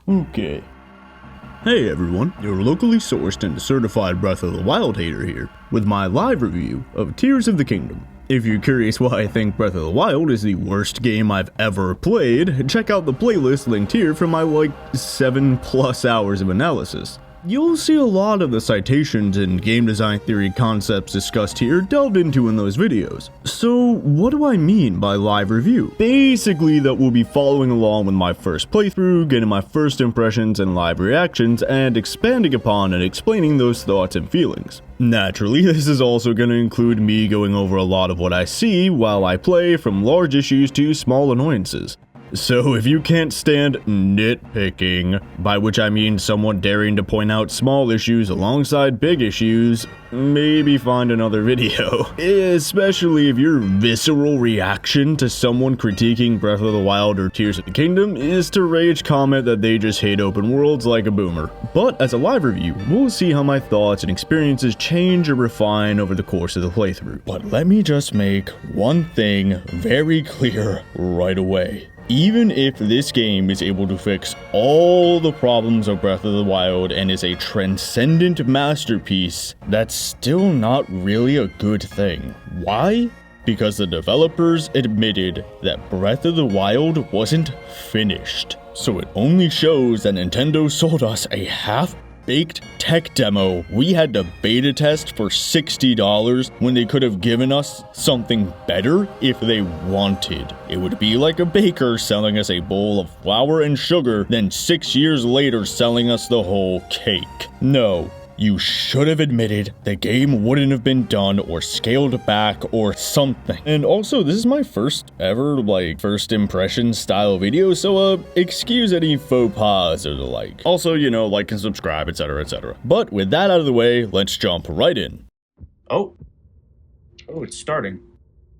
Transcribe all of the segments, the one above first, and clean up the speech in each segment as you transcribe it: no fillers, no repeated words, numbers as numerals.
Okay. Hey everyone, your locally sourced and certified Breath of the Wild hater here, with my live review of Tears of the Kingdom. If you're curious why I think Breath of the Wild is the worst game I've ever played, check out the playlist linked here for my 7+ hours of analysis. You'll see a lot of the citations and game design theory concepts discussed here delved into in those videos. So what do I mean by live review? Basically that we'll be following along with my first playthrough, getting my first impressions and live reactions, and expanding upon and explaining those thoughts and feelings. Naturally, this is also going to include me going over a lot of what I see while I play, from large issues to small annoyances. So if you can't stand nitpicking, by which I mean someone daring to point out small issues alongside big issues, maybe find another video. Especially if your visceral reaction to someone critiquing Breath of the Wild or Tears of the Kingdom is to rage comment that they just hate open worlds like a boomer. But as a live review, we'll see how my thoughts and experiences change or refine over the course of the playthrough. But let me just make one thing very clear right away. Even if this game is able to fix all the problems of Breath of the Wild and is a transcendent masterpiece, that's still not really a good thing. Why? Because the developers admitted that Breath of the Wild wasn't finished. So it only shows that Nintendo sold us a half-baked tech demo we had to beta test for $60 when they could have given us something better if they wanted. It would be like a baker selling us a bowl of flour and sugar, then 6 years later selling us the whole cake. No. You should have admitted the game wouldn't have been done or scaled back or something. And also, this is my first ever, first impression style video, so, excuse any faux pas or the like. Also, like and subscribe, etc, etc. But with that out of the way, let's jump right in. Oh, it's starting.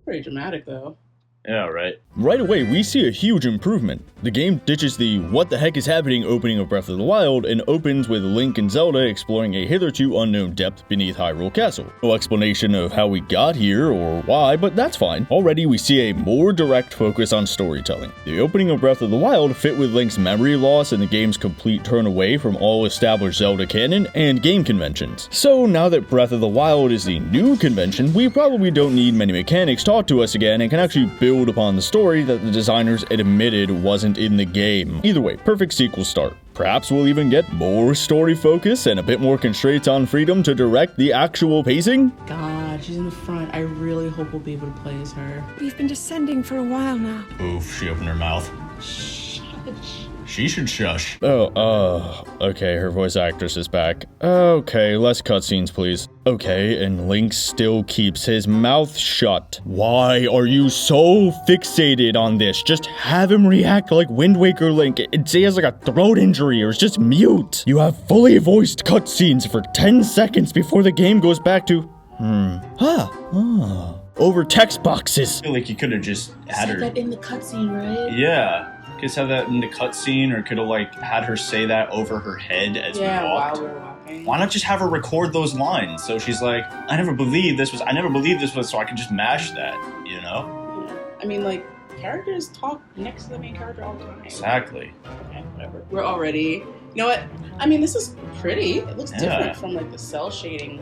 Pretty dramatic, though. Yeah, right. Right away, we see a huge improvement. The game ditches the what the heck is happening opening of Breath of the Wild and opens with Link and Zelda exploring a hitherto unknown depth beneath Hyrule Castle. No explanation of how we got here or why, but that's fine. Already we see a more direct focus on storytelling. The opening of Breath of the Wild fit with Link's memory loss and the game's complete turn away from all established Zelda canon and game conventions. So now that Breath of the Wild is the new convention, we probably don't need many mechanics taught to us again and can actually build upon the story that the designers admitted wasn't in the game. Either way, perfect sequel start. Perhaps we'll even get more story focus and a bit more constraints on freedom to direct the actual pacing. God, she's in the front. I really hope we'll be able to play as her. We've been descending for a while now. Oof, she opened her mouth. Shush. She should shush. Okay, her voice actress is back. Okay, less cutscenes, please. Okay, and Link still keeps his mouth shut. Why are you so fixated on this? Just have him react like Wind Waker Link and say he has a throat injury or is just mute. You have fully voiced cutscenes for 10 seconds before the game goes back to, over text boxes. I feel like you could have just had her. that in the cutscene, right? Yeah. Could have that in the cutscene, or could have had her say that over her head as we walked. While we're walking. Why not just have her record those lines? So she's like, I never believed this was, so I could just mash that, Yeah. I mean, characters talk next to the main character all the time. Exactly. Okay, whatever. We're already, you know what? I mean, this is pretty. It looks different from the cell shading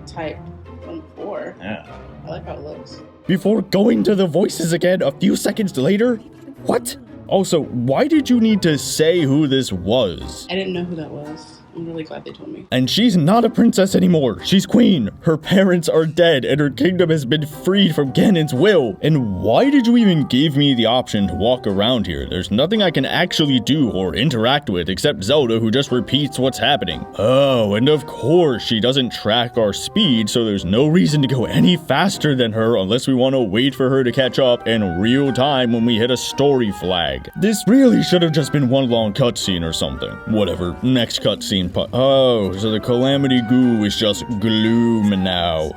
type from before. Yeah. I like how it looks. Before going to the voices again a few seconds later? What? Also, why did you need to say who this was? I didn't know who that was. I'm really glad they told me. And she's not a princess anymore. She's queen. Her parents are dead, and her kingdom has been freed from Ganon's will. And why did you even give me the option to walk around here? There's nothing I can actually do or interact with except Zelda, who just repeats what's happening. Oh, and of course, she doesn't track our speed, so there's no reason to go any faster than her unless we want to wait for her to catch up in real time when we hit a story flag. This really should have just been one long cutscene or something. Whatever, next cutscene. Oh, so the Calamity Goo is just gloom now.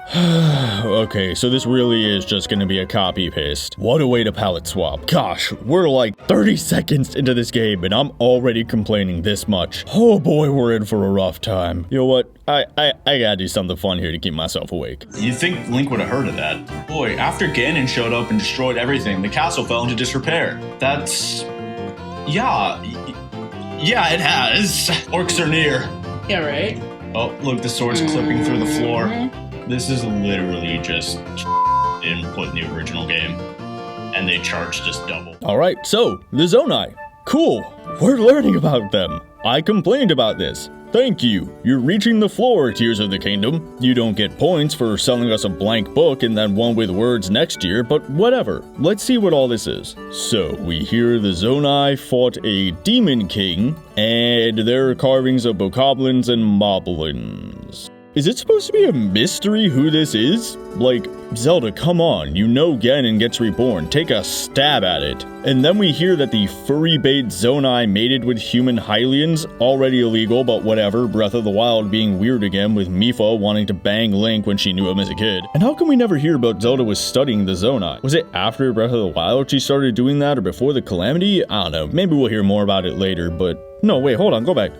Okay, so this really is just gonna be a copy-paste. What a way to palette swap. Gosh, we're 30 seconds into this game and I'm already complaining this much. Oh boy, we're in for a rough time. You know what? I gotta do something fun here to keep myself awake. You'd think Link would have heard of that. Boy, after Ganon showed up and destroyed everything, the castle fell into disrepair. That's... yeah... Yeah, it has. Orcs are near. Yeah, right? Oh, look, the sword's clipping through the floor. This is literally just input in the original game. And they charge just double. Alright, so, the Zonai. Cool. We're learning about them. I complained about this. Thank you. You're reaching the floor, Tears of the Kingdom. You don't get points for selling us a blank book and then one with words next year, but whatever. Let's see what all this is. So, we hear the Zonai fought a demon king, and there are carvings of bokoblins and moblins. Is it supposed to be a mystery who this is? Like, Zelda, come on, you know Ganon gets reborn, take a stab at it. And then we hear that the furry bait Zonai mated with human Hylians, already illegal, but whatever, Breath of the Wild being weird again with Mipha wanting to bang Link when she knew him as a kid. And how come we never hear about Zelda was studying the Zonai? Was it after Breath of the Wild she started doing that, or before the Calamity? I don't know, maybe we'll hear more about it later, but no, wait, hold on, go back.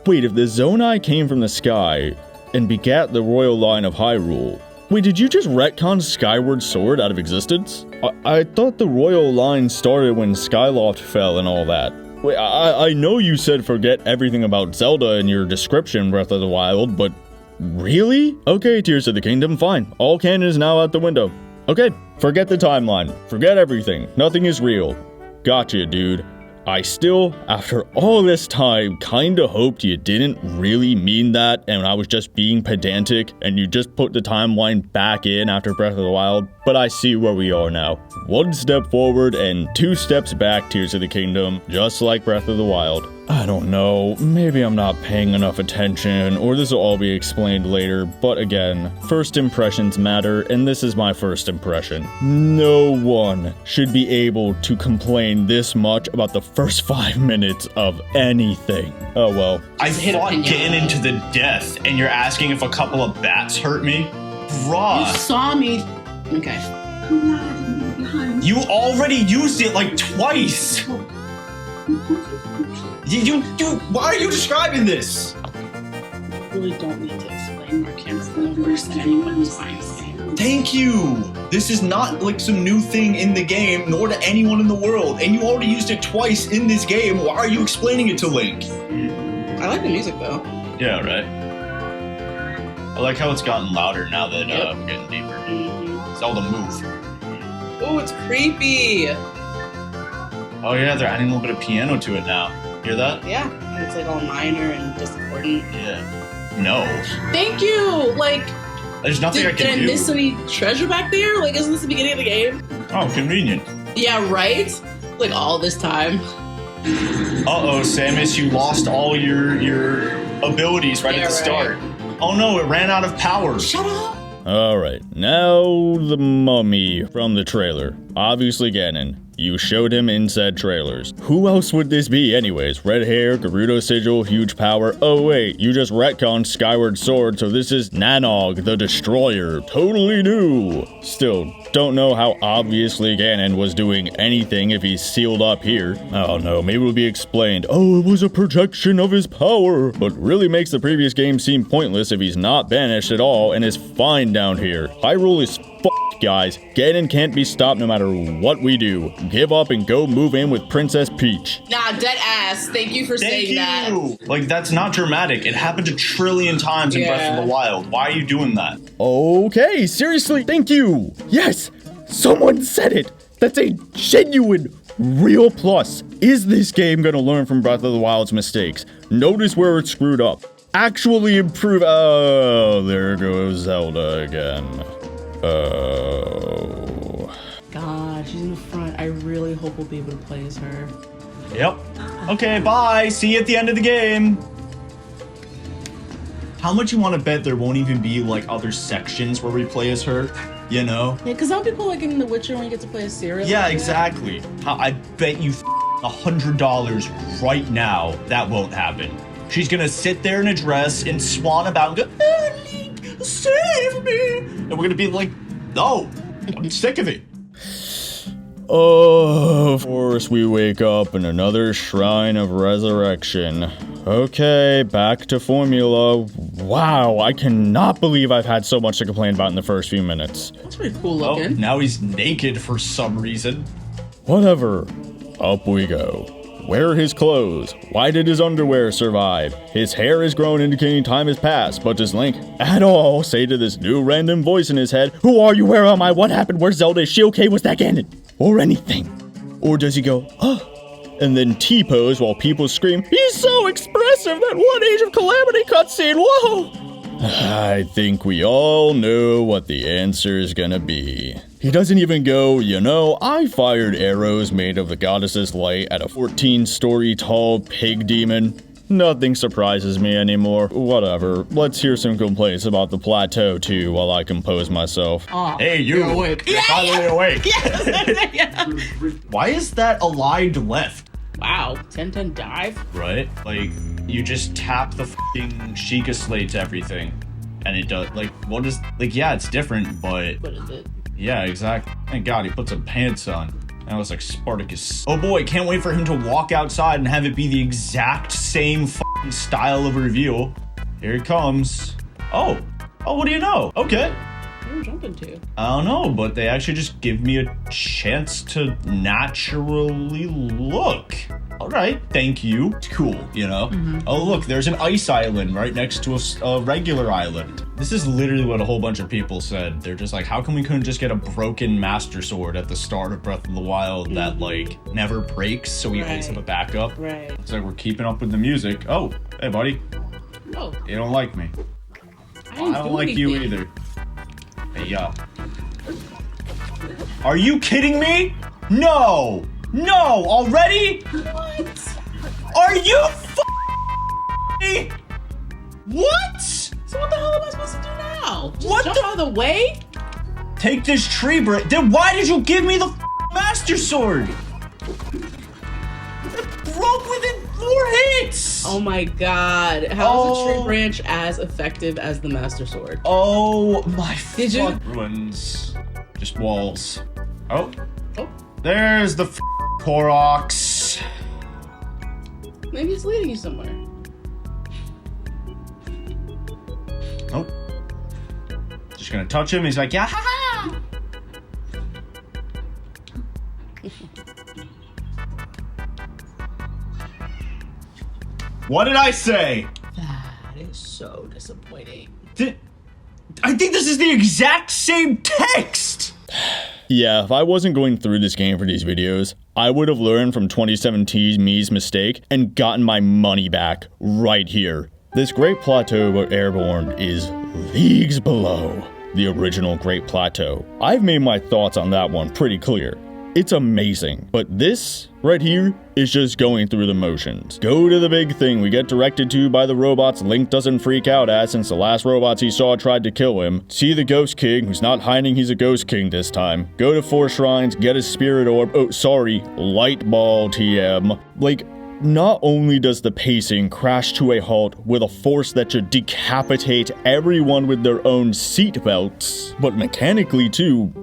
Wait, if the Zonai came from the sky and begat the royal line of Hyrule, wait, did you just retcon Skyward Sword out of existence? I thought the royal line started when Skyloft fell and all that. Wait, I know you said forget everything about Zelda in your description, Breath of the Wild, but really? Okay, Tears of the Kingdom, fine. All canon is now out the window. Okay, forget the timeline. Forget everything. Nothing is real. Gotcha, dude. I still, after all this time, kinda hoped you didn't really mean that and I was just being pedantic and you just put the timeline back in after Breath of the Wild, but I see where we are now. 1 step forward and 2 steps back, Tears of the Kingdom, just like Breath of the Wild. I don't know, maybe I'm not paying enough attention, or this will all be explained later, but again, first impressions matter, and this is my first impression. No one should be able to complain this much about the first 5 minutes of anything. Oh well. I fought Ganon to the death, and you're asking if a couple of bats hurt me? Bruh. You saw me. Okay. You already used it like twice. Why are you describing this? I really don't need to explain more carefully worse than anyone's mind. Thank you! This is not like some new thing in the game, nor to anyone in the world, and you already used it twice in this game. Why are you explaining it to Link? I like the music though. Yeah, right. I like how it's gotten louder now that we're getting deeper. Zelda, move. Oh, it's creepy. Oh yeah, they're adding a little bit of piano to it now. Hear that? Yeah, and it's like all minor and discordant. Yeah. No. Thank you! Like, there's nothing I can do. Did I miss any treasure back there? Like, isn't this the beginning of the game? Oh, convenient. Yeah, right? Like, all this time. Uh-oh, Samus, you lost all your abilities right at the start. Oh no, it ran out of power. Shut up! Alright, now the mummy from the trailer. Obviously Ganon. You showed him in said trailers. Who else would this be anyways? Red hair, Gerudo sigil, huge power. Oh wait, you just retconned Skyward Sword, so this is Nanog, the Destroyer. Totally new. Still, don't know how obviously Ganon was doing anything if he's sealed up here. Oh no, maybe it'll be explained. Oh, it was a projection of his power. But really makes the previous game seem pointless if he's not banished at all and is fine down here. Hyrule is f***ed, guys. Ganon can't be stopped no matter what we do. Give up and go move in with Princess Peach. Nah, dead ass. Thank you for saying that. Like, that's not dramatic. It happened a trillion times in Breath of the Wild. Why are you doing that? Okay, seriously, thank you. Yes, someone said it. That's a genuine, real plus. Is this game gonna learn from Breath of the Wild's mistakes? Notice where it screwed up. Actually improve. Oh, there goes Zelda again. Oh. God, she's in the front. I really hope we'll be able to play as her. Yep. Okay, bye. See you at the end of the game. How much you want to bet there won't even be like other sections where we play as her? You know? Yeah, because some people like in The Witcher when you get to play as Ciri. Yeah, exactly. I bet you $100 right now that won't happen. She's gonna sit there in a dress and swan about and go, "Oh, Link, save me!" And we're gonna be like, "No, I'm sick of it." Oh, of course we wake up in another Shrine of Resurrection. Okay, back to formula. Wow, I cannot believe I've had so much to complain about in the first few minutes. That's pretty cool looking. Oh, now he's naked for some reason. Whatever. Up we go. Where are his clothes? Why did his underwear survive? His hair has grown, indicating time has passed, but does Link at all say to this new random voice in his head, "Who are you? Where am I? What happened? Where's Zelda? Is she okay? Was that Ganon?" Or anything. Or does he go, and then T-pose while people scream, "He's so expressive, that one Age of Calamity cutscene, whoa!" I think we all know what the answer is gonna be. He doesn't even go, I fired arrows made of the goddess's light at a 14-story tall pig demon. Nothing surprises me anymore. Whatever. Let's hear some complaints about the plateau too while I compose myself. Hey, you're awake. You're finally awake. Yeah. Why is that aligned left? Wow. 10-10 dive? Right? Like, you just tap the f***ing Sheikah slate to everything. And it does, like, what is, like, yeah, it's different, but... What is it? Yeah, exactly. Thank God he put some pants on. That was like Spartacus. Oh boy, can't wait for him to walk outside and have it be the exact same f***ing style of reveal. Here he comes. Oh, what do you know? Okay. Where are you jumping to? I don't know, but they actually just give me a chance to naturally look. All right, thank you. It's cool, Mm-hmm. Oh, look, there's an ice island right next to a regular island. This is literally what a whole bunch of people said. They're just like, how come we couldn't just get a broken Master Sword at the start of Breath of the Wild that, like, never breaks, so we always have a backup? Right. It's like we're keeping up with the music. Oh, hey, buddy. No. You don't like me. I don't like you either. Hey, yo. Are you kidding me? No! Already? What? Are you f***ing me? What? So what the hell am I supposed to do now? Just What jump the- out of the way? Take this tree branch. Then why did you give me the Master Sword? It broke within 4 hits! Oh my god. How is a tree branch as effective as the Master Sword? Oh my Did you- fuck. Ruins. Just walls. Oh. Oh. There's the Koroks. Maybe it's leading you somewhere. Nope. Just gonna touch him. He's like, yeah, ha ha. What did I say? That is so disappointing. I think this is the exact same text. Yeah, if I wasn't going through this game for these videos, I would have learned from 2017's me's mistake and gotten my money back right here. This Great Plateau Airborne is leagues below the original Great Plateau. I've made my thoughts on that one pretty clear. It's amazing, but this right here is just going through the motions. Go to the big thing we get directed to by the robots Link doesn't freak out at since the last robots he saw tried to kill him. See the Ghost King, who's not hiding he's a Ghost King this time. Go to 4 shrines, get a Spirit Orb, Light Ball TM. Like, not only does the pacing crash to a halt with a force that should decapitate everyone with their own seatbelts, but mechanically too,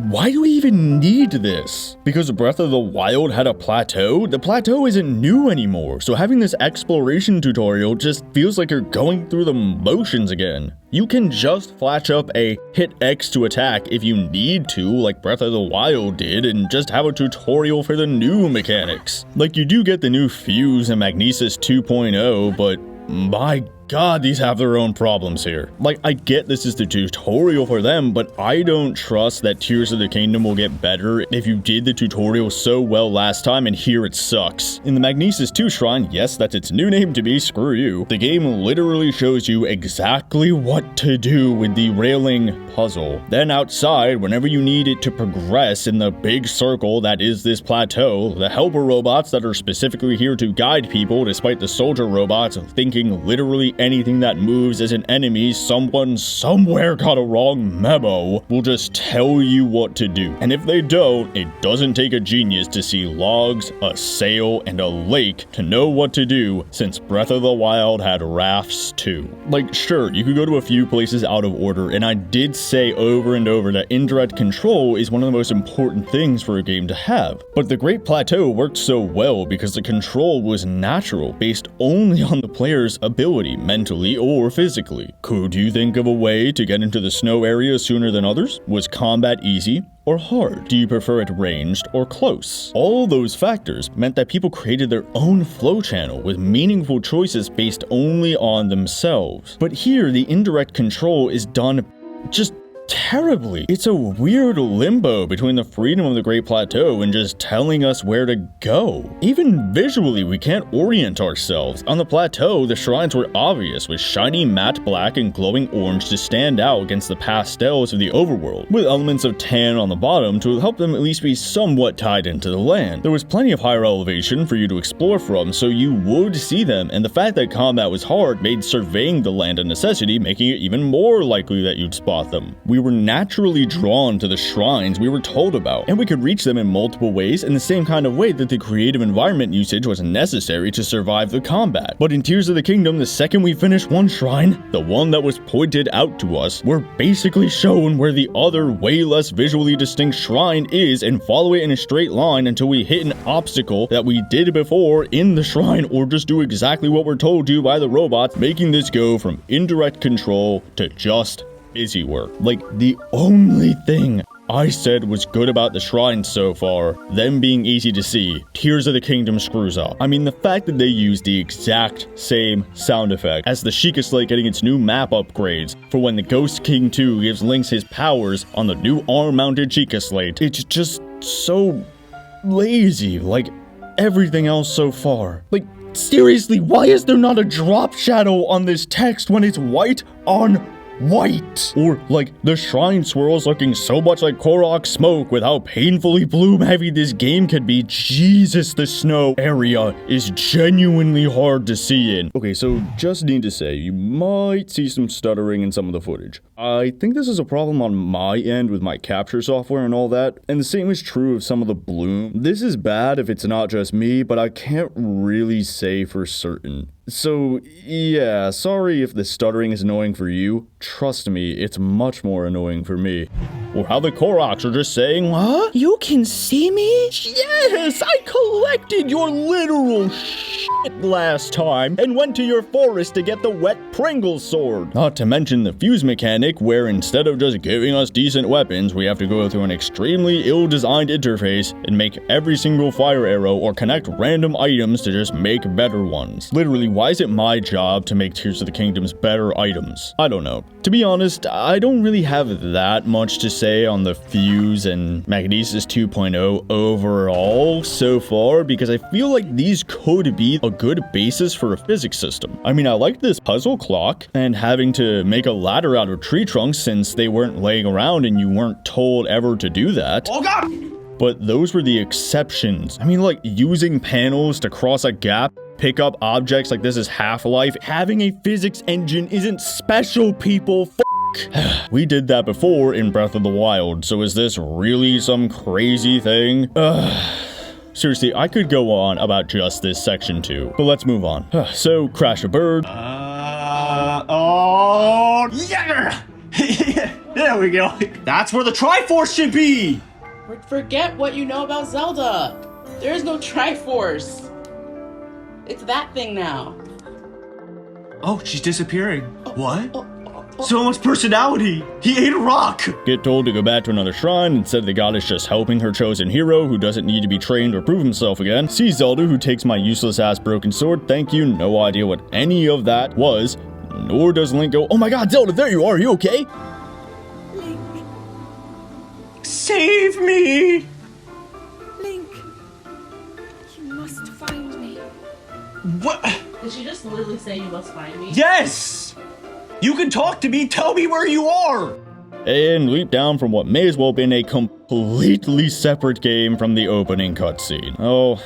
why do we even need this? Because Breath of the Wild had a plateau? The plateau isn't new anymore, so having this exploration tutorial just feels like you're going through the motions again. You can just flash up a hit X to attack if you need to, like Breath of the Wild did, and just have a tutorial for the new mechanics. Like, you do get the new Fuse and Magnesis 2.0, but my god, these have their own problems here. Like, I get this is the tutorial for them, but I don't trust that Tears of the Kingdom will get better if you did the tutorial so well last time and here it sucks. In the Magnesis 2 shrine, yes, that's its new name to be, screw you, the game literally shows you exactly what to do with the railing puzzle. Then outside, whenever you need it to progress in the big circle that is this plateau, the helper robots that are specifically here to guide people, despite the soldier robots thinking literally anything that moves is an enemy, someone somewhere got a wrong memo, will just tell you what to do. And if they don't, it doesn't take a genius to see logs, a sail, and a lake to know what to do, since Breath of the Wild had rafts too. Like, sure, you could go to a few places out of order, and I did say over and over that indirect control is one of the most important things for a game to have. But the Great Plateau worked so well because the control was natural, based only on the player's ability, mentally or physically. Could you think of a way to get into the snow area sooner than others? Was combat easy? or hard? Do you prefer it ranged or close? All those factors meant that people created their own flow channel with meaningful choices based only on themselves. But here, the indirect control is done just terribly. It's a weird limbo between the freedom of the Great Plateau and just telling us where to go. Even visually, we can't orient ourselves. On the plateau, the shrines were obvious, with shiny matte black and glowing orange to stand out against the pastels of the overworld, with elements of tan on the bottom to help them at least be somewhat tied into the land. There was plenty of higher elevation for you to explore from, so you would see them, and the fact that combat was hard made surveying the land a necessity, making it even more likely that you'd spot them. We were naturally drawn to the shrines we were told about, and we could reach them in multiple ways in the same kind of way that the creative environment usage was necessary to survive the combat. But in Tears of the Kingdom, the second we finished one shrine, the one that was pointed out to us, we're basically shown where the other, way less visually distinct shrine is and follow it in a straight line until we hit an obstacle that we did before in the shrine, or just do exactly what we're told to by the robots, making this go from indirect control to just busy work. Like, the only thing I said was good about the shrines so far, them being easy to see, Tears of the Kingdom screws up. I mean, the fact that they use the exact same sound effect as the Sheikah Slate getting its new map upgrades for when the Ghost King 2 gives Lynx his powers on the new arm-mounted Sheikah Slate. It's just so lazy, like everything else so far. Like, seriously, why is there not a drop shadow on this text when it's white on white? Or like the shrine swirls looking so much like Korok smoke with how painfully bloom heavy this game can be. Jesus, the snow area is genuinely hard to see in. Okay, so just need to say, you might see some stuttering in some of the footage. I think this is a problem on my end with my capture software and all that, and the same is true of some of the bloom. This is bad if it's not just me, but I can't really say for certain. So, yeah, sorry if the stuttering is annoying for you. Trust me, it's much more annoying for me. Or how the Koroks are just saying, "What? You can see me?" Yes, I collected your literal shit last time and went to your forest to get the wet Pringle sword. Not to mention the fuse mechanic, where instead of just giving us decent weapons, we have to go through an extremely ill-designed interface and make every single fire arrow or connect random items to just make better ones. Literally, why is it my job to make Tears of the Kingdom's better items? I don't know. To be honest, I don't really have that much to say on the Fuse and Magnesis 2.0 overall so far, because I feel like these could be a good basis for a physics system. I mean, I like this puzzle clock, and having to make a ladder out of tree trunks since they weren't laying around and you weren't told ever to do that. Oh god! But those were the exceptions. I mean, like using panels to cross a gap, pick up objects like this is Half-Life. Having a physics engine isn't special, people. We did that before in Breath of the Wild, so is this really some crazy thing? Seriously, I could go on about just this section too, but let's move on. So, crash a bird. Oh, yeah! There we go. That's where the Triforce should be! Forget what you know about Zelda. There is no Triforce. It's that thing now. Oh, she's disappearing. What? So much personality. He ate a rock. Get told to go back to another shrine instead of the goddess just helping her chosen hero who doesn't need to be trained or prove himself again. See Zelda, who takes my useless ass broken sword. Thank you. No idea what any of that was. Nor does Link go, "Oh my god, Zelda, there you are. Are you okay?" Link, Save me. Link, you must find me. What? Did she just literally say you must find me? Yes. You can talk to me. Tell me where you are. And leap down from what may as well have been a completely separate game from the opening cutscene. Oh,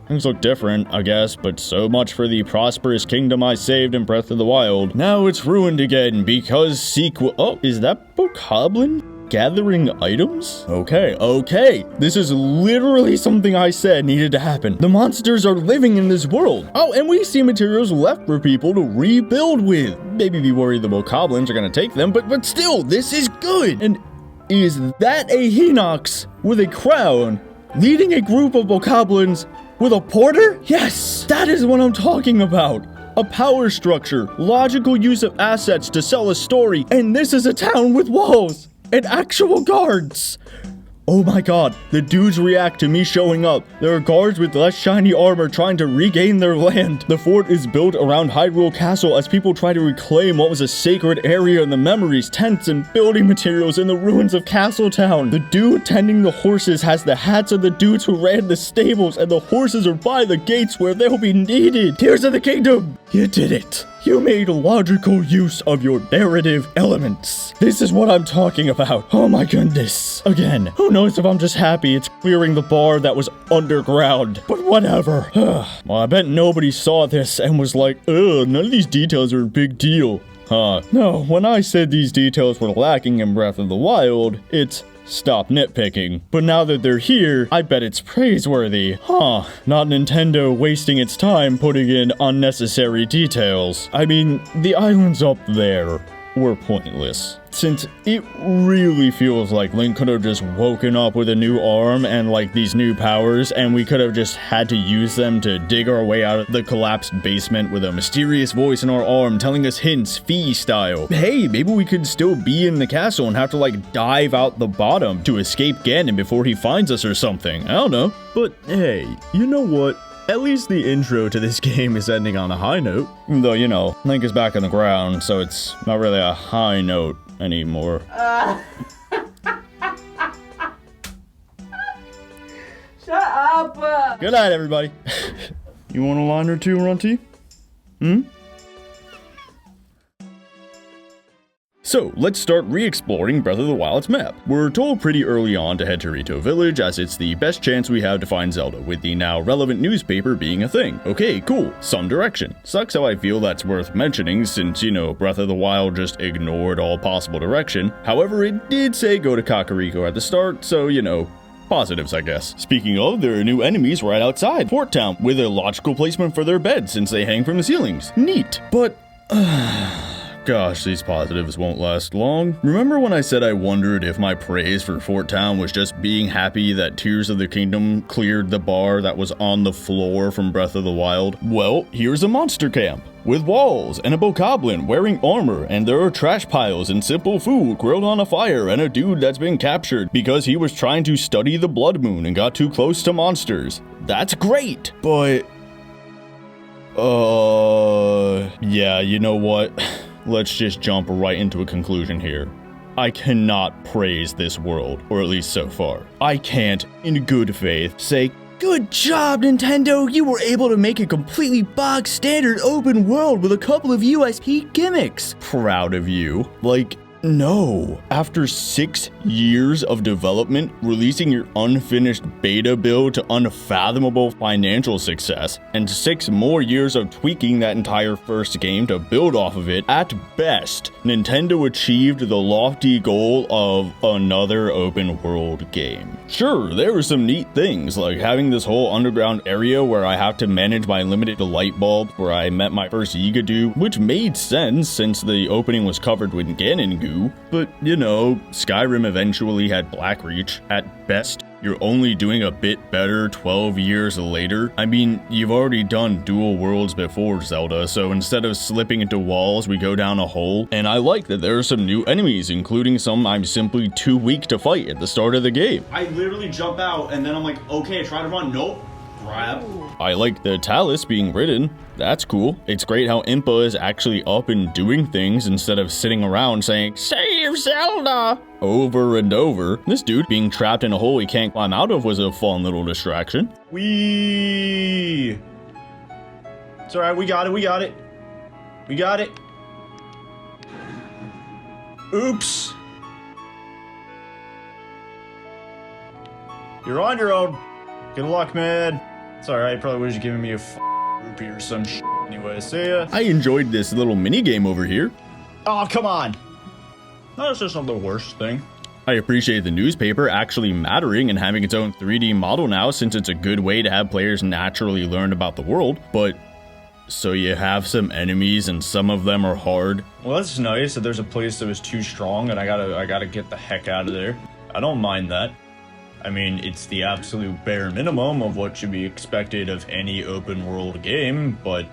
things look different, I guess, but so much for the prosperous kingdom I saved in Breath of the Wild. Now it's ruined again because sequel— Oh, is that Bokoblin gathering items? Okay. This is literally something I said needed to happen. The monsters are living in this world. Oh, and we see materials left for people to rebuild with. Maybe be worried the Bokoblins are gonna take them, but still, this is good. And is that a Hinox with a crown leading a group of Bokoblins with a porter? Yes, that is what I'm talking about. A power structure, logical use of assets to sell a story, and this is a town with walls and actual guards. Oh my god, the dudes react to me showing up. There are guards with less shiny armor trying to regain their land. The fort is built around Hyrule Castle as people try to reclaim what was a sacred area in the memories, tents, and building materials in the ruins of Castletown. The dude tending the horses has the hats of the dudes who ran the stables, and the horses are by the gates where they'll be needed. Tears of the Kingdom! You did it. You made logical use of your narrative elements. This is what I'm talking about. Oh my goodness. Again, who knows if I'm just happy it's clearing the bar that was underground. But whatever. Well, I bet nobody saw this and was like, ugh, none of these details are a big deal. No, when I said these details were lacking in Breath of the Wild, it's stop nitpicking. But now that they're here, I bet it's praiseworthy. Not Nintendo wasting its time putting in unnecessary details. I mean, the islands up there were pointless, since it really feels like Link could have just woken up with a new arm and like these new powers, and we could have just had to use them to dig our way out of the collapsed basement with a mysterious voice in our arm telling us hints, Fee style. Hey, maybe we could still be in the castle and have to like dive out the bottom to escape Ganon before he finds us or something. I don't know. But hey, you know what? At least the intro to this game is ending on a high note. Though, you know, Link is back on the ground, so it's not really a high note anymore. Shut up! Good night, everybody. You want a line or two, Runty? So, let's start re-exploring Breath of the Wild's map. We're told pretty early on to head to Rito Village, as it's the best chance we have to find Zelda, with the now relevant newspaper being a thing. Okay, cool, some direction. Sucks how I feel that's worth mentioning, since, you know, Breath of the Wild just ignored all possible direction. However, it did say go to Kakariko at the start, so, you know, positives, I guess. Speaking of, there are new enemies right outside Fort Town, with a logical placement for their beds since they hang from the ceilings. Neat. But, gosh, these positives won't last long. Remember when I said I wondered if my praise for Fort Town was just being happy that Tears of the Kingdom cleared the bar that was on the floor from Breath of the Wild? Well, here's a monster camp with walls and a bokoblin wearing armor, and there are trash piles and simple food grilled on a fire, and a dude that's been captured because he was trying to study the blood moon and got too close to monsters. That's great, but yeah, you know what? Let's just jump right into a conclusion here. I cannot praise this world, or at least so far. I can't, in good faith, say, good job, Nintendo! You were able to make a completely bog-standard open world with a couple of USP gimmicks. Proud of you. Like, no. After 6 years of development, releasing your unfinished beta build to unfathomable financial success, and 6 more years of tweaking that entire first game to build off of it, at best, Nintendo achieved the lofty goal of another open world game. Sure, there were some neat things, like having this whole underground area where I have to manage my limited light bulbs, where I met my first Yigadu, which made sense since the opening was covered with Ganon goo. But, you know, Skyrim eventually had Blackreach. At best, you're only doing a bit better 12 years later. I mean, you've already done dual worlds before Zelda, so instead of slipping into walls, we go down a hole. And I like that there are some new enemies, including some I'm simply too weak to fight at the start of the game. I literally jump out, and then I'm like, okay, try to run. Nope. Grab. I like the Talus being ridden. That's cool. It's great how Impa is actually up and doing things instead of sitting around saying, "Save Zelda!" over and over. This dude being trapped in a hole he can't climb out of was a fun little distraction. Wee. It's alright, we got it, we got it. We got it. Oops. You're on your own. Good luck, man. It's alright, probably would have given me a rupee or some shit anyway. See ya. I enjoyed this little mini game over here. Oh, come on. That's just not the worst thing. I appreciate the newspaper actually mattering and having its own 3D model now, since it's a good way to have players naturally learn about the world, but so you have some enemies and some of them are hard. Well, that's nice that there's a place that was too strong and I gotta get the heck out of there. I don't mind that. I mean, it's the absolute bare minimum of what should be expected of any open world game, but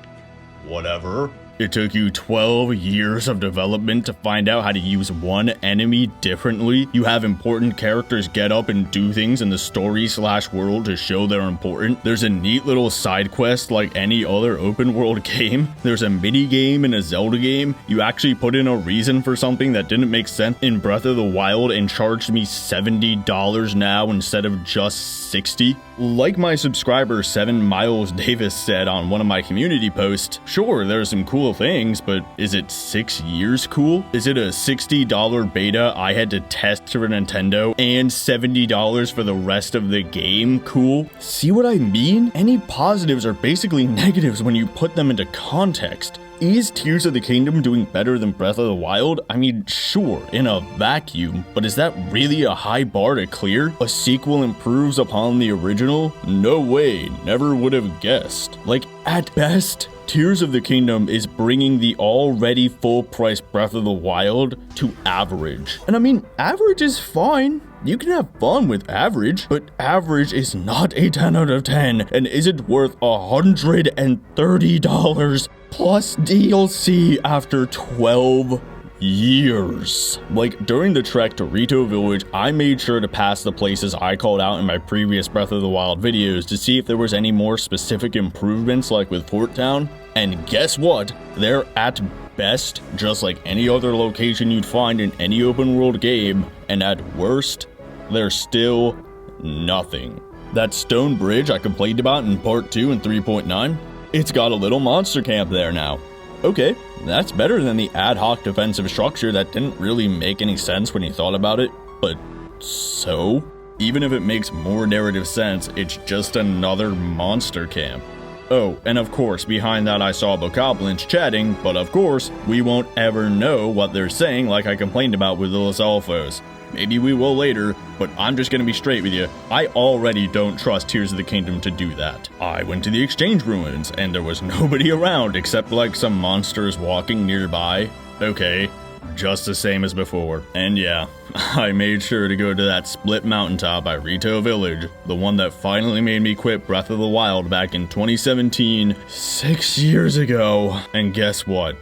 whatever. It took you 12 years of development to find out how to use one enemy differently. You have important characters get up and do things in the story/world to show they're important. There's a neat little side quest like any other open world game. There's a mini game in a Zelda game. You actually put in a reason for something that didn't make sense in Breath of the Wild and charged me $70 now instead of just $60. Like my subscriber 7 Miles Davis said on one of my community posts, sure, there's some cool things, but is it 6 years cool? Is it a $60 beta I had to test for Nintendo and $70 for the rest of the game cool? See what I mean? Any positives are basically negatives when you put them into context. Is Tears of the Kingdom doing better than Breath of the Wild? I mean, sure, in a vacuum, but is that really a high bar to clear? A sequel improves upon the original? No way, never would have guessed. Like, at best, Tears of the Kingdom is bringing the already full-price Breath of the Wild to average. And I mean, average is fine. You can have fun with average, but average is not a 10 out of 10 and isn't worth $130 plus DLC after 12 years. Like, during the trek to Rito Village, I made sure to pass the places I called out in my previous Breath of the Wild videos to see if there was any more specific improvements like with Port Town, and guess what? They're at best just like any other location you'd find in any open world game, and at worst, they're still nothing. That stone bridge I complained about in part 2 and 3.9, it's got a little monster camp there now. Okay, that's better than the ad hoc defensive structure that didn't really make any sense when you thought about it, but so? Even if it makes more narrative sense, it's just another monster camp. Oh, and of course, behind that I saw bokoblins chatting, but of course, we won't ever know what they're saying like I complained about with the Los Alphos. Maybe we will later, but I'm just gonna be straight with you. I already don't trust Tears of the Kingdom to do that. I went to the Exchange Ruins, and there was nobody around except like some monsters walking nearby. Okay, just the same as before. And yeah, I made sure to go to that split mountaintop by Rito Village, the one that finally made me quit Breath of the Wild back in 2017, 6 years ago. And guess what?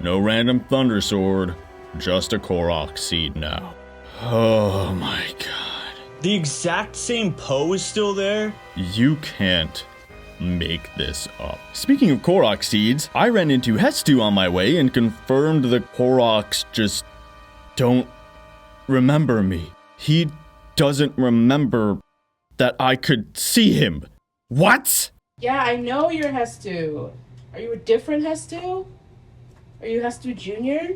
No random Thunder Sword, just a Korok seed now. Oh my god. The exact same Poe is still there? You can't make this up. Speaking of Korok seeds, I ran into Hestu on my way and confirmed the Koroks just don't remember me. He doesn't remember that I could see him. What? Yeah, I know you're Hestu. Are you a different Hestu? Are you Hestu Jr.?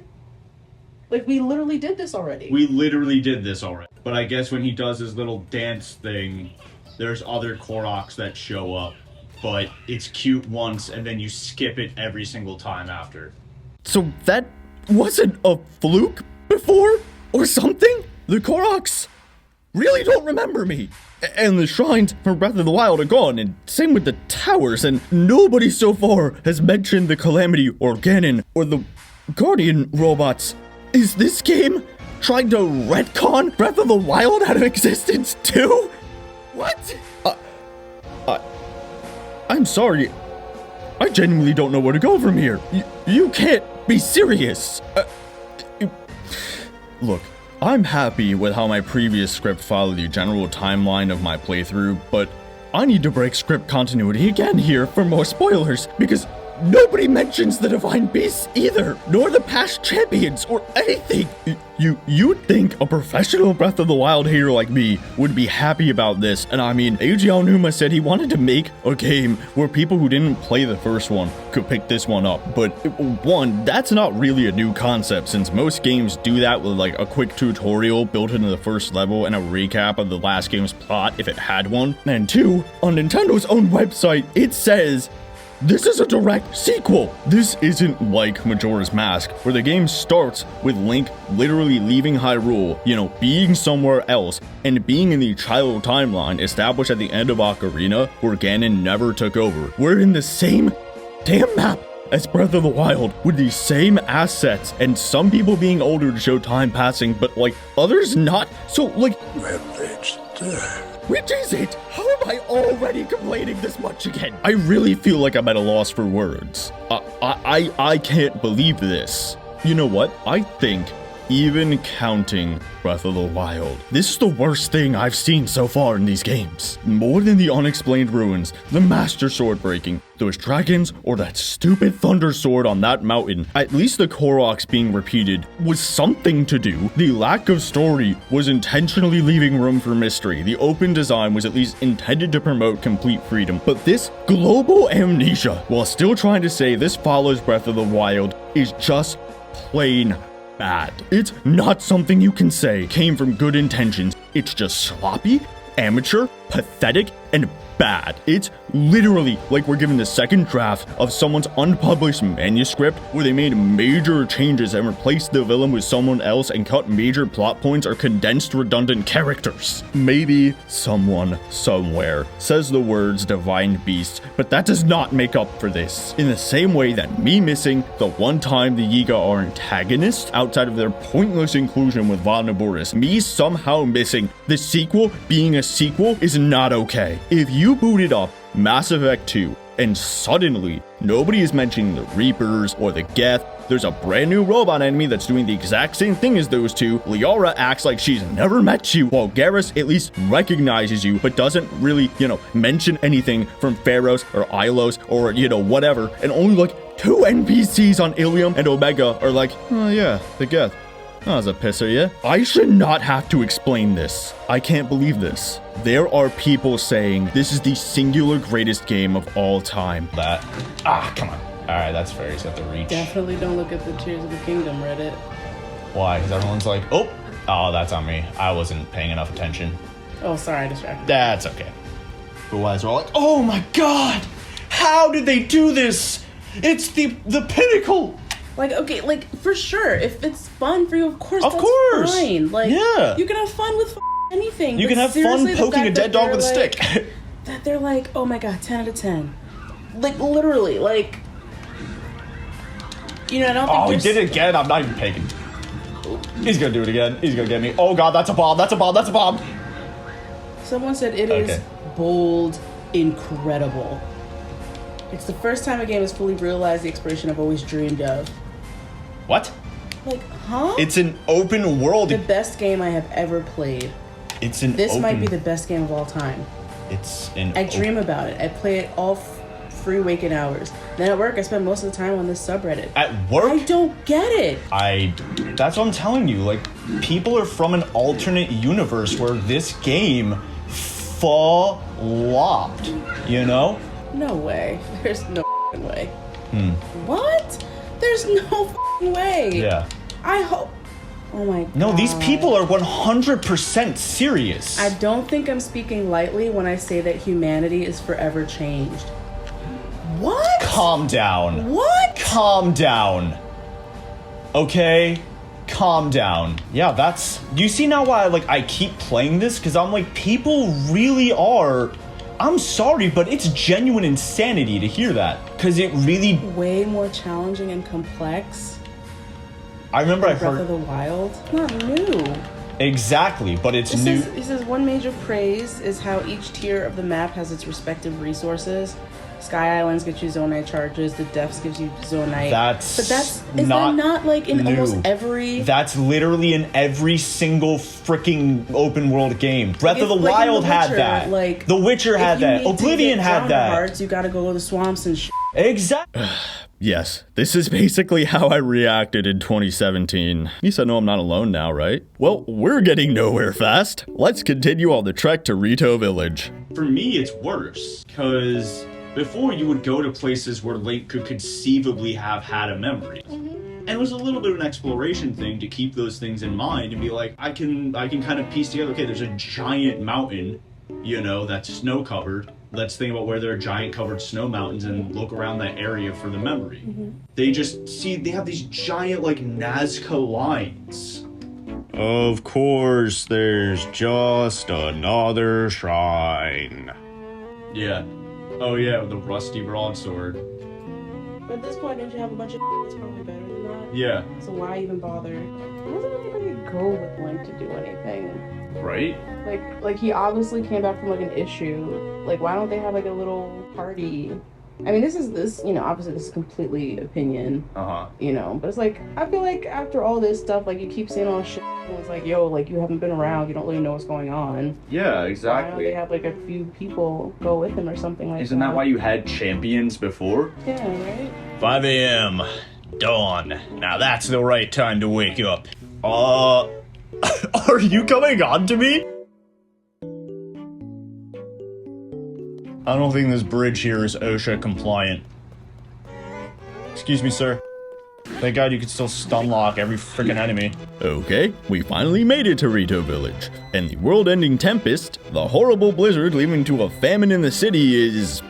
Like, we literally did this already. We literally did this already. But I guess when he does his little dance thing, there's other Koroks that show up. But it's cute once, and then you skip it every single time after. So that wasn't a fluke before? Or something? The Koroks really don't remember me. And the shrines from Breath of the Wild are gone, and same with the towers, and nobody so far has mentioned the Calamity or Ganon or the Guardian robots. Is this game trying to retcon Breath of the Wild out of existence too? What? I'm sorry. I genuinely don't know where to go from here. You can't be serious. Look, I'm happy with how my previous script followed the general timeline of my playthrough, but I need to break script continuity again here for more spoilers, because nobody mentions the Divine Beasts either, nor the past champions, or anything. You'd think a professional Breath of the Wild hater like me would be happy about this, and I mean, Eiji Aonuma said he wanted to make a game where people who didn't play the first one could pick this one up, but one, that's not really a new concept, since most games do that with like a quick tutorial built into the first level and a recap of the last game's plot if it had one, and two, on Nintendo's own website, it says this is a direct sequel. This isn't like Majora's Mask, where the game starts with Link literally leaving Hyrule, being somewhere else, and being in the child timeline established at the end of Ocarina, where Ganon never took over. We're in the same damn map as Breath of the Wild, with the same assets, and some people being older to show time passing, but others not. So Privileged. Which is it? How am I already complaining this much again? I really feel like I'm at a loss for words. I can't believe this. You know what? I think, even counting Breath of the Wild, this is the worst thing I've seen so far in these games. More than the unexplained ruins, the Master Sword breaking, those dragons, or that stupid Thunder Sword on that mountain, at least the Koroks being repeated was something to do. The lack of story was intentionally leaving room for mystery. The open design was at least intended to promote complete freedom. But this global amnesia, while still trying to say this follows Breath of the Wild, is just plain bad. It's not something you can say came from good intentions. It's just sloppy, amateur, pathetic, and bad. It's literally like we're given the second draft of someone's unpublished manuscript where they made major changes and replaced the villain with someone else and cut major plot points or condensed redundant characters. Maybe someone somewhere says the words divine beast, but that does not make up for this. In the same way that me missing the one time the Yiga are antagonists outside of their pointless inclusion with Vanaboris, me somehow missing the sequel being a sequel is not okay. If you booted up Mass Effect 2 and suddenly nobody is mentioning the Reapers or the Geth, there's a brand new robot enemy that's doing the exact same thing as those two, Liara acts like she's never met you, while Garrus at least recognizes you but doesn't really, mention anything from Pharaohs or Ilos or, whatever, and only like 2 NPCs on Ilium and Omega are like, oh yeah, the Geth. That was a pisser, yeah? I should not have to explain this. I can't believe this. There are people saying this is the singular greatest game of all time. Come on. Alright, that's fair. He's got the reach. Definitely don't look at the Tears of the Kingdom Reddit. Why? Because everyone's like, oh, that's on me. I wasn't paying enough attention. Oh, sorry, I distracted. That's okay. But why is it all like, oh my god! How did they do this? It's the pinnacle! Like, okay, like, for sure, if it's fun for you, of course that's fine. Like, yeah. You can have fun with anything. You can have fun poking a dead dog with a stick. That they're like, oh my god, 10 out of 10. Like, literally, like, I don't think oh, he did it again. I'm not even pegging. He's gonna do it again. He's gonna get me. Oh god, that's a bomb. That's a bomb. That's a bomb. Someone said it is bold, incredible. It's the first time a game has fully realized the exploration I've always dreamed of. What? Like, huh? It's an open world. The best game I have ever played. This might be the best game of all time. I dream about it. I play it all free waking hours. Then at work, I spend most of the time on this subreddit. At work? I don't get it. That's what I'm telling you. Like, people are from an alternate universe where this game flopped, No way. There's no way. What? There's no way. Yeah. I hope. Oh my god. No, these people are 100% serious. I don't think I'm speaking lightly when I say that humanity is forever changed. What? Calm down. What? Calm down. Okay? Calm down. Yeah, do you see now why I keep playing this? Because I'm like, people really are... I'm sorry, but it's genuine insanity to hear that. Because it really... way more challenging and complex. I remember I Breath heard... of the Wild. It's not new. Exactly, but it's new. It says one major praise is how each tier of the map has its respective resources. Sky Islands get you Zonai charges. The Depths gives you Zonai. Is that not like in almost every... That's literally in every single freaking open world game. Breath of the Wild had that. Like, The Witcher had that. Oblivion had that. Hearts, you gotta go to the swamps and shit. Exactly. Yes, this is basically how I reacted in 2017. At least I know I'm not alone now, right? Well, we're getting nowhere fast. Let's continue on the trek to Rito Village. For me, it's worse, because before you would go to places where Link could conceivably have had a memory. And it was a little bit of an exploration thing to keep those things in mind and be like, I can kind of piece together, okay, there's a giant mountain, that's snow covered. Let's think about where there are giant covered snow mountains and look around that area for the memory. They have these giant Nazca lines. Of course, there's just another shrine. Yeah. Oh yeah, the rusty broadsword. But at this point, don't you have a bunch of that's probably better than that? Yeah. So why even bother? It wasn't really a goal with Link to do anything. Right? Like he obviously came back from like an issue. Like, why don't they have like a little party? I mean, obviously this is completely opinion. You know, but it's like, I feel like after all this stuff, like, you keep saying all this shit, and it's like, yo, like, you haven't been around, you don't really know what's going on. Yeah, exactly. Why don't they have like a few people go with him or something like that? Isn't that why you had champions before? Yeah, right? 5 a.m. Dawn. Now that's the right time to wake up. Are you coming on to me? I don't think this bridge here is OSHA compliant. Excuse me, sir. Thank God you can still stun lock every freaking enemy. Okay, we finally made it to Rito Village. And the world-ending tempest, the horrible blizzard leading to a famine in the city, is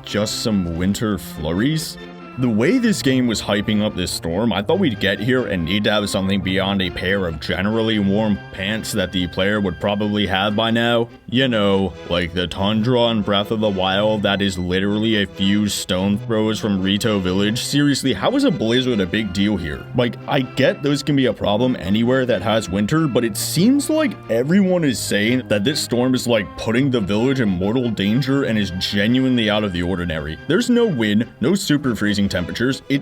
just some winter flurries. The way this game was hyping up this storm, I thought we'd get here and need to have something beyond a pair of generally warm pants that the player would probably have by now. You know, like the tundra in Breath of the Wild that is literally a few stone throws from Rito Village. Seriously, how is a blizzard a big deal here? Like, I get those can be a problem anywhere that has winter, but it seems like everyone is saying that this storm is like putting the village in mortal danger and is genuinely out of the ordinary. There's no wind, no super freezing temperatures. It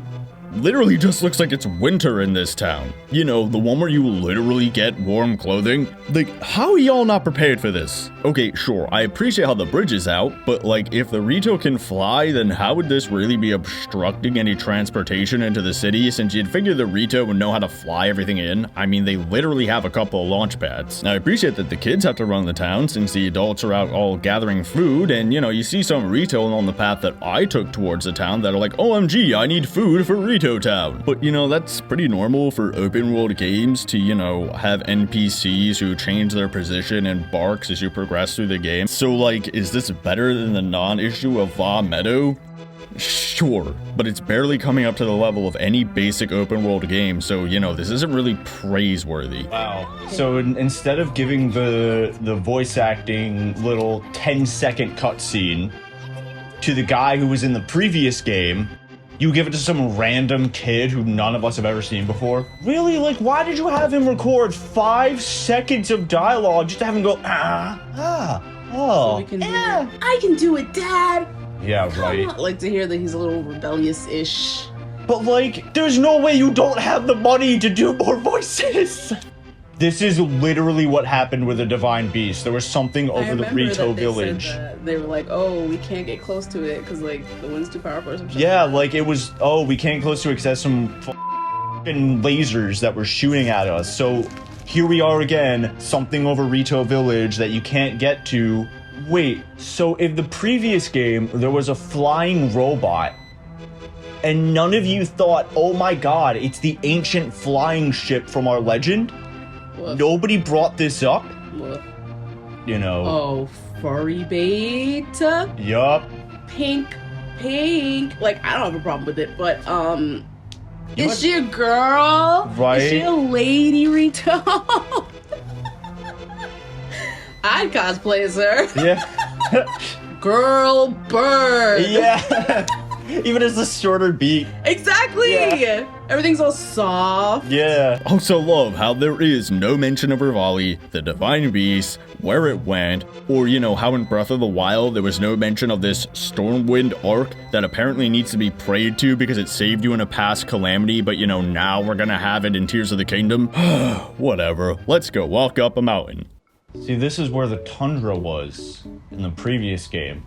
literally just looks like it's winter in this town. You know, the one where you literally get warm clothing. Like, how are y'all not prepared for this? Okay, sure, I appreciate how the bridge is out, but like, if the Rito can fly, then how would this really be obstructing any transportation into the city, since you'd figure the Rito would know how to fly everything in? I mean, they literally have a couple of launch pads. Now, I appreciate that the kids have to run the town, since the adults are out all gathering food, and you know, you see some Rito on the path that I took towards the town that are like, OMG, I need food for Rito Town. But you know, that's pretty normal for open world games to, you know, have NPCs who change their position and barks as you progress through the game. So like, is this better than the non-issue of Va Meadow? Sure, but it's barely coming up to the level of any basic open world game, so you know, this isn't really praiseworthy. Wow. So instead of giving the voice acting little 10-second cutscene to the guy who was in the previous game, you give it to some random kid who none of us have ever seen before? Really? Like, why did you have him record 5 seconds of dialogue just to have him go, So I can do it, Dad! Yeah, right. I'd like to hear that he's a little rebellious-ish. But like, there's no way you don't have the money to do more voices! This is literally what happened with the Divine Beast. There was something over the Rito Village. They were like, oh, we can't get close to it because like the wind's too powerful or something. Yeah, like it was, oh, we can't get close to it because there's some f***ing lasers that were shooting at us. So here we are again, something over Rito Village that you can't get to. Wait, so in the previous game, there was a flying robot and none of you thought, oh my god, it's the ancient flying ship from our legend? Woof. Nobody brought this up? Woof. You know. Oh, furry bait. Yup. Pink. Like, I don't have a problem with it, but, is she a girl? Right. Is she a lady, Rito? I'd cosplay as her. Yeah. Girl bird. Yeah. Even as a shorter beat. Exactly. Yeah. Everything's all soft. Yeah. Also love how there is no mention of Rivali, the Divine Beast, where it went, or you know how in Breath of the Wild there was no mention of this Stormwind arc that apparently needs to be prayed to because it saved you in a past calamity, but you know now we're gonna have it in Tears of the Kingdom. Whatever, let's go walk up a mountain. See, this is where the tundra was in the previous game,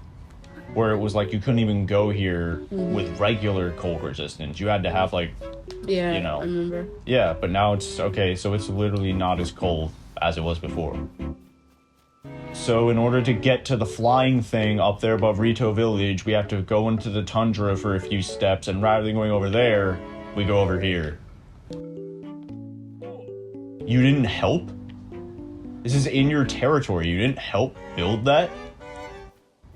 where it was like you couldn't even go here with regular cold resistance. You had to have like, yeah, you know. I remember. Yeah, but now it's okay, so it's literally not as cold as it was before. So in order to get to the flying thing up there above Rito Village, we have to go into the tundra for a few steps, and rather than going over there, we go over here. You didn't help? This is in your territory. You didn't help build that?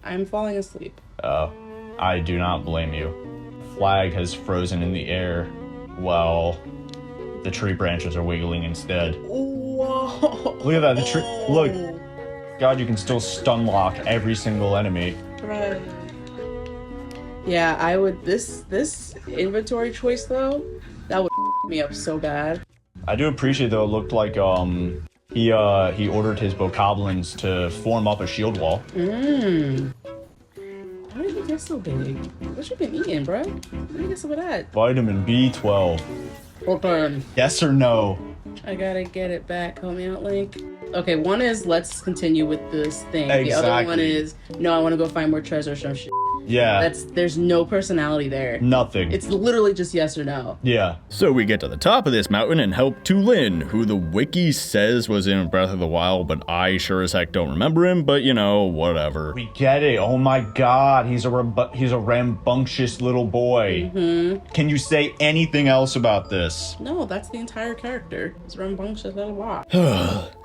I'm falling asleep. I do not blame you. Flag has frozen in the air while the tree branches are wiggling instead. Whoa! Look at that, the tree, look. God, you can still stun lock every single enemy. Right. Yeah, I would, this inventory choice though, that would me up so bad. I do appreciate though, it looked like, he He ordered his bokoblins to form up a shield wall. How did you get so big? What you been eating, bro? How did you get some of that? Vitamin B12. Okay. Yes or no? I gotta get it back. Help me out, Link. Okay, one is let's continue with this thing. Exactly. The other one is no, I want to go find more treasure or some shit. Yeah. There's no personality there. Nothing. It's literally just yes or no. Yeah. So we get to the top of this mountain and help Tulin, who the wiki says was in Breath of the Wild, but I sure as heck don't remember him, but you know, whatever. We get it. Oh my god, he's a rambunctious little boy. Can you say anything else about this? No, that's the entire character. It's rambunctious little boy.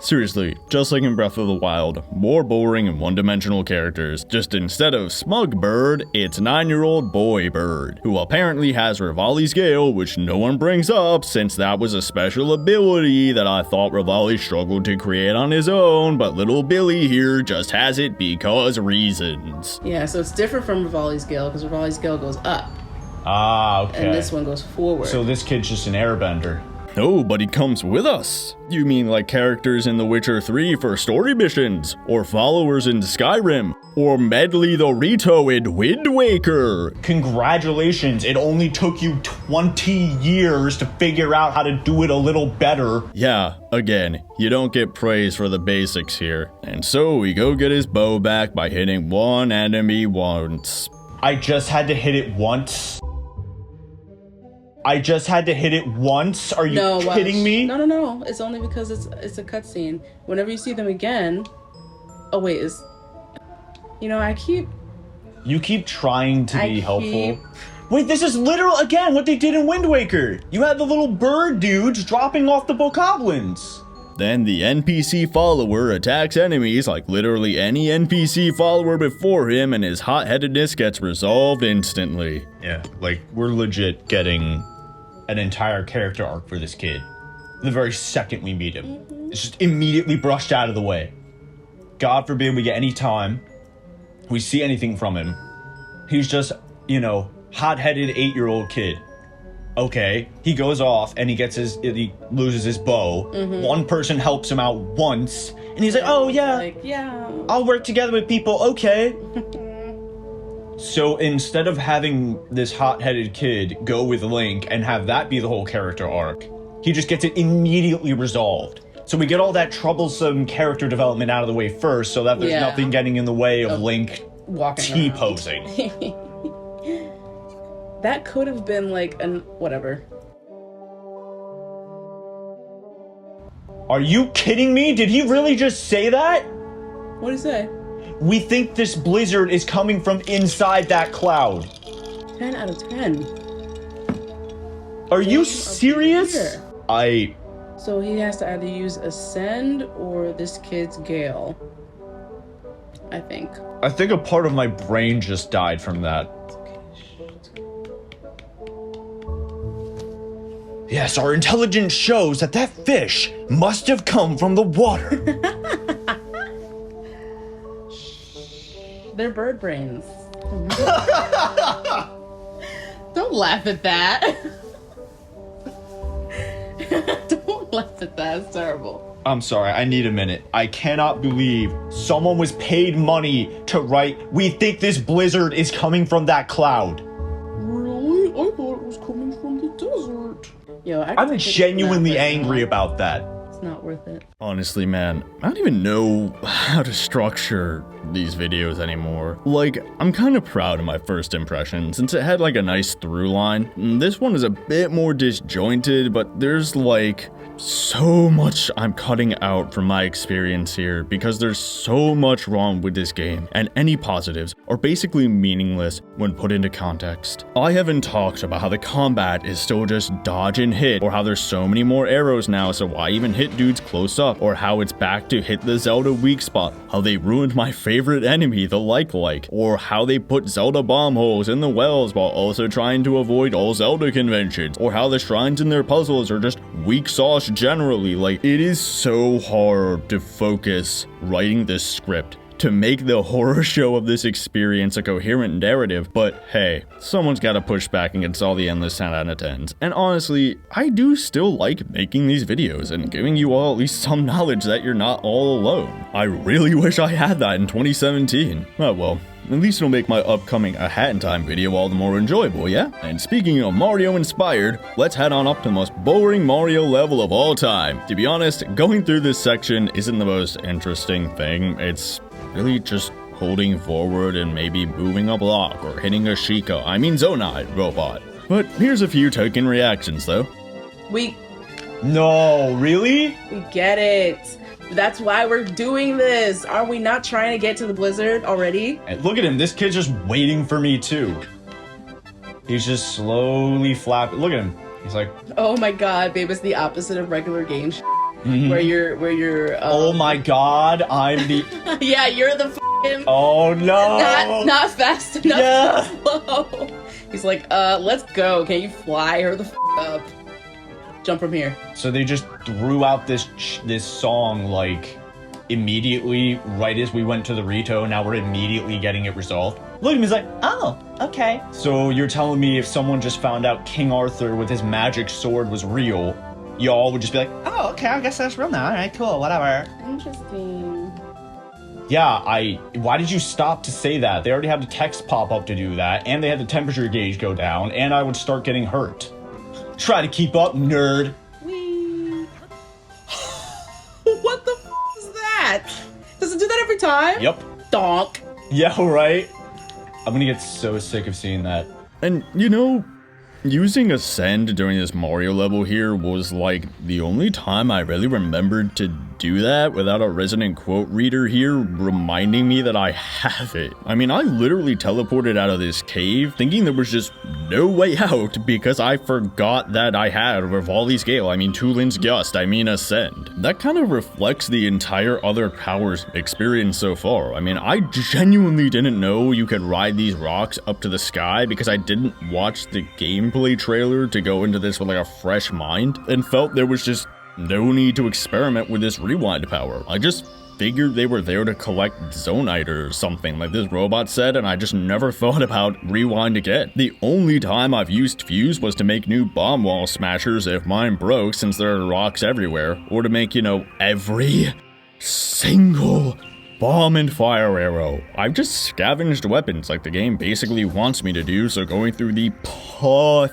Seriously, just like in Breath of the Wild, more boring and one-dimensional characters. Just instead of Smug Bird, it's 9-year-old boy Bird, who apparently has Rivali's Gale, which no one brings up since that was a special ability that I thought Rivali struggled to create on his own, but little Billy here just has it because reasons. Yeah, so it's different from Rivali's Gale because Rivali's Gale goes up. Ah, okay. And this one goes forward. So this kid's just an airbender. No, but he comes with us. You mean like characters in The Witcher 3 for story missions, or followers in Skyrim, or Medley the Rito in Wind Waker. Congratulations, it only took you 20 years to figure out how to do it a little better. Yeah, again, you don't get praise for the basics here. And so we go get his bow back by hitting one enemy once. I just had to hit it once. Are you kidding me? No. It's only because it's a cutscene. Whenever you see them again... Oh, wait, You keep trying to be helpful. Wait, this is literal, again, what they did in Wind Waker. You had the little bird dudes dropping off the bokoblins. Then the NPC follower attacks enemies like literally any NPC follower before him, and his hot-headedness gets resolved instantly. Yeah, like, we're legit getting an entire character arc for this kid. The very second we meet him. It's just immediately brushed out of the way. God forbid we get any time we see anything from him. He's just, hot-headed 8-year-old kid. Okay, he goes off and he loses his bow. One person helps him out once, and he's like, oh yeah, I'll work together with people, okay. So instead of having this hot-headed kid go with Link and have that be the whole character arc, he just gets it immediately resolved. So we get all that troublesome character development out of the way first, so that there's nothing getting in the way of Link T-posing. That could have been like whatever. Are you kidding me? Did he really just say that? What did he say? We think this blizzard is coming from inside that cloud. 10 out of 10. Are you serious? So he has to either use Ascend or this kid's Gale. I think. I think a part of my brain just died from that. Yes, our intelligence shows that fish must have come from the water. They're bird brains. Don't laugh at that. Don't laugh at that. It's terrible. I'm sorry, I need a minute. I cannot believe someone was paid money to write, we think this blizzard is coming from that cloud. Really? I thought it was coming from the desert. Yo, I'm genuinely angry about that. It's not worth it. Honestly, man, I don't even know how to structure these videos anymore. Like, I'm kind of proud of my first impression since it had like a nice through line. This one is a bit more disjointed, but there's like so much I'm cutting out from my experience here because there's so much wrong with this game, and any positives are basically meaningless when put into context. I haven't talked about how the combat is still just dodge and hit, or how there's so many more arrows now, so why even hit dudes close up, or how it's back to hit the Zelda weak spot, how they ruined my favorite enemy, the like, or how they put Zelda bomb holes in the wells while also trying to avoid all Zelda conventions, or how the shrines in their puzzles are just weak sauce generally. Like, it is so hard to focus writing this script to make the horror show of this experience a coherent narrative, but hey, someone's gotta push back against all the endless 10 out of 10s. And honestly, I do still like making these videos and giving you all at least some knowledge that you're not all alone. I really wish I had that in 2017. Oh well. At least it'll make my upcoming A Hat in Time video all the more enjoyable, yeah? And speaking of Mario inspired, let's head on up to the most boring Mario level of all time. To be honest, going through this section isn't the most interesting thing. It's really just holding forward and maybe moving a block or hitting a Zonai robot. But here's a few token reactions though. No, really? We get it. That's why we're doing this. Are we not trying to get to the blizzard already? And look at him. This kid's just waiting for me too. He's just slowly flapping. Look at him. He's like, oh my god, babe, it's the opposite of regular game where you're oh my god, I'm the yeah, you're the f***ing oh no, not fast enough. Yeah. Slow. He's like, let's go. Can you fly her the f*** up? Jump from here. So they just threw out this song like immediately right as we went to the Rito. Now we're immediately getting it resolved. Look at him, he's like, oh, okay. So you're telling me if someone just found out King Arthur with his magic sword was real, y'all would just be like, oh, okay, I guess that's real now. All right, cool, whatever. Interesting. Yeah, why did you stop to say that? They already had the text pop up to do that, and they had the temperature gauge go down, and I would start getting hurt. Try to keep up, nerd. Whee. What the f is that? Does it do that every time? Yep. Donk. Yeah, right? I'm gonna get so sick of seeing that. And you know, using Ascend during this Mario level here was like the only time I really remembered to do that without a resonant quote reader here reminding me that I have it. I mean, I literally teleported out of this cave thinking there was just no way out because I forgot that I had Rivali's Gale, Tulin's Gust, Ascend. That kind of reflects the entire Other Powers experience so far. I genuinely didn't know you could ride these rocks up to the sky because I didn't watch the gameplay trailer to go into this with like a fresh mind and felt there was just no need to experiment with this rewind power. I just figured they were there to collect Zonai or something like this robot said, and I just never thought about rewind again. The only time I've used Fuse was to make new bomb wall smashers if mine broke since there are rocks everywhere, or to make, every single bomb and fire arrow. I've just scavenged weapons like the game basically wants me to do, so going through the pathetically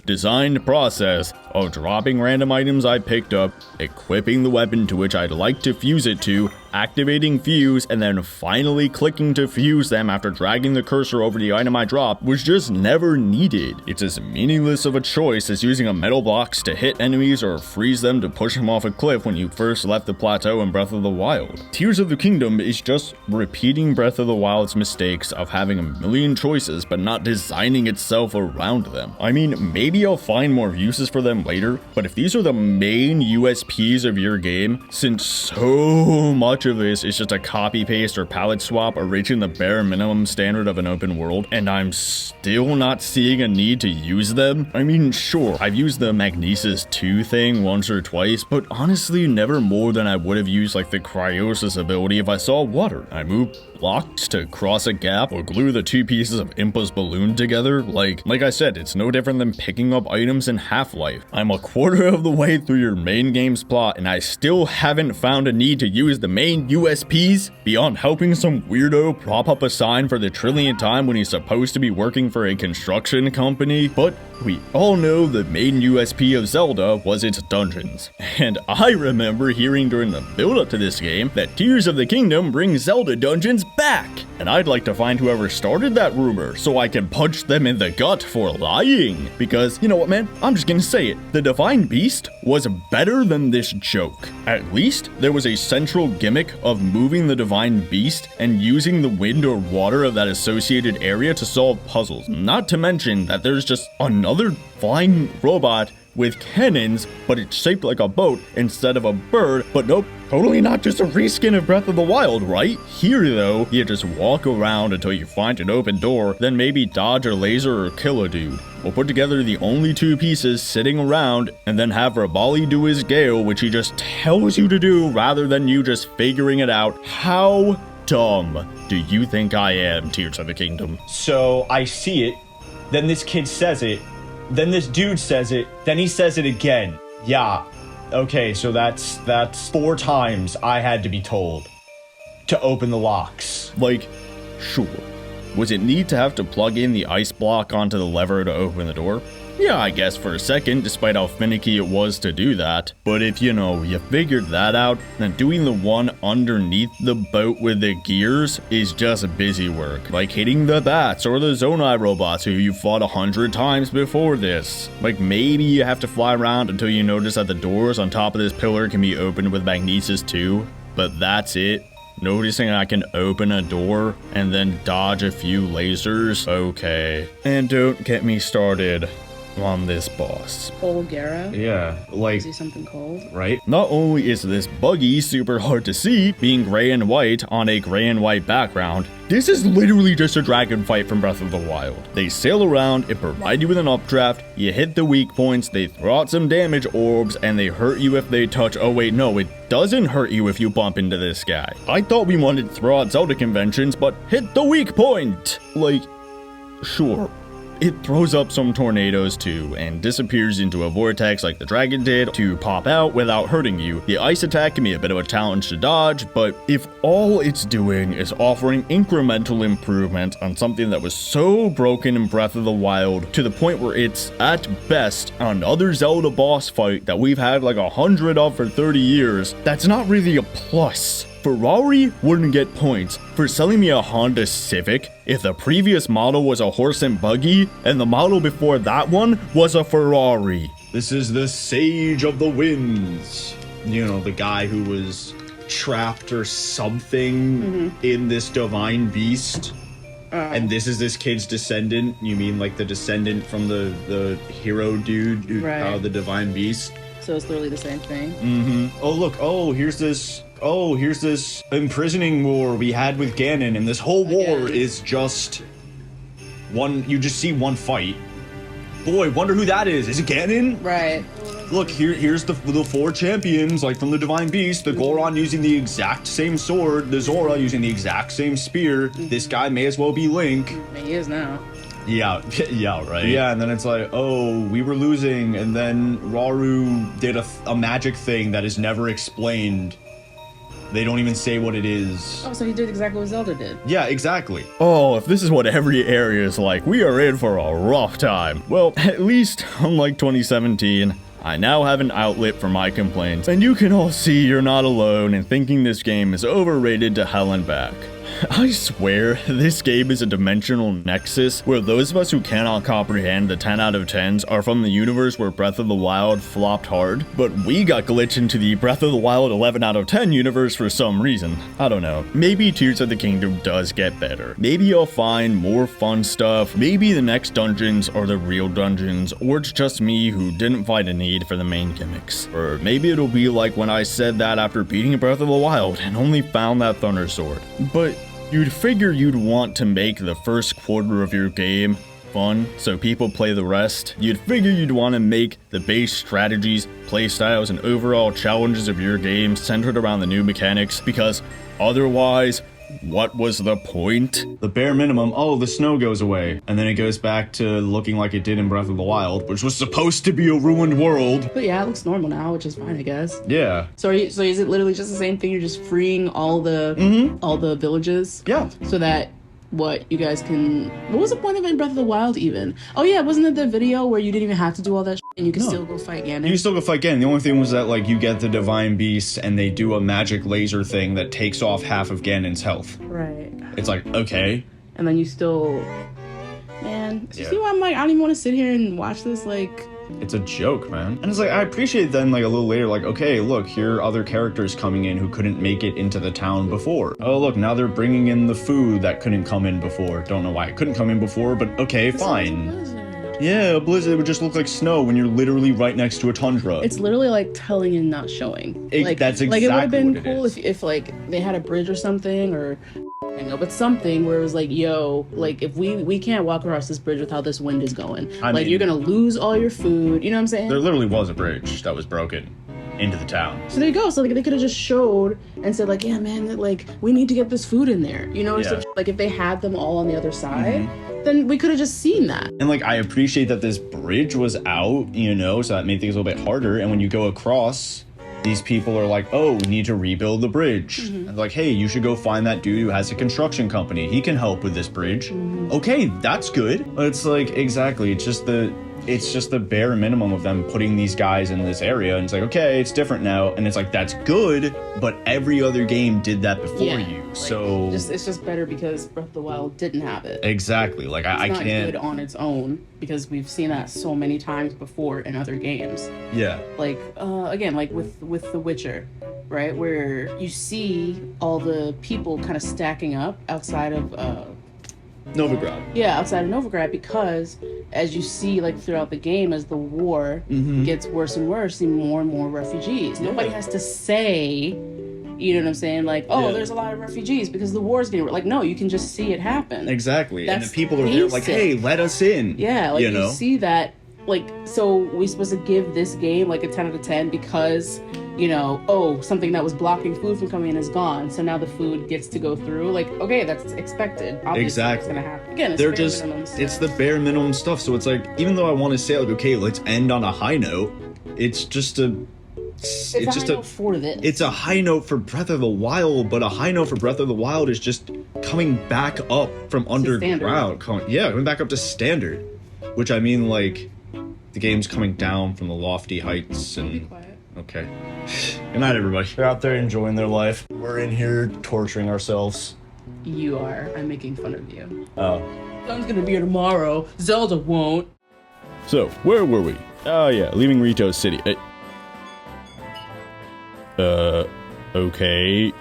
designed process of dropping random items I picked up, equipping the weapon to which I'd like to fuse it to, activating fuse, and then finally clicking to fuse them after dragging the cursor over the item I dropped was just never needed. It's as meaningless of a choice as using a metal blocks to hit enemies or freeze them to push them off a cliff when you first left the plateau in Breath of the Wild. Tears of the Kingdom is just repeating Breath of the Wild's mistakes of having a million choices but not designing itself around them. Maybe I'll find more uses for them later, but if these are the main USPs of your game, since so much of this is just a copy paste or palette swap or reaching the bare minimum standard of an open world, and I'm still not seeing a need to use them. Sure, I've used the Magnesis 2 thing once or twice, but honestly never more than I would have used like the Cryosis ability if I saw water. I moved blocks to cross a gap or glue the two pieces of Impa's balloon together. Like I said, it's no different than picking up items in Half-Life. I'm a quarter of the way through your main game's plot and I still haven't found a need to use the main USPs beyond helping some weirdo prop up a sign for the trillionth time when he's supposed to be working for a construction company. But we all know the main USP of Zelda was its dungeons. And I remember hearing during the build-up to this game that Tears of the Kingdom brings Zelda dungeons back. And I'd like to find whoever started that rumor so I can punch them in the gut for lying. Because, you know what, man? I'm just gonna say it. The Divine Beast was better than this joke. At least there was a central gimmick of moving the Divine Beast and using the wind or water of that associated area to solve puzzles. Not to mention that there's just another flying robot with cannons, but it's shaped like a boat instead of a bird. But nope, totally not just a reskin of Breath of the Wild, right? Here, though, you just walk around until you find an open door, then maybe dodge a laser or kill a dude. Or put together the only two pieces sitting around, and then have Rabali do his Gale, which he just tells you to do rather than you just figuring it out. How dumb do you think I am, Tears of the Kingdom? So I see it, then this kid says it, then this dude says it, then he says it again. Yeah, okay, so that's 4 times I had to be told to open the locks. Like, sure. Was it neat to have to plug in the ice block onto the lever to open the door? Yeah, I guess for a second, despite how finicky it was to do that. But if, you figured that out, then doing the one underneath the boat with the gears is just busy work. Like hitting the bats or the Zonai robots who you fought 100 times before this. Like maybe you have to fly around until you notice that the doors on top of this pillar can be opened with magnesis too. But that's it. Noticing I can open a door and then dodge a few lasers? Okay. And don't get me started on this boss. Old Gero? Yeah, like... Is he something cold? Right? Not only is this buggy super hard to see, being gray and white on a gray and white background, this is literally just a dragon fight from Breath of the Wild. They sail around and provide you with an updraft, you hit the weak points, they throw out some damage orbs, and they hurt you if they touch- oh wait, no, it doesn't hurt you if you bump into this guy. I thought we wanted to throw out Zelda conventions, but hit the weak point! Like, sure. It throws up some tornadoes too, and disappears into a vortex like the dragon did to pop out without hurting you. The ice attack can be a bit of a challenge to dodge, but if all it's doing is offering incremental improvement on something that was so broken in Breath of the Wild to the point where it's, at best, another Zelda boss fight that we've had like 100 of for 30 years, that's not really a plus. Ferrari wouldn't get points for selling me a Honda Civic if the previous model was a horse and buggy and the model before that one was a Ferrari. This is the Sage of the Winds. You know, the guy who was trapped or something in this divine beast. And this is this kid's descendant. You mean like the descendant from the hero dude, Right. The divine beast? So it's literally the same thing. Oh, look. Oh, here's this imprisoning war we had with Ganon, and this whole war is just one. You just see one fight. Boy, wonder who that is. Is it Ganon? Right. Look, here's the 4 champions, like from the Divine Beast. The Goron using the exact same sword. The Zora using the exact same spear. This guy may as well be Link. He is now. Yeah, right? Yeah, and then it's like, oh, we were losing, and then Rauru did a magic thing that is never explained. They don't even say what it is. Oh, so he did exactly what Zelda did. Yeah, exactly. Oh, if this is what every area is like, we are in for a rough time. Well, at least, unlike 2017, I now have an outlet for my complaints, and you can all see you're not alone in thinking this game is overrated to hell and back. I swear, this game is a dimensional nexus where those of us who cannot comprehend the 10 out of 10s are from the universe where Breath of the Wild flopped hard, but we got glitched into the Breath of the Wild 11 out of 10 universe for some reason. I don't know. Maybe Tears of the Kingdom does get better. Maybe you'll find more fun stuff. Maybe the next dungeons are the real dungeons, or it's just me who didn't find a need for the main gimmicks. Or maybe it'll be like when I said that after beating Breath of the Wild and only found that Thunder Sword. But you'd figure you'd want to make the first quarter of your game fun so people play the rest. You'd figure you'd want to make the base strategies, playstyles, and overall challenges of your game centered around the new mechanics, because otherwise, what was the point? The bare minimum, oh, the snow goes away. And then it goes back to looking like it did in Breath of the Wild, which was supposed to be a ruined world. But yeah, it looks normal now, which is fine, I guess. Yeah. So is it literally just the same thing? You're just freeing all the villages? Yeah. So that you guys can... What was the point of it in Breath of the Wild even? Oh yeah, wasn't it the video where you didn't even have to do all that and you could still go fight Ganon? You can still go fight Ganon. The only thing was that, like, you get the Divine Beast and they do a magic laser thing that takes off half of Ganon's health. Right. It's like, okay. And then you still... Man, do you see why I'm like, I don't even want to sit here and watch this, like... It's a joke, man. And it's like, I appreciate then, like, a little later, like, okay, look, here are other characters coming in who couldn't make it into the town before. Oh, look, now they're bringing in the food that couldn't come in before. Don't know why it couldn't come in before, but okay, fine. Yeah, a blizzard would just look like snow when you're literally right next to a tundra. It's literally like telling and not showing. That's exactly like it would have been what cool if like they had a bridge or something, or I know, but something where it was like, yo, like if we can't walk across this bridge with how this wind is going. I mean, you're gonna lose all your food. You know what I'm saying? There literally was a bridge that was broken into the town. So there you go. So like they could have just showed and said like, yeah, man, like we need to get this food in there. You know, so, like if they had them all on the other side, then we could have just seen that. And like I appreciate that this bridge was out, you know, so that made things a little bit harder. And when you go across, these people are like, oh, we need to rebuild the bridge. And like, hey, you should go find that dude who has a construction company. He can help with this bridge. Okay, that's good. It's like, exactly. It's just the bare minimum of them putting these guys in this area. And it's like, okay, it's different now. And it's like, that's good, but every other game did that before you. Like, so it's just better because Breath of the Wild didn't have it. Exactly. Like I can't. It's not good on its own because we've seen that so many times before in other games. Yeah. Like again, like with The Witcher, right, where you see all the people kind of stacking up outside of Novigrad. Yeah, outside of Novigrad, because as you see, like throughout the game, as the war gets worse and worse, see more and more refugees. Nobody has to say, you know what I'm saying? Like, oh, there's a lot of refugees because the war's getting like, no, you can just see it happen. Exactly. That's and the people are there like, hey, let us in. Yeah, like you see that. Like, so we supposed to give this game like a 10 out of 10 because, you know, oh, something that was blocking food from coming in is gone, so now the food gets to go through. Like, okay, that's expected. Obviously, exactly. It's gonna happen. Again, it's the bare minimum stuff. So it's like, even though I want to say like, okay, let's end on a high note, it's just a. It's a high note for this. It's a high note for Breath of the Wild, but a high note for Breath of the Wild is just coming back up from underground. Coming back up to standard, which I mean, like. The game's coming down from the lofty heights and... Be quiet. Okay. Good night, everybody. They're out there enjoying their life. We're in here torturing ourselves. You are. I'm making fun of you. Oh. Sun's gonna be here tomorrow. Zelda won't. So, where were we? Oh yeah, leaving Rito City. Okay.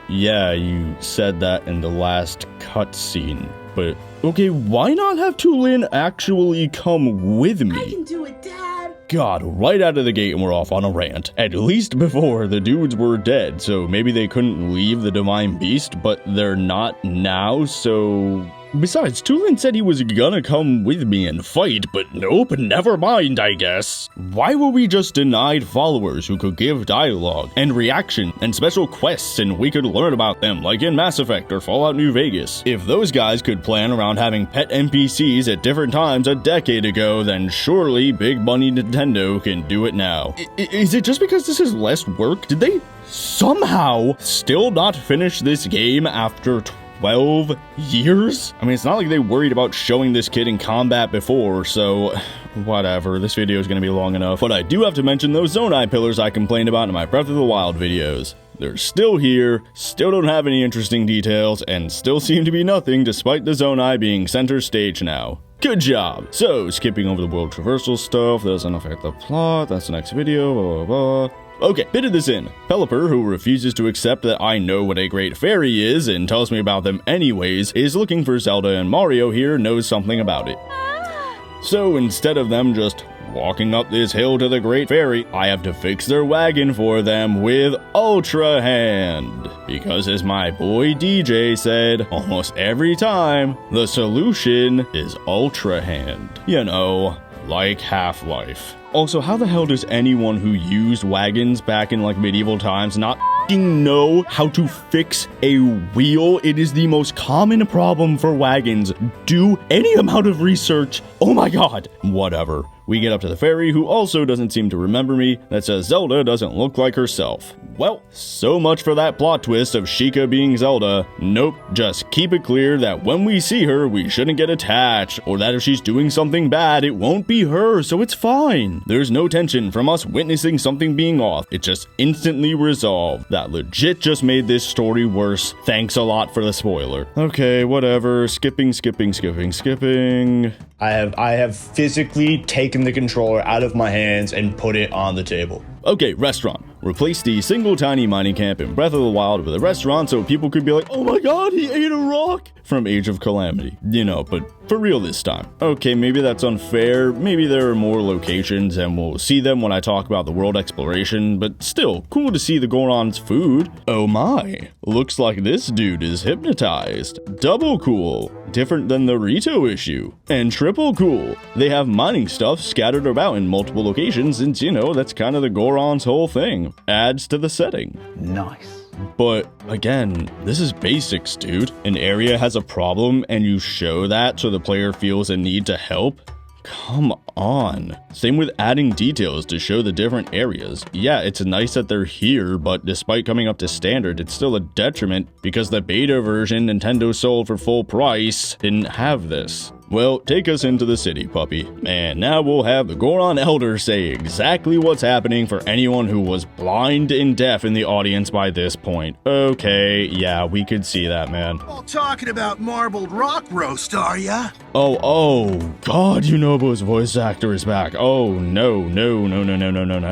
Yeah, you said that in the last cutscene, but... Okay, why not have Tulin actually come with me? I can do it, Dad! God, right out of the gate and we're off on a rant. At least before, the dudes were dead, so maybe they couldn't leave the Divine Beast, but they're not now, so... Besides, Tulin said he was gonna come with me and fight, but nope, never mind, I guess. Why were we just denied followers who could give dialogue, and reaction, and special quests, and we could learn about them, like in Mass Effect or Fallout New Vegas? If those guys could plan around having pet NPCs at different times a decade ago, then surely Big Money Nintendo can do it now. Is it just because this is less work? Did they somehow still not finish this game after 12 years? I mean, it's not like they worried about showing this kid in combat before, so whatever, this video is going to be long enough. But I do have to mention those Zonai pillars I complained about in my Breath of the Wild videos. They're still here, still don't have any interesting details, and still seem to be nothing despite the Zonai being center stage now. Good job! So, skipping over the world traversal stuff, that doesn't affect the plot, that's the next video, blah blah blah. Okay, bit of this in. Pelipper, who refuses to accept that I know what a great fairy is and tells me about them anyways, is looking for Zelda, and Mario here knows something about it. So instead of them just walking up this hill to the Great Fairy, I have to fix their wagon for them with Ultra Hand. Because as my boy DJ said, almost every time, the solution is Ultra Hand. You know, like Half-Life. Also, how the hell does anyone who used wagons back in like medieval times not know how to fix a wheel? It is the most common problem for wagons. Do any amount of research. Oh my god. Whatever. We get up to the fairy, who also doesn't seem to remember me, that says Zelda doesn't look like herself. Well, so much for that plot twist of Sheikah being Zelda. Nope, just keep it clear that when we see her, we shouldn't get attached, or that if she's doing something bad, it won't be her, so it's fine. There's no tension from us witnessing something being off. It just instantly resolved. That legit just made this story worse. Thanks a lot for the spoiler. Okay, whatever. Skipping. I have physically taken the controller out of my hands and put it on the table. Okay, restaurant. Replace the single tiny mining camp in Breath of the Wild with a restaurant so people could be like, oh my god, he ate a rock from Age of Calamity. You know, but for real this time. Okay, maybe that's unfair. Maybe there are more locations and we'll see them when I talk about the world exploration, but still, cool to see the Goron's food. Oh my, looks like this dude is hypnotized. Double cool. Different than the Rito issue. And triple cool. They have mining stuff scattered about in multiple locations since, you know, that's kind of the Goron's whole thing. Adds to the setting. Nice. But again, this is basics, dude. An area has a problem and you show that so the player feels a need to help? Come on. Same with adding details to show the different areas. Yeah, it's nice that they're here, but despite coming up to standard, it's still a detriment because the beta version Nintendo sold for full price didn't have this. Well, take us into the city, puppy. And now we'll have the Goron Elder say exactly what's happening for anyone who was blind and deaf in the audience by this point. Okay, yeah, we could see that, man. All talking about marbled rock roast, are ya? Oh, God, Yunobo's voice actor is back. Oh, no.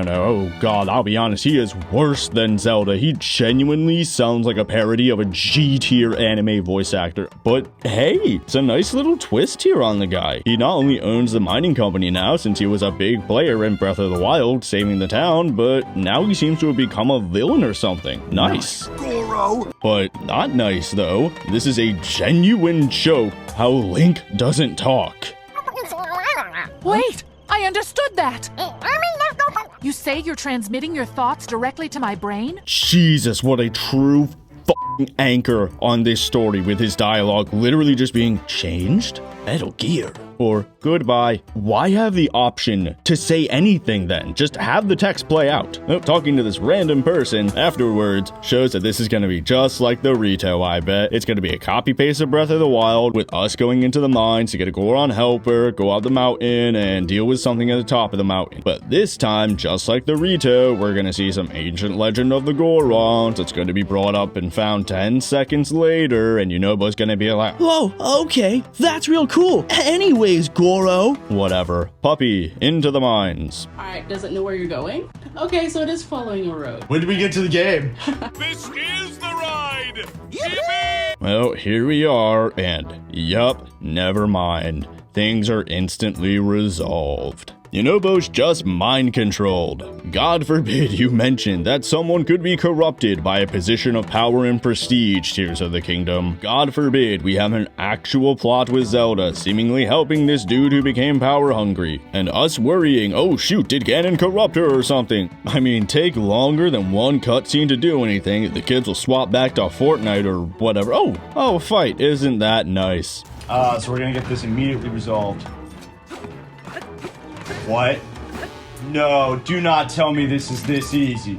Oh, God, I'll be honest, he is worse than Zelda. He genuinely sounds like a parody of a G-tier anime voice actor. But hey, it's a nice little twist here on the guy. He not only owns the mining company now since he was a big player in Breath of the Wild saving the town, but now he seems to have become a villain or something. Nice. GORO. But not nice though. This is a genuine joke how Link doesn't talk. Wait! I understood that! You say you're transmitting your thoughts directly to my brain? Jesus, what a true f***ing anchor on this story with his dialogue literally just being changed? Metal Gear. Or goodbye. Why have the option to say anything then? Just have the text play out. Talking to this random person afterwards shows that this is going to be just like the Rito, I bet. It's going to be a copy-paste of Breath of the Wild with us going into the mines to get a Goron helper, go out the mountain, and deal with something at the top of the mountain. But this time, just like the Rito, we're going to see some ancient legend of the Gorons. It's going to be brought up and found 10 seconds later, and Yunobo's going to be like, whoa, okay, that's real cool. Anyways, GORO. Whatever. Puppy, into the mines. Alright, does it know where you're going? Okay, so it is following a road. When did we get to the game? This is the ride. Well, here we are, and yup, never mind. Things are instantly resolved. Yunobo's just mind controlled. God forbid you mention that someone could be corrupted by a position of power and prestige, Tears of the Kingdom. God forbid we have an actual plot with Zelda seemingly helping this dude who became power hungry, and us worrying, oh shoot, did Ganon corrupt her or something? I mean, take longer than one cutscene to do anything, the kids will swap back to Fortnite or whatever. Oh, fight, isn't that nice? So we're gonna get this immediately resolved. What? No, do not tell me this is this easy.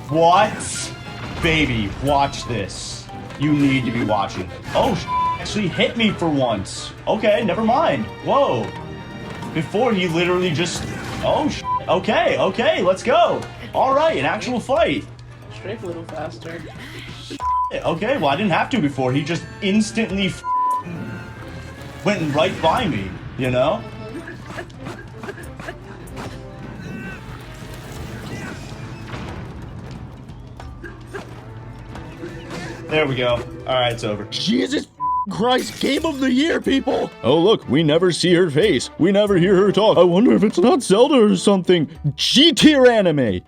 What? Baby, watch this. You need to be watching. Oh, actually hit me for once. Okay, never mind. Whoa. Before he literally just... Oh, okay, let's go. All right, an actual fight. Strafe a little faster. Okay, well, I didn't have to before. He just instantly went right by me, you know? There we go. Alright, it's over. Jesus Christ, game of the year, people! Oh look, we never see her face. We never hear her talk. I wonder if it's not Zelda or something. G-tier anime!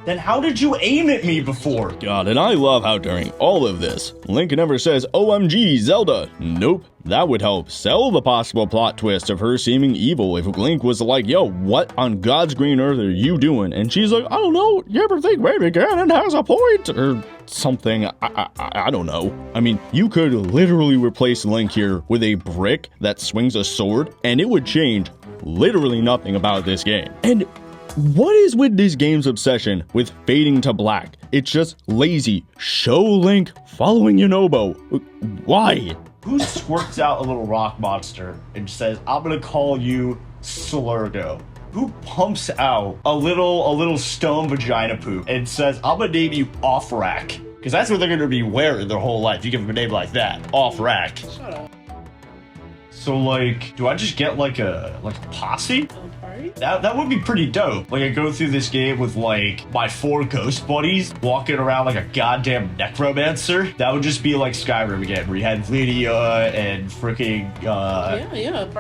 Then how did you aim at me before? God, and I love how during all of this, Link never says, OMG, Zelda. Nope. That would help sell the possible plot twist of her seeming evil if Link was like, yo, what on God's green earth are you doing? And she's like, I don't know, you ever think maybe Ganon has a point? Or something, I don't know. I mean, you could literally replace Link here with a brick that swings a sword, and it would change literally nothing about this game. And what is with this game's obsession with fading to black? It's just lazy. Show Link following Yunobo. Why? Who squirts out a little rock monster and says, I'm gonna call you Slurgo? Who pumps out a little stone vagina poop and says, I'm gonna name you Off Rack? Because that's what they're gonna be wearing their whole life. You give them a name like that, Off Rack. Shut up. So like, do I just get like a posse? That would be pretty dope. Like I go through this game with like my 4 ghost buddies walking around like a goddamn necromancer. That would just be like Skyrim again, where you had Lydia and freaking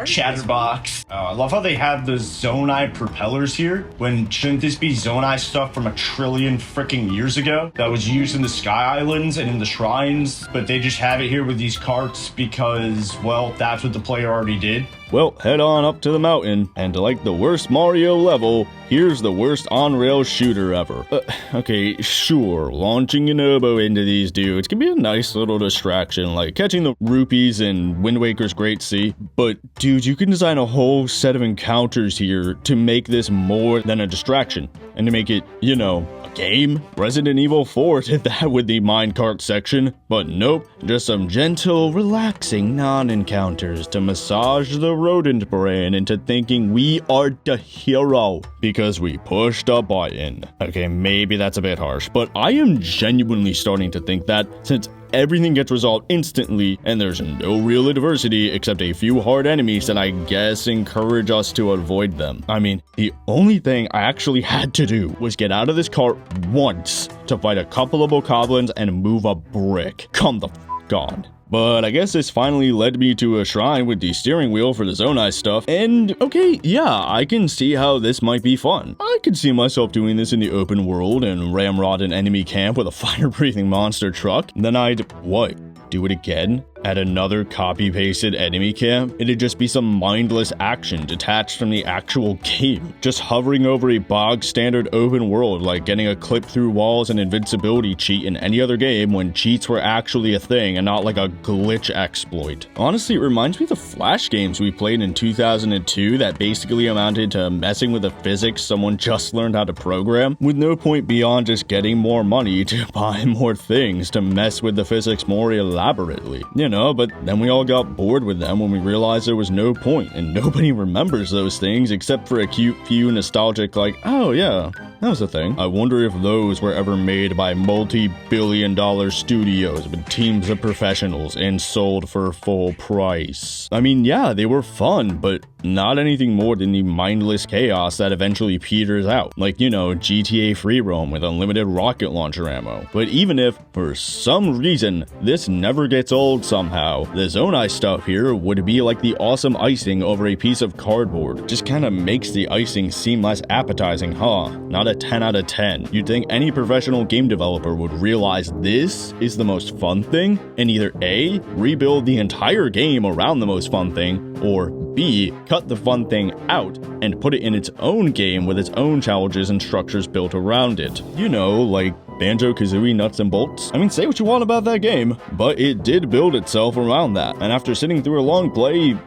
Chatterbox. I love how they have the Zonai propellers here. When shouldn't this be Zonai stuff from a trillion freaking years ago that was used in the Sky Islands and in the shrines? But they just have it here with these carts because, well, that's what the player already did. Well, head on up to the mountain, and to like the worst Mario level, here's the worst on-rail shooter ever. Okay, sure, launching an oboe into these dudes can be a nice little distraction, like catching the rupees in Wind Waker's Great Sea, but dude, you can design a whole set of encounters here to make this more than a distraction, and to make it, you know, a game. Resident Evil 4 did that with the minecart section, but nope, just some gentle, relaxing non-encounters to massage the rodent brain into thinking we are the hero because we pushed a button. Okay, maybe that's a bit harsh, but I am genuinely starting to think that since everything gets resolved instantly and there's no real adversity except a few hard enemies that I guess encourage us to avoid them. I mean, the only thing I actually had to do was get out of this cart once to fight a couple of bokoblins and move a brick. Come the f*** on. But I guess this finally led me to a shrine with the steering wheel for the Zonai stuff, and okay, yeah, I can see how this might be fun. I could see myself doing this in the open world and ramrod an enemy camp with a fire-breathing monster truck, and then I'd, what, do it again? At another copy-pasted enemy camp? It'd just be some mindless action detached from the actual game. Just hovering over a bog-standard open world like getting a clip through walls and invincibility cheat in any other game when cheats were actually a thing and not like a glitch exploit. Honestly, it reminds me of the Flash games we played in 2002 that basically amounted to messing with the physics someone just learned how to program, with no point beyond just getting more money to buy more things to mess with the physics more elaborately. You know, but then we all got bored with them when we realized there was no point, and nobody remembers those things except for a cute few nostalgic like, oh yeah, that was a thing. I wonder if those were ever made by multi-billion-dollar studios with teams of professionals and sold for full price. I mean, yeah, they were fun, but not anything more than the mindless chaos that eventually peters out. Like, you know, GTA free roam with unlimited rocket launcher ammo. But even if, for some reason, this never gets old somehow, the Zonai stuff here would be like the awesome icing over a piece of cardboard. Just kinda makes the icing seem less appetizing, huh? Not a 10 out of 10. You'd think any professional game developer would realize this is the most fun thing, and either A, rebuild the entire game around the most fun thing, or B, cut the fun thing out and put it in its own game with its own challenges and structures built around it. You know, like Banjo-Kazooie Nuts and Bolts? I mean, say what you want about that game, but it did build itself around that. And after sitting through a long play,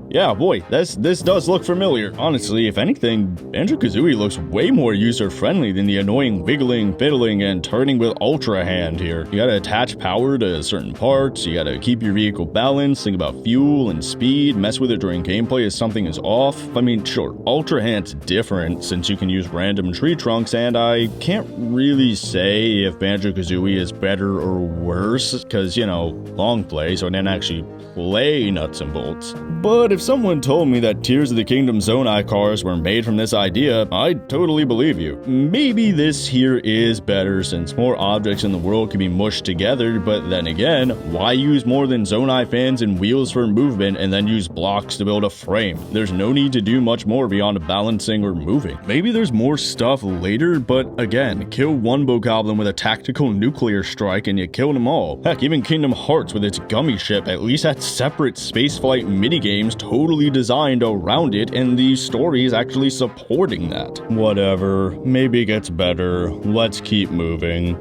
yeah, boy, this does look familiar. Honestly, if anything, Banjo-Kazooie looks way more user-friendly than the annoying wiggling, fiddling, and turning with Ultra Hand here. You gotta attach power to certain parts, you gotta keep your vehicle balanced, think about fuel and speed, mess with it during gameplay if something is off. I mean, sure, Ultra Hand's different since you can use random tree trunks, and I can't really say if Banjo-Kazooie is better or worse, because, you know, long play, so I didn't actually play Nuts and Bolts. But if someone told me that Tears of the Kingdom Zonai cars were made from this idea, I'd totally believe you. Maybe this here is better since more objects in the world can be mushed together, but then again, why use more than Zonai fans and wheels for movement and then use blocks to build a frame? There's no need to do much more beyond balancing or moving. Maybe there's more stuff later, but again, kill one bokoblin with a tactical nuclear strike and you killed them all. Heck, even Kingdom Hearts with its gummy ship at least had separate spaceflight minigames totally designed around it, and the story is actually supporting that. Whatever, maybe it gets better. Let's keep moving.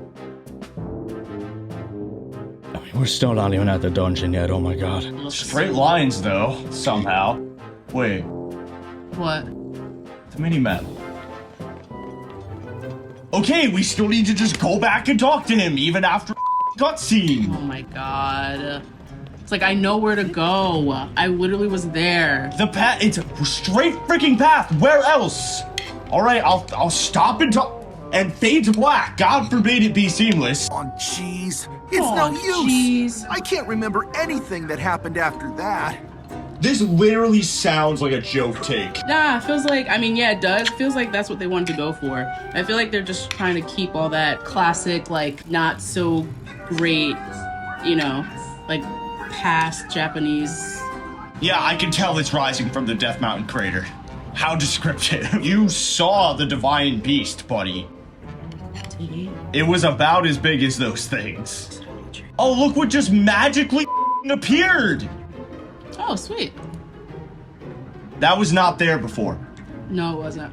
I mean, we're still not even at the dungeon yet, oh my god. Straight lines, though, somehow. Wait. What? The mini-map. Okay, we still need to just go back and talk to him, even after cutscene. Oh my god. It's like, I know where to go. I literally was there. The path, it's a straight freaking path. Where else? All right, I'll stop and talk and fade to black. God forbid it be seamless. Oh, jeez. It's no use. I can't remember anything that happened after that. This literally sounds like a joke take. Nah, it feels like, I mean, yeah, it does. It feels like that's what they wanted to go for. I feel like they're just trying to keep all that classic, like, not so great, you know, like, past Japanese. Yeah, I can tell it's rising from the Death Mountain crater. How descriptive. You saw the divine beast, buddy. It was about as big as those things. Oh, look what just magically appeared. Oh, sweet. That was not there before. No, it wasn't.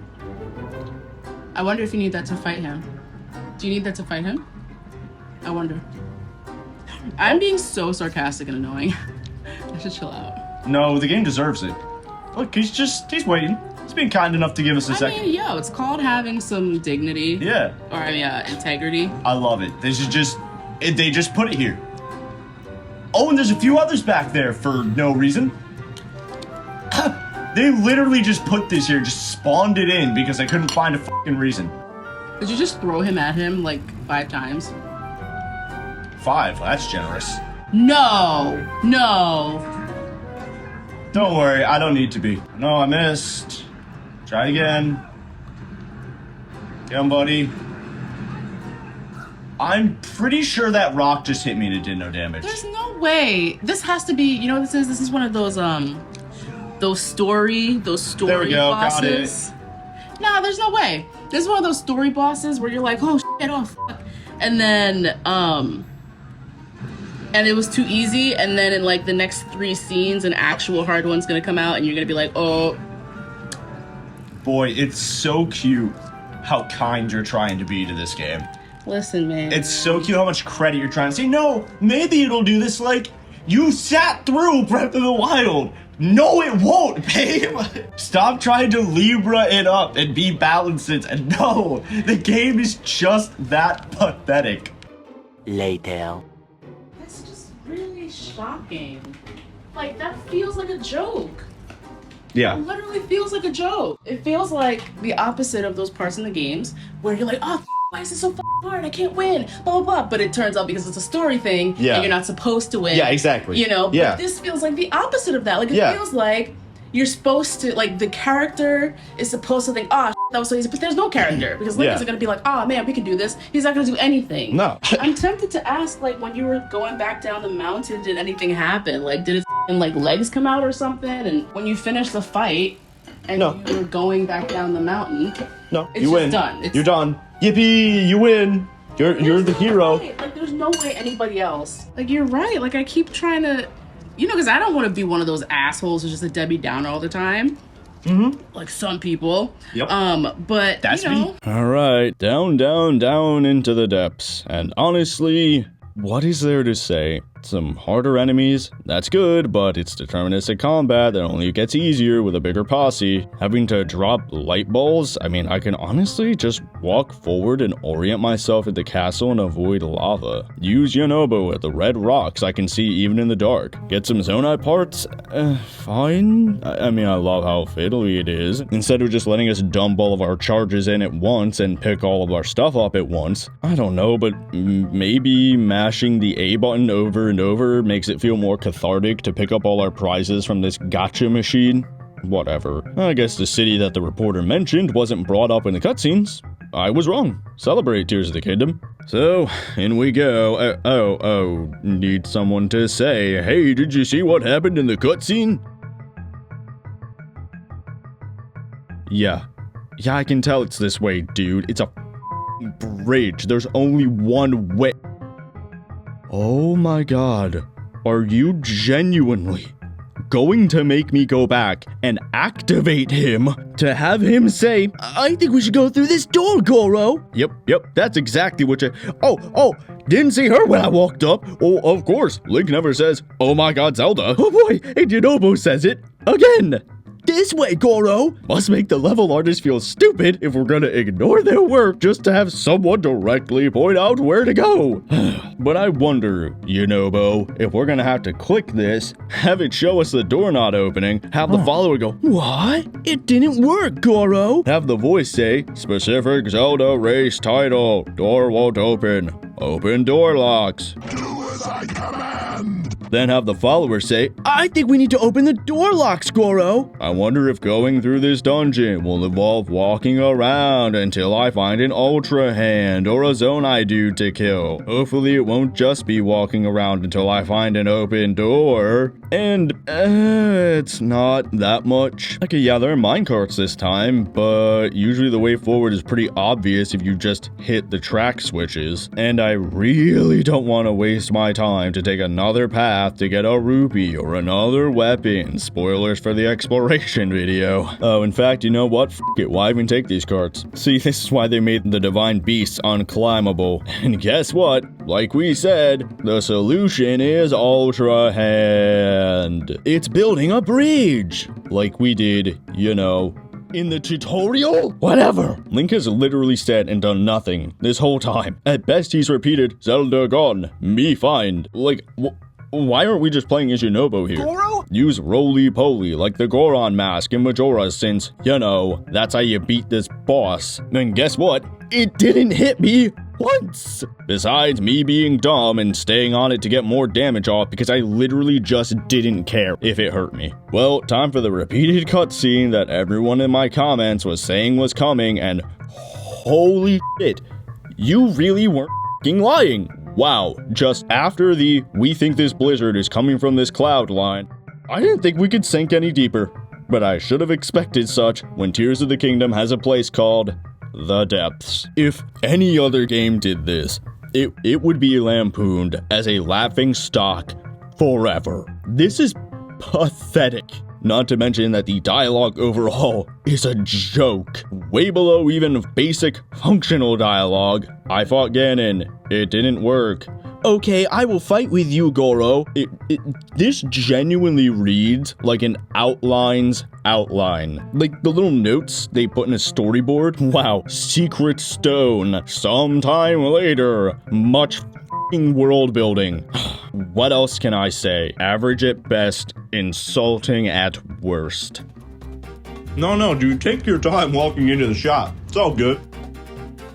I wonder if you need that to fight him. Do you need that to fight him? I wonder. I'm being so sarcastic and annoying. I should chill out. No, the game deserves it. Look, he's waiting. He's being kind enough to give us a second. I mean, yo, it's called having some dignity. Yeah. Or, I mean, integrity. I love it. This is just, they just put it here. Oh, and there's a few others back there for no reason. They literally just put this here, just spawned it in because I couldn't find a fucking reason. Did you just throw him at him like 5 times? 5? That's generous. No! Don't worry, I don't need to be. No, I missed. Try again. Get him, buddy. I'm pretty sure that rock just hit me and it did no damage. There's no way. This has to be, you know what this is? This is one of those story there we go, bosses. got it. Nah, there's no way. This is one of those story bosses where you're like, oh shit, oh fuck. And then, and it was too easy, and then in like the next 3 scenes, an actual hard one's gonna come out, and you're gonna be like, oh. Boy, it's so cute how kind you're trying to be to this game. Listen, man. It's so cute how much credit you're trying to say. No, maybe it'll do this. Like, you sat through Breath of the Wild. No, it won't, babe. Stop trying to Libra it up and be balanced. And no, the game is just that pathetic. Later. That's just really shocking. Like, that feels like a joke. Yeah. It literally feels like a joke. It feels like the opposite of those parts in the games where you're like, oh, why is it so hard? I can't win. Blah, blah, blah. But it turns out because it's a story thing, and you're not supposed to win. Yeah, exactly. You know? Yeah. But this feels like the opposite of that. Like, it feels like you're supposed to, like, the character is supposed to think, oh, that was so easy. But there's no character. Because Link isn't going to be like, oh, man, we can do this. He's not going to do anything. No. I'm tempted to ask, like, when you were going back down the mountain, did anything happen? Like, did his like, legs come out or something? And when you finished the fight, and you were going back down the mountain, it's you win. Done. You're done. Yippee, you win. You're the hero. Like, there's no way anybody else. Like, you're right. Like, I keep trying to, you know, because I don't want to be one of those assholes who's just a Debbie Downer all the time. Mm-hmm. Like some people. Yep. But, that's you know. me. All right, down into the depths. And honestly, what is there to say? Some harder enemies, that's good, but it's deterministic combat that only gets easier with a bigger posse. Having to drop light balls, I mean, I can honestly just walk forward and orient myself at the castle and avoid lava. Use Yonobo at the red rocks I can see even in the dark. Get some Zonai parts? Fine. I mean, I love how fiddly it is. Instead of just letting us dump all of our charges in at once and pick all of our stuff up at once. I don't know, but maybe mashing the A button over and over makes it feel more cathartic to pick up all our prizes from this gacha machine. Whatever. I guess the city that the reporter mentioned wasn't brought up in the cutscenes. I was wrong. Celebrate Tears of the Kingdom. So, in we go. Need someone to say, hey, did you see what happened in the cutscene? Yeah, I can tell it's this way, dude. It's a bridge. There's only one way. Oh my god. Are you genuinely going to make me go back and activate him to have him say, I think we should go through this door, Goro? Yep, that's exactly what you... Oh, didn't see her when I walked up. Oh, of course, Link never says, oh my god, Zelda. Oh boy, and Yonobo says it again. This way, Goro! Must make the level artists feel stupid if we're gonna ignore their work just to have someone directly point out where to go. But I wonder, Yonobo, if we're gonna have to click this, have it show us the door not opening, have the follower go, what? It didn't work, Goro! Have the voice say, specific Zelda race title, door won't open. Open door locks. Do as I command! then have the followers say, I think we need to open the door locks, Goro. I wonder if going through this dungeon will involve walking around until I find an Ultra Hand or a Zonai dude to kill. Hopefully it won't just be walking around until I find an open door. And, it's not that much. Okay, yeah, there are minecarts this time, but usually the way forward is pretty obvious if you just hit the track switches. And I really don't want to waste my time to take another path to get a rupee or another weapon. Spoilers for the exploration video. Oh, in fact, you know what? F it, why even take these carts? See, this is why they made the divine beasts unclimbable. And guess what? Like we said, the solution is Ultra Hand. It's building a bridge. Like we did, you know, in the tutorial? Whatever. Link has literally said and done nothing this whole time. At best, he's repeated, Zelda gone, me find. Like, why aren't we just playing as Yunobo here? Goro? Use roly-poly like the Goron mask in Majora's since, you know, that's how you beat this boss. And guess what? It didn't hit me once. Besides me being dumb and staying on it to get more damage off because I literally just didn't care if it hurt me. Well, time for the repeated cutscene that everyone in my comments was saying was coming, and holy shit, you really weren't f***ing lying. Wow, just after the we think this blizzard is coming from this cloud line, I didn't think we could sink any deeper, but I should have expected such when Tears of the Kingdom has a place called the depths. If any other game did this, it would be lampooned as a laughing stock forever. This is pathetic. Not to mention that the dialogue overall is a joke. Way below even basic functional dialogue. I fought Ganon. It didn't work. Okay, I will fight with you, Goro. This genuinely reads like an outline's outline. Like the little notes they put in a storyboard. Wow, secret stone. Sometime later. Much f***ing world building. What else can I say? Average at best, insulting at worst. No, dude, take your time walking into the shop. It's all good.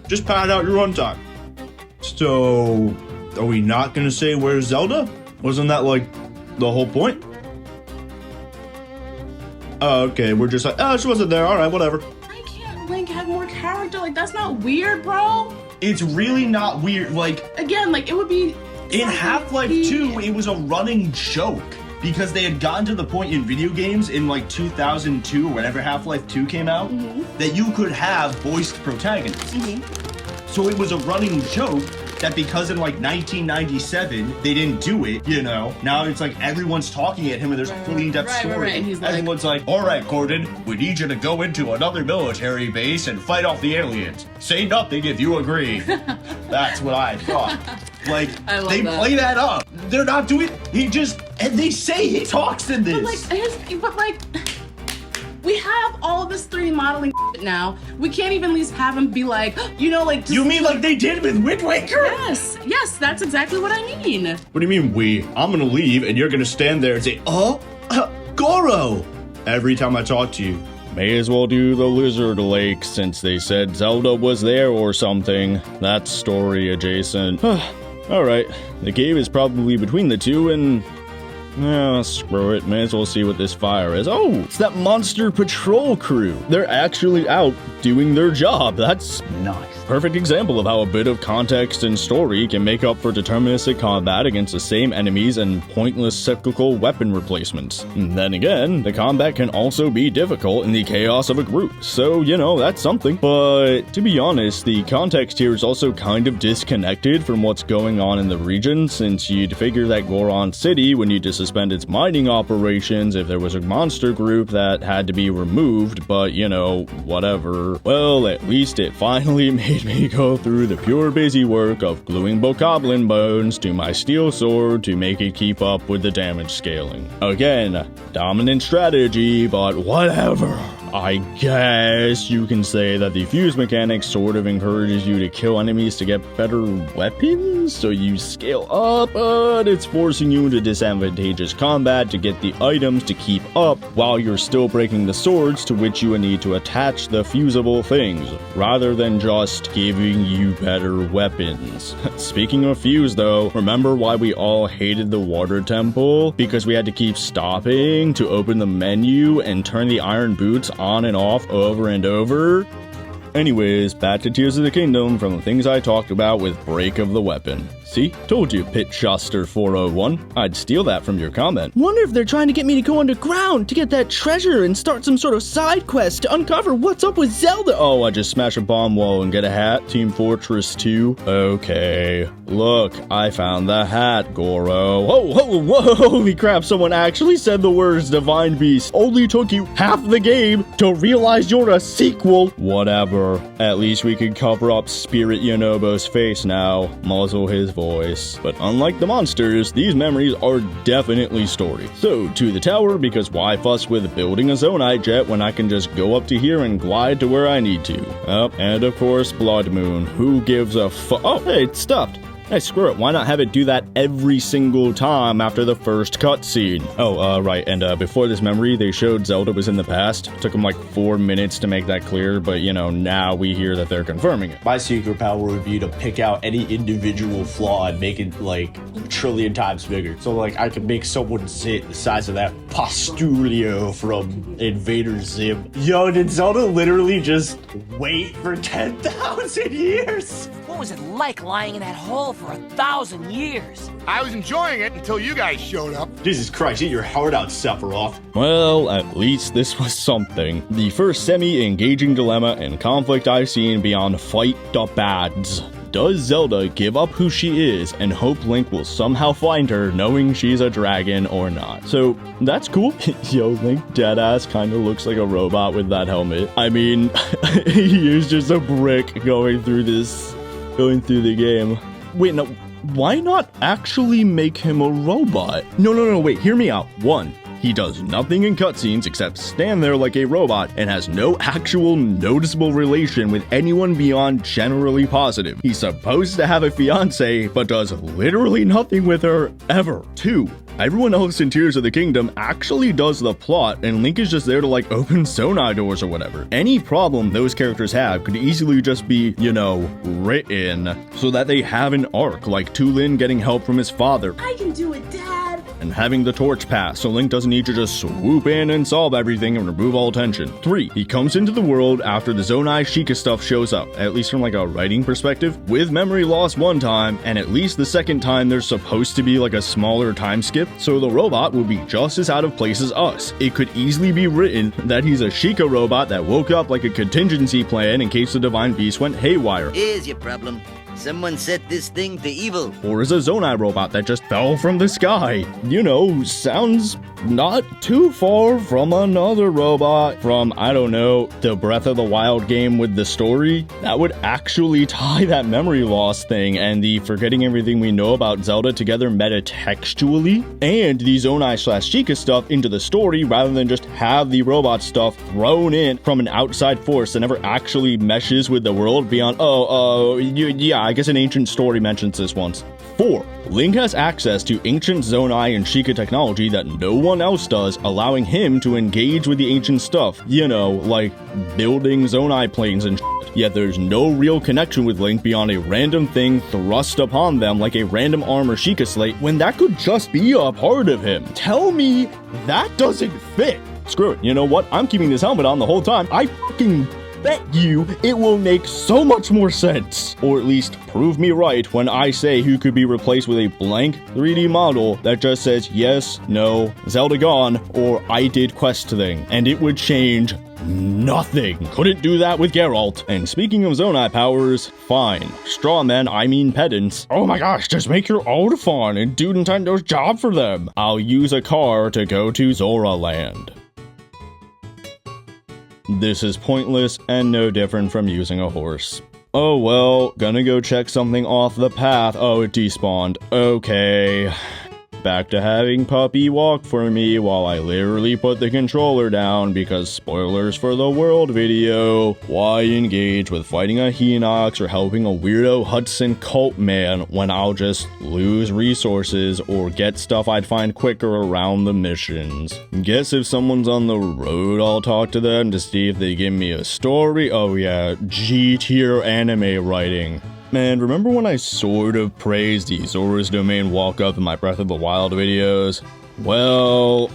Just pad out your runtime. So, are we not gonna say where's Zelda? Wasn't that like the whole point? Oh, okay, we're just like, oh, she wasn't there. All right, whatever. Why can't Link have more character? Like, that's not weird, bro. It's really not weird. Like, again, like it would be in Half-Life 2, it was a running joke because they had gotten to the point in video games in like 2002 or whenever Half-Life 2 came out that you could have voiced protagonists. So it was a running joke that because in like 1997 they didn't do it, you know, now it's like everyone's talking at him and there's a fully in-depth story. And he's everyone's like, all right, Gordon, we need you to go into another military base and fight off the aliens. Say nothing if you agree. That's what I thought. Like, they play that up. They're not doing, and they say he talks in this. But like, we have all of this 3D modeling now. We can't even at least have him be like, you know, like. You mean like they did with Wind Waker? Yes, that's exactly what I mean. What do you mean we? I'm gonna leave and you're gonna stand there and say, Goro! Every time I talk to you. May as well do the Lizard Lake since they said Zelda was there or something. That's story adjacent. Alright, the cave is probably between the two and... screw it, may as well see what this fire is. Oh, it's that monster patrol crew. They're actually out doing their job. That's nice. Perfect example of how a bit of context and story can make up for deterministic combat against the same enemies and pointless cyclical weapon replacements. And then again, the combat can also be difficult in the chaos of a group, so, you know, that's something. But, to be honest, the context here is also kind of disconnected from what's going on in the region, since you'd figure that Goron City would need to suspend its mining operations if there was a monster group that had to be removed, but, you know, whatever. Well, at least it finally made me go through the pure busy work of gluing bokoblin bones to my steel sword to make it keep up with the damage scaling. Again, dominant strategy, but whatever. I guess you can say that the fuse mechanic sort of encourages you to kill enemies to get better weapons, so you scale up, but it's forcing you into disadvantageous combat to get the items to keep up while you're still breaking the swords to which you would need to attach the fusible things, rather than just giving you better weapons. Speaking of fuse though, remember why we all hated the water temple? Because we had to keep stopping to open the menu and turn the iron boots on and off over and over? Anyways, back to Tears of the Kingdom from the things I talked about with break of the weapon. See? Told you, Pit Shuster 401. I'd steal that from your comment. Wonder if they're trying to get me to go underground to get that treasure and start some sort of side quest to uncover what's up with Zelda. Oh, I just smash a bomb wall and get a hat? Team Fortress 2? Okay. Look, I found the hat, Goro. Whoa, holy crap, someone actually said the words Divine Beast. Only took you half the game to realize you're a sequel. Whatever. At least we can cover up Spirit Yonobo's face now. Muzzle his voice. But unlike the monsters, these memories are definitely story. So, to the tower, because why fuss with building a Zonai jet when I can just go up to here and glide to where I need to? Oh, and of course, Blood Moon. Who gives a Oh, hey, it's stopped. Hey, screw it, why not have it do that every single time after the first cutscene? Oh, right, and before this memory, they showed Zelda was in the past. Took them like 4 minutes to make that clear, but you know, now we hear that they're confirming it. My secret power would be to pick out any individual flaw and make it like a trillion times bigger. So like, I could make someone sit the size of that Postulio from Invader Zim. Yo, did Zelda literally just wait for 10,000 years? What was it like lying in that hole for 1,000 years? I was enjoying it until you guys showed up. Jesus Christ, eat your heart out, Sephiroth. Well, at least this was something. The first semi-engaging dilemma and conflict I've seen beyond Fight the Bads. Does Zelda give up who she is and hope Link will somehow find her knowing she's a dragon or not? So, that's cool. Yo, Link deadass kinda looks like a robot with that helmet. I mean, he is just a brick going through the game. Wait, no, why not actually make him a robot? No, wait, hear me out. 1. He does nothing in cutscenes except stand there like a robot and has no actual noticeable relation with anyone beyond generally positive. He's supposed to have a fiance, but does literally nothing with her ever. 2. Everyone else in Tears of the Kingdom actually does the plot, and Link is just there to like open Zonai doors or whatever. Any problem those characters have could easily just be, you know, written so that they have an arc, like Tulin getting help from his father. I can do it, Dad! And having the torch pass, so Link doesn't need to just swoop in and solve everything and remove all tension. 3. He comes into the world after the Zonai Sheikah stuff shows up, at least from like a writing perspective, with memory loss one time, and at least the second time there's supposed to be like a smaller time skip, so the robot will be just as out of place as us. It could easily be written that he's a Sheikah robot that woke up like a contingency plan in case the Divine Beast went haywire. Here's your problem. Someone set this thing to evil. Or is a Zonai robot that just fell from the sky. You know, sounds not too far from another robot from, I don't know, the Breath of the Wild game with the story. That would actually tie that memory loss thing and the forgetting everything we know about Zelda together metatextually, and the Zonai/Sheikah stuff into the story rather than just have the robot stuff thrown in from an outside force that never actually meshes with the world beyond, yeah, I guess an ancient story mentions this once. 4. Link has access to ancient Zonai and Sheikah technology that no one else does, allowing him to engage with the ancient stuff. You know, like building Zonai planes and shit. Yet there's no real connection with Link beyond a random thing thrust upon them like a random arm or Sheikah slate when that could just be a part of him. Tell me that doesn't fit. Screw it, you know what? I'm keeping this helmet on the whole time. I fucking bet you it will make so much more sense. Or at least prove me right when I say he could be replaced with a blank 3D model that just says yes, no, Zelda gone, or I did quest thing. And it would change nothing. Couldn't do that with Geralt. And speaking of Zonai powers, fine. Straw men, I mean pedants. Oh my gosh, just make your own fun and do Nintendo's job for them. I'll use a car to go to Zora Land. This is pointless and no different from using a horse. Oh well, gonna go check something off the path. Oh, it despawned. Okay. back to having Puppy walk for me while I literally put the controller down because spoilers for the world video. Why engage with fighting a Hinox or helping a weirdo Hudson cult man when I'll just lose resources or get stuff I'd find quicker around the missions? Guess if someone's on the road, I'll talk to them to see if they give me a story. Oh yeah, G-tier anime writing. Man, remember when I sort of praised the Zora's Domain walk-up in my Breath of the Wild videos? Well,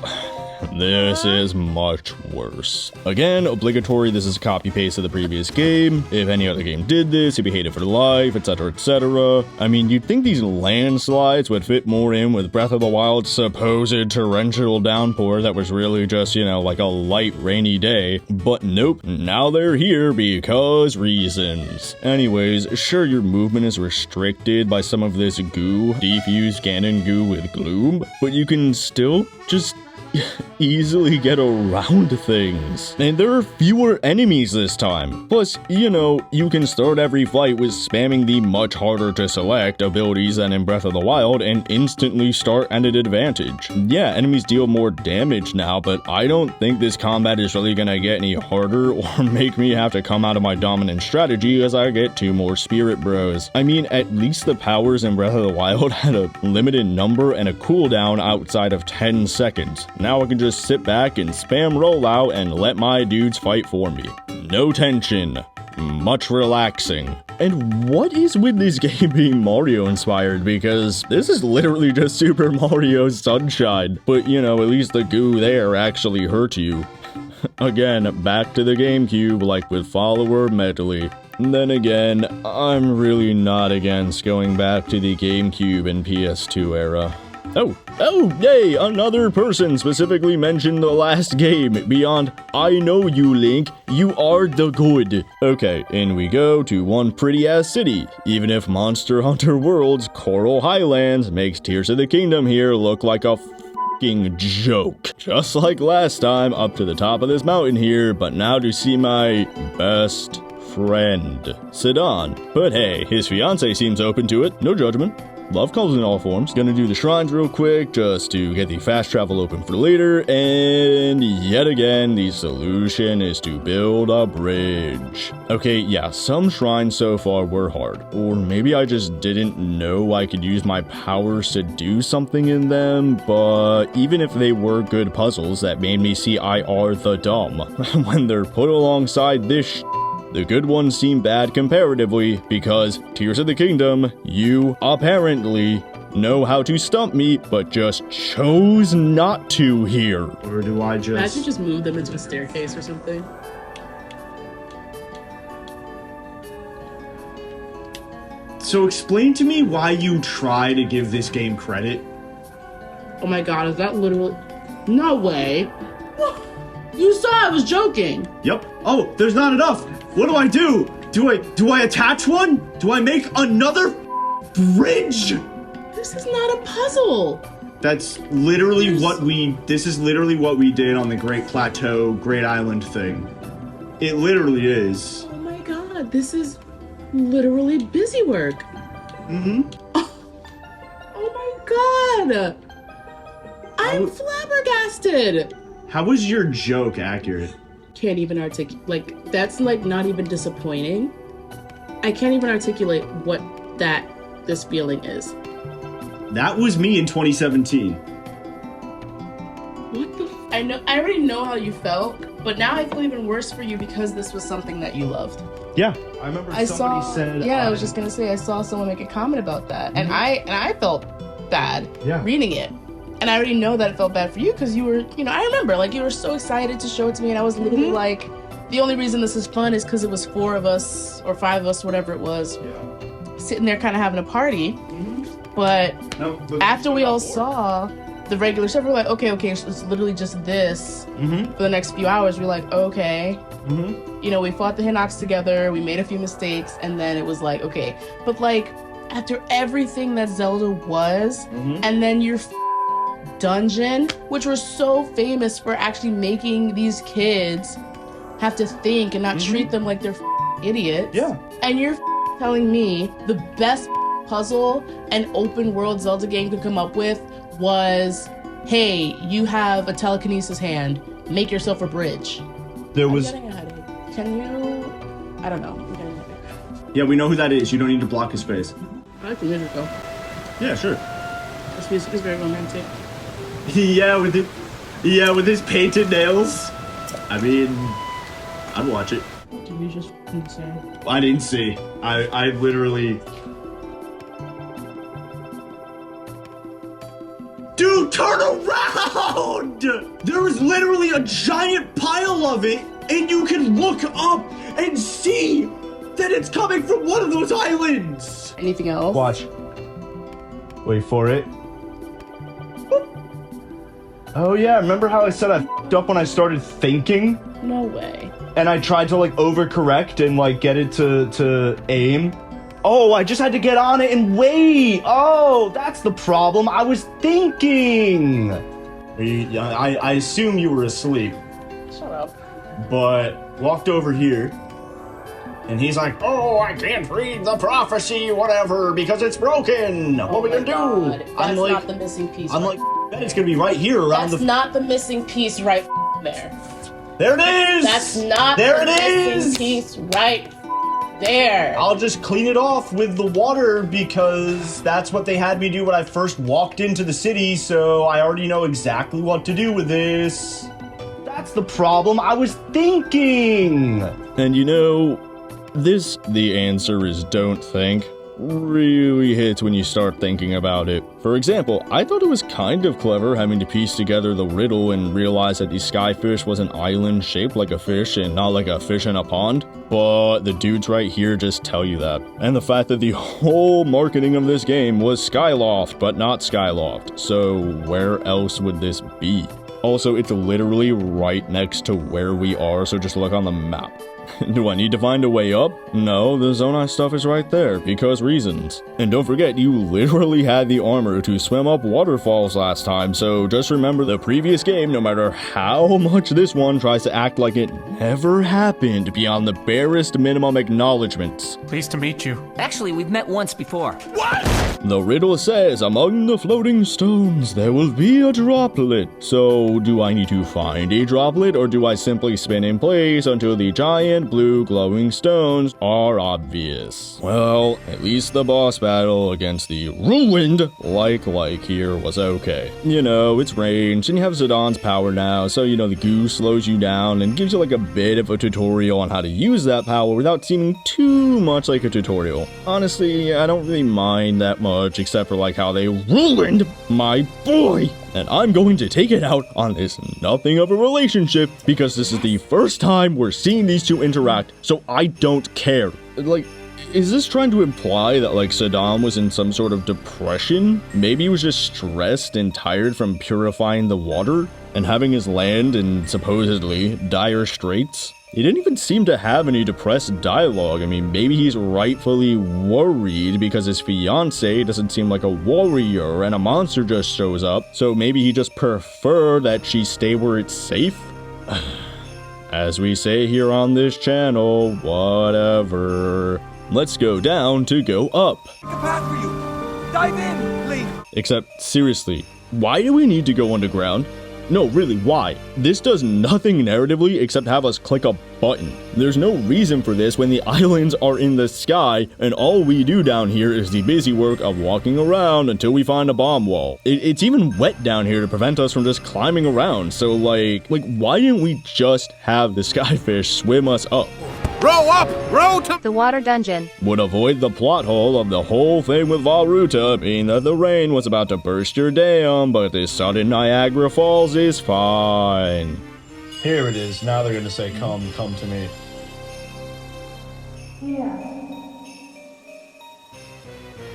this is much worse. Again, obligatory, this is a copy-paste of the previous game. If any other game did this, you'd be hated for life, etc, etc. I mean, you'd think these landslides would fit more in with Breath of the Wild's supposed torrential downpour that was really just, you know, like a light rainy day. But nope, now they're here because reasons. Anyways, sure, your movement is restricted by some of this goo, defused Ganon goo with gloom, but you can still just easily get around things. And there are fewer enemies this time. Plus, you know, you can start every fight with spamming the much harder to select abilities than in Breath of the Wild and instantly start at an advantage. Yeah, enemies deal more damage now, but I don't think this combat is really gonna get any harder or make me have to come out of my dominant strategy as I get 2 more Spirit Bros. I mean, at least the powers in Breath of the Wild had a limited number and a cooldown outside of 10 seconds. Now I can just sit back and spam rollout and let my dudes fight for me. No tension. Much relaxing. And what is with this game being Mario inspired? Because this is literally just Super Mario Sunshine. But you know, at least the goo there actually hurt you. Again, back to the GameCube like with Follower Medley. Then again, I'm really not against going back to the GameCube and PS2 era. Oh, yay! Another person specifically mentioned the last game beyond I know you, Link, you are the good. Okay, in we go to one pretty-ass city, even if Monster Hunter World's Coral Highlands makes Tears of the Kingdom here look like a f***ing joke. Just like last time, up to the top of this mountain here, but now to see my best friend, Sidon. But hey, his fiance seems open to it, no judgment. Love comes in all forms. Gonna do the shrines real quick just to get the fast travel open for later, and yet again, the solution is to build a bridge. Okay, yeah, some shrines so far were hard, or maybe I just didn't know I could use my powers to do something in them, but even if they were good puzzles, that made me see I are the dumb. When they're put alongside this the good ones seem bad comparatively, because Tears of the Kingdom, you apparently know how to stump me, but just chose not to here. Or do I just move them into a staircase or something? So explain to me why you try to give this game credit. Oh my god, is that literally... No way! You saw I was joking! Yep. Oh, there's not enough! What do I do? Do I attach one? Do I make another bridge? This is not a puzzle! That's literally this is literally what we did on the Great Plateau, Great Island thing. It literally is. Oh my god, this is literally busy work. Mm-hmm. Oh my god! I'm flabbergasted! How was your joke accurate? Can't even articulate, like, that's like not even disappointing. I can't even articulate what this feeling is. That was me in 2017. What the I already know how you felt, but now I feel even worse for you because this was something that you loved. Yeah, I remember somebody said... Yeah, I was just gonna say, I saw someone make a comment about that, and I felt bad reading it. And I already know that it felt bad for you because you were, you know, I remember, like, you were so excited to show it to me, and I was literally like, the only reason this is fun is because it was 4 of us, or 5 of us, whatever it was, sitting there kind of having a party. But after we all saw the regular stuff, we're like, okay, so it's literally just this for the next few hours. We're like, okay. You know, we fought the Hinox together, we made a few mistakes, and then it was like, okay. But, like, after everything that Zelda was, and then your dungeon, which was so famous for actually making these kids have to think and not treat them like they're idiots. Yeah. And you're telling me the best puzzle an open world Zelda game could come up with was, hey, you have a telekinesis hand. Make yourself a bridge. There was... I'm getting a headache. Can you... I don't know. I'm getting a headache. Yeah, we know who that is. You don't need to block his face. I like the music, though. Yeah, sure. This music is very romantic. Yeah, with his painted nails. I mean, I'd watch it. Did you just say? I didn't see. I literally... Dude, turn around! There is literally a giant pile of it, and you can look up and see that it's coming from one of those islands! Anything else? Watch. Wait for it. Oh yeah, remember how I said I f***ed up when I started thinking? No way. And I tried to like overcorrect and like get it to aim? Oh, I just had to get on it and wait! Oh, that's the problem. I was thinking! I assume you were asleep. Shut up. But walked over here. And he's like, oh, I can't read the prophecy, whatever, because it's broken. What are we gonna do? That's not the missing piece. I'm like, bet it's gonna be right here around That's not the missing piece right there. There it is! That's not the missing piece right there. I'll just clean it off with the water because that's what they had me do when I first walked into the city, so I already know exactly what to do with this. That's the problem. I was thinking. And you know, the answer is don't think, really hits when you start thinking about it. For example, I thought it was kind of clever having to piece together the riddle and realize that the skyfish was an island shaped like a fish and not like a fish in a pond, but the dudes right here just tell you that. And the fact that the whole marketing of this game was Skyloft, but not Skyloft, so where else would this be? Also, it's literally right next to where we are, so just look on the map. Do I need to find a way up? No, the Zonai stuff is right there, because reasons. And don't forget, you literally had the armor to swim up waterfalls last time, so just remember the previous game, no matter how much this one tries to act like it never happened beyond the barest minimum acknowledgements. Pleased to meet you. Actually, we've met once before. What? The riddle says, among the floating stones, there will be a droplet. So, do I need to find a droplet, or do I simply spin in place until the giant blue glowing stones are obvious? Well, at least the boss battle against the ruined like here was okay. You know, it's ranged, and you have Zidon's power now, so you know the goo slows you down and gives you like a bit of a tutorial on how to use that power without seeming too much like a tutorial. Honestly, I don't really mind that much, except for like how they ruined my boy. And I'm going to take it out on this nothing of a relationship because this is the first time we're seeing these two interact, so I don't care. Like, is this trying to imply that like Saddam was in some sort of depression? Maybe he was just stressed and tired from purifying the water and having his land in supposedly dire straits? He didn't even seem to have any depressed dialogue. I mean, maybe he's rightfully worried because his fiancée doesn't seem like a warrior and a monster just shows up, so maybe he just prefer that she stay where it's safe? As we say here on this channel, whatever. Let's go down to go up. The path for you. Dive in, Link. Except, seriously, why do we need to go underground? No, really, why? This does nothing narratively except have us click a button. There's no reason for this when the islands are in the sky and all we do down here is the busy work of walking around until we find a bomb wall. It's even wet down here to prevent us from just climbing around, so like why didn't we just have the skyfish swim us up? Row up! Row to the water dungeon. Would avoid the plot hole of the whole thing with Varuta being that the rain was about to burst your dam, but this sudden Niagara Falls is fine. Here it is. Now they're gonna say, come to me. Here.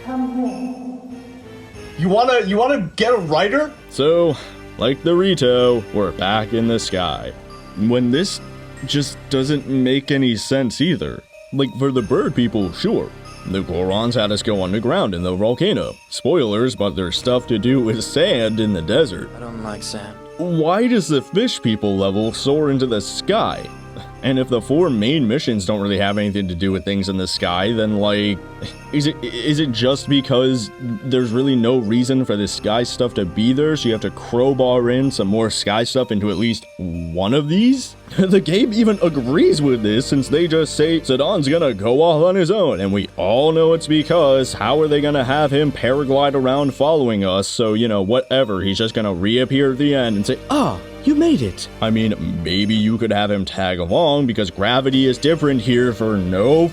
Come here. You wanna get a writer? So, like the Rito, we're back in the sky. When this just doesn't make any sense either. Like, for the bird people, sure. The Gorons had us go underground in the volcano. Spoilers, but there's stuff to do with sand in the desert. I don't like sand. Why does the fish people level soar into the sky? And if the 4 main missions don't really have anything to do with things in the sky, then like, is it just because there's really no reason for this sky stuff to be there, so you have to crowbar in some more sky stuff into at least one of these? The game even agrees with this, since they just say Zidon's gonna go off on his own, and we all know it's because how are they gonna have him paraglide around following us? So, you know, whatever, he's just gonna reappear at the end and say, "Ah, you made it." I mean, maybe you could have him tag along because gravity is different here for no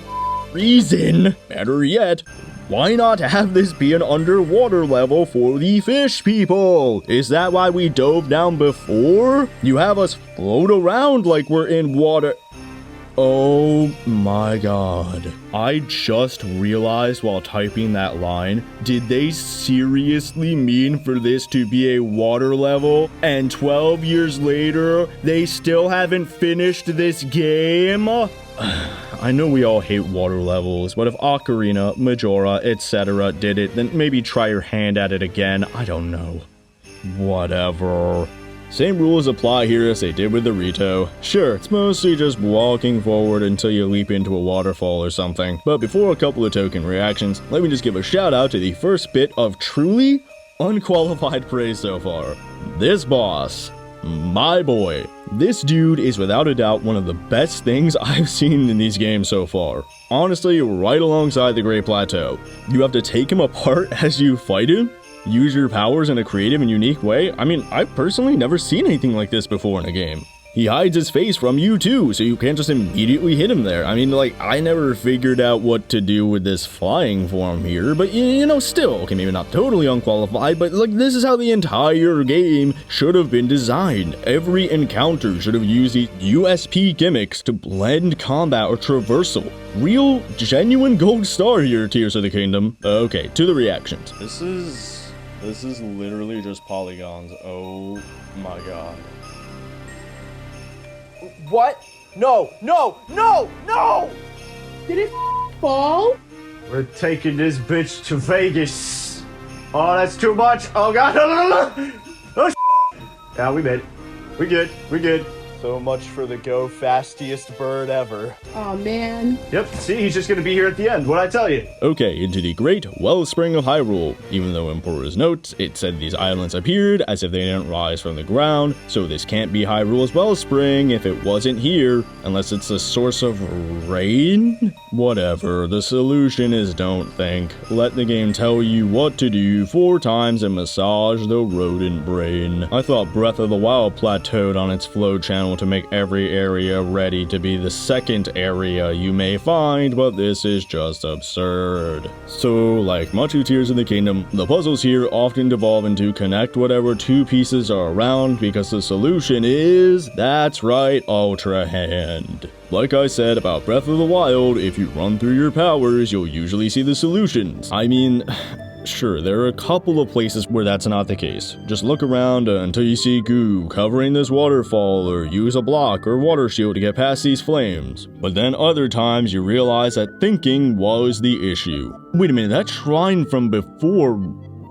reason. Better yet, why not have this be an underwater level for the fish people? Is that why we dove down before? You have us float around like we're in water. Oh my god. I just realized while typing that line, did they seriously mean for this to be a water level? And 12 years later, they still haven't finished this game? I know we all hate water levels, but if Ocarina, Majora, etc. did it, then maybe try your hand at it again. I don't know. Whatever. Same rules apply here as they did with the Rito. Sure, it's mostly just walking forward until you leap into a waterfall or something. But before a couple of token reactions, let me just give a shout out to the first bit of truly unqualified praise so far. This boss. My boy. This dude is without a doubt one of the best things I've seen in these games so far. Honestly, right alongside the Great Plateau. You have to take him apart as you fight him, use your powers in a creative and unique way. I mean, I've personally never seen anything like this before in a game. He hides his face from you too, so you can't just immediately hit him there. I mean, like, I never figured out what to do with this flying form here, but you know, still, okay, maybe not totally unqualified, but like, this is how the entire game should have been designed. Every encounter should have used these USP gimmicks to blend combat or traversal. Real, genuine gold star here, Tears of the Kingdom. Okay, to the reactions. This is literally just polygons. Oh my god. What? No, no, no, no! Did it fall? We're taking this bitch to Vegas. Oh, that's too much. Oh god, no, no, no. Oh, yeah, we made it. We good. So much for the go fastiest bird ever. Oh man. Yep, see, he's just gonna be here at the end. What'd I tell you? Okay, into the great wellspring of Hyrule. Even though in Porter's notes, it said these islands appeared as if they didn't rise from the ground, so this can't be Hyrule's wellspring if it wasn't here, unless it's a source of rain? Whatever, the solution is don't think. Let the game tell you what to do 4 times and massage the rodent brain. I thought Breath of the Wild plateaued on its flow channel to make every area ready to be the second area you may find, but this is just absurd. So, like much of Tears of the Kingdom, the puzzles here often devolve into connect whatever 2 pieces are around because the solution is, that's right, Ultra Hand. Like I said about Breath of the Wild, if you run through your powers, you'll usually see the solutions. I mean, sure, there are a couple of places where that's not the case. Just look around until you see goo covering this waterfall, or use a block or water shield to get past these flames. But then other times you realize that thinking was the issue. Wait a minute, that shrine from before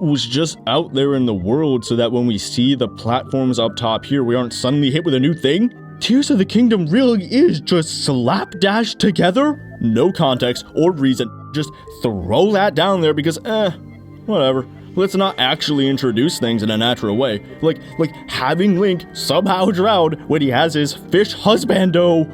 was just out there in the world so that when we see the platforms up top here, we aren't suddenly hit with a new thing? Tears of the Kingdom really is just slapdash together? No context or reason, just throw that down there because, whatever. Let's not actually introduce things in a natural way. Like having Link somehow drown when he has his fish husbando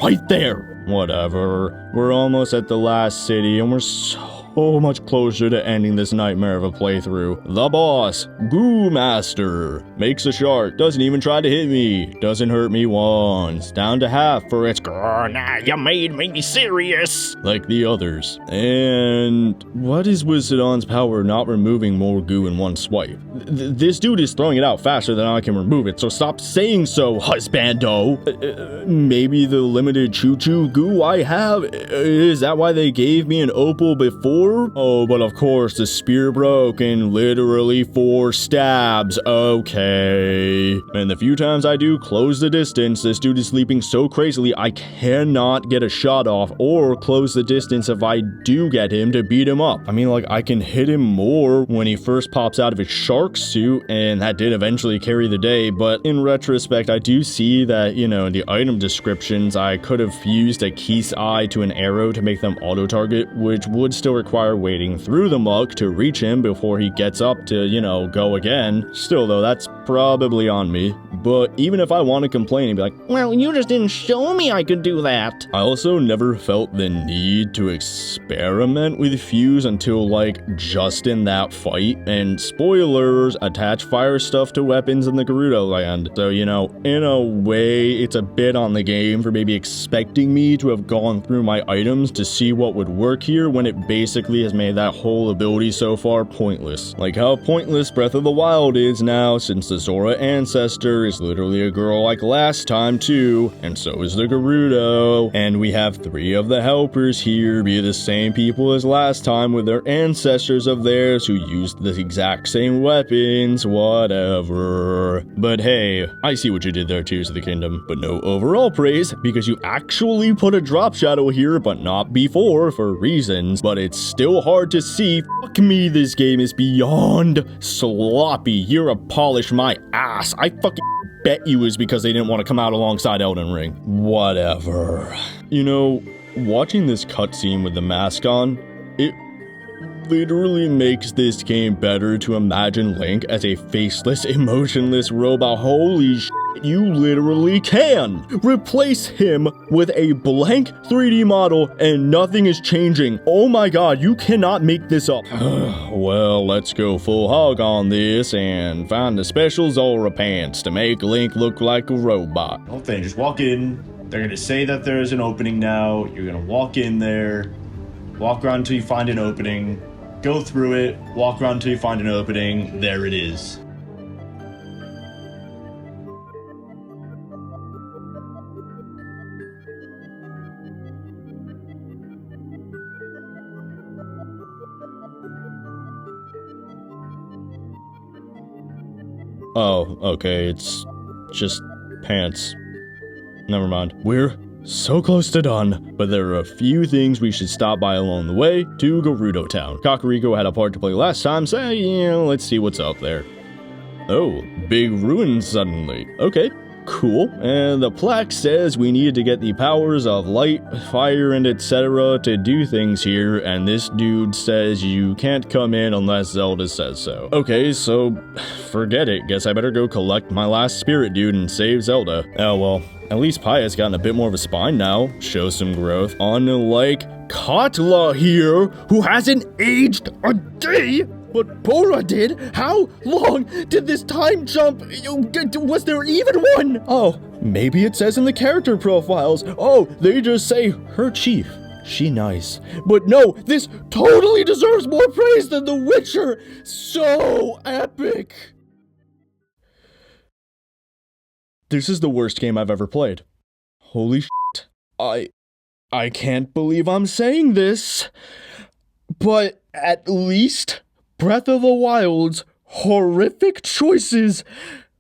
right there. Whatever. We're almost at the last city and we're so much closer to ending this nightmare of a playthrough. The boss, Goo Master, makes a shark, doesn't even try to hit me, doesn't hurt me once, down to half for its grrr, nah, you made me serious, like the others. And what is with Zidon's power not removing more goo in one swipe? This dude is throwing it out faster than I can remove it, so stop saying so, husbando. Maybe the limited choo-choo goo I have, is that why they gave me an opal before? 4? Oh, but of course, the spear broke in literally 4 stabs. Okay. And the few times I do close the distance, this dude is sleeping so crazily I cannot get a shot off or close the distance if I do get him to beat him up. I mean, like, I can hit him more when he first pops out of his shark suit, and that did eventually carry the day, but in retrospect, I do see that, you know, in the item descriptions, I could have fused a Keith's eye to an arrow to make them auto-target, which would still require wading through the muck to reach him before he gets up to, you know, go again. Still though, that's probably on me. But even if I want to complain and be like, well, you just didn't show me I could do that. I also never felt the need to experiment with fuse until, like, just in that fight. And spoilers, attach fire stuff to weapons in the Gerudo land. So, you know, in a way, it's a bit on the game for maybe expecting me to have gone through my items to see what would work here when it basically has made that whole ability so far pointless. Like how pointless Breath of the Wild is now, since the Zora ancestor is literally a girl like last time too, and so is the Gerudo. And we have 3 of the helpers here be the same people as last time with their ancestors of theirs who used the exact same weapons, whatever. But hey, I see what you did there, Tears of the Kingdom. But no overall praise, because you actually put a drop shadow here, but not before, for reasons. But it's still hard to see. Fuck me, this game is beyond sloppy. You're a polish my ass. I fucking bet you is because they didn't want to come out alongside Elden Ring. Whatever. You know, watching this cutscene with the mask on, it literally makes this game better to imagine Link as a faceless, emotionless robot. Holy shit, you literally can! Replace him with a blank 3D model and nothing is changing. Oh my god, you cannot make this up. Well, let's go full hog on this and find the special Zora pants to make Link look like a robot. Whole thing, just walk in. They're gonna say that there's an opening now. You're gonna walk in there, walk around until you find an opening, go through it, walk around until you find an opening. There it is. Oh, okay, it's just pants. Never mind. We're so close to done, but there are a few things we should stop by along the way to Gerudo Town. Kakariko had a part to play last time, so, you know, let's see what's up there. Oh, big ruins suddenly. Okay, cool. And the plaque says we need to get the powers of light, fire, and etc. to do things here, and this dude says you can't come in unless Zelda says so. Okay, so forget it. Guess I better go collect my last spirit dude and save Zelda. Oh well. At least Paya's gotten a bit more of a spine now. Shows some growth. Unlike Katla here, who hasn't aged a day, but Bora did. How long did this time jump? Was there even one? Oh, maybe it says in the character profiles. Oh, they just say, her chief. She nice. But no, this totally deserves more praise than The Witcher. So epic. This is the worst game I've ever played. Holy shit. I can't believe I'm saying this, but at least Breath of the Wild's horrific choices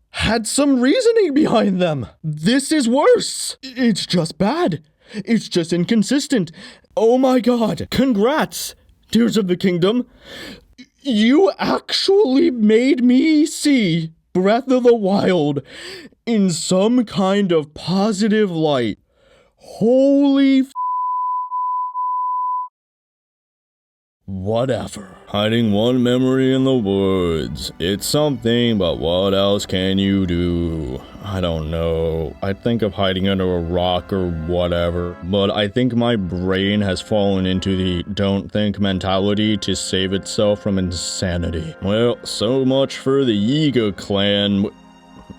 had some reasoning behind them. This is worse. It's just bad. It's just inconsistent. Oh my god. Congrats, Tears of the Kingdom. You actually made me see Breath of the Wild in some kind of positive light. Holy whatever. Hiding one memory in the woods. It's something, but what else can you do? I don't know. I think of hiding under a rock or whatever, but I think my brain has fallen into the don't think mentality to save itself from insanity. Well, so much for the Yiga clan.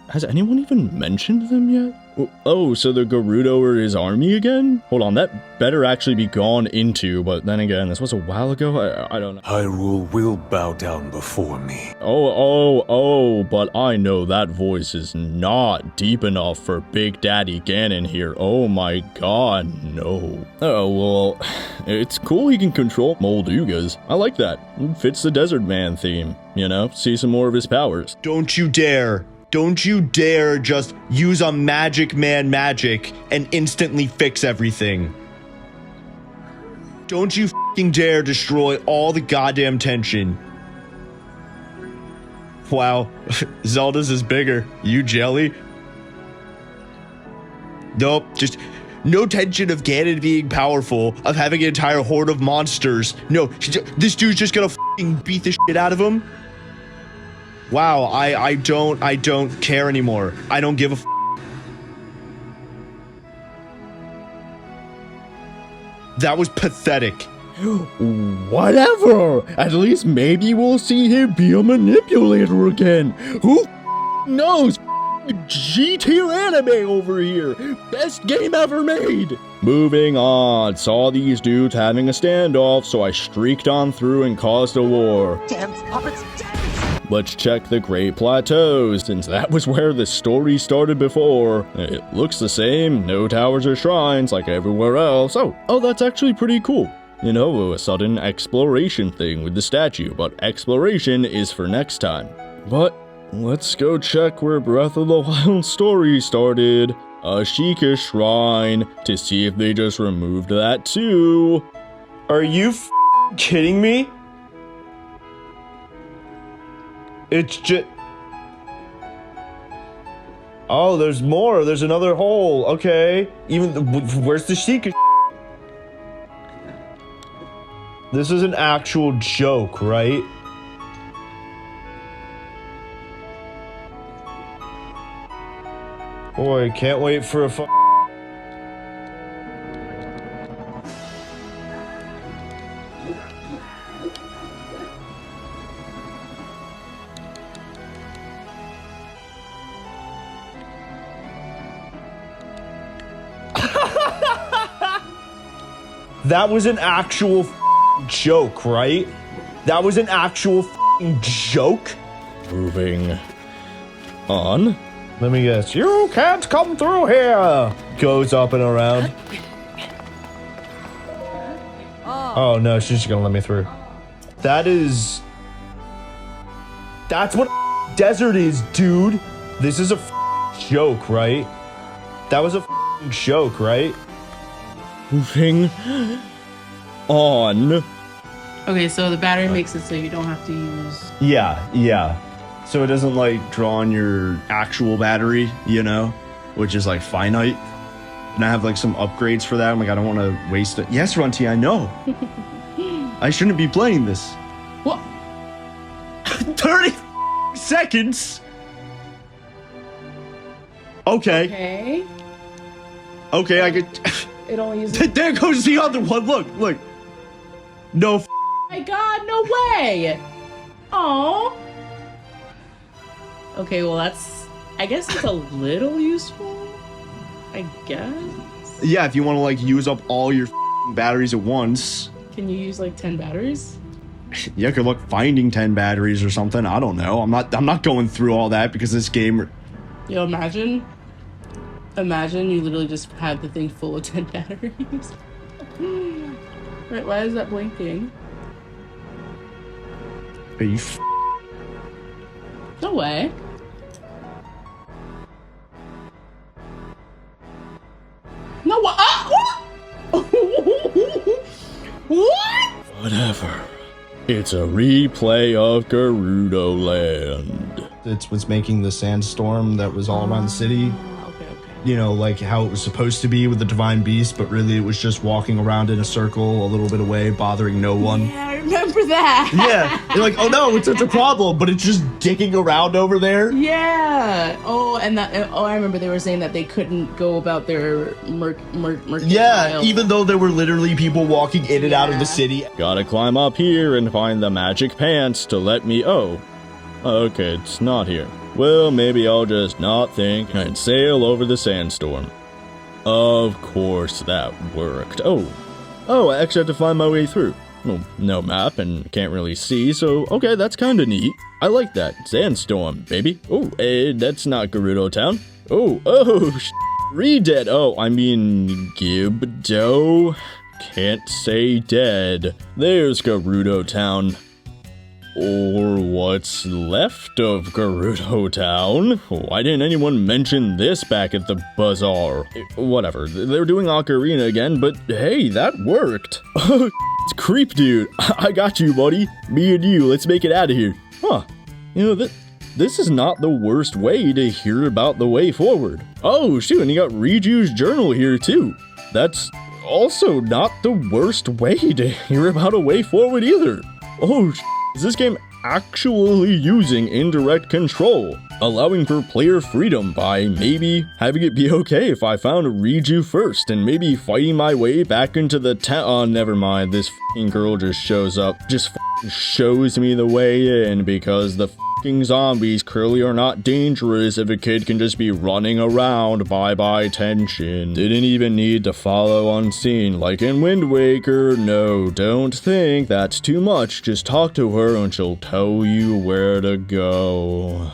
has anyone even mentioned them yet? Oh, so the Gerudo are his army again? Hold on, that better actually be gone into, but then again, this was a while ago, I don't know. Hyrule will bow down before me. Oh, but I know that voice is not deep enough for Big Daddy Ganon here. Oh my god, no. Oh, well, it's cool he can control Moldugas. I like that. It fits the Desert Man theme, you know? See some more of his powers. Don't you dare. Don't you dare just use a magic man magic and instantly fix everything. Don't you fucking dare destroy all the goddamn tension. Wow, Zelda's is bigger. You jelly? Nope, just no tension of Ganon being powerful, of having an entire horde of monsters. No, this dude's just gonna fucking beat the shit out of him. Wow, I don't care anymore. I don't give a That was pathetic. Whatever! At least maybe we'll see him be a manipulator again. Who knows? G-tier anime over here. Best game ever made. Moving on. Saw these dudes having a standoff, so I streaked on through and caused a war. Dance, puppets, dance! Let's check the Great Plateaus, since that was where the story started before. It looks the same, no towers or shrines like everywhere else. Oh, that's actually pretty cool. You know, a sudden exploration thing with the statue, but exploration is for next time. But let's go check where Breath of the Wild story started. Ashika Shrine, to see if they just removed that too. Are you kidding me? It's just... Oh, there's more. There's another hole. Okay. Where's the Sheikah? This is an actual joke, right? Boy, can't wait for a That was an actual joke, right? That was an actual joke? Moving on. Let me guess. You can't come through here! Goes up and around. Oh no, she's just gonna let me through. That's what desert is, dude! This is a joke, right? That was a joke, right? Moving on. Okay, so the battery makes it so you don't have to use... Yeah. So it doesn't, like, draw on your actual battery, you know? Which is, like, finite. And I have, like, some upgrades for that. I'm like, I don't want to waste it. Yes, Runty, I know. I shouldn't be playing this. What? 30 seconds? Okay, I could... It only uses... There goes the other one. Look. No. Oh my god, no way. Aww. Okay, well I guess it's a little useful. I guess. Yeah, if you want to like use up all your batteries at once. Can you use like 10 batteries? Yeah, good luck finding 10 batteries or something. I don't know. I'm not going through all that because this game... Yo, imagine you literally just have the thing full of 10 batteries. Right, why is that blinking? Are you No way. No, what? What? Whatever. It's a replay of Gerudo Land. It's what's making the sandstorm that was all around the city. Okay. You know, like how it was supposed to be with the Divine Beast, but really it was just walking around in a circle a little bit away, bothering no one. Yeah, I remember that. Yeah. You're like, oh no, it's a problem, but it's just dicking around over there. Yeah. Oh, and I remember they were saying that they couldn't go about their Yeah, even though there were literally people walking in and out of the city. Gotta climb up here and find the magic pants to let me... Oh, Okay, it's not here. Well, maybe I'll just not think and sail over the sandstorm. Of course that worked. Oh, I actually had to find my way through. Well, no map and can't really see, so okay, that's kinda neat. I like that. Sandstorm, baby. Oh, that's not Gerudo Town. Re-dead. Oh, I mean, Gibdo. Can't say dead. There's Gerudo Town. Or what's left of Gerudo Town? Why didn't anyone mention this back at the bazaar? Whatever, they're doing Ocarina again, but hey, that worked. It's Creep Dude. I got you, buddy. Me and you, let's make it out of here. Huh, you know, this is not the worst way to hear about the way forward. Oh, shoot, and you got Riju's journal here, too. That's also not the worst way to hear about a way forward, either. Oh, is this game actually using indirect control, allowing for player freedom by maybe having it be okay if I found Riju first and maybe fighting my way back into the town? Oh, never mind, this f***ing girl just shows up, just f***ing shows me the way in because the f***ing zombies clearly are not dangerous if a kid can just be running around. Bye-bye tension. Didn't even need to follow unseen like in Wind Waker. No, don't think that's too much. Just talk to her and she'll tell you where to go.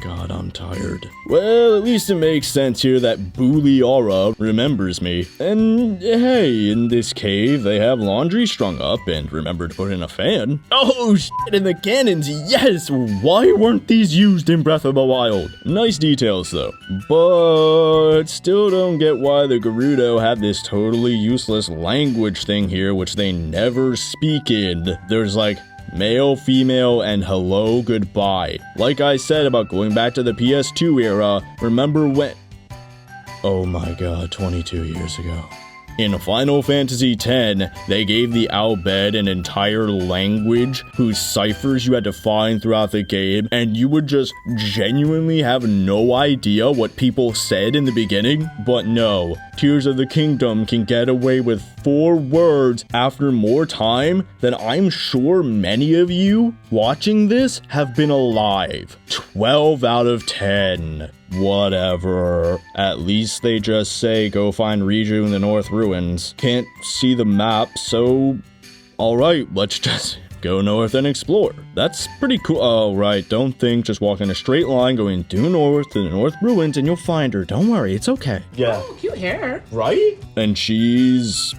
God, I'm tired. Well, at least it makes sense here that Booleara remembers me. And hey, in this cave, they have laundry strung up and remember to put in a fan. Oh, shit, and the cannons, yes! Why weren't these used in Breath of the Wild? Nice details, though. But still don't get why the Gerudo have this totally useless language thing here, which they never speak in. There's like male, female, and hello, goodbye. Like I said about going back to the PS2 era, remember when... Oh my god, 22 years ago. In Final Fantasy X, they gave the Al Bhed an entire language whose ciphers you had to find throughout the game, and you would just genuinely have no idea what people said in the beginning. But no, Tears of the Kingdom can get away with 4 words after more time than I'm sure many of you watching this have been alive. 12 out of 10. Whatever. At least they just say go find Riju in the North Ruins. Can't see the map, so alright, let's just go north and explore. That's pretty cool. Oh, right, don't think, just walk in a straight line going due north to the North Ruins and you'll find her. Don't worry, it's okay. Yeah. Oh, cute hair. Right? And she's...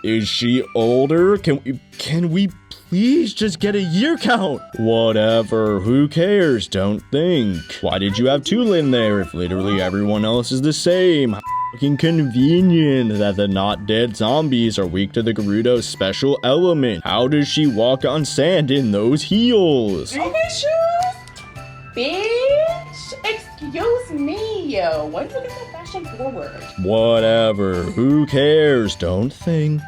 Is she older? Can we please just get a year count? Whatever, who cares? Don't think. Why did you have Tulin there if literally everyone else is the same? How fucking convenient that the not dead zombies are weak to the Gerudo's special element. How does she walk on sand in those heels? Okay, shoes? Bitch, excuse me. Why do you get so fashion forward? Whatever, who cares? Don't think.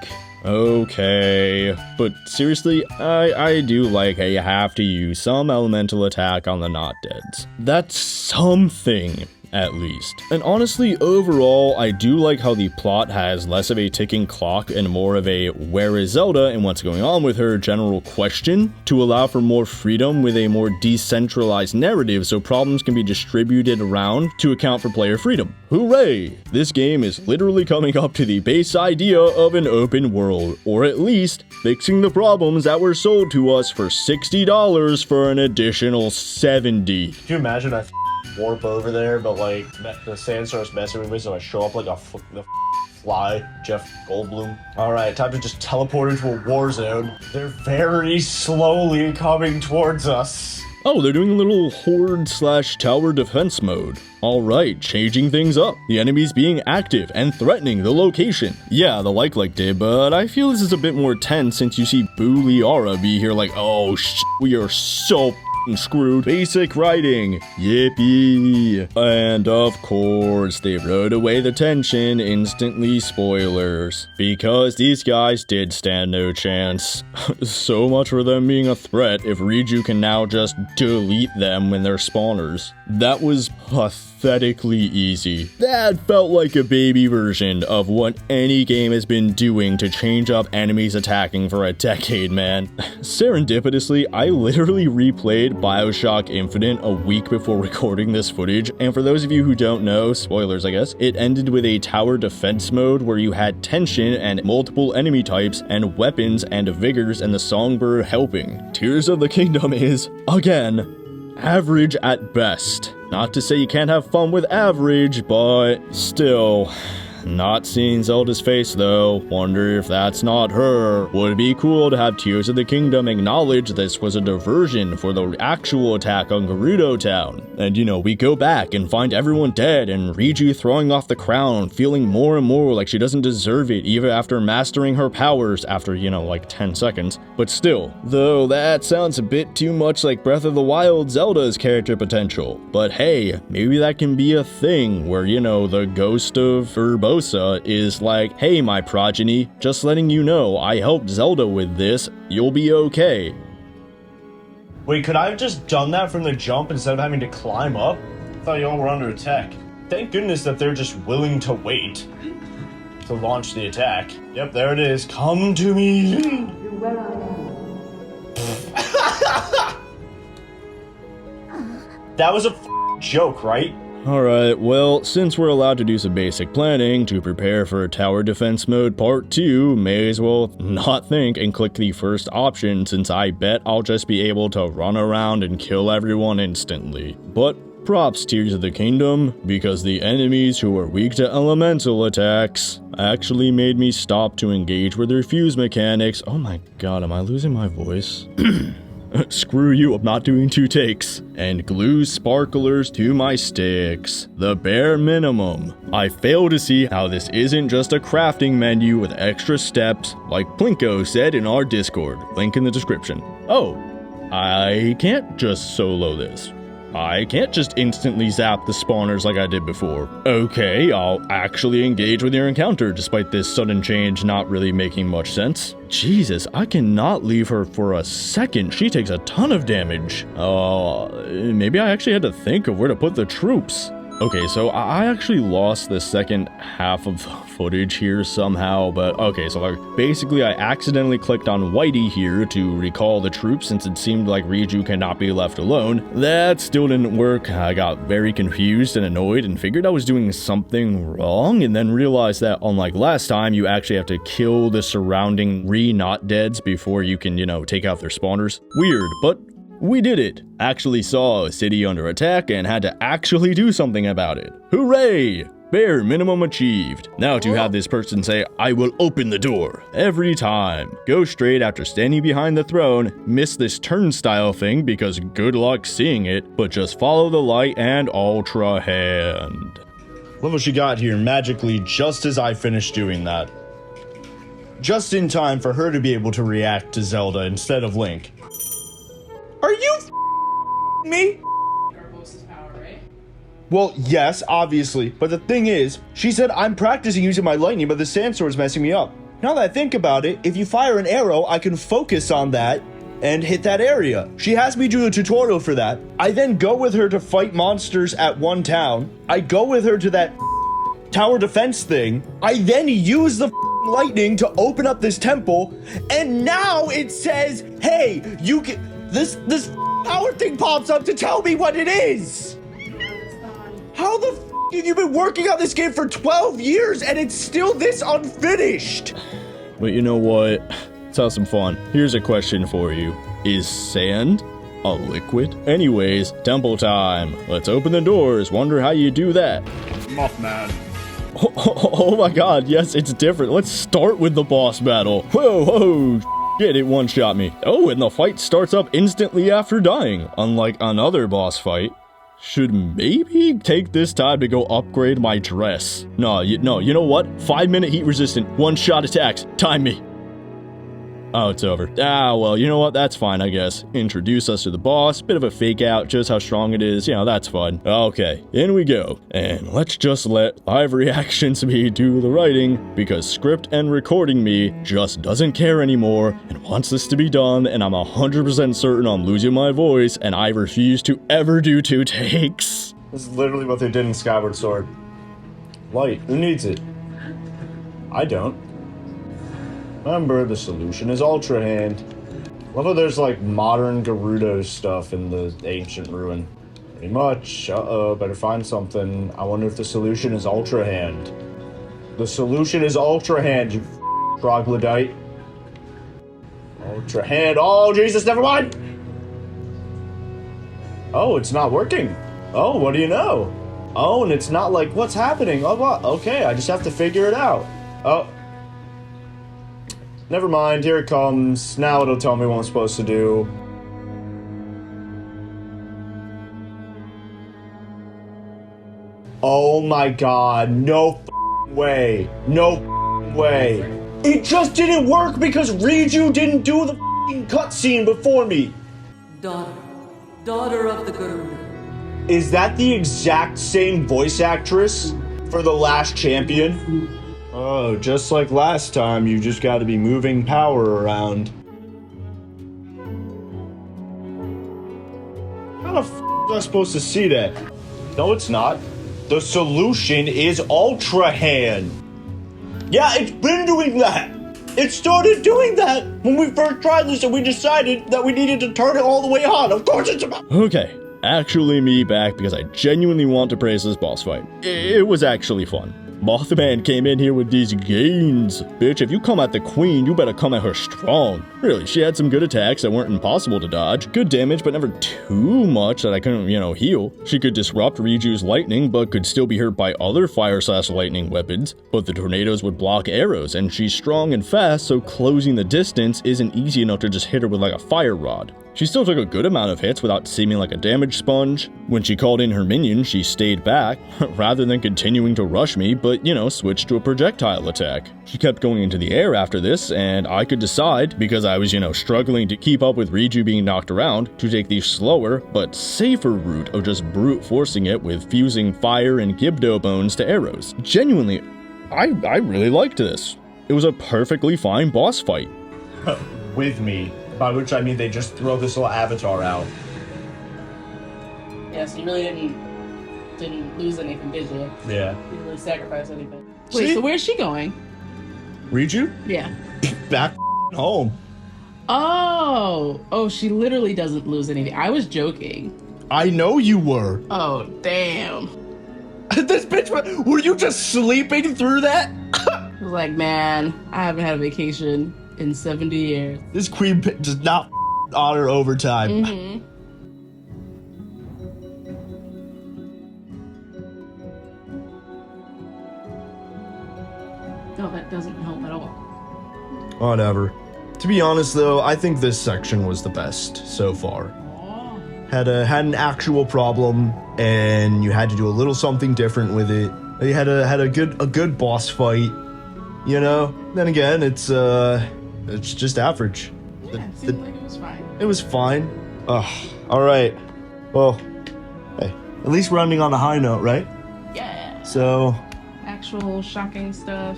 Okay, but seriously, I do like how you have to use some elemental attack on the not deads. That's something, at least. And honestly, overall, I do like how the plot has less of a ticking clock and more of a where is Zelda and what's going on with her general question to allow for more freedom with a more decentralized narrative so problems can be distributed around to account for player freedom. Hooray! This game is literally coming up to the base idea of an open world, or at least fixing the problems that were sold to us for $60 for an additional $70. Can you imagine that warp over there, but like the sand starts messing with me, so I show up like the fly, Jeff Goldblum. Alright, time to just teleport into a war zone. They're very slowly coming towards us. Oh, they're doing a little horde/tower defense mode. Alright, changing things up. The enemies being active and threatening the location. Yeah, the like did, but I feel this is a bit more tense since you see Booleara be here like, oh we are so screwed. Basic writing. Yippee. And of course, they wrote away the tension, instantly spoilers. Because these guys did stand no chance. So much for them being a threat if Riju can now just delete them when they're spawners. That was pathetically easy. That felt like a baby version of what any game has been doing to change up enemies attacking for a decade, man. Serendipitously, I literally replayed BioShock Infinite a week before recording this footage, and for those of you who don't know, spoilers I guess, it ended with a tower defense mode where you had tension and multiple enemy types and weapons and vigors and the songbird helping. Tears of the Kingdom is, again, average at best. Not to say you can't have fun with average, but still. Not seeing Zelda's face though, wonder if that's not her. Would be cool to have Tears of the Kingdom acknowledge this was a diversion for the actual attack on Gerudo Town. And you know, we go back and find everyone dead and Riju throwing off the crown, feeling more and more like she doesn't deserve it even after mastering her powers after, you know, like 10 seconds. But still, though that sounds a bit too much like Breath of the Wild Zelda's character potential. But hey, maybe that can be a thing where, you know, the ghost of Urbosa is like, hey my progeny, just letting you know I helped Zelda with this, you'll be okay. Wait, could I have just done that from the jump instead of having to climb up? I thought y'all were under attack. Thank goodness that they're just willing to wait to launch the attack. Yep, there it is. Come to me. Where I am. That was a joke, right? Alright, well, since we're allowed to do some basic planning to prepare for Tower Defense Mode Part 2, may as well not think and click the first option since I bet I'll just be able to run around and kill everyone instantly. But props Tears of the Kingdom, because the enemies who are weak to elemental attacks actually made me stop to engage with their fuse mechanics. Oh my god, am I losing my voice? Screw you, I'm not doing 2 takes. And glue sparklers to my sticks. The bare minimum. I fail to see how this isn't just a crafting menu with extra steps, like Plinko said in our Discord. Link in the description. Oh, I can't just solo this. I can't just instantly zap the spawners like I did before. Okay, I'll actually engage with your encounter despite this sudden change not really making much sense. Jesus, I cannot leave her for a second. She takes a ton of damage. Maybe I actually had to think of where to put the troops. Okay, so I actually lost the second half of footage here somehow, but okay, so like basically I accidentally clicked on Whitey here to recall the troops since it seemed like Riju cannot be left alone. That still didn't work. I got very confused and annoyed and figured I was doing something wrong, and then realized that unlike last time, you actually have to kill the surrounding not deads before you can, you know, take out their spawners. Weird, but we did it! Actually saw a city under attack and had to actually do something about it. Hooray! Bare minimum achieved. Now to have this person say, I will open the door every time. Go straight after standing behind the throne, miss this turnstile thing because good luck seeing it, but just follow the light and ultra hand. Look what she got here magically just as I finished doing that. Just in time for her to be able to react to Zelda instead of Link. Are you me? Well, yes, obviously, but the thing is, she said I'm practicing using my lightning, but the sandsword's messing me up. Now that I think about it, if you fire an arrow, I can focus on that and hit that area. She has me do a tutorial for that. I then go with her to fight monsters at one town. I go with her to that tower defense thing. I then use the lightning to open up this temple, and now it says, hey, you can... This power thing pops up to tell me what it is! How the have you been working on this game for 12 years and it's still this unfinished? But you know what? Let's have some fun. Here's a question for you. Is sand a liquid? Anyways, temple time. Let's open the doors. Wonder how you do that. MOTHMAN. Oh my god, yes, it's different. Let's start with the boss battle. Whoa, shit, it one-shot me. Oh, and the fight starts up instantly after dying, unlike another boss fight. Should maybe take this time to go upgrade my dress. No, you know what? 5-minute heat resistant, one-shot attacks. Time me. Oh, it's over. Ah, well, you know what? That's fine, I guess. Introduce us to the boss. Bit of a fake out, just how strong it is. You know, that's fun. Okay, in we go. And let's just let live reactions me do the writing, because script and recording me just doesn't care anymore and wants this to be done, and I'm 100% certain I'm losing my voice, and I refuse to ever do 2 takes. This is literally what they did in Skyward Sword. Light, who needs it? I don't. Remember, the solution is Ultra Hand. Love how there's like modern Gerudo stuff in the ancient ruin. Pretty much. Uh-oh, better find something. I wonder if the solution is Ultra Hand. The solution is Ultra Hand, you troglodyte. Ultra Hand. Oh, Jesus, never mind! Oh, it's not working. Oh, what do you know? Oh, and it's not like, what's happening? Oh, what? Okay, I just have to figure it out. Oh. Never mind, here it comes. Now it'll tell me what I'm supposed to do. Oh my god, no way. No way. It just didn't work because Riju didn't do the cutscene before me. Daughter of the Gerudo. Is that the exact same voice actress for the last champion? Oh, just like last time, you just gotta be moving power around. How the f am I supposed to see that? No, it's not. The solution is Ultra Hand. Yeah, it's been doing that. It started doing that when we first tried this and we decided that we needed to turn it all the way on. Of course it's about— Okay, actually me back because I genuinely want to praise this boss fight. It was actually fun. MOTHMAN came in here with these gains. Bitch, if you come at the queen, you better come at her strong. Really, she had some good attacks that weren't impossible to dodge. Good damage, but never too much that I couldn't, heal. She could disrupt Riju's lightning, but could still be hurt by other fire/lightning weapons. But the tornadoes would block arrows, and she's strong and fast, so closing the distance isn't easy enough to just hit her with like a fire rod. She still took a good amount of hits without seeming like a damage sponge. When she called in her minions, she stayed back, rather than continuing to rush me, but, switched to a projectile attack. She kept going into the air after this, and I could decide, because I was, struggling to keep up with Riju being knocked around, to take the slower, but safer route of just brute forcing it with fusing fire and Gibdo bones to arrows. Genuinely, I really liked this. It was a perfectly fine boss fight. With me. By which I mean they just throw this little avatar out. Yeah, so you really didn't lose anything, did you? Yeah. You didn't really sacrifice anything. See? Wait, so where's she going? Riju? Yeah. Back home. Oh, she literally doesn't lose anything. I was joking. I know you were. Oh, damn. This bitch, were you just sleeping through that? I was like, man, I haven't had a vacation in 70 years. This queen does not honor overtime. Mm-hmm. No, that doesn't help at all. Whatever. To be honest though, I think this section was the best so far. Had an actual problem, and you had to do a little something different with it. You had a good boss fight, Then again, it's just average. Yeah, it seemed like it was fine. It was fine. Ugh. All right. Well, hey, at least we're ending on a high note, right? Yeah. So. Actual shocking stuff.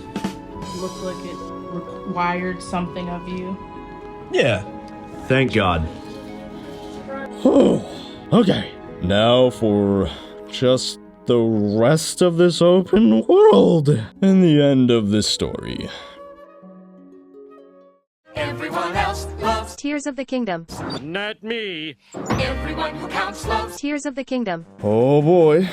Looked like it required something of you. Yeah. Thank God. Okay, now for just the rest of this open world and the end of this story. Everyone else loves Tears of the Kingdom. Not me. Everyone who counts loves Tears of the Kingdom. Oh boy.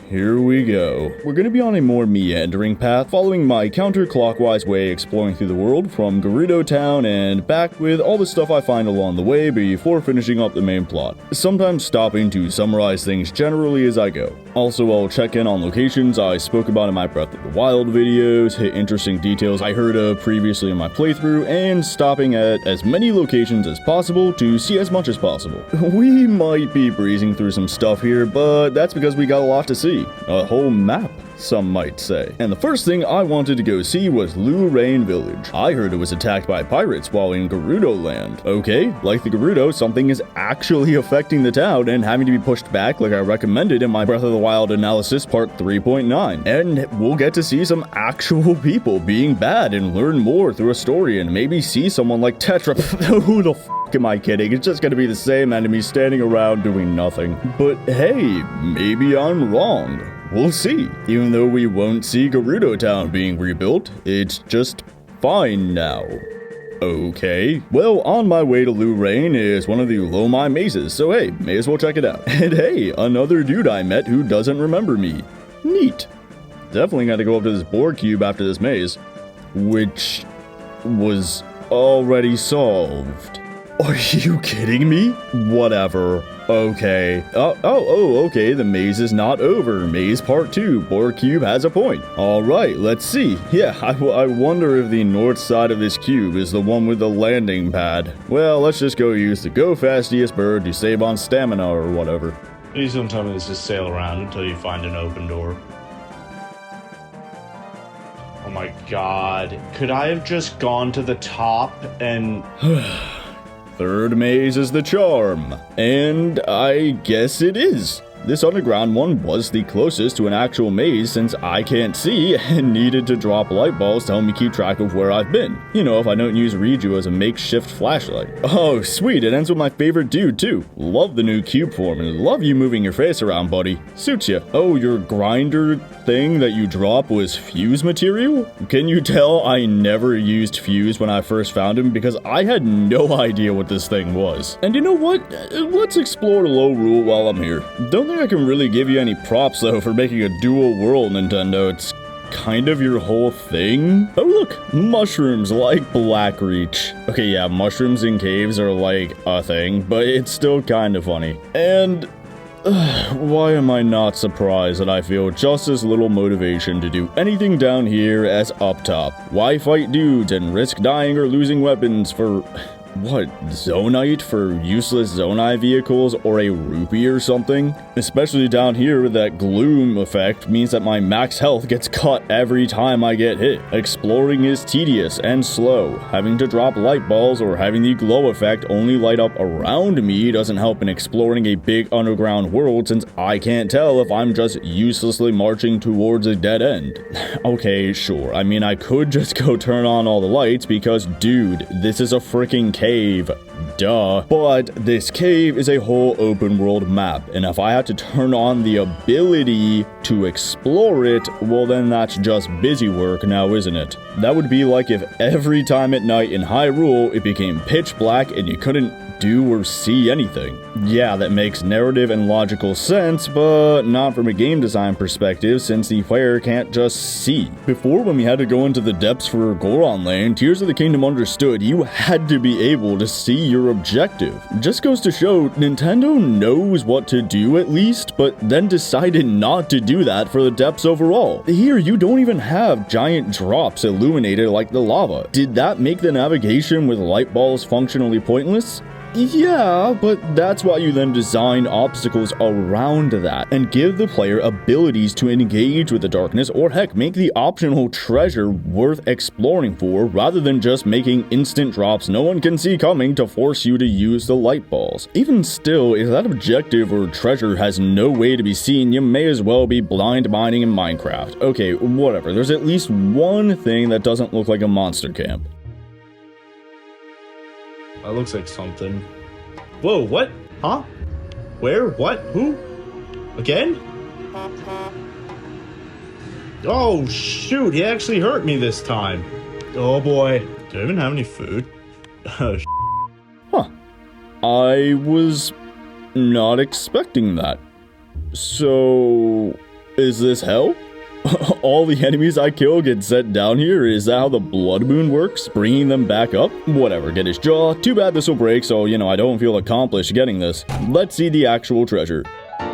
Here we go. We're going to be on a more meandering path, following my counterclockwise way, exploring through the world from Gerudo Town and back with all the stuff I find along the way before finishing up the main plot. Sometimes stopping to summarize things generally as I go. Also, I'll check in on locations I spoke about in my Breath of the Wild videos, hit interesting details I heard of previously in my playthrough, and stopping at as many locations as possible to see as much as possible. We might be breezing through some stuff here, but that's because we got a lot to see. A whole map, some might say. And the first thing I wanted to go see was Luraine Village. I heard it was attacked by pirates while in Gerudo Land. Okay, like the Gerudo, something is actually affecting the town and having to be pushed back like I recommended in my Breath of the Wild analysis part 3.9. And we'll get to see some actual people being bad and learn more through a story and maybe see someone like Tetra. Who the f*** am I kidding? It's just gonna be the same enemy standing around doing nothing. But hey, maybe I'm wrong. We'll see. Even though we won't see Gerudo Town being rebuilt, it's just fine now. Okay, well, on my way to Lorraine is one of the Lomai mazes, so hey, may as well check it out. And hey, another dude I met who doesn't remember me. Neat. Definitely gotta go up to this board cube after this maze, which was already solved. Are you kidding me? Whatever. Okay. Okay, the maze is not over. Maze part 2. Board cube has a point. Alright, let's see. Yeah, I wonder if the north side of this cube is the one with the landing pad. Well, let's just go use the go fastiest bird to save on stamina or whatever. Please don't tell me this is sail around until you find an open door. Oh my god. Could I have just gone to the top and... Third maze is the charm, and I guess it is. This underground one was the closest to an actual maze since I can't see and needed to drop light balls to help me keep track of where I've been. You know, if I don't use Riju as a makeshift flashlight. Oh, sweet, it ends with my favorite dude too. Love the new cube form and love you moving your face around, buddy. Suits ya. Oh, your grinder thing that you drop was fuse material? Can you tell I never used fuse when I first found him because I had no idea what this thing was. And you know what? Let's explore low rule while I'm here. Don't think I can really give you any props though for making a dual world, Nintendo. It's kind of your whole thing. Oh look, mushrooms like Blackreach. Okay, yeah, mushrooms in caves are like a thing, but it's still kind of funny. And why am I not surprised that I feel just as little motivation to do anything down here as up top? Why fight dudes and risk dying or losing weapons for... what, Zonite for useless Zonai vehicles or a rupee or something? Especially down here, that gloom effect means that my max health gets cut every time I get hit. Exploring is tedious and slow. Having to drop light balls or having the glow effect only light up around me doesn't help in exploring a big underground world since I can't tell if I'm just uselessly marching towards a dead end. Okay, sure. I mean, I could just go turn on all the lights because, dude, this is a freaking cave. Duh. But this cave is a whole open world map, and if I had to turn on the ability to explore it, well then that's just busy work now, isn't it? That would be like if every time at night in Hyrule it became pitch black and you couldn't do or see anything. Yeah, that makes narrative and logical sense, but not from a game design perspective since the player can't just see. Before, when we had to go into the depths for Goron Lane, Tears of the Kingdom understood you had to be able to see your objective. Just goes to show Nintendo knows what to do at least, but then decided not to do that for the depths overall. Here, you don't even have giant drops illuminated like the lava. Did that make the navigation with light balls functionally pointless? Yeah, but that's why you then design obstacles around that and give the player abilities to engage with the darkness, or heck, make the optional treasure worth exploring for rather than just making instant drops no one can see coming to force you to use the light balls. Even still, if that objective or treasure has no way to be seen, you may as well be blind mining in Minecraft. Okay, whatever, there's at least one thing that doesn't look like a monster camp. That looks like something. Whoa, what? Huh? Where? What? Who? Again? Oh, shoot. He actually hurt me this time. Oh, boy. Do I even have any food? Huh. I was not expecting that. So, is this hell? All the enemies I kill get set down here? Is that how the blood moon works? Bringing them back up? Whatever, get his jaw. Too bad this will break, so, you know, I don't feel accomplished getting this. Let's see the actual treasure.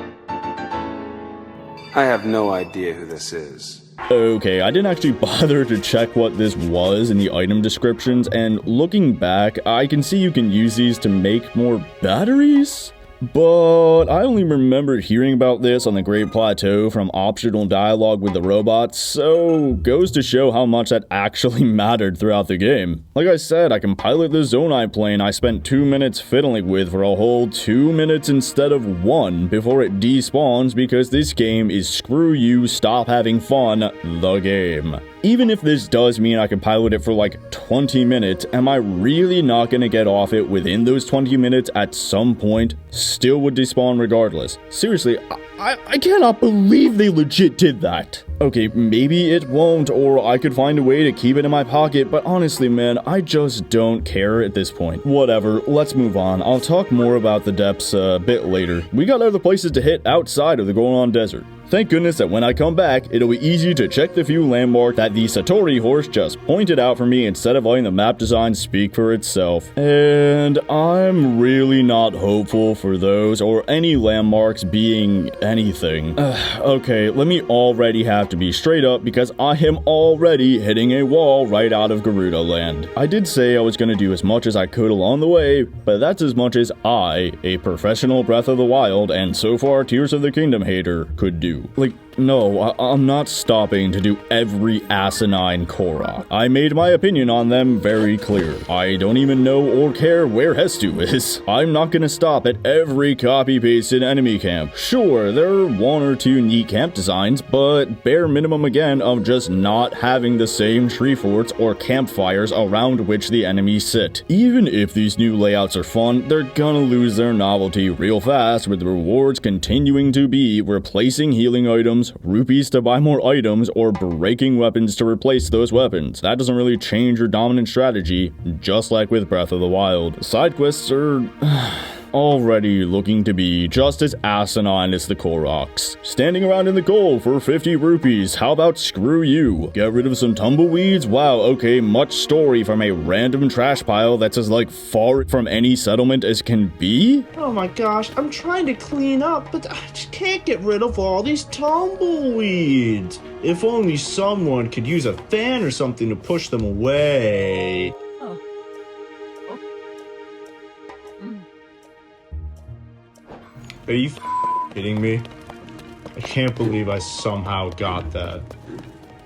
I have no idea who this is. Okay, I didn't actually bother to check what this was in the item descriptions, and looking back, I can see you can use these to make more batteries? But I only remembered hearing about this on the Great Plateau from optional dialogue with the robots, so goes to show how much that actually mattered throughout the game. Like I said, I can pilot the Zonai plane I spent 2 minutes fiddling with for a whole 2 minutes instead of 1 before it despawns because this game is screw you, stop having fun, the game. even if this does mean I can pilot it for like 20 minutes, am I really not gonna get off it within those 20 minutes at some point? Still would despawn regardless. Seriously, I cannot believe they legit did that. Okay, maybe it won't, or I could find a way to keep it in my pocket, but honestly, man, I just don't care at this point. Whatever, let's move on. I'll talk more about the depths a bit later. We got other places to hit outside of the Goron Desert. Thank goodness that when I come back, it'll be easy to check the few landmarks that the Satori horse just pointed out for me instead of letting the map design speak for itself. And I'm really not hopeful for those or any landmarks being anything. Okay, let me already have to be straight up because I am already hitting a wall right out of Gerudo land. I did say I was going to do as much as I could along the way, but that's as much as I, a professional Breath of the Wild and so far Tears of the Kingdom hater, could do. Like, no, I'm not stopping to do every asinine Korok. I made my opinion on them very clear. I don't even know or care where Hestu is. I'm not gonna stop at every copy-pasted enemy camp. Sure, there are one or two neat camp designs, but bare minimum again of just not having the same tree forts or campfires around which the enemies sit. Even if these new layouts are fun, they're gonna lose their novelty real fast, with the rewards continuing to be replacing healing items, rupees to buy more items, or breaking weapons to replace those weapons. That doesn't really change your dominant strategy, just like with Breath of the Wild. Side quests are already looking to be just as asinine as the Koroks. Standing around in the cold for 50 rupees, how about screw you? Get rid of some tumbleweeds? Wow, okay, much story from a random trash pile that's as like far from any settlement as can be? Oh my gosh, I'm trying to clean up, but I just can't get rid of all these tumbleweeds. If only someone could use a fan or something to push them away. Are you kidding me? I can't believe I somehow got that.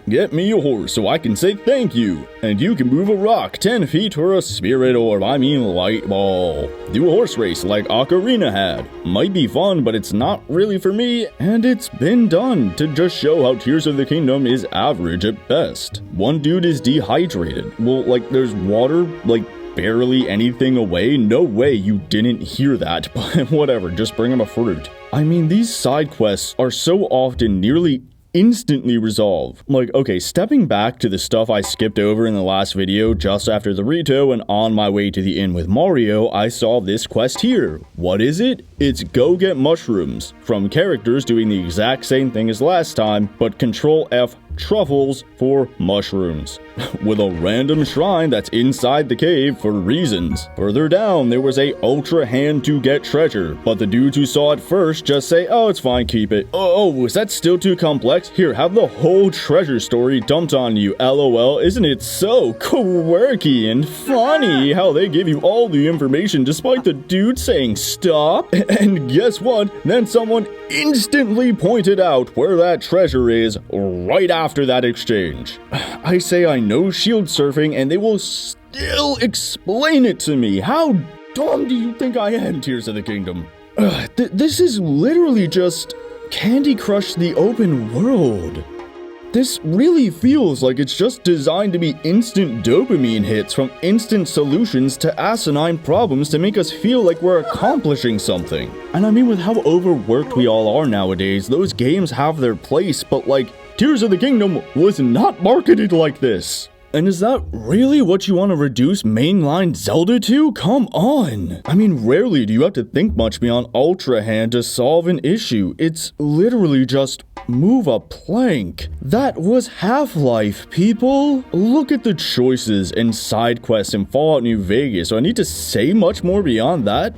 Get me a horse so I can say thank you. And you can move a rock 10 feet or a spirit orb, I mean light ball. Do a horse race like Ocarina had. Might be fun, but it's not really for me, and it's been done to just show how Tears of the Kingdom is average at best. One dude is dehydrated. Well, like, there's water, like, barely anything away. No way you didn't hear that, but whatever, just bring him a fruit. I mean, these side quests are so often nearly instantly resolved. Like, okay, stepping back to the stuff I skipped over in the last video just after the Rito and on my way to the inn with Mario, I saw this quest here. What is it? It's go get mushrooms from characters doing the exact same thing as last time, but Control F truffles for mushrooms, with a random shrine that's inside the cave for reasons. Further down, there was a ultra hand to get treasure, but the dudes who saw it first just say, oh, it's fine, keep it. Oh, was that still too complex? Here, have the whole treasure story dumped on you, lol. Isn't it so quirky and funny how they give you all the information despite the dude saying stop? And guess what? Then someone instantly pointed out where that treasure is right after that exchange. I say I know shield surfing and they will still explain it to me. How dumb do you think I am, Tears of the Kingdom? This is literally just Candy Crush the open world. This really feels like it's just designed to be instant dopamine hits from instant solutions to asinine problems to make us feel like we're accomplishing something. And I mean, with how overworked we all are nowadays, those games have their place, but like, Tears of the Kingdom was not marketed like this. And is that really what you want to reduce mainline Zelda to? Come on! I mean, rarely do you have to think much beyond Ultra Hand to solve an issue. It's literally just move a plank. That was Half-Life, people! Look at the choices and side quests in Fallout New Vegas. Do I need to say much more beyond that?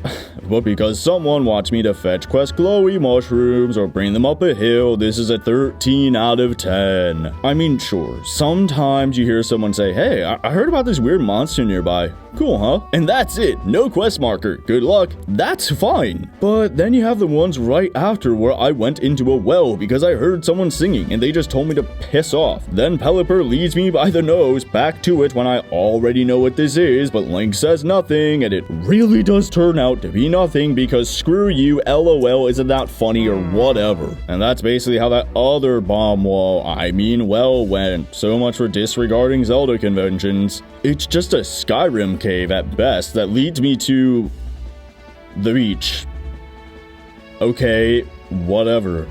But because someone wants me to fetch quest glowy mushrooms or bring them up a hill, this is a 13 out of 10. I mean, sure, sometimes you hear someone say, hey, I heard about this weird monster nearby. Cool, huh? And that's it. No quest marker. Good luck. That's fine. But then you have the ones right after where I went into a well because I heard someone singing and they just told me to piss off. Then Pelipper leads me by the nose back to it when I already know what this is, but Link says nothing, and it really does turn out to be nothing because screw you, LOL, isn't that funny or whatever. And that's basically how that other bomb wall, went. So much for disregarding Zelda conventions. It's just a Skyrim cave at best that leads me to the beach. Okay, whatever.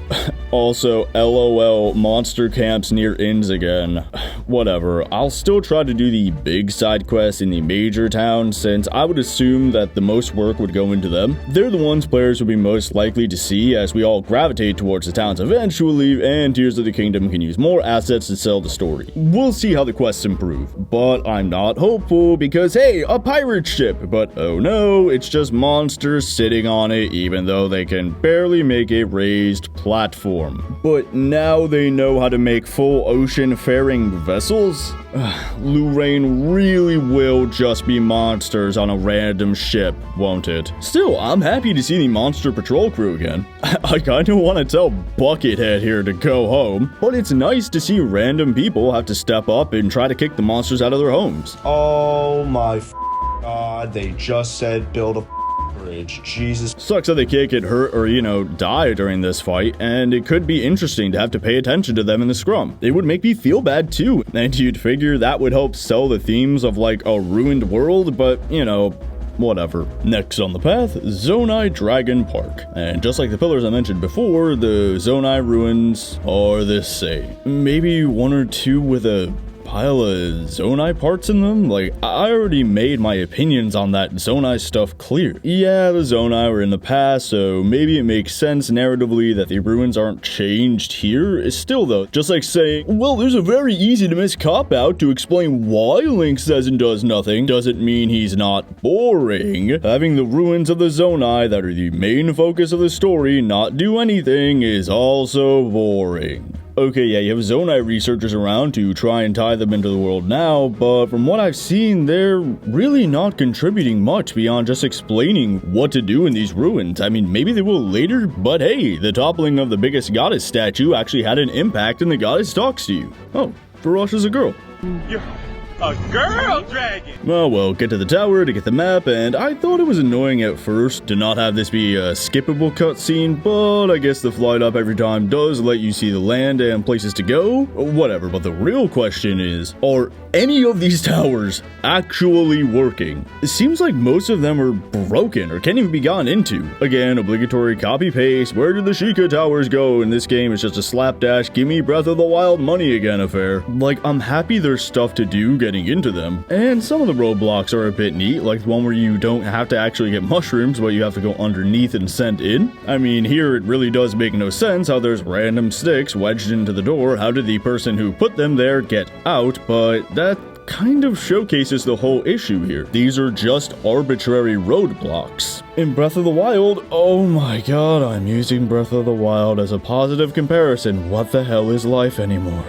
Also, LOL, monster camps near inns again. Whatever, I'll still try to do the big side quests in the major towns since I would assume that the most work would go into them. They're the ones players would be most likely to see as we all gravitate towards the towns eventually, and Tears of the Kingdom can use more assets to sell the story. We'll see how the quests improve, but I'm not hopeful because hey, a pirate ship, but oh no, it's just monsters sitting on it even though they can barely make a raised platform. But now they know how to make full ocean-faring vessels? Lorraine really will just be monsters on a random ship, won't it? Still, I'm happy to see the monster patrol crew again. I kinda wanna tell Buckethead here to go home, but it's nice to see random people have to step up and try to kick the monsters out of their homes. Oh my god, they just said build a bridge. Jesus. Sucks that they can't get hurt or, die during this fight, and it could be interesting to have to pay attention to them in the scrum. It would make me feel bad too, and you'd figure that would help sell the themes of like a ruined world, but whatever. Next on the path, Zonai Dragon Park. And just like the pillars I mentioned before, the Zonai ruins are the same. Maybe one or two with a pile of Zonai parts in them? Like, I already made my opinions on that Zonai stuff clear. Yeah, the Zonai were in the past, so maybe it makes sense narratively that the ruins aren't changed here. Still though, just like saying, well, there's a very easy to miss cop-out to explain why Link says and does nothing, doesn't mean he's not boring. Having the ruins of the Zonai that are the main focus of the story not do anything is also boring. Okay, yeah, you have Zonai researchers around to try and tie them into the world now, but from what I've seen, they're really not contributing much beyond just explaining what to do in these ruins. I mean, maybe they will later, but hey, the toppling of the biggest goddess statue actually had an impact and the goddess talks to you. Oh, Farosh is a girl. You're a girl dragon! Oh well, get to the tower to get the map, and I thought it was annoying at first to not have this be a skippable cutscene, but I guess the flight up every time does let you see the land and places to go. Whatever, but the real question is, are any of these towers actually working? It seems like most of them are broken or can't even be gotten into. Again, obligatory copy-paste, where did the Sheikah towers go? In this game, it's just a slapdash, gimme Breath of the Wild money again affair. Like, I'm happy there's stuff to do getting into them, and some of the roadblocks are a bit neat, like the one where you don't have to actually get mushrooms, but you have to go underneath and send in. I mean, here it really does make no sense how there's random sticks wedged into the door. How did the person who put them there get out? But that kind of showcases the whole issue here. These are just arbitrary roadblocks. In Breath of the Wild, oh my god, I'm using Breath of the Wild as a positive comparison. What the hell is life anymore?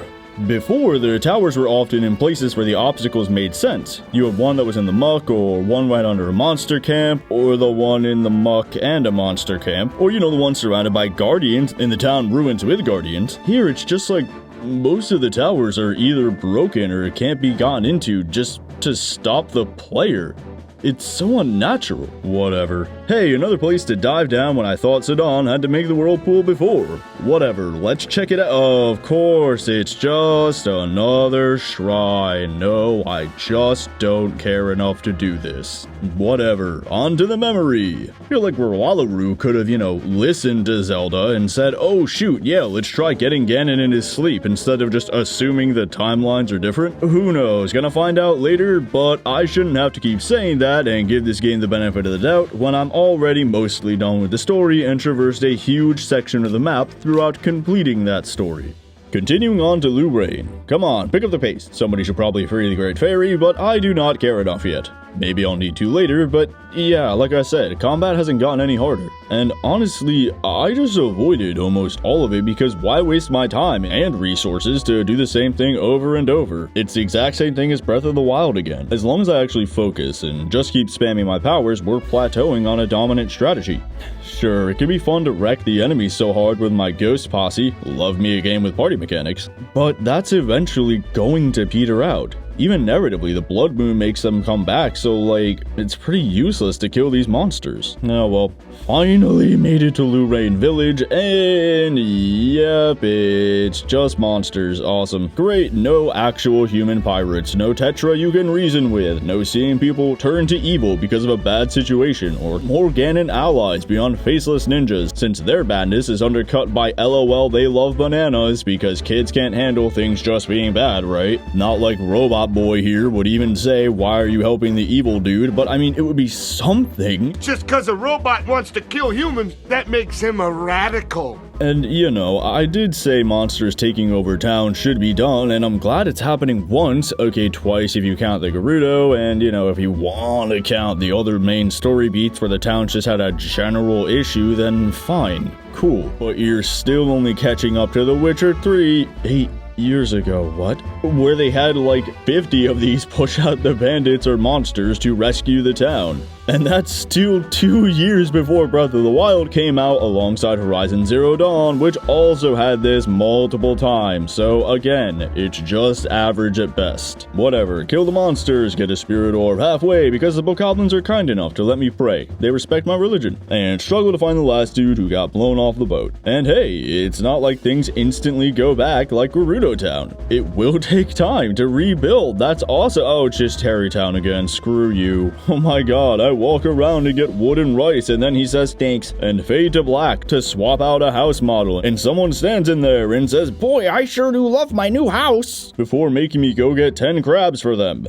Before, the towers were often in places where the obstacles made sense. You had one that was in the muck, or one right under a monster camp, or the one in the muck and a monster camp, or the one surrounded by guardians in the town ruins with guardians. Here it's just like most of the towers are either broken or can't be gotten into just to stop the player. It's so unnatural. Whatever. Hey, another place to dive down when I thought Sidon had to make the whirlpool before. Whatever, let's check it out. Of course, it's just another shrine. No, I just don't care enough to do this. Whatever, on to the memory. I feel like Wallaru could have, listened to Zelda and said, oh shoot, yeah, let's try getting Ganon in his sleep instead of just assuming the timelines are different. Who knows, gonna find out later, but I shouldn't have to keep saying that and give this game the benefit of the doubt when I'm already mostly done with the story and traversed a huge section of the map throughout completing that story. Continuing on to Lorraine. Come on, pick up the pace. Somebody should probably free the Great Fairy, but I do not care enough yet. Maybe I'll need to later, but yeah, like I said, combat hasn't gotten any harder. And honestly, I just avoided almost all of it because why waste my time and resources to do the same thing over and over? It's the exact same thing as Breath of the Wild again. As long as I actually focus and just keep spamming my powers, we're plateauing on a dominant strategy. Sure, it can be fun to wreck the enemies so hard with my ghost posse, love me a game with party mechanics, but that's eventually going to peter out. Even narratively, the blood moon makes them come back, so like, it's pretty useless to kill these monsters. Oh well, finally made it to Lorraine Village, and yep, it's just monsters. Awesome. Great, no actual human pirates, no Tetra you can reason with, no seeing people turn to evil because of a bad situation, or more Ganon allies beyond faceless ninjas, since their badness is undercut by LOL they love bananas, because kids can't handle things just being bad, right? Not like Robot Boy here would even say, why are you helping the evil dude? But I mean, it would be something. Just cause a robot wants to kill humans, that makes him a radical. And, you know, I did say monsters taking over town should be done, and I'm glad it's happening once, okay, twice if you count the Gerudo, and, you know, if you want to count the other main story beats where the town just had a general issue, then fine, cool. But you're still only catching up to The Witcher 3 8 years ago, what? Where they had like 50 of these push out the bandits or monsters to rescue the town. And that's still 2 years before Breath of the Wild came out alongside Horizon Zero Dawn, which also had this multiple times. So again, it's just average at best. Whatever, kill the monsters, get a spirit orb halfway because the bokoblins are kind enough to let me pray. They respect my religion, and struggle to find the last dude who got blown off the boat. And hey, it's not like things instantly go back like Gerudo Town. It will take time to rebuild, that's awesome. Oh, it's just Tarrey Town again, screw you. Oh my god, I walk around to get wood and rice, and then he says thanks, and fade to black to swap out a house model, and someone stands in there and says, boy, I sure do love my new house, before making me go get 10 crabs for them.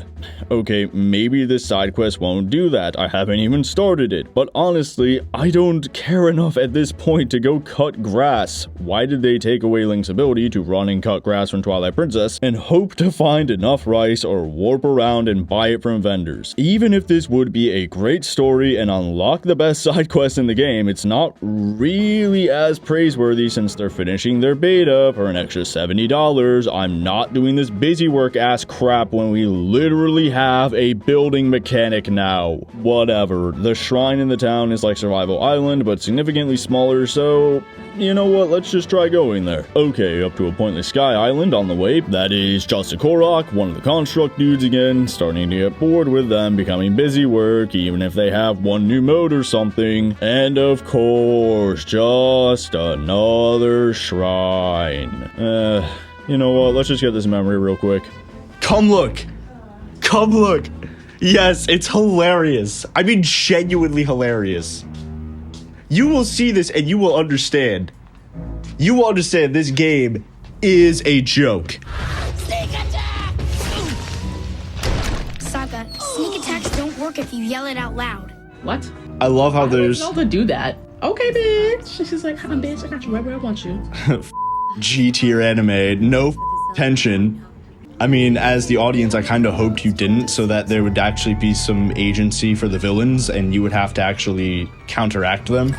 Okay, maybe this side quest won't do that, I haven't even started it, but honestly, I don't care enough at this point to go cut grass. Why did they take away Link's ability to run and cut grass from Twilight Princess, and hope to find enough rice or warp around and buy it from vendors? Even if this would be a great story and unlock the best side quest in the game, it's not really as praiseworthy since they're finishing their beta for an extra $70. I'm not doing this busy work ass crap when we literally have a building mechanic now. Whatever. The shrine in the town is like Survival Island, but significantly smaller, so you know what, let's just try going there. Okay, up to a pointless sky island on the way. That is just a Korok, one of the construct dudes again, starting to get bored with them becoming busy work, even if they have one new mode or something. And of course, just another shrine. You know what, let's just get this memory real quick. Come look! Come look! Yes, it's hilarious. I mean, genuinely hilarious. You will see this and you will understand. You will understand this game is a joke. Sneak attack! Saga, sneak attacks don't work if you yell it out loud. What? I love how there's... Zelda do that. Okay, bitch. She's like, huh, bitch, I got you right where I want you. G-tier anime, no tension. I mean, as the audience, I kind of hoped you didn't, so that there would actually be some agency for the villains, and you would have to actually counteract them,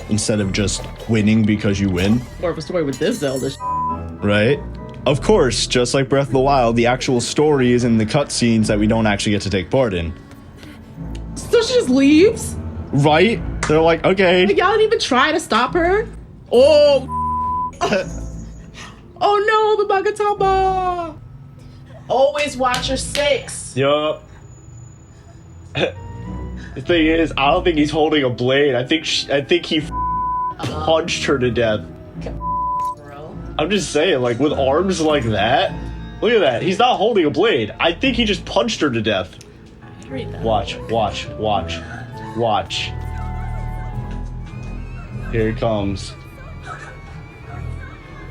instead of just winning because you win. Or of a story with this Zelda right? Of course, just like Breath of the Wild, the actual story is in the cutscenes that we don't actually get to take part in. So she just leaves? Right? They're like, okay. Like, y'all didn't even try to stop her? Oh! Oh no, the Bagatama! Always watch your six. Yup. The thing is, I don't think he's holding a blade. I think he punched her to death. Bro. I'm just saying, like, with arms like that. Look at that. He's not holding a blade. I think he just punched her to death. Read that. Watch. Here it comes.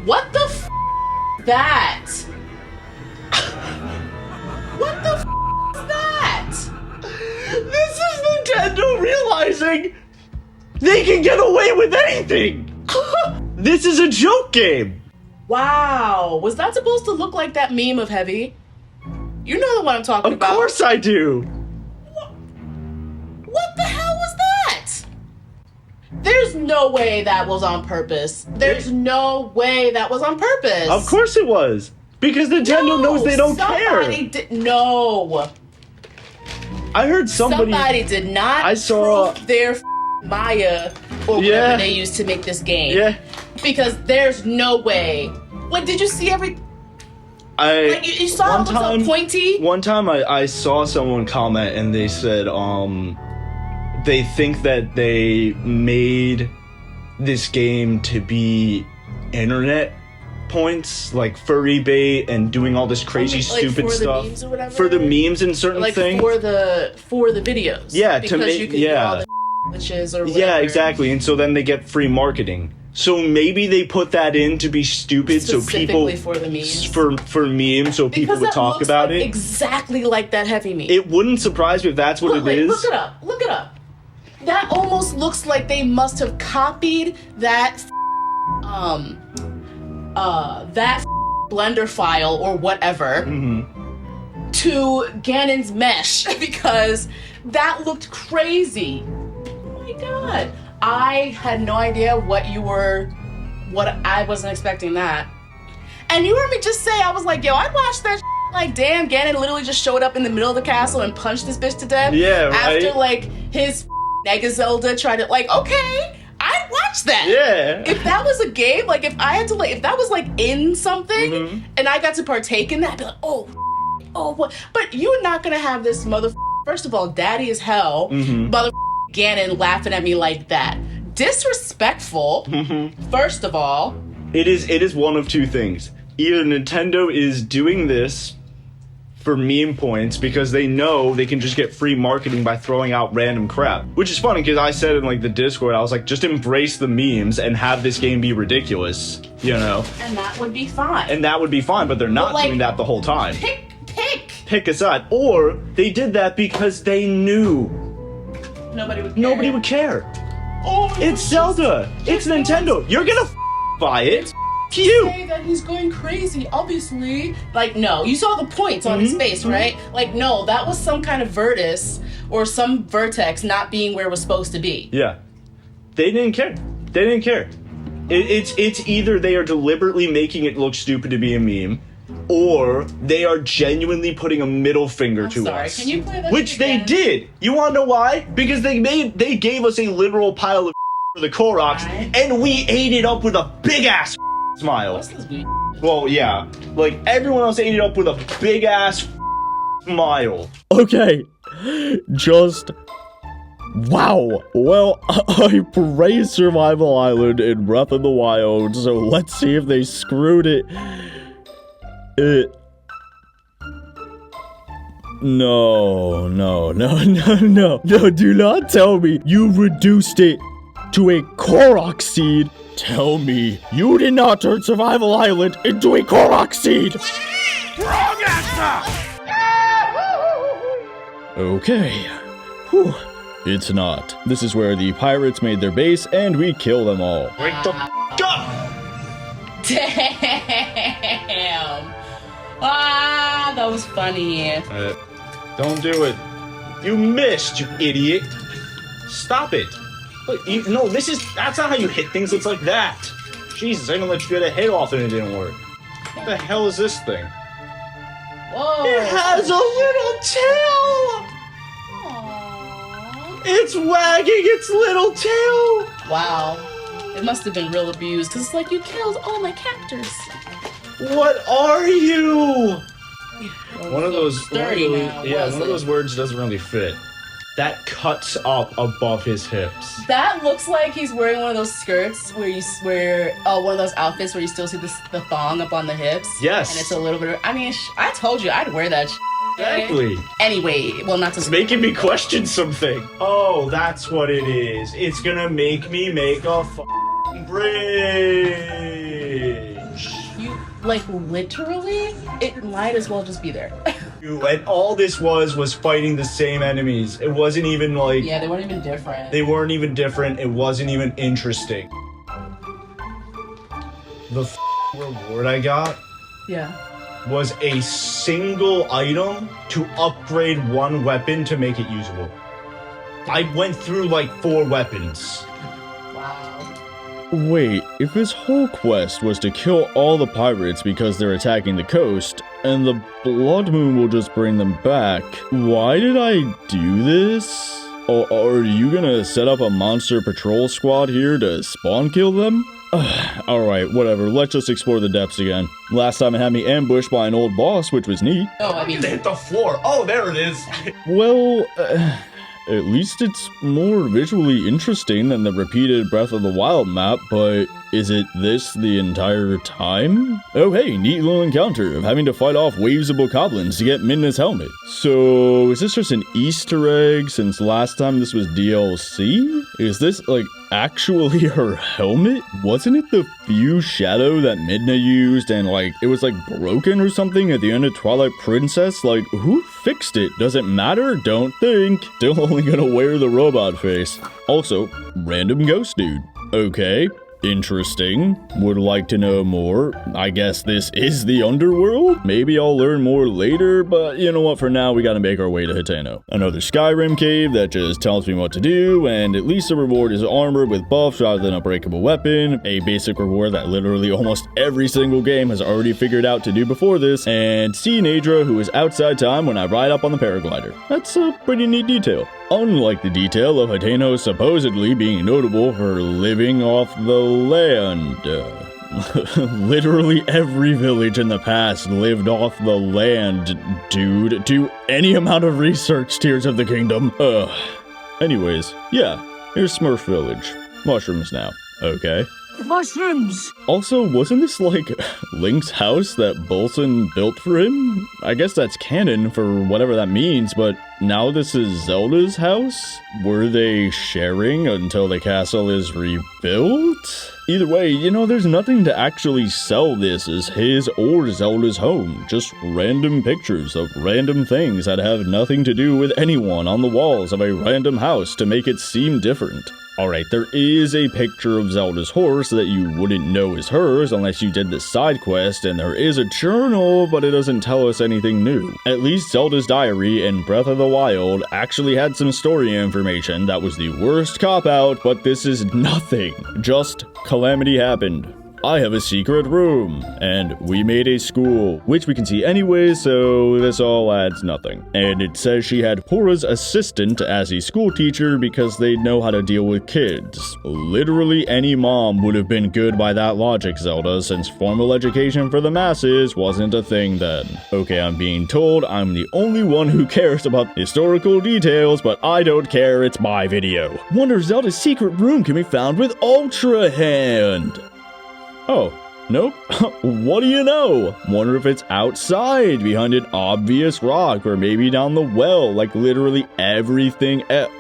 What the that? What the is that? This is Nintendo realizing they can get away with anything. This is a joke game. Wow, was that supposed to look like that meme of Heavy? You know the one I'm talking about. Of course I do. What the hell was that? There's no way that was on purpose. There's no way that was on purpose. Of course it was. Because Nintendo knows they don't care. No. I heard somebody did not prove their Maya or whatever they used to make this game. Yeah. Because there's no way. What, did you see Like, you saw it was so pointy. One time I saw someone comment and they said, they think that they made this game to be internet points, like furry bait and doing all this crazy stupid for stuff the memes or whatever? for the memes and certain things. For the videos. Yeah, because to make you can do all the glitches or whatever. Yeah, exactly. And so then they get free marketing. So maybe they put that in to be stupid, so people for the memes. For memes, so people would talk about it. Exactly like that heavy meme. It wouldn't surprise me if that's what it is. Look it up. Look it up. That almost looks like they must have copied that Blender file or whatever to Ganon's mesh because that looked crazy. Oh my god. I had no idea what I wasn't expecting that. And you heard me just say, I was like, yo, I'd watch that like, damn, Ganon literally just showed up in the middle of the castle and punched this bitch to death. Yeah, right? After, like, his Nega Zelda tried to, like, okay, I'd watch that. Yeah. If that was a game, like, if I had to, like, if that was, like, in something and I got to partake in that, I'd be like, oh, what? But you're not gonna have this first of all, daddy as hell, Ganon laughing at me like that. Disrespectful, first of all. It is one of two things. Either Nintendo is doing this for meme points because they know they can just get free marketing by throwing out random crap. Which is funny because I said in like the Discord, I was like, just embrace the memes and have this game be ridiculous, you know? And that would be fine. But they're not doing that the whole time. Pick a side. Or they did that because they knew Nobody would care. Oh, it's Zelda. It's Nintendo. You're gonna buy it. It's cute. Say that he's going crazy, obviously. Like, no, you saw the points on his face, right? Like, no, that was some kind of vertex or some vertex not being where it was supposed to be. Yeah, they didn't care. It's either they are deliberately making it look stupid to be a meme, or they are genuinely putting a middle finger to us. Can you play that Which they did. You want to know why? Because they gave us a literal pile of for the Koroks, and we ate it up with a big ass smile. Well, yeah, like everyone else ate it up with a big ass smile. Okay, just wow. Well, I praise Survival Island in Breath of the Wild, so let's see if they screwed it. No, do not tell me you reduced it to a Korok seed. Tell me you did not turn Survival Island into a Korok seed. Wrong answer! Okay. Whew. It's not. This is where the pirates made their base and we kill them all. Wake the f*** up! Damn. Ah, that was funny. Don't do it. You missed, you idiot. Stop it. Look, that's not how you hit things. It's like that. Jesus, I didn't let you get a hit off and it didn't work. What the hell is this thing? Whoa. It has a little tail. Aww. It's wagging its little tail. Wow. It must have been real abused because it's like you killed all my captors. What are you? One of those words doesn't really fit. That cuts up above his hips. That looks like he's wearing one of those skirts where one of those outfits where you still see the thong up on the hips. Yes. And it's a little bit I told you I'd wear that Exactly. Anyway, well, not to... It's making me question something. Oh, that's what it is. It's gonna make me make a f***ing bridge. You, like, literally? It might as well just be there. And all this was fighting the same enemies. It wasn't even like... Yeah, they weren't even different. They weren't even different. It wasn't even interesting. The reward I got... Yeah. Was a single item to upgrade one weapon to make it usable. I went through like 4 weapons. Wow. Wait, if his whole quest was to kill all the pirates because they're attacking the coast, and the Blood Moon will just bring them back, why did I do this? Are you gonna set up a monster patrol squad here to spawn kill them? Alright, whatever, let's just explore the depths again. Last time it had me ambushed by an old boss, which was neat. Oh, I mean, hit the floor. Oh, there it is. Well, at least it's more visually interesting than the repeated Breath of the Wild map, but is it this the entire time? Oh hey, neat little encounter of having to fight off waves of bokoblins to get Midna's helmet. So, is this just an Easter egg since last time this was DLC? Is this, like, actually her helmet? Wasn't it the fuse shadow that Midna used and, like, it was, like, broken or something at the end of Twilight Princess? Like, who fixed it? Does it matter? Don't think. Still only gonna wear the robot face. Also, random ghost dude. Okay. Interesting. Would like to know more. I guess this is the underworld? Maybe I'll learn more later, but you know what, for now we gotta make our way to Hateno. Another Skyrim cave that just tells me what to do, and at least the reward is armor with buffs rather than a breakable weapon, a basic reward that literally almost every single game has already figured out to do before this, and see Nadra, who is outside time when I ride up on the paraglider. That's a pretty neat detail. Unlike the detail of Hateno supposedly being notable for living off the land. Literally every village in the past lived off the land, dude. Do any amount of research, Tears of the Kingdom. Anyways, yeah, here's Smurf Village. Mushrooms now. Okay. Mushrooms! Also, wasn't this like Link's house that Bolson built for him? I guess that's canon for whatever that means, but now this is Zelda's house? Were they sharing until the castle is rebuilt? Either way, you know, there's nothing to actually sell this as his or Zelda's home. Just random pictures of random things that have nothing to do with anyone on the walls of a random house to make it seem different. Alright, there is a picture of Zelda's horse that you wouldn't know is hers unless you did this side quest, and there is a journal, but it doesn't tell us anything new. At least Zelda's diary in Breath of the Wild actually had some story information that was the worst cop-out, but this is nothing. Just calamity happened. I have a secret room, and we made a school, which we can see anyway, so this all adds nothing. And it says she had Hora's assistant as a school teacher because they know how to deal with kids. Literally any mom would have been good by that logic, Zelda, since formal education for the masses wasn't a thing then. Okay, I'm being told I'm the only one who cares about historical details, but I don't care, it's my video. Wonder if Zelda's secret room can be found with Ultra Hand. Oh, nope. What do you know? Wonder if it's outside behind an obvious rock or maybe down the well, like literally everything else.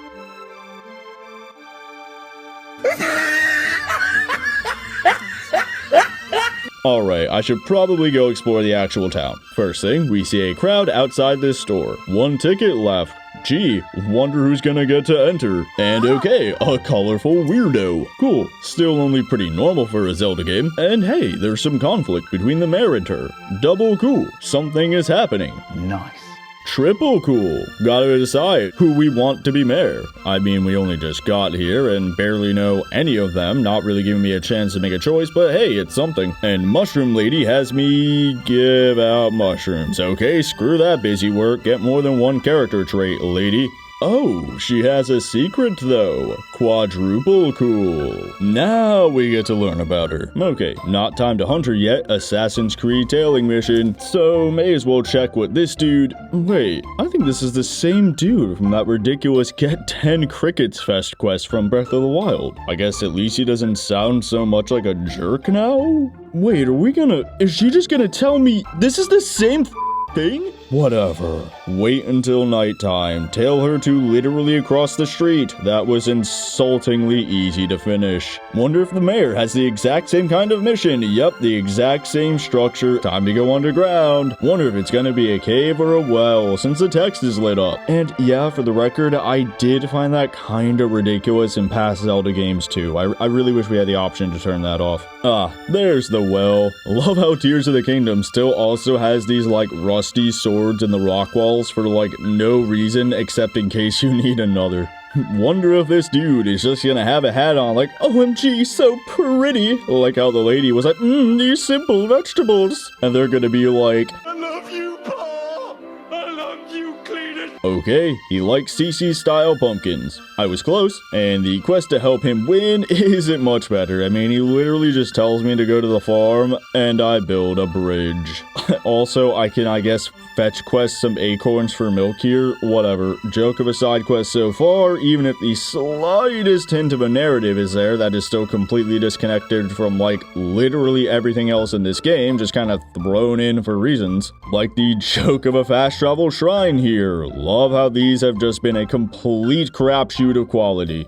Alright, I should probably go explore the actual town. First thing, we see a crowd outside this store. One ticket left. Gee, wonder who's gonna get to enter. And okay, a colorful weirdo. Cool, still only pretty normal for a Zelda game. And hey, there's some conflict between the mayor and her. Double cool, something is happening. Nice. Triple cool, gotta decide who we want to be mayor. I mean, we only just got here and barely know any of them, not really giving me a chance to make a choice, but hey, it's something. And Mushroom Lady has me give out mushrooms. Okay, screw that busy work, get more than one character trait, lady. Oh, she has a secret though. Quadruple cool. Now we get to learn about her. Okay, not time to hunt her yet. Assassin's Creed tailing mission. So may as well check what this dude... Wait, I think this is the same dude from that ridiculous Get 10 Crickets Fest quest from Breath of the Wild. I guess at least he doesn't sound so much like a jerk now? Wait, are we gonna... Is she just gonna tell me this is the same thing? Whatever. Wait until nighttime. Tell her to literally across the street. That was insultingly easy to finish. Wonder if the mayor has the exact same kind of mission. Yep, the exact same structure. Time to go underground. Wonder if it's gonna be a cave or a well, since the text is lit up. And yeah, for the record, I did find that kinda ridiculous in past Zelda games too. I really wish we had the option to turn that off. Ah, there's the well. Love how Tears of the Kingdom still also has these like rusty swords in the rock walls for like no reason except in case you need another. Wonder if this dude is just gonna have a hat on like, OMG, so pretty. Like how the lady was like, these simple vegetables. And they're gonna be like, I love you, Pa. I love you, clean it. Okay, he likes CC-style pumpkins. I was close, and the quest to help him win isn't much better. I mean, he literally just tells me to go to the farm, and I build a bridge. Also, I can, I guess, fetch quest some acorns for milk here. Whatever. Joke of a side quest so far, even if the slightest hint of a narrative is there, that is still completely disconnected from, like, literally everything else in this game, just kind of thrown in for reasons. Like the joke of a fast travel shrine here. Love how these have just been a complete crapshoot of quality.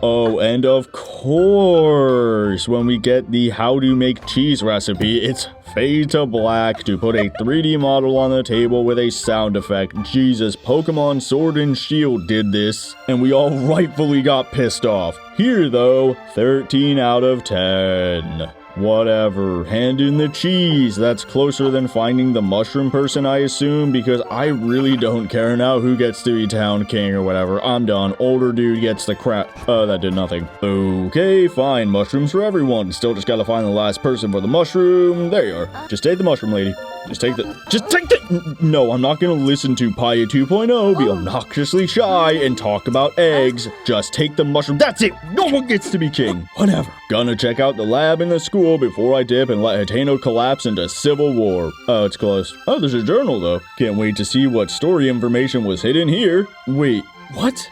Oh, and of course, when we get the how to make cheese recipe, it's fade to black to put a 3D model on the table with a sound effect. Jesus, Pokemon Sword and Shield did this, and we all rightfully got pissed off. Here, though, 13 out of 10. Whatever, hand in the cheese. That's closer than finding the mushroom person, I assume, because I really don't care now who gets to be town king or whatever. I'm done. Older dude gets the crap. That did nothing. Okay, fine. Mushrooms for everyone. Still just gotta find the last person for the mushroom. There you are. Just take the mushroom, lady. Just take the... No, I'm not gonna listen to Paya 2.0 be obnoxiously shy and talk about eggs. Just take the mushroom. That's it. No one gets to be king. Whatever. Gonna check out the lab in the school before I dip and let Hateno collapse into civil war. Oh, it's closed. Oh, there's a journal, though. Can't wait to see what story information was hidden here. Wait, what?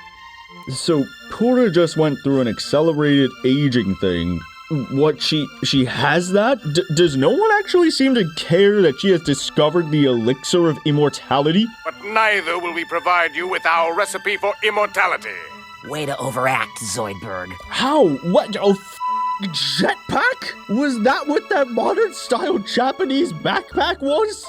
So, Pura just went through an accelerated aging thing. What, she has that? Does no one actually seem to care that she has discovered the elixir of immortality? But neither will we provide you with our recipe for immortality. Way to overact, Zoidberg. How? What? Oh, jetpack? Was that what that modern-style Japanese backpack was?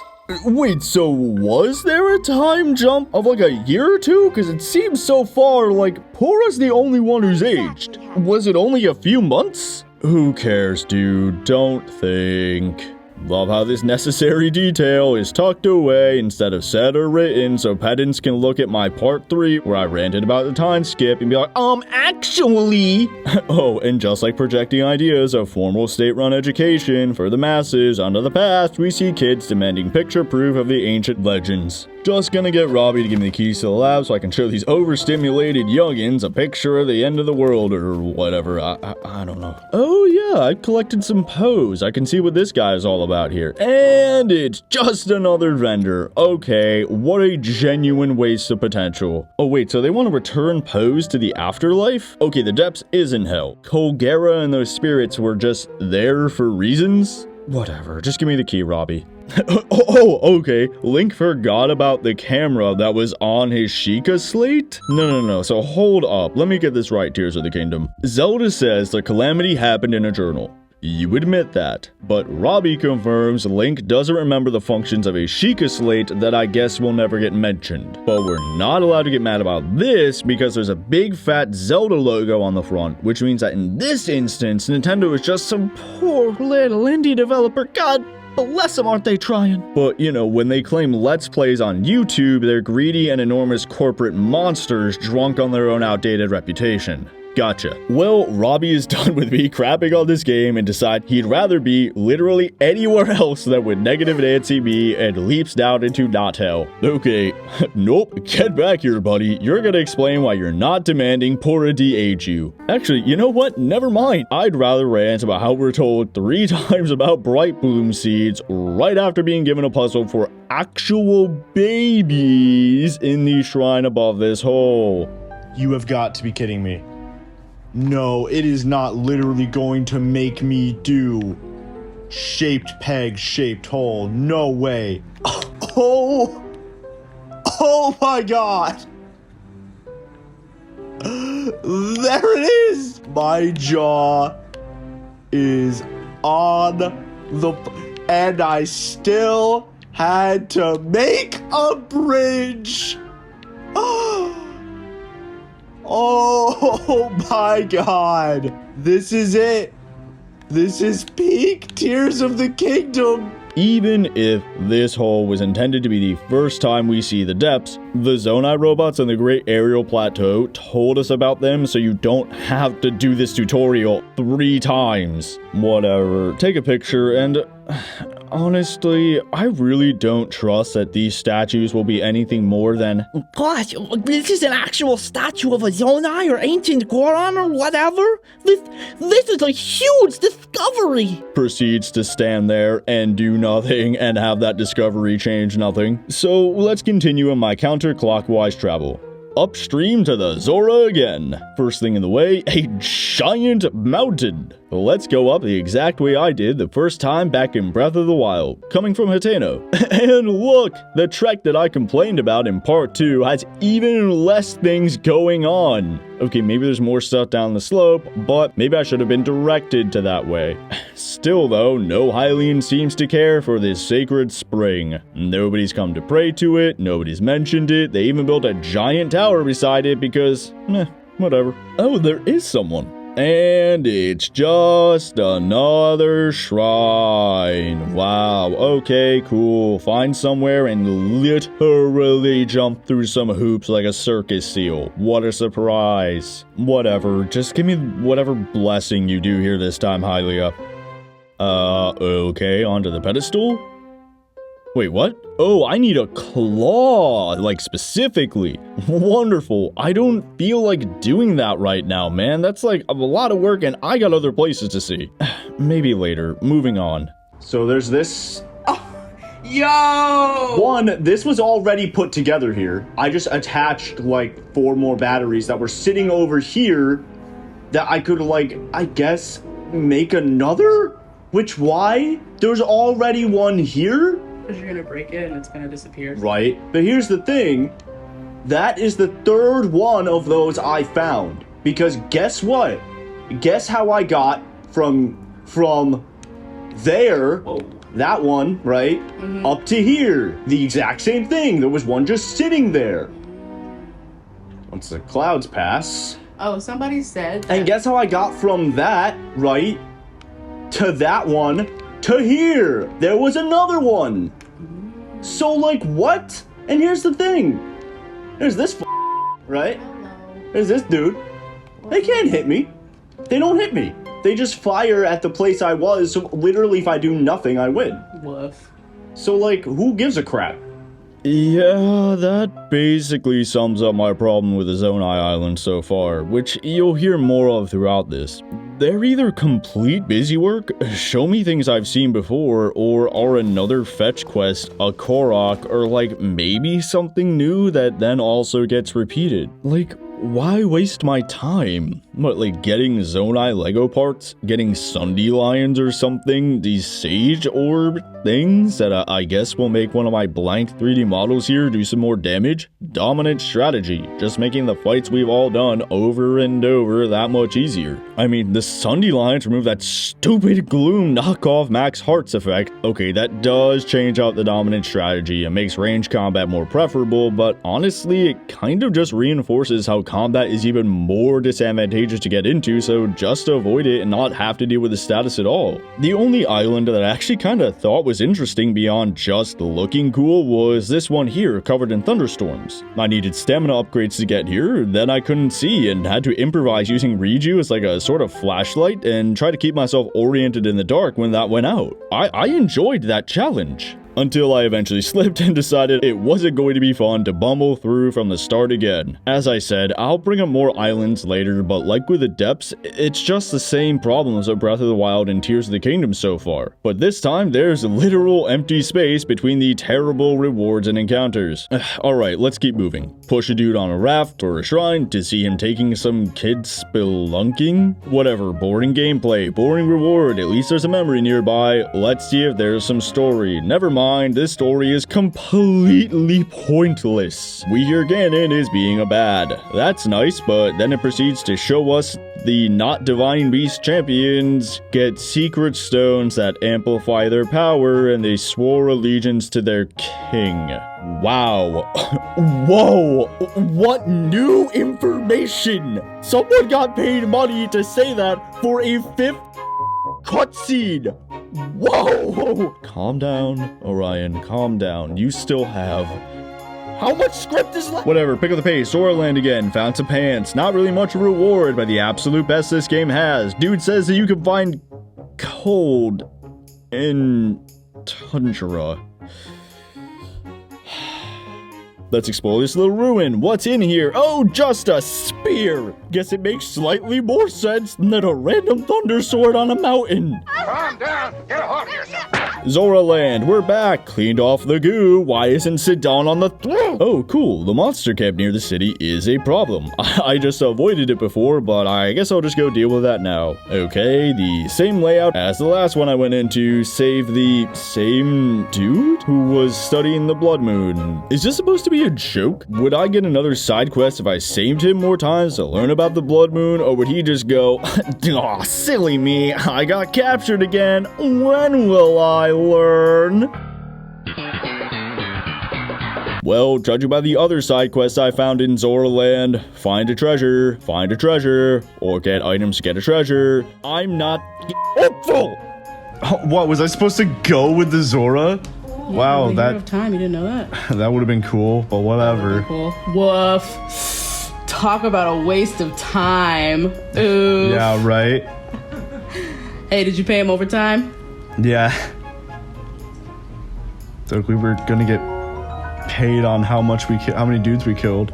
Wait, so was there a time jump of like a year or two? Because it seems so far like Pura's the only one who's aged. Was it only a few months? Who cares, dude? Don't think. Love how this necessary detail is tucked away instead of said or written so pedants can look at my part 3 where I ranted about the time skip and be like, actually. Oh, and just like projecting ideas of formal state-run education for the masses onto the past, we see kids demanding picture proof of the ancient legends. Just gonna get Robbie to give me the keys to the lab so I can show these overstimulated youngins a picture of the end of the world or whatever. I don't know. Oh yeah, I collected some pose. I can see what this guy is all about here. And it's just another vendor. Okay, what a genuine waste of potential. Oh wait, so they want to return pose to the afterlife? Okay, the depths is in hell. Colgera and those spirits were just there for reasons? Whatever, just give me the key, Robbie. Okay. Link forgot about the camera that was on his Sheikah slate? No. So hold up. Let me get this right, Tears of the Kingdom. Zelda says the calamity happened in a journal. You admit that. But Robbie confirms Link doesn't remember the functions of a Sheikah slate that I guess will never get mentioned. But we're not allowed to get mad about this because there's a big fat Zelda logo on the front, which means that in this instance, Nintendo is just some poor little indie developer. God bless them, aren't they trying? But, you know, when they claim Let's Plays on YouTube, they're greedy and enormous corporate monsters drunk on their own outdated reputation. Gotcha. Well, Robbie is done with me crapping on this game and decide he'd rather be literally anywhere else than with negative Nancy me and leaps down into not hell. Okay, nope, get back here, buddy. You're gonna explain why you're not demanding Pura de-age you. Actually, you know what? Never mind. I'd rather rant about how we're told 3 times about bright bloom seeds right after being given a puzzle for actual babies in the shrine above this hole. You have got to be kidding me. No, it is not literally going to make me do shaped peg, shaped hole. No way. Oh my god. There it is. My jaw is on the... And I still had to make a bridge. Oh my god. This is it. This is peak Tears of the Kingdom. Even if this hole was intended to be the first time we see the depths, the Zonai robots on the Great Aerial Plateau told us about them so you don't have to do this tutorial 3 times. Whatever, take a picture and Honestly, I really don't trust that these statues will be anything more than... Gosh, this is an actual statue of a Zonai or ancient Goron or whatever? This is a huge discovery! Proceeds to stand there and do nothing and have that discovery change nothing. So let's continue in my counterclockwise travel. Upstream to the Zora again. First thing in the way, a giant mountain. Let's go up the exact way I did the first time back in Breath of the Wild, coming from Hateno. And look, the trek that I complained about in part 2 has even less things going on. Okay, maybe there's more stuff down the slope, but maybe I should have been directed to that way. Still though, no Hylian seems to care for this sacred spring. Nobody's come to pray to it, nobody's mentioned it, they even built a giant tower beside it because, whatever. Oh, there is someone. And it's just another shrine. Wow, okay, cool. Find somewhere and literally jump through some hoops like a circus seal. What a surprise. Whatever, just give me whatever blessing you do here this time, Hylia. Okay, onto the pedestal? Wait, what? Oh, I need a claw, like specifically. Wonderful. I don't feel like doing that right now, man. That's like a lot of work and I got other places to see. Maybe later. Moving on. So there's this. Yo! One, this was already put together here. I just attached like 4 more batteries that were sitting over here that I could like, I guess, make another? Which why? There's already one here? Because you're gonna break it and it's gonna disappear. Right. But here's the thing. That is the 3rd one of those I found. Because guess what? Guess how I got from there, that one, right, up to here. The exact same thing. There was one just sitting there. Once the clouds pass. Oh, somebody said that. And guess how I got from that, right, to that one, to here. There was another one. So, like, what? And here's the thing. There's this right? There's this dude. They can't hit me. They don't hit me. They just fire at the place I was, so literally if I do nothing, I win. Woof. So, like, who gives a crap? Yeah, that basically sums up my problem with the Zonai Island so far, which you'll hear more of throughout this. They're either complete busy work, show me things I've seen before, or are another fetch quest, a Korok, or like maybe something new that then also gets repeated. Like, why waste my time? What, like getting Zonai Lego parts? Getting Sunday Lions or something? These Sage Orb things that I guess will make one of my blank 3D models here do some more damage? Dominant strategy, just making the fights we've all done over and over that much easier. I mean, the Sunday Lions remove that stupid Gloom knockoff Max Hearts effect. Okay, that does change out the dominant strategy and makes range combat more preferable, but honestly, it kind of just reinforces how combat is even more disadvantageous to get into, so just avoid it and not have to deal with the status at all. The only island that I actually kind of thought was interesting beyond just looking cool was this one here, covered in thunderstorms. I needed stamina upgrades to get here, then I couldn't see and had to improvise using Riju as like a sort of flashlight and try to keep myself oriented in the dark when that went out. I enjoyed that challenge. Until I eventually slipped and decided it wasn't going to be fun to bumble through from the start again. As I said, I'll bring up more islands later, but like with the depths, it's just the same problems of Breath of the Wild and Tears of the Kingdom so far. But this time, there's literal empty space between the terrible rewards and encounters. Alright, let's keep moving. Push a dude on a raft or a shrine to see him taking some kid spelunking? Whatever, boring gameplay, boring reward, at least there's a memory nearby. Let's see if there's some story. Never mind. This story is completely pointless. We hear Ganon is being a bad. That's nice, but then it proceeds to show us the not Divine Beast champions get secret stones that amplify their power, and they swore allegiance to their king. Wow. Whoa. What new information? Someone got paid money to say that for a 5th cutscene. Whoa! Calm down, Orion, calm down. You still have... How much script is left? Whatever, pick up the pace. Sora Land again. Found some pants. Not really much reward, but the absolute best this game has. Dude says that you can find cold in Tundra. Let's explore this little ruin. What's in here? Oh, just a spear. Guess it makes slightly more sense than a random thunder sword on a mountain. Calm down. Get a hold of yourself. Zora Land, we're back. Cleaned off the goo. Why isn't sit down on the Oh, cool. The monster camp near the city is a problem. I just avoided it before, but I guess I'll just go deal with that now. Okay, the same layout as the last one I went into, save the same dude who was studying the blood moon. Is this supposed to be a joke? Would I get another side quest if I saved him more times to learn about the blood moon, or would he just go, aw, silly me, I got captured again. When will I learn? Well, judging by the other side quests I found in Zora Land, find a treasure, or get items to get a treasure, I'm not hopeful. What, was I supposed to go with the Zora? Yeah, wow, that of time, you didn't know that. That would have been cool, but whatever. Cool. Woof. Talk about a waste of time. Oof. Yeah, right. Hey, did you pay him overtime? Yeah. So we were gonna get paid on how many dudes we killed.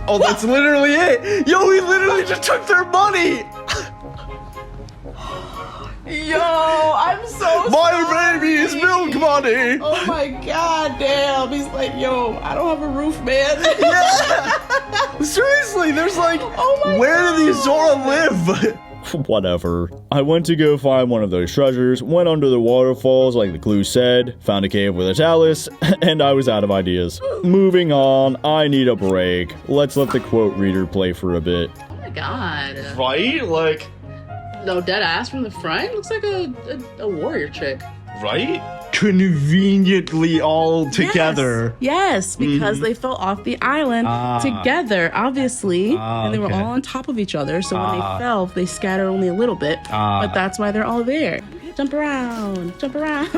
Oh, that's literally it. Yo, we literally just took their money. Yo, I'm so My sorry. baby is milk money. Oh my god, damn. He's like, yo, I don't have a roof, man. Yeah. Seriously, there's like, where do these Zora live? Whatever. I went to go find one of those treasures, went under the waterfalls like the clue said, found a cave with a talus, and I was out of ideas. Moving on, I need a break. Let's let the quote reader play for a bit. Oh my god. Right? Like... No, dead ass from the front? Looks like a warrior chick. Right? Conveniently all together. Yes, because they fell off the island together, obviously. And they were all on top of each other, so when they fell, they scattered only a little bit. But that's why they're all there. Jump around, jump around,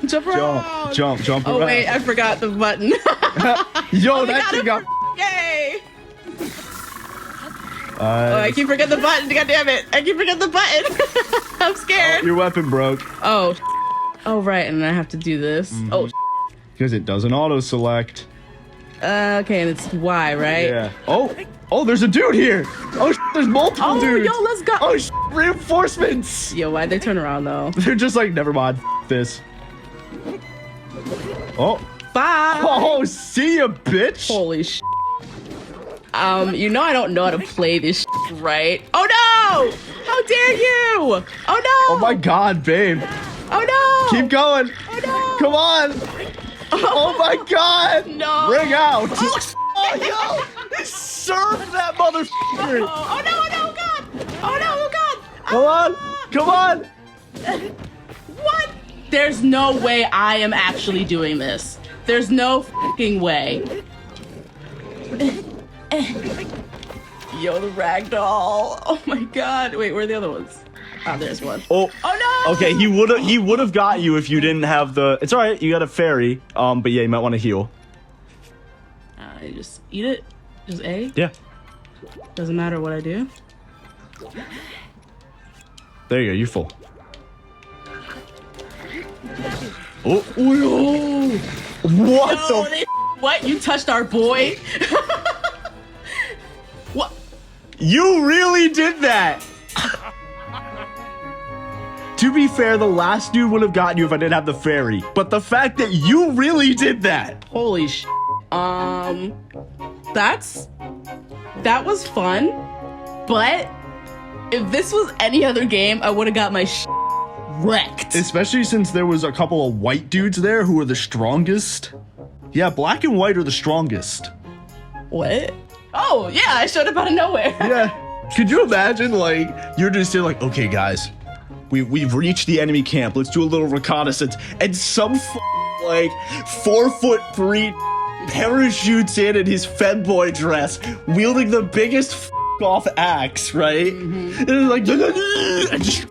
jump around. Jump around. Oh wait, I forgot the button. Yo, that thing got... Yay! I keep forgetting the button, god damn it. I keep forgetting the button. I'm scared. Your weapon broke. Oh, right, and I have to do this. Oh, because it doesn't auto-select. Okay, and it's Y, right? Yeah. Oh, there's a dude here. Oh, there's multiple dudes. Yo, let's go. Oh, reinforcements. Yo, why'd they turn around, though? They're just like, never mind, this. Oh. Bye. Oh, see ya, bitch. Holy sh**. You know I don't know how to play this sh**, right? Oh, no! How dare you! Oh, no! Oh, my God, babe. Oh, no! Keep going. Oh, no! Come on. Oh, my God. No. Ring out. Oh, yo. Serve that motherfucker. Oh, no, oh, God. Oh, no, oh, God. Come on. Come on. What? There's no way I am actually doing this. There's no fucking way. Yo, the ragdoll. Oh my god. Wait, where are the other ones? Oh, there's one. Oh no! Okay, he would have got you if you didn't have the... It's alright, you got a fairy. But yeah, you might want to heal. You just eat it? Just A? Yeah. Doesn't matter what I do? There you go, you're full. Oh. What What? You touched our boy? What? You really did that! To be fair, the last dude would have gotten you if I didn't have the fairy. But the fact that you really did that! Holy sh**. That was fun. But if this was any other game, I would have got my wrecked. Especially since there was a couple of white dudes there who were the strongest. Yeah, black and white are the strongest. What? Oh, yeah, I showed up out of nowhere. Yeah. Could you imagine, like, you're just there like, okay, guys, we've reached the enemy camp. Let's do a little reconnaissance. And some, like, 4'3" parachutes in his femboy dress, wielding the biggest off axe, right? And it's like, and just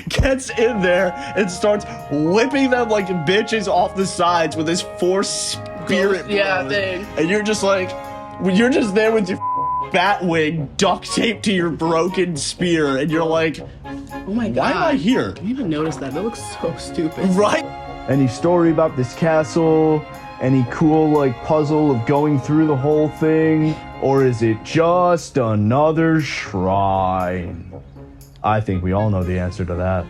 gets in there and starts whipping them like bitches off the sides with his 4 spirit yeah, blows. thing. And you're just like, you're just there with your bat wing duct taped to your broken spear, and you're like, oh my god, why am I here? I didn't even notice that. That looks so stupid. Right? Any story about this castle? Any cool, like, puzzle of going through the whole thing? Or is it just another shrine? I think we all know the answer to that.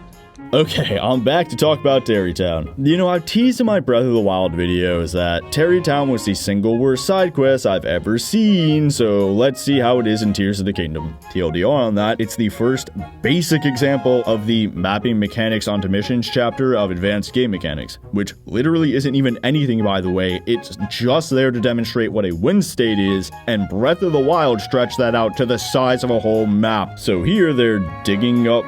Okay, I'm back to talk about Tarreytown. You know, I've teased in my Breath of the Wild videos that Tarreytown was the single worst side quest I've ever seen, so let's see how it is in Tears of the Kingdom. TLDR on that, it's the first basic example of the mapping mechanics onto missions chapter of advanced game mechanics, which literally isn't even anything, by the way. It's just there to demonstrate what a win state is, and Breath of the Wild stretched that out to the size of a whole map. So here they're digging up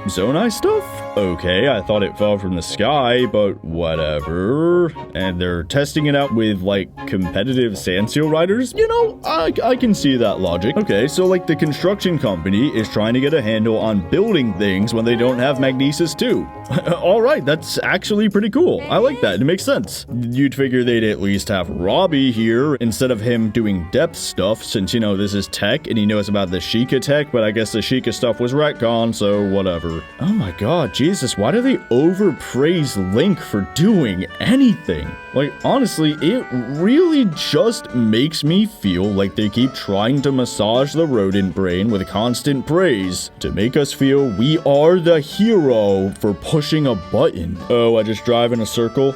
Zonai stuff? Okay, I thought it fell from the sky, but whatever. And they're testing it out with, like, competitive sandseal riders? You know, I can see that logic. Okay, so, like, the construction company is trying to get a handle on building things when they don't have magnesis too. Alright, that's actually pretty cool. I like that, it makes sense. You'd figure they'd at least have Robbie here instead of him doing depth stuff, since, you know, this is tech and he knows about the Sheikah tech, but I guess the Sheikah stuff was retcon, so whatever. Oh my god, Jesus, why do they overpraise Link for doing anything? Like, honestly, it really just makes me feel like they keep trying to massage the rodent brain with constant praise to make us feel we are the hero for pushing a button. Oh, I just drive in a circle?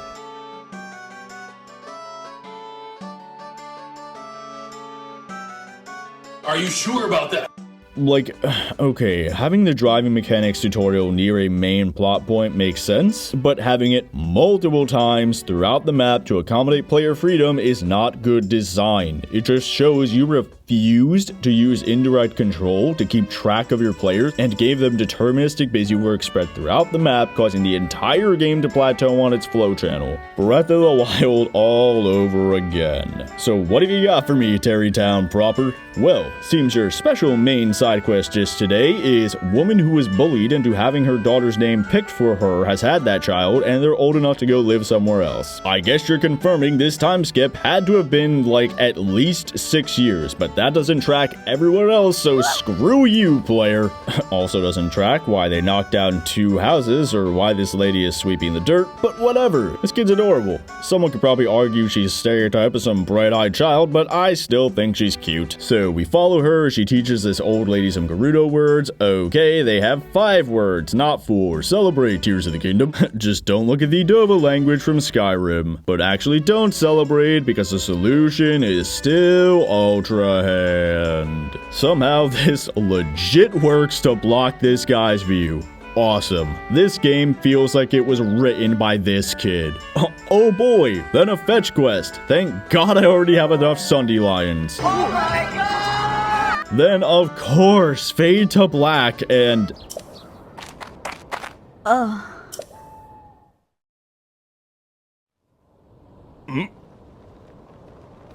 Are you sure about that? Like, okay, having the driving mechanics tutorial near a main plot point makes sense, but having it multiple times throughout the map to accommodate player freedom is not good design. It just shows you refused to use indirect control to keep track of your players and gave them deterministic busy work spread throughout the map, causing the entire game to plateau on its flow channel. Breath of the Wild all over again. So what have you got for me, Tarreytown proper? Well, seems your special main side quest just today is woman who was bullied into having her daughter's name picked for her has had that child and they're old enough to go live somewhere else. I guess you're confirming this time skip had to have been like at least 6 years, but that doesn't track everywhere else, so screw you, player. Also doesn't track why they knocked down 2 houses or why this lady is sweeping the dirt, but whatever. This kid's adorable. Someone could probably argue she's stereotype of some bright-eyed child, but I still think she's cute. So we follow her, she teaches this old lady some Gerudo words. Okay, they have 5 words, not 4. Celebrate, Tears of the Kingdom. Just don't look at the Dova language from Skyrim. But actually don't celebrate because the solution is still Ultra Hand. Somehow this legit works to block this guy's view. Awesome. This game feels like it was written by this kid. Oh boy, then a fetch quest. Thank God I already have enough Sundelions. Oh my god! Then, of course, fade to black and...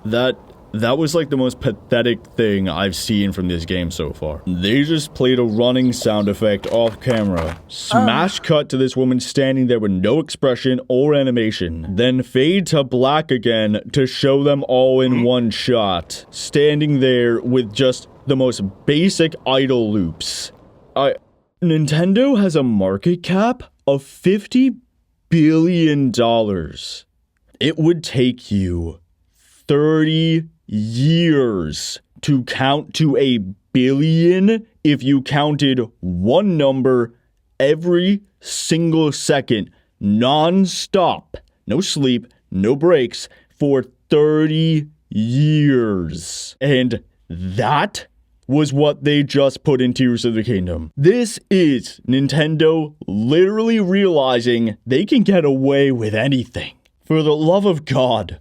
That was like the most pathetic thing I've seen from this game so far. They just played a running sound effect off camera. Smash cut to this woman standing there with no expression or animation. Then fade to black again to show them all in one shot. Standing there with just the most basic idle loops. Nintendo has a market cap of $50 billion. It would take you 30 years to count to a billion if you counted one number every single second, non-stop, no sleep, no breaks, for 30 years. And that was what they just put in Tears of the Kingdom. This is Nintendo literally realizing they can get away with anything. For the love of God,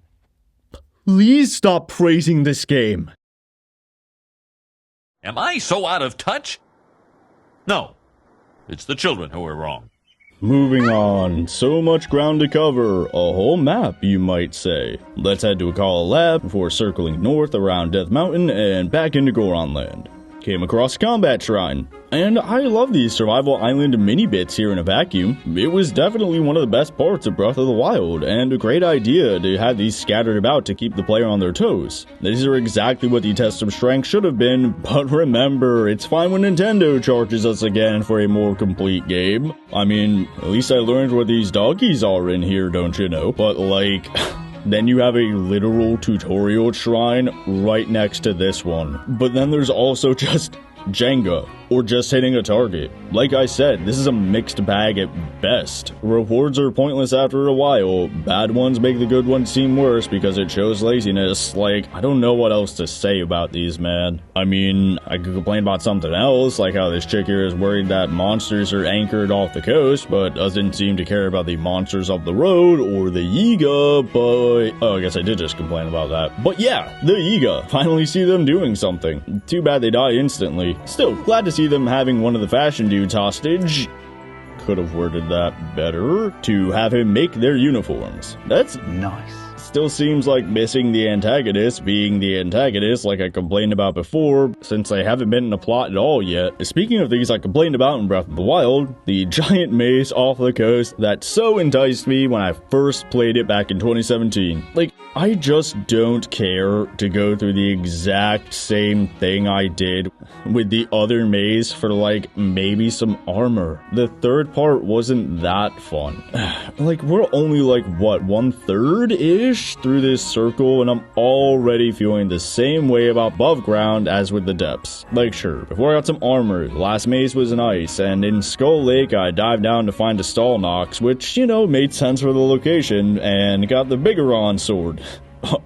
please stop praising this game. Am I so out of touch? No, it's the children who are wrong. Moving on, so much ground to cover, a whole map you might say. Let's head to Akkala-Eldin before circling north around Death Mountain and back into Goron Land. came across a combat shrine. And I love these survival island mini bits here in a vacuum. It was definitely one of the best parts of Breath of the Wild, and a great idea to have these scattered about to keep the player on their toes. These are exactly what the test of strength should have been, but remember, it's fine when Nintendo charges us again for a more complete game. I mean, at least I learned what these doggies are in here, don't you know? But like... Then you have a literal tutorial shrine right next to this one. But then there's also just Jenga, or just hitting a target. Like I said, this is a mixed bag at best. Rewards are pointless after a while. Bad ones make the good ones seem worse because it shows laziness. Like, I don't know what else to say about these, man. I mean, I could complain about something else, like how this chick here is worried that monsters are anchored off the coast, but doesn't seem to care about the monsters up the road or the Yiga, but... Oh, I guess I did just complain about that. But yeah, the Yiga. Finally see them doing something. Too bad they die instantly. Still, glad to see them having one of the fashion dudes hostage. Could have worded that better. To have him make their uniforms. That's nice. Still seems like missing the antagonist being the antagonist like I complained about before, since I haven't been in a plot at all yet. Speaking of things I complained about in Breath of the Wild, the giant maze off the coast that so enticed me when I first played it back in 2017. Like, I just don't care to go through the exact same thing I did with the other maze for like maybe some armor. The third part wasn't that fun. Like, we're only like, what, 1/3-ish through this circle, and I'm already feeling the same way about above ground as with the depths. Like, sure, before I got some armor, the last maze was nice, and in Skull Lake I dived down to find a Stall Nox, which, you know, made sense for the location, and got the Bigoron sword.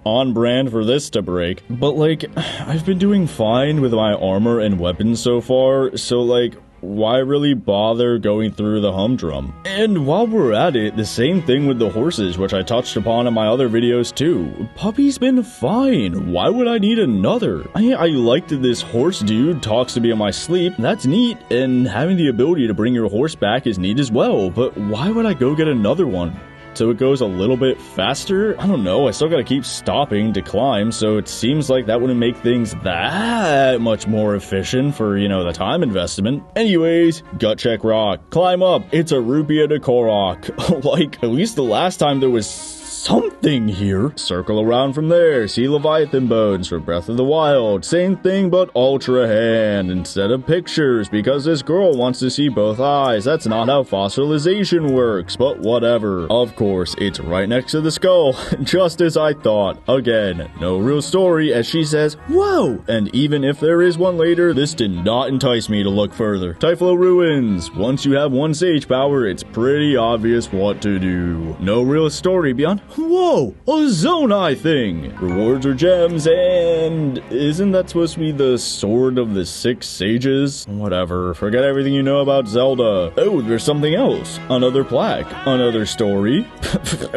On brand for this to break. But like, I've been doing fine with my armor and weapons so far, so like, why really bother going through the humdrum? And while we're at it, the same thing with the horses, which I touched upon in my other videos too. Puppy's been fine. Why would I need another? I like that this horse dude talks to me in my sleep. That's neat, and having the ability to bring your horse back is neat as well, but why would I go get another one? So it goes a little bit faster? I don't know, I still gotta keep stopping to climb, so it seems like that wouldn't make things that much more efficient for, you know, the time investment. Anyways, gut check rock. Climb up, it's a Rupia to Korok. Like, at least the last time there was something here. Circle around from there, see Leviathan bones for Breath of the Wild. Same thing but Ultra Hand instead of pictures, because this girl wants to see both eyes. That's not how fossilization works, but whatever. Of course, it's right next to the skull, just as I thought. Again, no real story, as she says, whoa! And even if there is one later, this did not entice me to look further. Typhlo Ruins. Once you have one sage power, it's pretty obvious what to do. No real story beyond, whoa, a Zonai thing! Rewards are gems, and isn't that supposed to be the Sword of the Six Sages? Whatever, forget everything you know about Zelda. Oh, there's something else. Another plaque. Another story.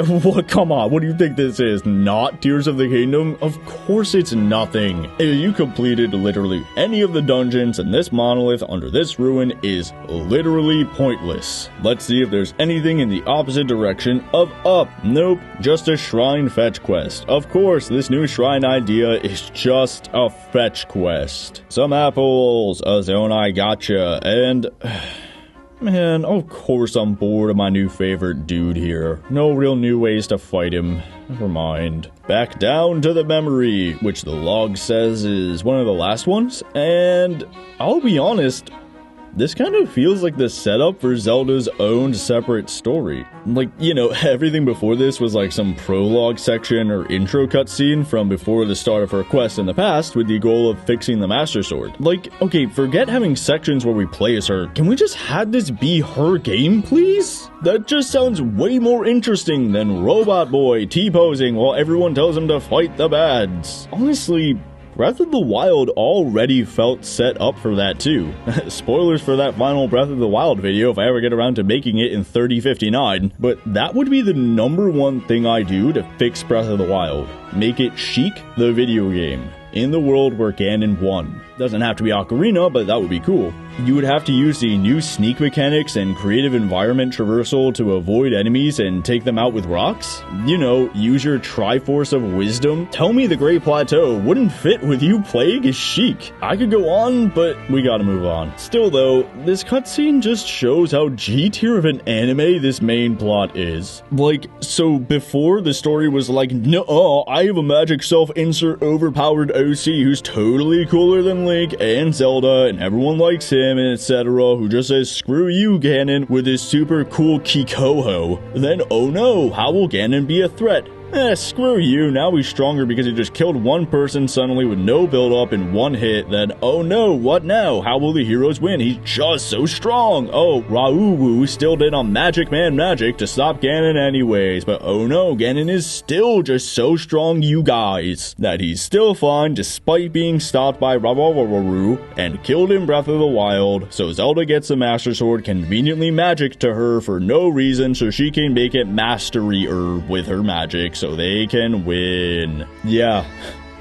What? Come on, what do you think this is? Not Tears of the Kingdom? Of course it's nothing. If you completed literally any of the dungeons in this monolith under this ruin is literally pointless. Let's see if there's anything in the opposite direction of up. Nope. Just a shrine fetch quest. Of course, this new shrine idea is just a fetch quest. Some apples, a Zonai gotcha, and... Man, of course I'm bored of my new favorite dude here. No real new ways to fight him. Never mind. Back down to the memory, which the log says is one of the last ones, and I'll be honest, this kind of feels like the setup for Zelda's own separate story. Like, you know, everything before this was like some prologue section or intro cutscene from before the start of her quest in the past with the goal of fixing the Master Sword. Like, okay, forget having sections where we play as her. Can we just have this be her game, please? That just sounds way more interesting than Robot Boy T-posing while everyone tells him to fight the bads. Honestly, Breath of the Wild already felt set up for that too. Spoilers for that final Breath of the Wild video if I ever get around to making it in 3059, but that would be the #1 thing I do to fix Breath of the Wild. Make it Chic the video game, in the world where Ganon won. Doesn't have to be Ocarina, but that would be cool. You would have to use the new sneak mechanics and creative environment traversal to avoid enemies and take them out with rocks? You know, use your Triforce of Wisdom? Tell me the Great Plateau wouldn't fit with you playing as Sheik. I could go on, but we gotta move on. Still though, this cutscene just shows how G-tier of an anime this main plot is. Like, so before the story was like, no, I have a magic self-insert overpowered OC who's totally cooler than Link and Zelda and everyone likes him and etc. who just says screw you Ganon with his super cool Kikoho. Then oh no, how will Ganon be a threat? Screw you, now he's stronger because he just killed one person suddenly with no build-up in one hit, then oh no, what now? How will the heroes win? He's just so strong! Oh, Rauwu still did on Magic Man magic to stop Ganon anyways, but oh no, Ganon is still just so strong, you guys, that he's still fine despite being stopped by Rauwu and killed in Breath of the Wild, so Zelda gets the Master Sword conveniently magic to her for no reason so she can make it mastery-er with her magic, so they can win. Yeah,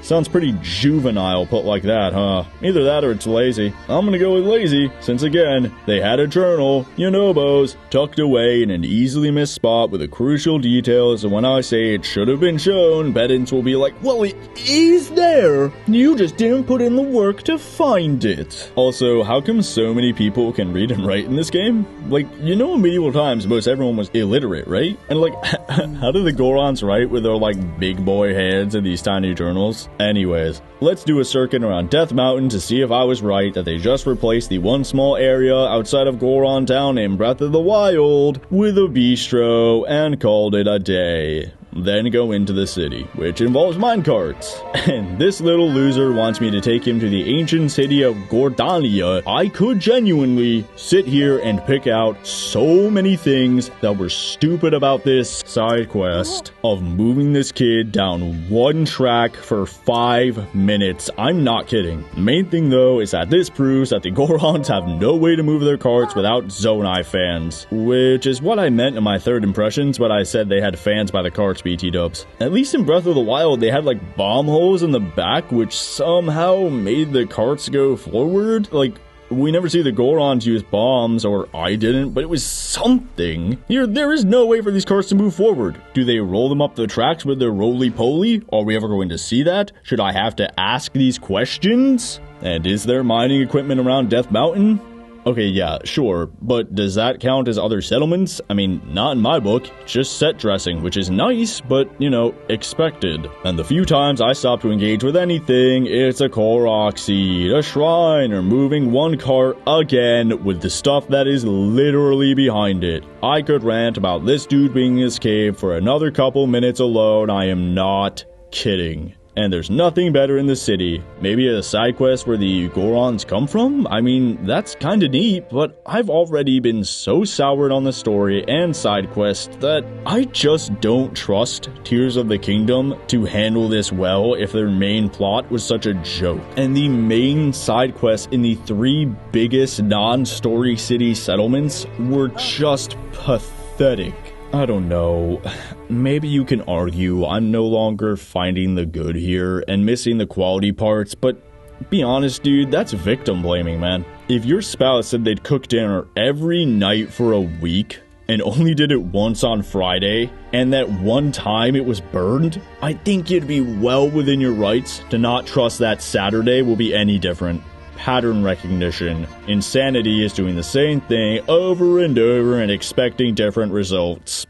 sounds pretty juvenile put like that, huh? Either that or it's lazy. I'm gonna go with lazy, since again, they had a journal, Yonobos, tucked away in an easily missed spot with a crucial detail, so when I say it should have been shown, pedants will be like, well, it is there! You just didn't put in the work to find it. Also, how come so many people can read and write in this game? Like, you know in medieval times, most everyone was illiterate, right? And like, how do the Gorons write with their like big boy hands in these tiny journals? Anyways, let's do a circuit around Death Mountain to see if I was right that they just replaced the one small area outside of Goron Town in Breath of the Wild with a bistro and called it a day. Then go into the city, which involves minecarts. And this little loser wants me to take him to the ancient city of Gordania. I could genuinely sit here and pick out so many things that were stupid about this side quest of moving this kid down one track for 5 minutes. I'm not kidding. The main thing though is that this proves that the Gorons have no way to move their carts without Zonai fans, which is what I meant in my third impressions when I said they had fans by the carts. BT dubs. At least in Breath of the Wild, they had like bomb holes in the back, which somehow made the carts go forward. Like, we never see the Gorons use bombs, or I didn't, but it was something. Here, there is no way for these carts to move forward. Do they roll them up the tracks with their roly-poly? Are we ever going to see that? Should I have to ask these questions? And is there mining equipment around Death Mountain? Okay, yeah, sure, but does that count as other settlements? I mean, not in my book, just set dressing, which is nice, but, you know, expected. And the few times I stop to engage with anything, it's a Korok seed, a shrine, or moving one cart again with the stuff that is literally behind it. I could rant about this dude being in his cave for another couple minutes alone, I am not kidding. And there's nothing better in the city. Maybe a side quest where the Gorons come from? I mean, that's kinda neat, but I've already been so soured on the story and side quest that I just don't trust Tears of the Kingdom to handle this well if their main plot was such a joke. And the main side quests in the 3 biggest non-story city settlements were just pathetic. I don't know. Maybe you can argue I'm no longer finding the good here and missing the quality parts, but be honest, dude, that's victim blaming, man. If your spouse said they'd cook dinner every night for a week and only did it once on Friday, and that one time it was burned, I think you'd be well within your rights to not trust that Saturday will be any different. Pattern recognition. Insanity is doing the same thing over and over and expecting different results.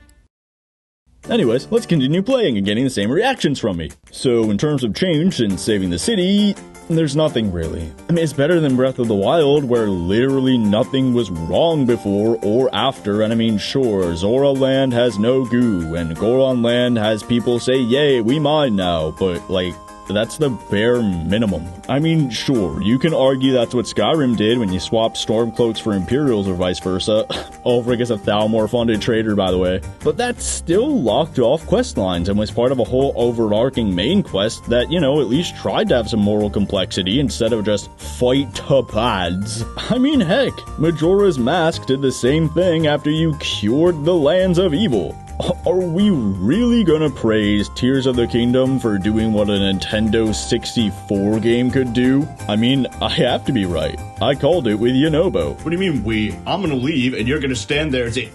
Anyways, let's continue playing and getting the same reactions from me. So in terms of change since saving the city, there's nothing really. I mean, it's better than Breath of the Wild, where literally nothing was wrong before or after, and I mean, sure, Zora Land has no goo, and Goron Land has people say, yay, we mine now, but like, that's the bare minimum. I mean, sure, you can argue that's what Skyrim did when you swapped Stormcloaks for Imperials or vice versa. Ulfric is a Thalmor-funded traitor, by the way. But that still locked off quest lines and was part of a whole overarching main quest that, you know, at least tried to have some moral complexity instead of just fight tapads. I mean, heck, Majora's Mask did the same thing after you cured the lands of evil. Are we really gonna praise Tears of the Kingdom for doing what a Nintendo 64 game could do? I mean, I have to be right. I called it with Yonobo. What do you mean we? I'm gonna leave and you're gonna stand there and say,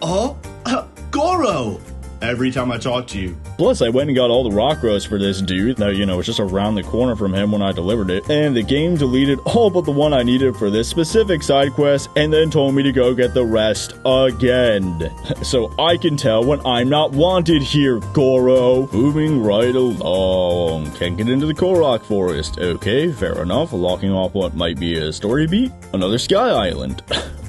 GORO! Every time I talk to you. Plus, I went and got all the rock roast for this dude. Now, you know, it's just around the corner from him when I delivered it. And the game deleted all but the one I needed for this specific side quest and then told me to go get the rest again. So I can tell when I'm not wanted here, GORO. Moving right along. Can't get into the Korok Forest. Okay, fair enough. Locking off what might be a story beat. Another Sky Island.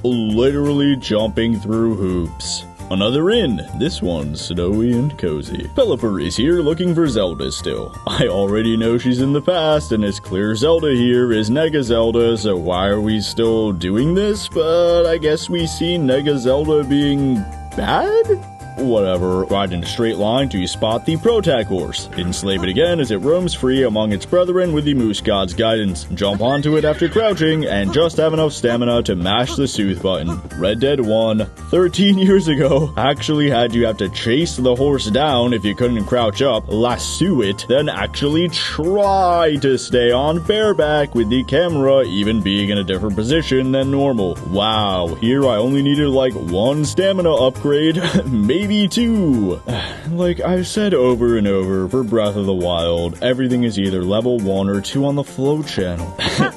Literally jumping through hoops. Another inn, this one's snowy and cozy. Pelipper is here looking for Zelda still. I already know she's in the past, and it's clear Zelda here is Nega Zelda, so why are we still doing this? But I guess we see Nega Zelda being bad? Whatever, ride in a straight line till you spot the Protag horse. Enslave it again as it roams free among its brethren with the Moose God's guidance. Jump onto it after crouching, and just have enough stamina to mash the Soothe button. Red Dead 1, 13 years ago, actually had you have to chase the horse down if you couldn't crouch up, lasso it, then actually try to stay on bareback with the camera even being in a different position than normal. Wow, here I only needed like one stamina upgrade, maybe 2. Like I've said over and over, for Breath of the Wild, everything is either level 1 or 2 on the flow channel.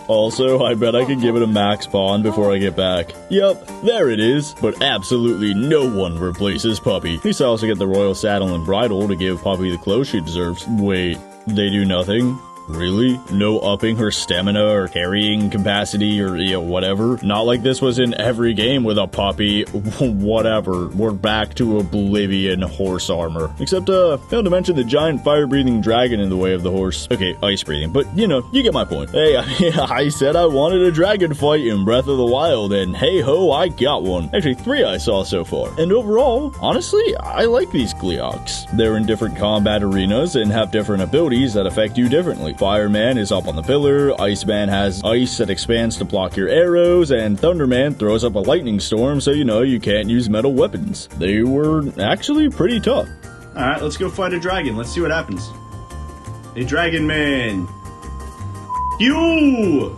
Also, I bet I could give it a max spawn before I get back. Yup, there it is. But absolutely no one replaces Puppy. At least I also get the royal saddle and bridle to give Puppy the clothes she deserves. Wait, they do nothing? Really? No upping her stamina or carrying capacity or, you know, whatever? Not like this was in every game with a puppy. Whatever. We're back to Oblivion horse armor. Except, failed to mention the giant fire-breathing dragon in the way of the horse. Okay, ice-breathing, but, you know, you get my point. Hey, I said I wanted a dragon fight in Breath of the Wild, and hey-ho, I got one. Actually, 3 I saw so far. And overall, honestly, I like these Gleeoks. They're in different combat arenas and have different abilities that affect you differently. Fireman is up on the pillar, Iceman has ice that expands to block your arrows, and Thunderman throws up a lightning storm so you know you can't use metal weapons. They were actually pretty tough. Alright, let's go fight a dragon. Let's see what happens. Hey, Dragon Man! You!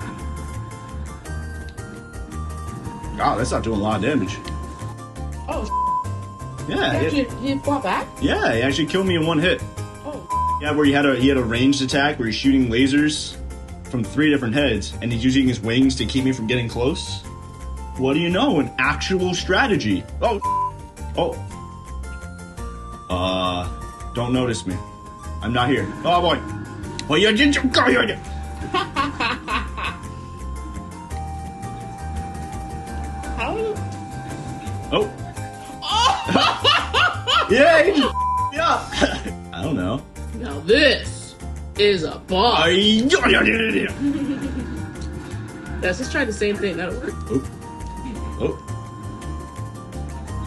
God, that's not doing a lot of damage. Oh, yeah. He fought back? Yeah, he actually killed me in one hit. Yeah, where he had a ranged attack where he's shooting lasers from 3 different heads, and he's using his wings to keep me from getting close. What do you know? An actual strategy. Oh. Don't notice me. I'm not here. Oh boy. Oh yeah. How? Oh. Yeah. Yeah. I don't know. Now this is a boss. Let's just try the same thing. That'll work. Oh.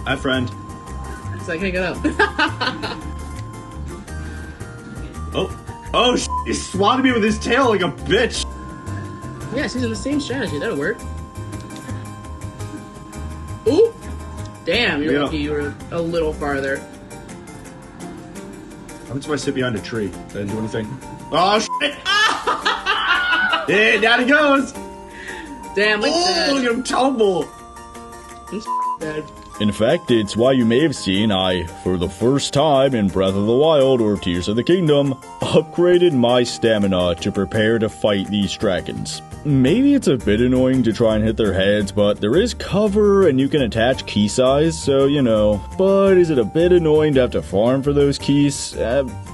Hi, friend. It's like, hang it up. Oh, he swatted me with his tail like a bitch. Yeah, she's in the same strategy. That'll work. Ooh. Damn, you're lucky you were a little farther. How much if I sit behind a tree? Did I didn't do anything? Oh, shit! Yeah, down he goes! Damn, look at him tumble! He's dead. In fact, it's why you may have seen I, for the first time in Breath of the Wild or Tears of the Kingdom, upgraded my stamina to prepare to fight these dragons. Maybe it's a bit annoying to try and hit their heads, but there is cover and you can attach key size, so you know. But is it a bit annoying to have to farm for those keys?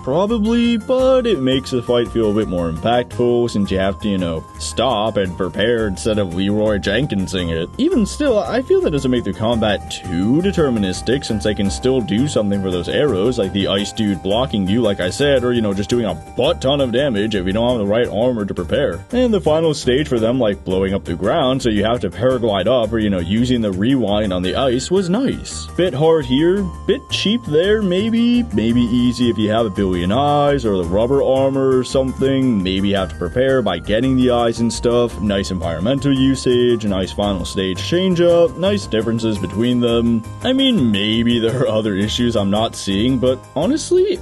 Probably, but it makes the fight feel a bit more impactful since you have to, you know, stop and prepare instead of Leroy Jenkinsing it. Even still, I feel that doesn't make the combat too deterministic since they can still do something for those arrows, like the ice dude blocking you like I said, or you know, just doing a butt ton of damage if you don't have the right armor to prepare. And the final stage stage for them, like blowing up the ground, so you have to paraglide up, or, you know, using the rewind on the ice was nice. Bit hard here, bit cheap there, maybe easy if you have a billion eyes, or the rubber armor or something, maybe you have to prepare by getting the eyes and stuff, nice environmental usage, nice final stage change up, nice differences between them. I mean, maybe there are other issues I'm not seeing, but honestly,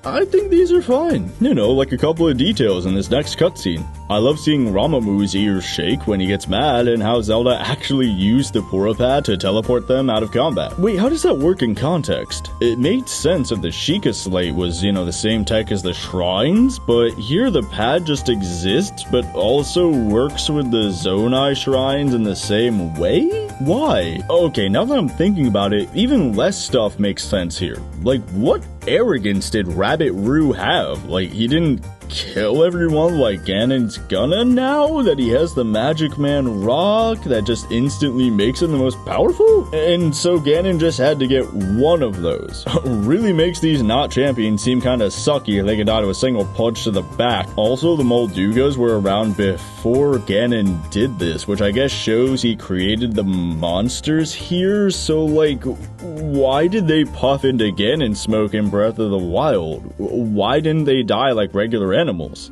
I think these are fine. You know, like a couple of details in this next cutscene. I love seeing Ramamu's ears shake when he gets mad, and how Zelda actually used the Pura Pad to teleport them out of combat. Wait, how does that work in context? It made sense if the Sheikah Slate was, you know, the same tech as the shrines, but here the pad just exists, but also works with the Zonai shrines in the same way? Why? Okay, now that I'm thinking about it, even less stuff makes sense here. Like, what arrogance did Rabbit Roo have? Like, he didn't kill everyone like Ganon's gonna now that he has the Magic Man rock that just instantly makes him the most powerful? And so Ganon just had to get one of those. Really makes these not champions seem kinda sucky if they could die to a single punch to the back. Also, the Moldugas were around before Ganon did this, which I guess shows he created the monsters here, so like, why did they puff into Ganon smoke in Breath of the Wild? Why didn't they die like regular animals?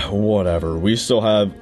Whatever, we still have,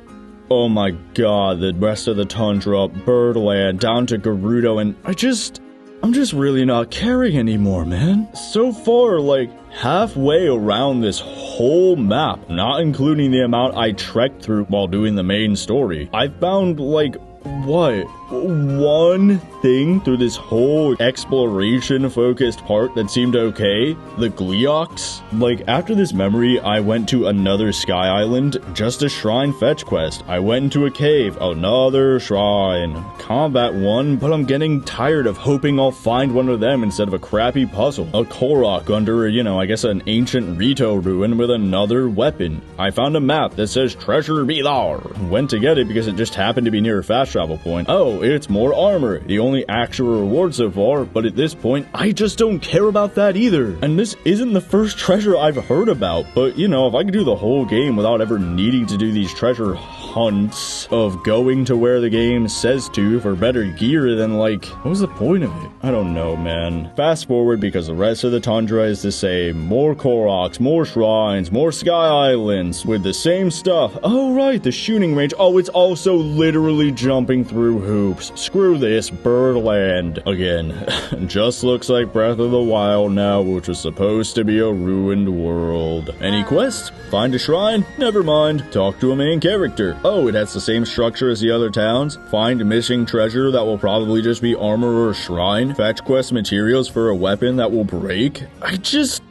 oh my god, the rest of the tundra, Birdland, down to Gerudo, and I'm just really not caring anymore, man. So far, like, halfway around this whole map, not including the amount I trekked through while doing the main story, I found, like, what? One thing through this whole exploration-focused part that seemed okay? The Gleeoks? Like, after this memory, I went to another Sky Island, just a shrine fetch quest. I went into a cave, another shrine. Combat one, but I'm getting tired of hoping I'll find one of them instead of a crappy puzzle. A Korok under, you know, I guess an ancient Rito ruin with another weapon. I found a map that says treasure be there. Went to get it because it just happened to be near a fast travel point. Oh, it's more armor, the only actual reward so far, but at this point, I just don't care about that either. And this isn't the first treasure I've heard about, but you know, if I could do the whole game without ever needing to do these treasure hunts of going to where the game says to for better gear, then like, what was the point of it? I don't know, man. Fast forward because the rest of the tundra is the same. More Koroks, more shrines, more Sky Islands with the same stuff. Oh right, the shooting range. Oh, it's also literally jumping through hoops. Screw this, Birdland. Again, just looks like Breath of the Wild now, which was supposed to be a ruined world. Any quests? Find a shrine? Never mind. Talk to a main character. Oh, it has the same structure as the other towns. Find missing treasure that will probably just be armor or a shrine. Fetch quest materials for a weapon that will break. I just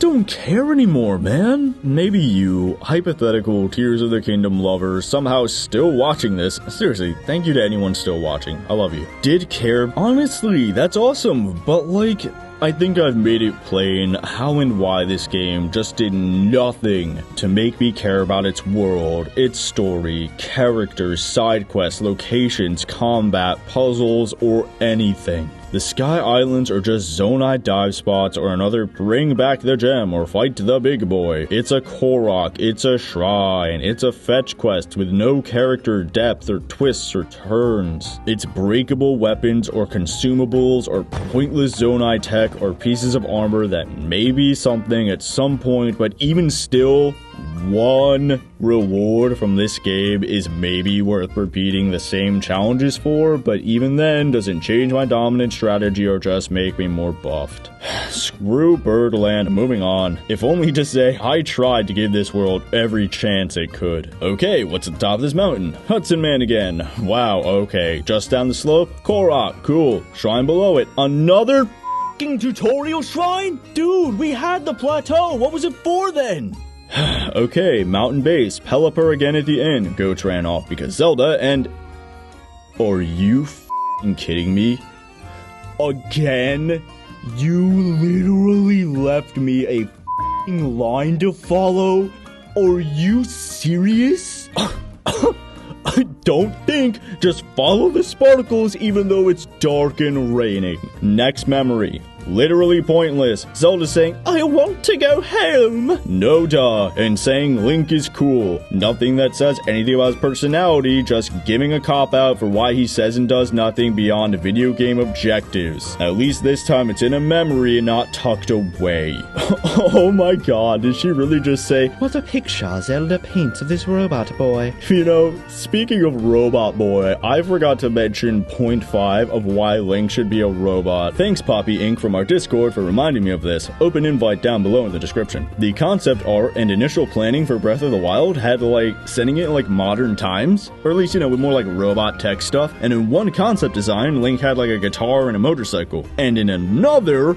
don't care anymore, man. Maybe you, hypothetical Tears of the Kingdom lovers, somehow still watching this. Seriously, thank you to anyone still watching. I love you. Did care. Honestly, that's awesome. But like, I think I've made it plain how and why this game just did nothing to make me care about its world, its story, characters, side quests, locations, combat, puzzles, or anything. The Sky Islands are just Zonai dive spots or another bring back the gem or fight the big boy. It's a Korok, it's a shrine, it's a fetch quest with no character depth or twists or turns. It's breakable weapons or consumables or pointless Zonai tech or pieces of armor that may be something at some point, but even still, one reward from this game is maybe worth repeating the same challenges for, but even then doesn't change my dominant strategy or just make me more buffed. Screw Birdland, moving on. If only to say I tried to give this world every chance it could. Okay, what's at the top of this mountain? Hudson Man again. Wow, okay. Just down the slope? Korok, cool. Shrine below it. Another f***ing tutorial shrine? Dude, we had the plateau. What was it for then? Okay, mountain base, Pelipper again at the end. Goats ran off because Zelda and... Are you f***ing kidding me? Again? You literally left me a f***ing line to follow? Are you serious? I don't think. Just follow the sparkles even though it's dark and raining. Next memory. literally pointless. Zelda saying, I want to go home. No duh. And saying Link is cool. Nothing that says anything about his personality, just giving a cop-out for why he says and does nothing beyond video game objectives. At least this time it's in a memory and not tucked away. Oh my god, did she really just say, what a picture Zelda paints of this robot boy? You know, speaking of robot boy, I forgot to mention point 5 of why Link should be a robot. Thanks Poppy Inc. from our Discord for reminding me of this. Open invite down below in the description. The concept art and initial planning for Breath of the Wild had like setting it in like modern times, or at least, you know, with more like robot tech stuff. And in one concept design, Link had like a guitar and a motorcycle. And in another,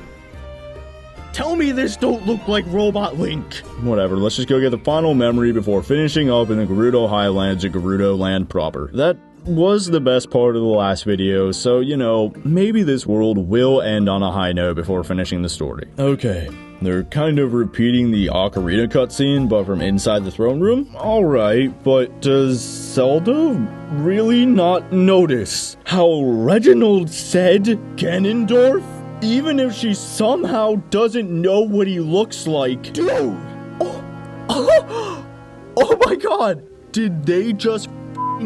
tell me this don't look like Robot Link. Whatever, let's just go get the final memory before finishing up in the Gerudo Highlands or Gerudo Land proper. That was the best part of the last video, so, you know, maybe this world will end on a high note before finishing the story. Okay, they're kind of repeating the Ocarina cutscene, but from inside the throne room? Alright, but does Zelda really not notice how Reginald said Ganondorf? Even if she somehow doesn't know what he looks like. Dude! Oh my god! Did they just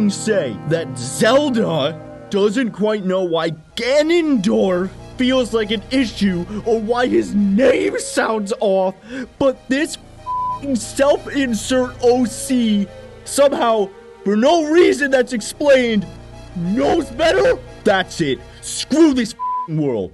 say that Zelda doesn't quite know why Ganondorf feels like an issue or why his name sounds off, but this self-insert OC somehow, for no reason that's explained, knows better? That's it. Screw this world.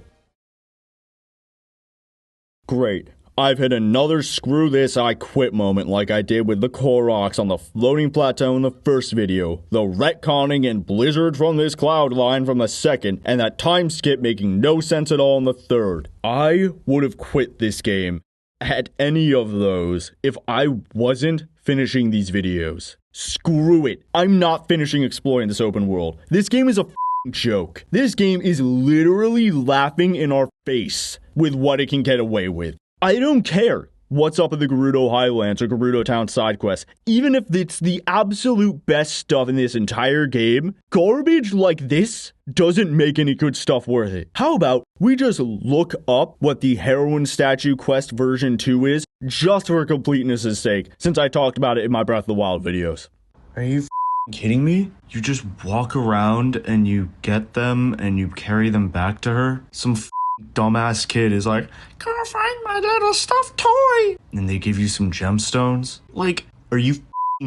Great. I've hit another screw this I quit moment like I did with the Koroks on the floating plateau in the first video, the retconning and blizzard from this cloud line from the second, and that time skip making no sense at all in the third. I would have quit this game at any of those if I wasn't finishing these videos. Screw it. I'm not finishing exploring this open world. This game is a joke. This game is literally laughing in our face with what it can get away with. I don't care what's up in the Gerudo Highlands or Gerudo Town side quests. Even if it's the absolute best stuff in this entire game, garbage like this doesn't make any good stuff worth it. How about we just look up what the heroine statue quest version 2 is, just for completeness' sake, since I talked about it in my Breath of the Wild videos. Are you kidding me? You just walk around and you get them and you carry them back to her? Some dumbass kid is like, gotta find my little stuffed toy, and they give you some gemstones? Like, are you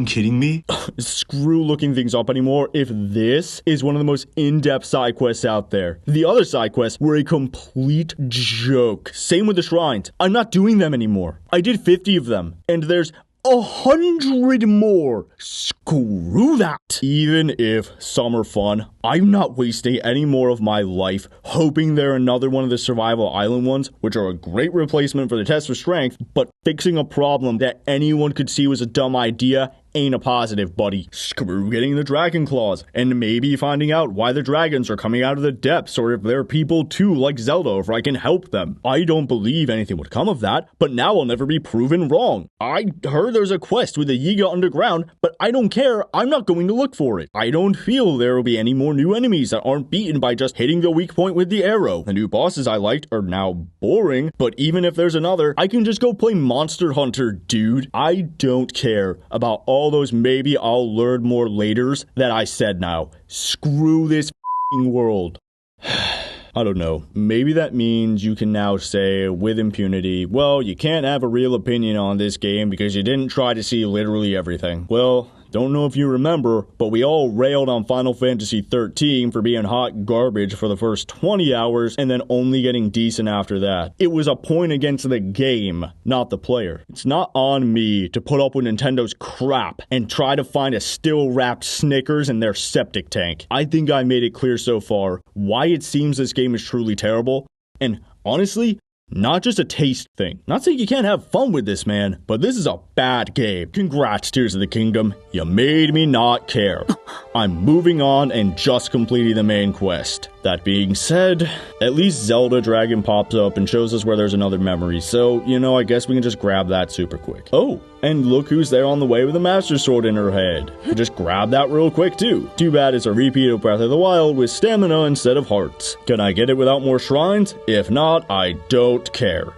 kidding me? Screw looking things up anymore if this is one of the most in-depth side quests out there. The other side quests were a complete joke. Same with the shrines. I'm not doing them anymore. I did 50 of them, and there's 100 more. Screw that. Even if some are fun, I'm not wasting any more of my life hoping they're another one of the survival island ones, which are a great replacement for the test for strength, but fixing a problem that anyone could see was a dumb idea ain't a positive, buddy. Screw getting the dragon claws, and maybe finding out why the dragons are coming out of the depths, or if they're people too, like Zelda, if I can help them. I don't believe anything would come of that, but now I'll never be proven wrong. I heard there's a quest with the Yiga underground, but I don't care, I'm not going to look for it. I don't feel there will be any more new enemies that aren't beaten by just hitting the weak point with the arrow. The new bosses I liked are now boring, but even if there's another, I can just go play Monster Hunter, dude. I don't care about all those maybe I'll learn more laters that I said now. Screw this world. I don't know. Maybe that means you can now say with impunity, well, you can't have a real opinion on this game because you didn't try to see literally everything. Well, don't know if you remember, but we all railed on Final Fantasy XIII for being hot garbage for the first 20 hours and then only getting decent after that. It was a point against the game, not the player. It's not on me to put up with Nintendo's crap and try to find a still-wrapped Snickers in their septic tank. I think I made it clear so far why it seems this game is truly terrible, and honestly, not just a taste thing. Not saying you can't have fun with this, man, but this is a bad game. Congrats, Tears of the Kingdom. You made me not care. I'm moving on and just completing the main quest. That being said, at least Zelda Dragon pops up and shows us where there's another memory, so, you know, I guess we can just grab that super quick. Oh, And look who's there on the way with a Master Sword in her head. You just grab that real quick too. Too bad it's a repeat of Breath of the Wild with stamina instead of hearts. Can I get it without more shrines? If not, I don't care.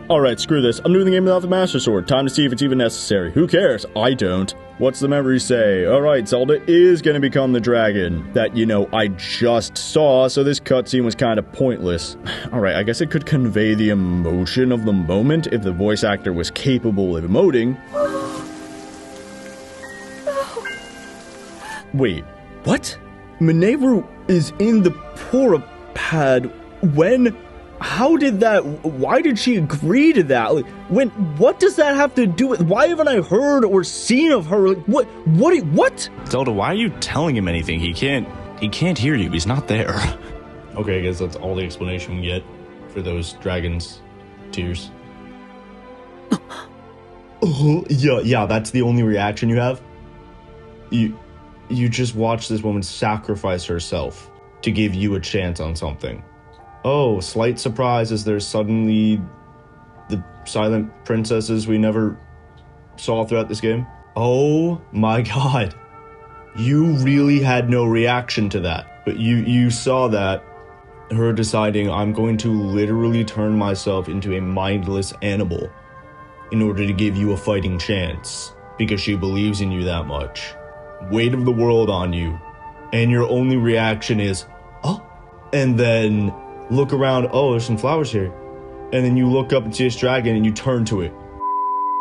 Alright, screw this. I'm doing the game without the Master Sword. Time to see if it's even necessary. Who cares? I don't. What's the memory say? Alright, Zelda is gonna become the dragon that, you know, I just saw, so this cutscene was kind of pointless. Alright, I guess it could convey the emotion of the moment if the voice actor was capable of emoting. Wait, what? Mineru is in the Pora pad when... How did that, why did she agree to that? Like, what does that have to do with, why haven't I heard or seen of her? Like, what? Zelda, why are you telling him anything? He can't hear you, he's not there. Okay, I guess that's all the explanation we get for those dragons' tears. Yeah, that's the only reaction you have? You just watch this woman sacrifice herself to give you a chance on something. Oh, slight surprise as there's suddenly the silent princesses we never saw throughout this game. Oh my god. You really had no reaction to that. But you saw that, her deciding, I'm going to literally turn myself into a mindless animal in order to give you a fighting chance, because she believes in you that much. Weight of the world on you. And your only reaction is, oh, and then... look around, oh, there's some flowers here. And then you look up and see this dragon and you turn to it.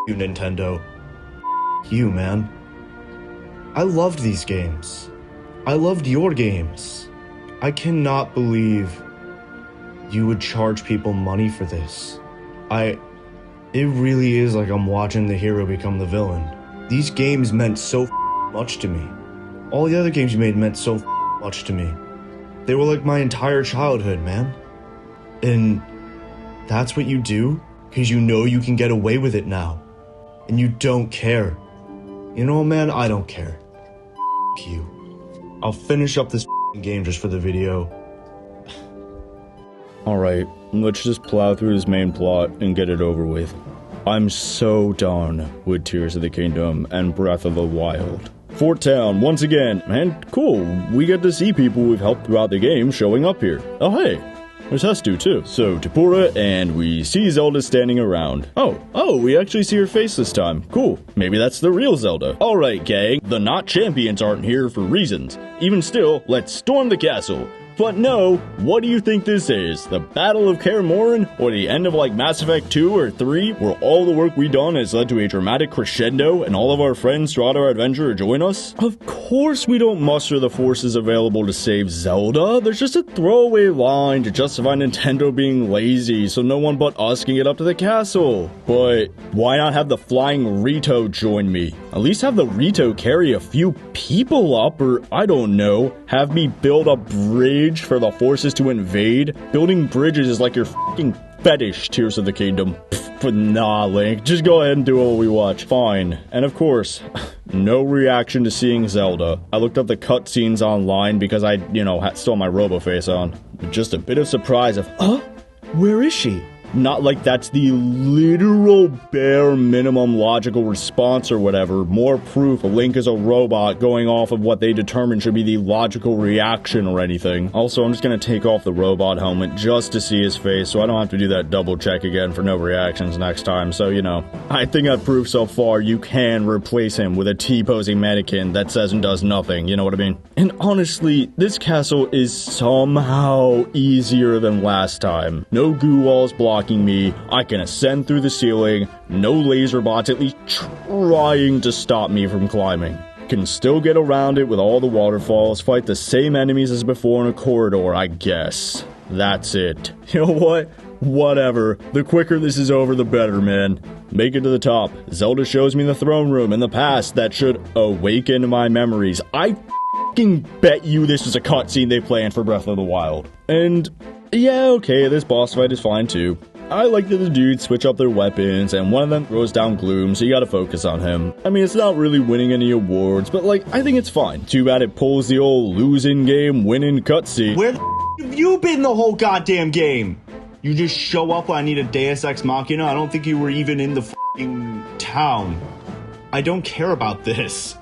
You, Nintendo. You, man. I loved these games. I loved your games. I cannot believe you would charge people money for this. It really is like I'm watching the hero become the villain. These games meant so much to me. All the other games you made meant so much to me. They were like my entire childhood, man. And that's what you do? Because you know you can get away with it now. And you don't care. You know, man, I don't care. F you. I'll finish up this game just for the video. Alright, let's just plow through this main plot and get it over with. I'm so done with Tears of the Kingdom and Breath of the Wild. Fort Town, once again, and cool, we get to see people we've helped throughout the game showing up here. Oh hey, there's Hestu too. So, Tapura, and we see Zelda standing around. Oh, we actually see her face this time. Cool, maybe that's the real Zelda. Alright gang, the not champions aren't here for reasons. Even still, let's storm the castle. But no, what do you think this is? The Battle of Kaer Morhen? Or the end of like Mass Effect 2 or 3? Where all the work we done has led to a dramatic crescendo and all of our friends throughout our adventure join us? Of course we don't muster the forces available to save Zelda. There's just a throwaway line to justify Nintendo being lazy so no one but us can get up to the castle. But why not have the flying Rito join me? At least have the Rito carry a few people up, or I don't know, have me build a bridge for the forces to invade. Building bridges is like your fucking fetish, Tears of the Kingdom. But nah, Link, just go ahead and do what we watch. Fine. And of course, no reaction to seeing Zelda. I looked up the cutscenes online because I, still had my robo-face on. Just a bit of surprise of, where is she? Not like that's the literal bare minimum logical response or whatever. More proof Link is a robot going off of what they determine should be the logical reaction or anything. Also, I'm just gonna take off the robot helmet just to see his face so I don't have to do that double check again for no reactions next time. So, I think I've proved so far you can replace him with a T-posing mannequin that says and does nothing, you know what I mean? And honestly, this castle is somehow easier than last time. No goo walls blocking me, I can ascend through the ceiling, no laser bots at least trying to stop me from climbing. Can still get around it with all the waterfalls, fight the same enemies as before in a corridor, I guess. That's it. You know what? Whatever. The quicker this is over, the better, man. Make it to the top. Zelda shows me the throne room in the past that should awaken my memories. I f***ing bet you this is a cutscene they planned for Breath of the Wild. And yeah, okay, this boss fight is fine too. I like that the dudes switch up their weapons, and one of them throws down gloom, so you gotta focus on him. I mean, it's not really winning any awards, but I think it's fine. Too bad it pulls the old losing game, winning cutscene. Where the have you been the whole goddamn game? You just show up when I need a Deus Ex Machina? I don't think you were even in the f***ing town. I don't care about this.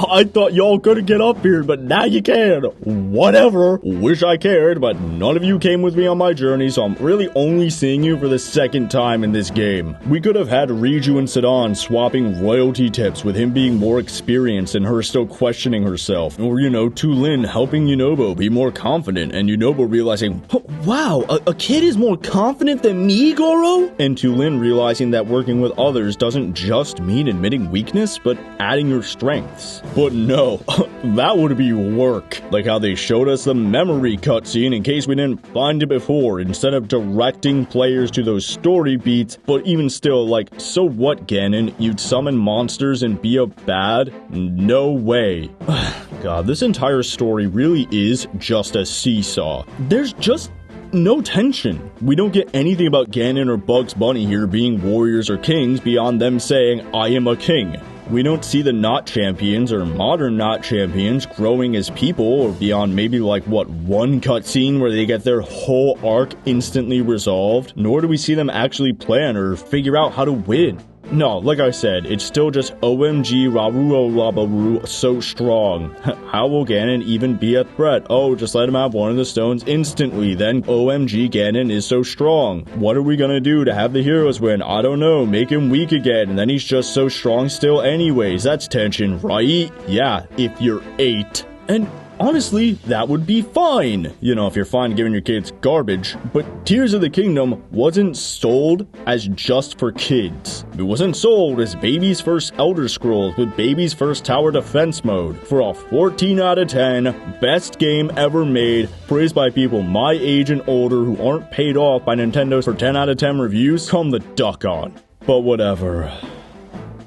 I thought y'all couldn't get up here, but now you can. Whatever. Wish I cared, but none of you came with me on my journey, so I'm really only seeing you for the second time in this game. We could have had Riju and Sedan swapping royalty tips with him being more experienced and her still questioning herself. Or, you know, Tulin helping Yunobo be more confident and Yunobo realizing, oh, wow, a kid is more confident than me, Goro? And Tulin realizing that working with others doesn't just mean admitting weakness, but adding your strengths. But no, that would be work. Like how they showed us the memory cutscene in case we didn't find it before, instead of directing players to those story beats. But even still, like, so what, Ganon? You'd summon monsters and be a bad? No way. God, this entire story really is just a seesaw. There's just no tension. We don't get anything about Ganon or Bugs Bunny here being warriors or kings beyond them saying, I am a king. We don't see the not champions or modern not champions growing as people or beyond maybe like what, one cutscene where they get their whole arc instantly resolved, nor do we see them actually plan or figure out how to win. No, like I said, it's still just OMG Raruo Rabaru so strong. How will Ganon even be a threat? Oh, just let him have one of the stones instantly, then OMG Ganon is so strong. What are we gonna do to have the heroes win? I don't know, make him weak again, and then he's just so strong still anyways. That's tension, right? Yeah, if you're 8. And honestly, that would be fine. You know, if you're fine giving your kids garbage. But Tears of the Kingdom wasn't sold as just for kids. It wasn't sold as baby's first Elder Scrolls with baby's first tower defense mode. For a 14 out of 10, best game ever made, praised by people my age and older who aren't paid off by Nintendo for 10 out of 10 reviews, come the duck on. But whatever.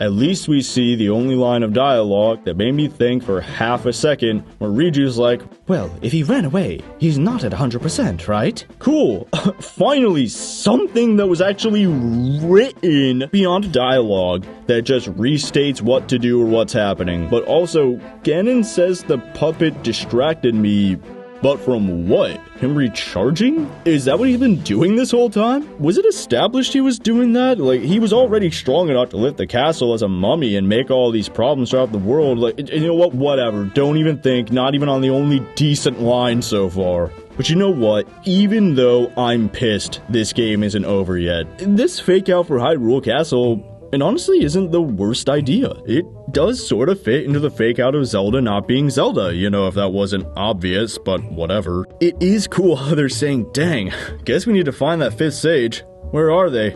At least we see the only line of dialogue that made me think for half a second where Riju's like, well, if he ran away, he's not at 100%, right? Cool. Finally, something that was actually written beyond dialogue that just restates what to do or what's happening. But also, Ganon says the puppet distracted me. But from what? Him recharging? Is that what he's been doing this whole time? Was it established he was doing that? Like, he was already strong enough to lift the castle as a mummy and make all these problems throughout the world. Like, you know what? Whatever. Don't even think. Not even on the only decent line so far. But you know what? Even though I'm pissed this game isn't over yet, this fake out for Hyrule Castle, it honestly isn't the worst idea. It does sort of fit into the fake out of Zelda not being Zelda, you know, if that wasn't obvious, but whatever. It is cool how they're saying, dang, guess we need to find that 5th sage. Where are they?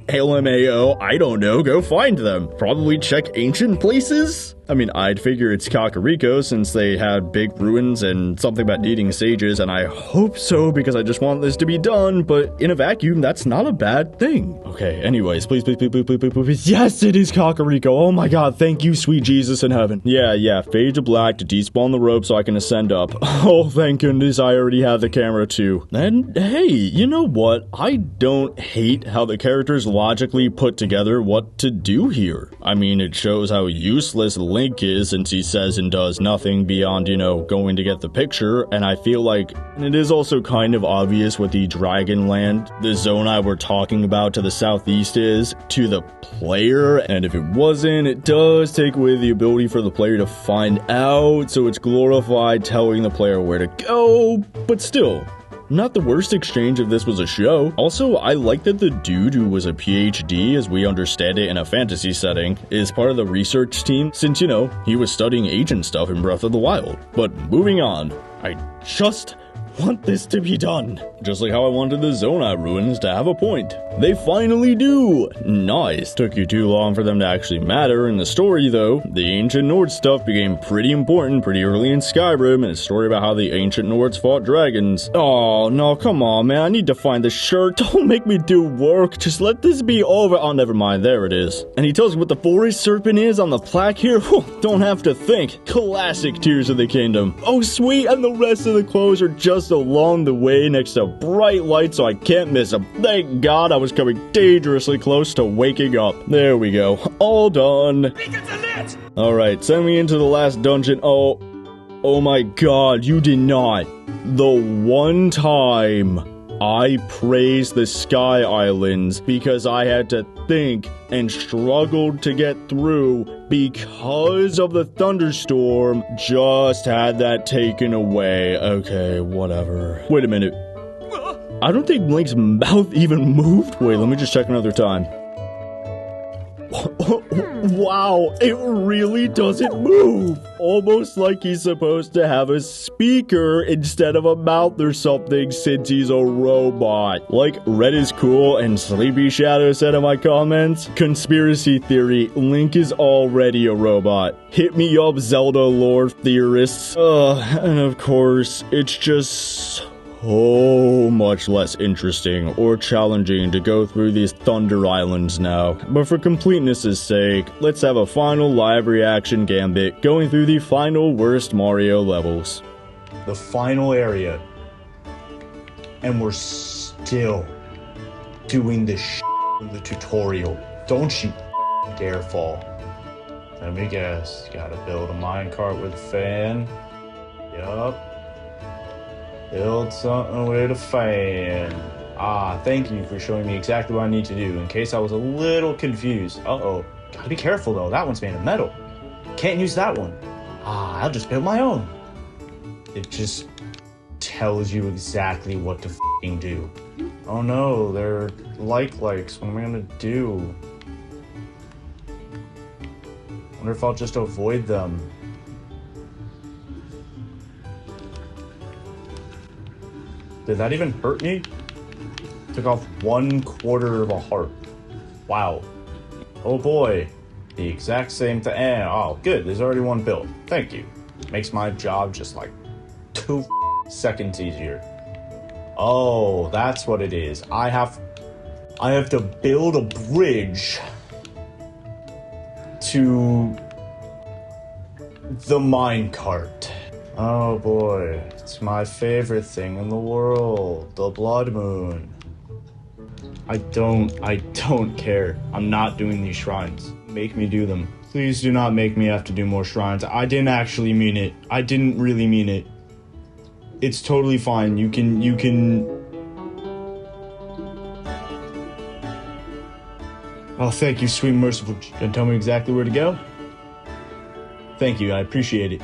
LMAO, I don't know, go find them. Probably check ancient places? I mean, I'd figure it's Kakariko since they had big ruins and something about needing sages, and I hope so because I just want this to be done, but in a vacuum, that's not a bad thing. Okay, anyways, please, yes, it is Kakariko. Oh my god, thank you, sweet Jesus in heaven. Yeah, fade to black to despawn the rope so I can ascend up. Oh, thank goodness, I already have the camera too. And hey, you know what? I don't hate how the characters logically put together what to do here. I mean, it shows how useless Link is since he says and does nothing beyond, you know, going to get the picture, and I feel like it is also kind of obvious what the Dragonland, the Zonai we're talking about to the southeast is, to the player, and if it wasn't, it does take away the ability for the player to find out, so it's glorified telling the player where to go, but still. Not the worst exchange if this was a show. Also, I like that the dude who was a PhD, as we understand it in a fantasy setting, is part of the research team since, you know, he was studying agent stuff in Breath of the Wild. But moving on, I just want this to be done. Just like how I wanted the Zonai ruins to have a point. They finally do! Nice. Took you too long for them to actually matter in the story though. The ancient Nords stuff became pretty important pretty early in Skyrim, and a story about how the ancient Nords fought dragons. Oh no, come on man, I need to find the shirt. Don't make me do work, just let this be over. Oh, never mind, there it is. And he tells me what the forest serpent is on the plaque here. Don't have to think. Classic Tears of the Kingdom. Oh sweet, and the rest of the clothes are just along the way next to bright lights so I can't miss them. Thank God I was coming dangerously close to waking up. There we go. All done. Alright, send me into the last dungeon. Oh my God, you did not. The one time I praise the Sky Islands because I had to think and struggled to get through because of the thunderstorm. Just had that taken away. Okay, whatever. Wait a minute. I don't think Link's mouth even moved. Wait, let me just check another time. Wow, it really doesn't move. Almost like he's supposed to have a speaker instead of a mouth or something since he's a robot. Like Red is cool and Sleepy Shadow said in my comments. Conspiracy theory, Link is already a robot. Hit me up, Zelda lore theorists. And of course, it's just so much less interesting or challenging to go through these Thunder Islands now. But for completeness' sake, let's have a final live reaction gambit going through the final worst Mario levels. The final area. And we're still doing the in the tutorial. Don't you dare fall. Let me guess. Gotta build a minecart with a fan. Yup. Build something with a fan. Ah, thank you for showing me exactly what I need to do in case I was a little confused. Uh-oh. Gotta be careful though, that one's made of metal. Can't use that one. Ah, I'll just build my own. It just tells you exactly what to f***ing do. Oh no, they're likes. What am I gonna do? Wonder if I'll just avoid them. Did that even hurt me? Took off 1/4 of a heart. Wow. Oh boy. The exact same thing. Oh, good. There's already one built. Thank you. Makes my job just like 2 seconds easier. Oh, that's what it is. I have to build a bridge to the minecart. Oh boy, it's my favorite thing in the world, the blood moon. I don't care. I'm not doing these shrines. Make me do them. Please do not make me have to do more shrines. I didn't actually mean it. I didn't really mean it. It's totally fine. You can... Oh, thank you, sweet merciful. Can you tell me exactly where to go? Thank you, I appreciate it.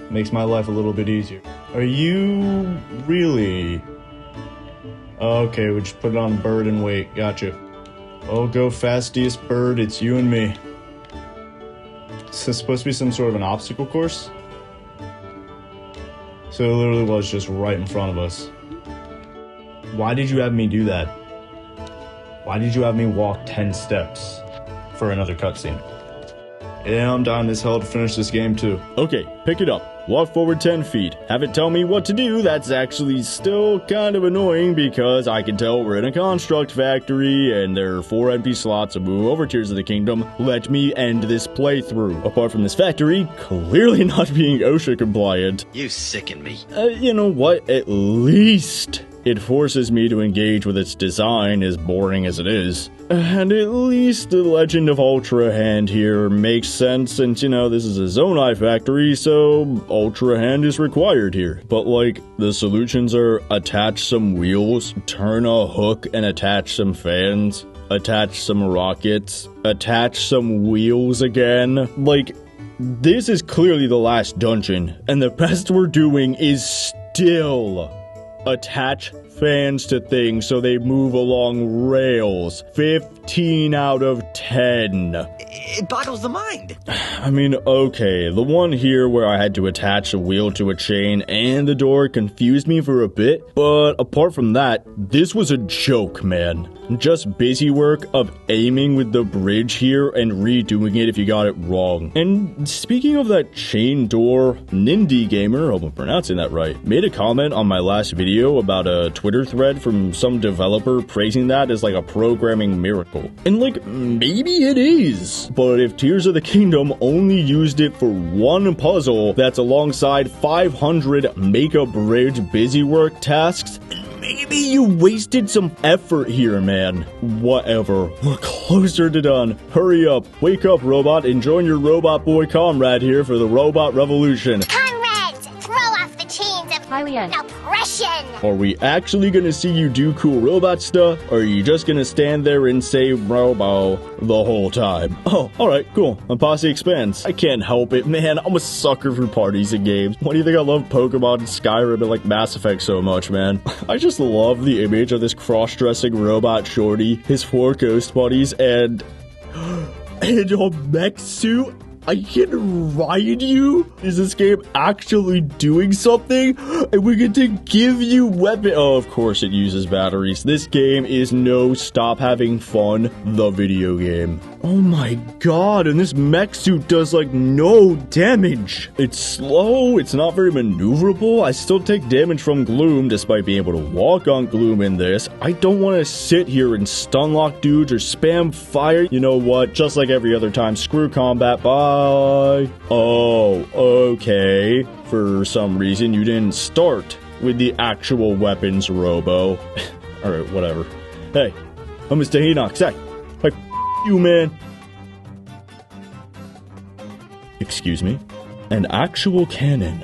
Makes my life a little bit easier. Are you really? Okay, we just put it on a bird and wait. Gotcha. Oh, go fastiest bird, it's you and me. Is this supposed to be some sort of an obstacle course? So it literally was just right in front of us. Why did you have me do that? Why did you have me walk 10 steps for another cutscene? Yeah, I'm down as hell to finish this game too. Okay, pick it up. Walk forward 10 feet. Have it tell me what to do. That's actually still kind of annoying because I can tell we're in a construct factory and there are 4 empty slots to move over Tears of the Kingdom. Let me end this playthrough. Apart from this factory, clearly not being OSHA compliant. You sicken me. You know what? At least it forces me to engage with its design, as boring as it is. And at least the Legend of Ultra Hand here makes sense since, you know, this is a Zonai factory, so Ultra Hand is required here. But, like, the solutions are attach some wheels, turn a hook and attach some fans, attach some rockets, attach some wheels again. Like, this is clearly the last dungeon, and the best we're doing is still attach fans to things so they move along rails. 15 out of 10. It boggles the mind. I mean, okay, the one here where I had to attach a wheel to a chain and the door confused me for a bit, but apart from that, this was a joke, man. Just busy work of aiming with the bridge here and redoing it if you got it wrong. And speaking of that chain door, Nindy Gamer, hope I'm pronouncing that right, made a comment on my last video about a Twitter thread from some developer praising that as like a programming miracle. And like, maybe it is. But if Tears of the Kingdom only used it for one puzzle that's alongside 500 make a bridge busy work tasks, maybe you wasted some effort here, man. Whatever. We're closer to done. Hurry up. Wake up, robot, and join your robot boy comrade here for the robot revolution. Comrades, throw off the chains of Hylian. oppression. aggression! Are we actually gonna see you do cool robot stuff, or are you just gonna stand there and say Robo the whole time? Oh, alright, cool. My posse expands. I can't help it, man. I'm a sucker for parties and games. Why do you think I love Pokemon and Skyrim and like Mass Effect so much, man? I just love the image of this cross-dressing robot shorty, his 4 ghost buddies, and a mech suit. I can ride you? Is this game actually doing something? And we get to give you weapon. Oh, of course it uses batteries. This game is no Stop Having Fun, the video game. Oh my god, and this mech suit does like no damage. It's slow, it's not very maneuverable. I still take damage from Gloom despite being able to walk on Gloom in this. I don't want to sit here and stun lock dudes or spam fire. You know what? Just like every other time, screw combat, bye. Oh, okay. For some reason, you didn't start with the actual weapons, Robo. Alright, whatever. Hey, I'm Mr. Hinox. Hey, you, man. Excuse me? An actual cannon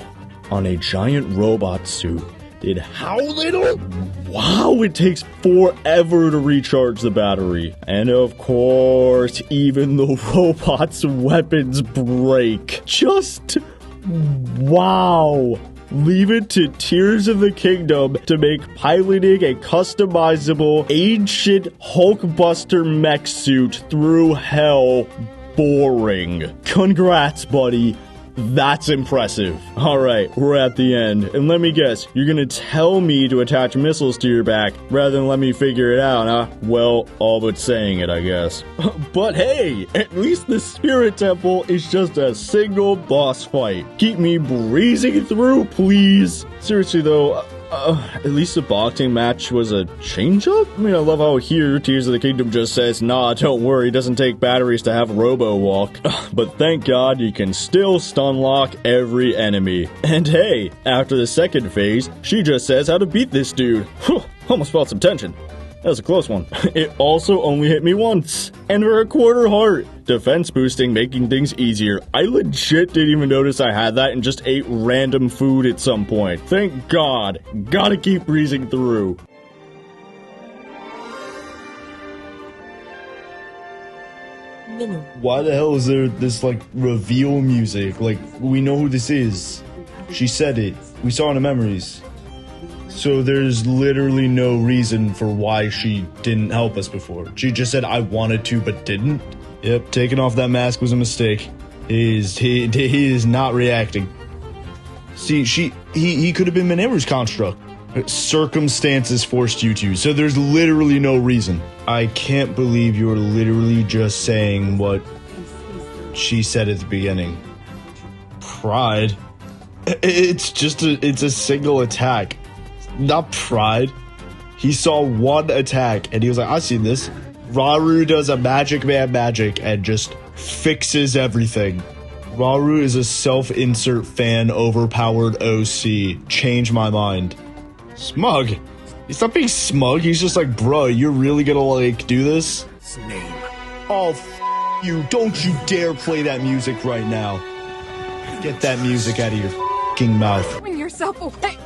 on a giant robot suit did how little? Wow, it takes forever to recharge the battery. And of course, even the robot's weapons break. Just wow. Leave it to Tears of the Kingdom to make piloting a customizable ancient Hulkbuster mech suit through hell boring. Congrats, buddy. That's impressive. Alright, we're at the end. And let me guess, you're gonna tell me to attach missiles to your back rather than let me figure it out, huh? Well, all but saying it, I guess. But hey, at least the Spirit Temple is just a single boss fight. Keep me breezing through, please. Seriously though, at least the boxing match was a change-up? I mean, I love how here Tears of the Kingdom just says, nah, don't worry, it doesn't take batteries to have Robo walk. But thank God you can still stun lock every enemy. And hey, after the second phase, she just says how to beat this dude. Whew, almost felt some tension. That was a close one. It also only hit me once. And for a quarter heart. Defense boosting, making things easier. I legit didn't even notice I had that and just ate random food at some point. Thank God. Gotta keep breezing through. Why the hell is there this, like, reveal music? Like, we know who this is. She said it. We saw it in the memories. So there's literally no reason for why she didn't help us before. She just said, I wanted to, but didn't. Yep, taking off that mask was a mistake. He is not reacting. See, he could have been Mineru's construct. Circumstances forced you to, so there's literally no reason. I can't believe you're literally just saying what she said at the beginning. Pride? It's a single attack. Not pride. He saw one attack and he was like, I see this. Rauru does a magic man magic and just fixes everything. Rauru is a self-insert fan overpowered OC. Change my mind. Smug. He's not being smug. He's just like, bro, you're really gonna like do this? Name. Oh, you. Don't you dare play that music right now. Get that music out of your f***ing mouth. Bring yourself away.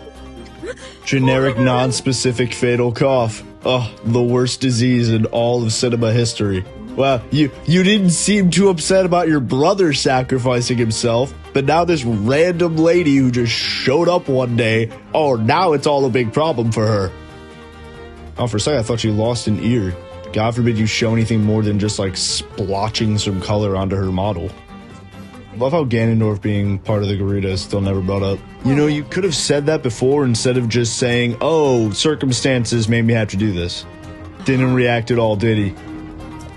Generic, non-specific fatal cough. Oh, the worst disease in all of cinema history. Well, you didn't seem too upset about your brother sacrificing himself, but now this random lady who just showed up one day, oh, now it's all a big problem for her. Oh, for a second I thought she lost an ear. God forbid you show anything more than just like splotching some color onto her model. Love how Ganondorf being part of the Gerudo is still never brought up. You know, you could have said that before instead of just saying, oh, circumstances made me have to do this. Didn't react at all, did he?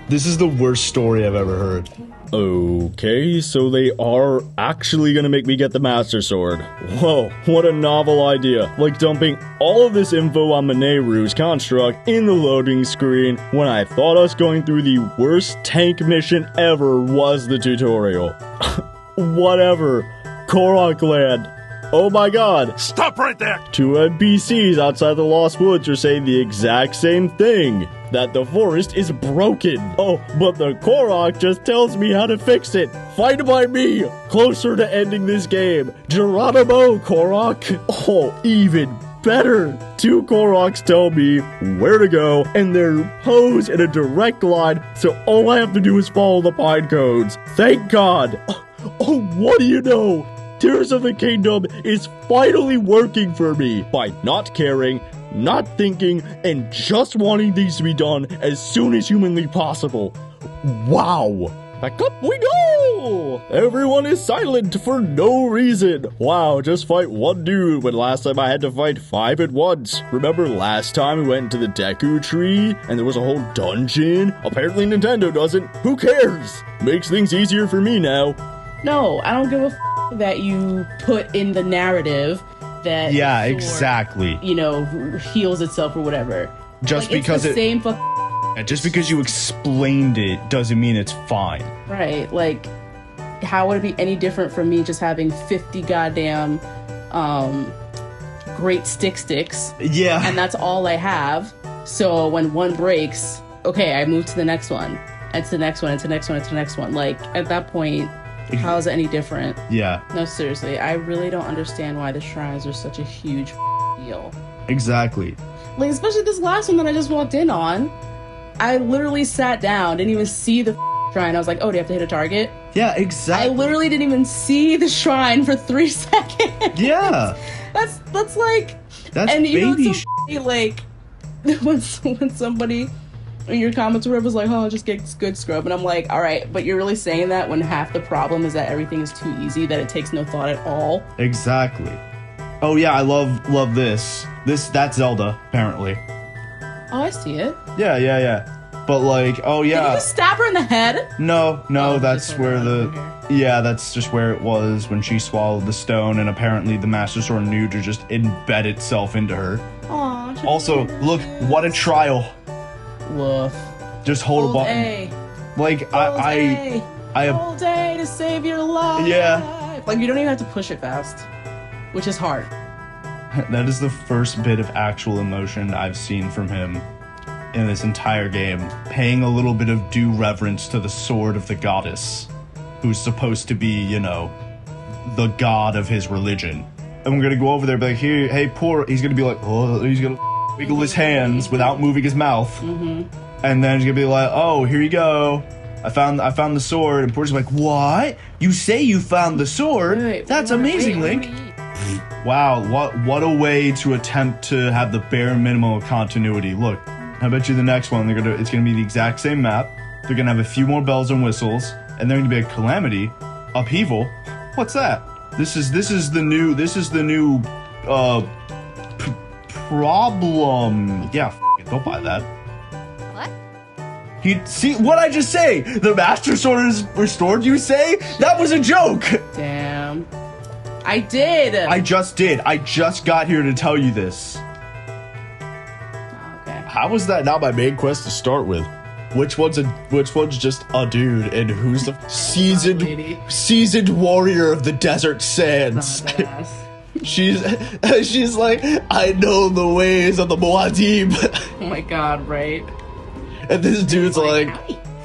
This is the worst story I've ever heard. Okay, so they are actually gonna make me get the Master Sword. Whoa, what a novel idea. Like dumping all of this info on Mineru's construct in the loading screen when I thought us going through the worst tank mission ever was the tutorial. Whatever. Korok Land. Oh my god. Stop right there! 2 NPCs outside the Lost Woods are saying the exact same thing. That the forest is broken. Oh, but the Korok just tells me how to fix it. Fight by me. Closer to ending this game. Geronimo, Korok. Oh, even better. 2 Koroks tell me where to go, and they're posed in a direct line, so all I have to do is follow the pine codes. Thank God. Oh, what do you know? Tears of the Kingdom is finally working for me by not caring, not thinking, and just wanting things to be done as soon as humanly possible. Wow. Back up we go! Everyone is silent for no reason. Wow, just fight one dude when last time I had to fight 5 at once. Remember last time we went into the Deku tree and there was a whole dungeon? Apparently Nintendo doesn't. Who cares? Makes things easier for me now. No, I don't give a f that you put in the narrative that yeah, exactly. You know, heals itself or whatever. Just like, because it's the same just because you explained it doesn't mean it's fine. Right, like, how would it be any different from me just having 50 goddamn great sticks? Yeah. And that's all I have. So when one breaks, okay, I move to the next one. It's the next one, it's the next one, it's the next one. Like, at that point, how is it any different? Yeah. No, seriously, I really don't understand why the shrines are such a huge deal. Exactly. Like, especially this last one that I just walked in on. I literally sat down, didn't even see the shrine. I was like, oh, do you have to hit a target? Yeah, exactly. I literally didn't even see the shrine for 3 seconds. Yeah. That's like... That's and you baby know what's so like, when somebody in your comments or whatever is like, oh, just get good scrub. And I'm like, all right, but you're really saying that when half the problem is that everything is too easy, that it takes no thought at all? Exactly. Oh, yeah, I love this. That's Zelda, apparently. Oh, I see it. Yeah. But like, oh yeah. Did you just stab her in the head? No, that's where that's just where it was when she swallowed the stone, and apparently the Master Sword knew to just embed itself into her. Aww. Also, look, what a trial. Woof. Just hold a button. A. Like I Hold A to save your life. Yeah. Like you don't even have to push it fast, which is hard. That is the first bit of actual emotion I've seen from him in this entire game. Paying a little bit of due reverence to the sword of the goddess, who's supposed to be, you know, the god of his religion. And we're gonna go over there and be like, hey, poor, he's gonna be like, oh, he's gonna wiggle his hands without moving his mouth. Mm-hmm. And then he's gonna be like, oh, here you go. I found the sword. And Porter's like, what? You say you found the sword? That's amazing, Link. Wow, what a way to attempt to have the bare minimum of continuity. Look, I bet you the next one it's gonna be the exact same map. They're gonna have a few more bells and whistles, and they're gonna be a calamity, upheaval. What's that? This is the new problem. Yeah, don't buy that. See what I just say? The Master Sword is restored, you say? That was a joke! Damn. I did! I just got here to tell you this. Okay. How was that not my main quest to start with? Which one's just a dude, and who's the seasoned warrior of the desert sands? She's like, I know the ways of the Muad'Dib. Oh my god, right? And this dude's like,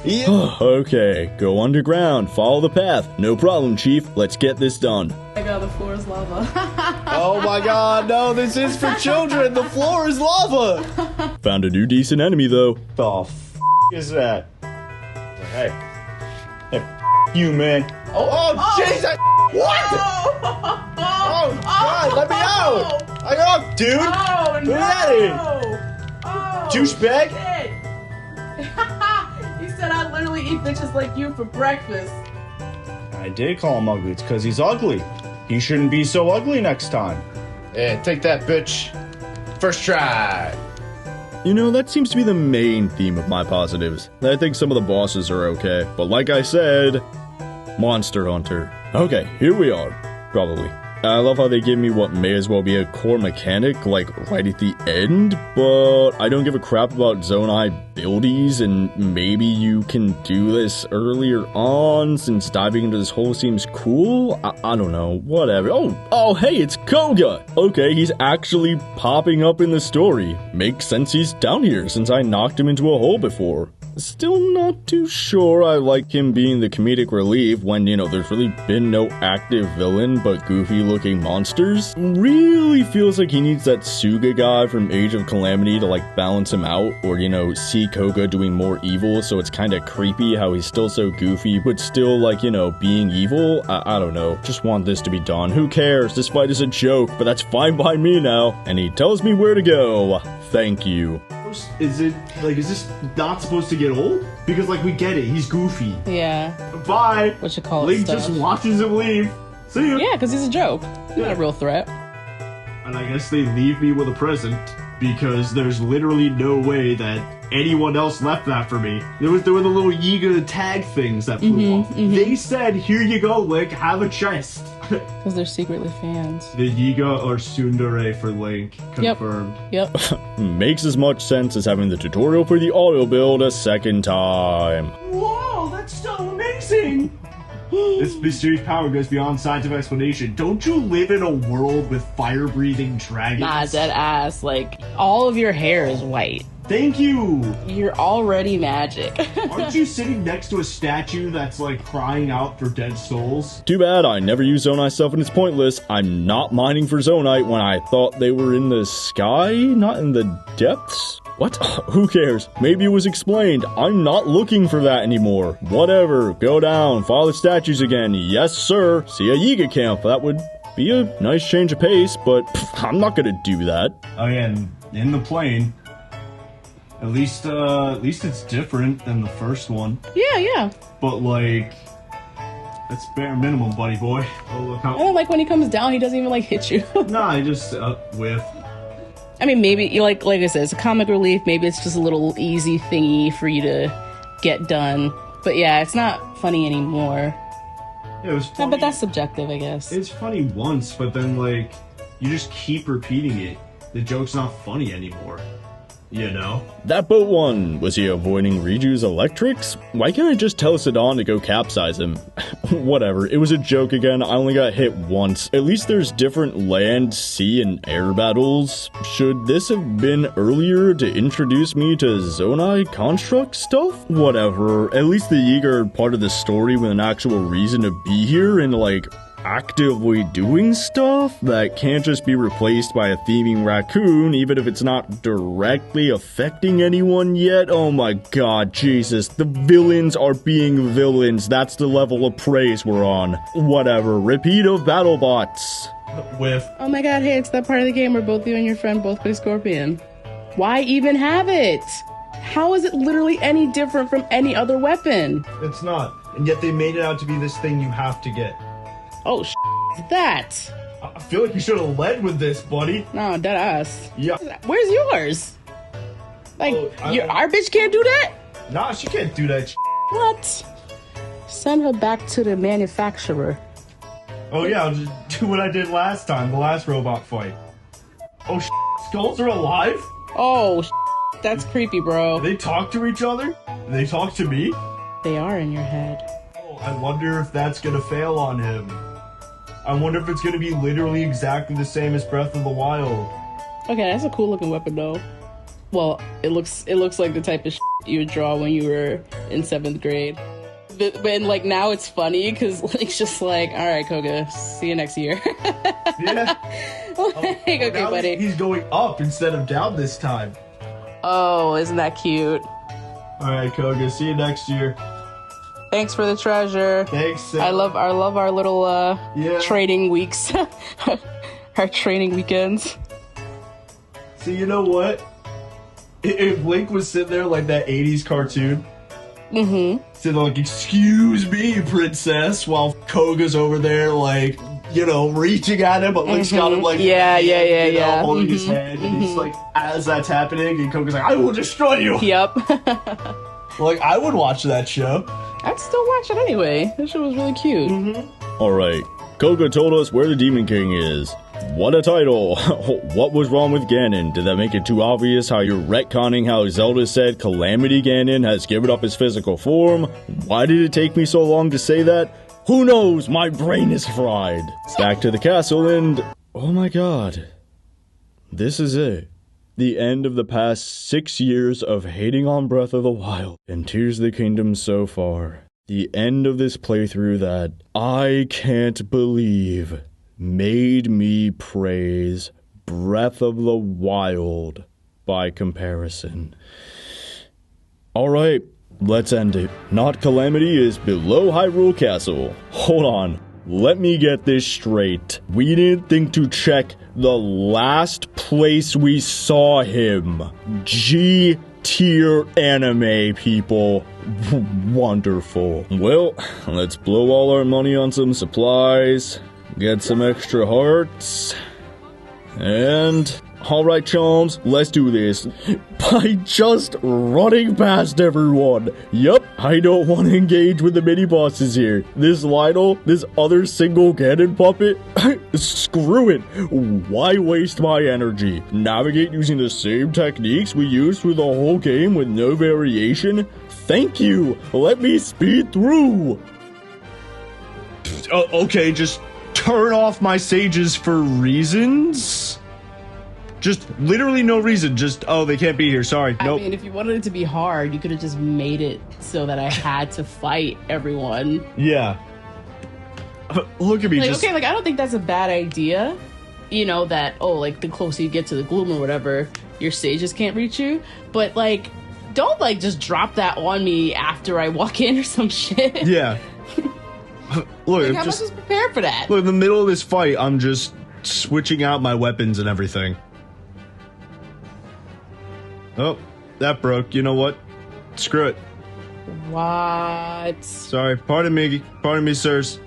yeah. Okay, go underground, follow the path. No problem, Chief. Let's get this done. Oh my god, the floor is lava. Oh my god, no, this is for children. The floor is lava. Found a new decent enemy, though. The is that? Hey, you, man. Oh, Jesus. What? Oh, God, let me out. I got, dude. Oh, Who's that? Douchebag. He said I literally eat bitches like you for breakfast. I did call him ugly. It's because he's ugly. He shouldn't be so ugly next time. Yeah, take that, bitch. First try. You know, that seems to be the main theme of my positives. I think some of the bosses are okay, but like I said, Monster Hunter. Okay, here we are. Probably. I love how they give me what may as well be a core mechanic, like, right at the end, but I don't give a crap about Zonai buildies, and maybe you can do this earlier on, since diving into this hole seems cool? I don't know, whatever. Oh, hey, it's Koga! Okay, he's actually popping up in the story. Makes sense he's down here, since I knocked him into a hole before. Still not too sure I like him being the comedic relief when, you know, there's really been no active villain but goofy-looking monsters. Really feels like he needs that Suga guy from Age of Calamity to, like, balance him out, or, you know, see Koga doing more evil, so it's kinda creepy how he's still so goofy, but still, like, you know, being evil. I don't know. Just want this to be done. Who cares? This fight is a joke, but that's fine by me now. And he tells me where to go. Thank you. Is this not supposed to get old? Because, like, we get it. He's goofy. Yeah. Bye. What you call it? Link just watches him leave. See you. Yeah, because he's a joke. He's not a real threat. And I guess they leave me with a present because there's literally no way that anyone else left that for me. There were the little Yiga tag things that flew off. They said, "Here you go, Link. Have a chest." Because they're secretly fans. The Yiga are tsundere for Link. Confirmed. Yep. Makes as much sense as having the tutorial for the auto build a second time. Whoa, that's so amazing! This mysterious power goes beyond scientific explanation. Don't you live in a world with fire-breathing dragons? Nah, dead ass. Like, all of your hair is white. Thank you! You're already magic. Aren't you sitting next to a statue that's, like, crying out for dead souls? Too bad I never use Zonai stuff and it's pointless. I'm not mining for Zonai when I thought they were in the sky, not in the depths? What? Who cares? Maybe it was explained. I'm not looking for that anymore. Whatever. Go down. Follow the statues again. Yes, sir. See a Yiga camp. That would be a nice change of pace, but I'm not gonna do that. Oh yeah, and in the plane. At least it's different than the first one. Yeah. But, like, that's bare minimum, buddy boy. Oh, look how... I don't like when he comes down, he doesn't even, like, hit you. Nah, he just, whiff. I mean, maybe, like I said, it's a comic relief. Maybe it's just a little easy thingy for you to get done. But yeah, it's not funny anymore. Yeah, it was funny. But that's subjective, I guess. It's funny once, but then, like, you just keep repeating it. The joke's not funny anymore. You know? That boat one, was he avoiding Riju's electrics? Why can't I just tell Sidon to go capsize him? Whatever, it was a joke again, I only got hit once. At least there's different land, sea, and air battles. Should this have been earlier to introduce me to Zonai construct stuff? Whatever, at least the Yiga are part of the story with an actual reason to be here and, like, actively doing stuff that can't just be replaced by a thieving raccoon, even if it's not directly affecting anyone yet. Oh my god, Jesus, the villains are being villains. That's the level of praise we're on. Whatever, repeat of BattleBots. With. Oh my god, hey, it's that part of the game where both you and your friend both play Scorpion. Why even have it? How is it literally any different from any other weapon? It's not, and yet they made it out to be this thing you have to get. Oh, that. I feel like you should have led with this, buddy. No, dead ass. Yeah. Where's yours? Like, our bitch can't do that? Nah, she can't do that. What? Send her back to the manufacturer. Oh yeah, I'll just do what I did last time, the last robot fight. Oh, skulls are alive? Oh, that's creepy, bro. Do they talk to each other? Do they talk to me? They are in your head. Oh, I wonder if that's gonna fail on him. I wonder if it's gonna be literally exactly the same as Breath of the Wild. Okay, that's a cool looking weapon though. Well, it looks like the type of you would draw when you were in 7th grade. But like now it's funny because it's just like, all right, Koga, see you next year. Yeah. Okay, buddy. He's going up instead of down this time. Oh, isn't that cute? All right, Koga, see you next year. Thanks for the treasure. Thanks. I love our little training weeks. Our training weekends. See, you know what? If Link was sitting there like that 80s cartoon, sitting like, excuse me, princess, while Koga's over there like, you know, reaching at him, but Link's got him like, holding his head, and he's like, as that's happening, and Koga's like, I will destroy you. Yep. Like, I would watch that show. I'd still watch it anyway. That shit was really cute. Alright, Koga told us where the Demon King is. What a title! What was wrong with Ganon? Did that make it too obvious how you're retconning how Zelda said Calamity Ganon has given up his physical form? Why did it take me so long to say that? Who knows? My brain is fried. Back to the castle and... oh my god. This is it. the end of the past 6 years of hating on Breath of the Wild and Tears of the Kingdom so far. The end of this playthrough that I can't believe made me praise Breath of the Wild by comparison. Alright, let's end it. Not Calamity is below Hyrule Castle. Hold on, let me get this straight. We didn't think to check the last place we saw him. G-tier anime, people. Wonderful. Well, let's blow all our money on some supplies, get some extra hearts, and... Alright, chums, let's do this. By just running past everyone. Yup, I don't want to engage with the mini-bosses here. This Lionel, this other single cannon puppet, screw it. Why waste my energy? Navigate using the same techniques we used through the whole game with no variation? Thank you. Let me speed through. Okay, just turn off my sages for reasons? Just literally no reason. Just, oh, they can't be here. Sorry. Nope. I mean, if you wanted it to be hard, you could have just made it so that I had to fight everyone. Yeah. Look at me. Like, just... okay, like, I don't think that's a bad idea. You know, that, oh, like, the closer you get to the gloom or whatever, your sages can't reach you. But, like, don't, like, just drop that on me after I walk in or some shit. Yeah. Look, like, how much is prepared for that? Look, in the middle of this fight, I'm just switching out my weapons and everything. Oh, that broke. You know what? Screw it. What? Sorry. Pardon me, sirs.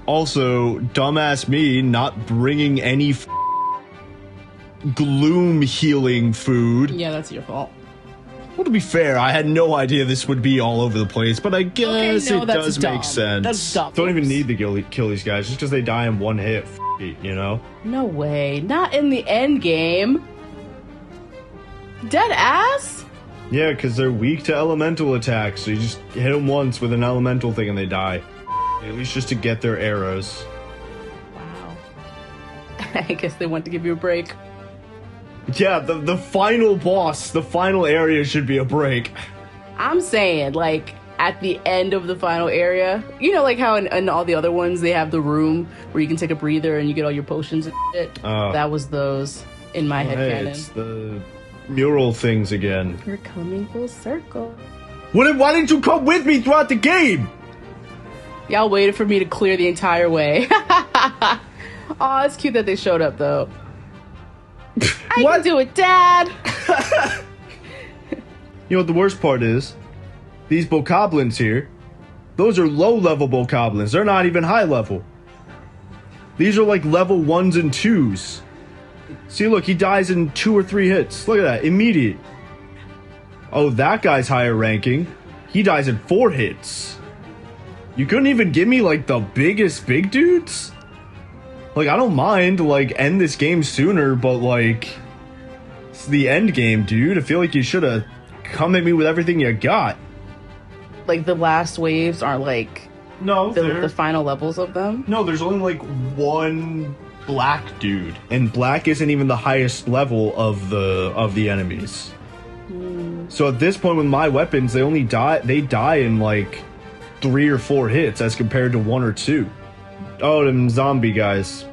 Also, dumbass me not bringing any gloom healing food. Yeah, that's your fault. Well, to be fair, I had no idea this would be all over the place, but I guess it does make sense. That's dumb. Don't even need to kill these guys just because they die in one hit. It, you know? No way. Not in the end game. Dead ass? Yeah, because they're weak to elemental attacks, so you just hit them once with an elemental thing and they die. At least just to get their arrows. Wow. I guess they want to give you a break. Yeah, the final boss, the final area should be a break. I'm saying, like, at the end of the final area, you know, like how in all the other ones they have the room where you can take a breather and you get all your potions and shit? That was those in my headcanon. It's the mural things again. We're coming full circle. Why didn't you come with me throughout the game? Y'all waited for me to clear the entire way. Aw, it's cute that they showed up, though. I can do it, Dad! You know what the worst part is? These bokoblins here, those are low-level bokoblins. They're not even high-level. These are like level 1s and 2s. See, look, he dies in 2 or 3 hits. Look at that, immediate. Oh, that guy's higher ranking. He dies in 4 hits. You couldn't even give me, like, the biggest big dudes? Like, I don't mind, like, end this game sooner, but, like, it's the end game, dude. I feel like you should have come at me with everything you got. Like, the last waves aren't, like, no, the final levels of them? No, there's only, like, one black dude. And black isn't even the highest level of the enemies. So at this point with my weapons, they die in, like, 3 or 4 hits as compared to 1 or 2. Oh, them zombie guys.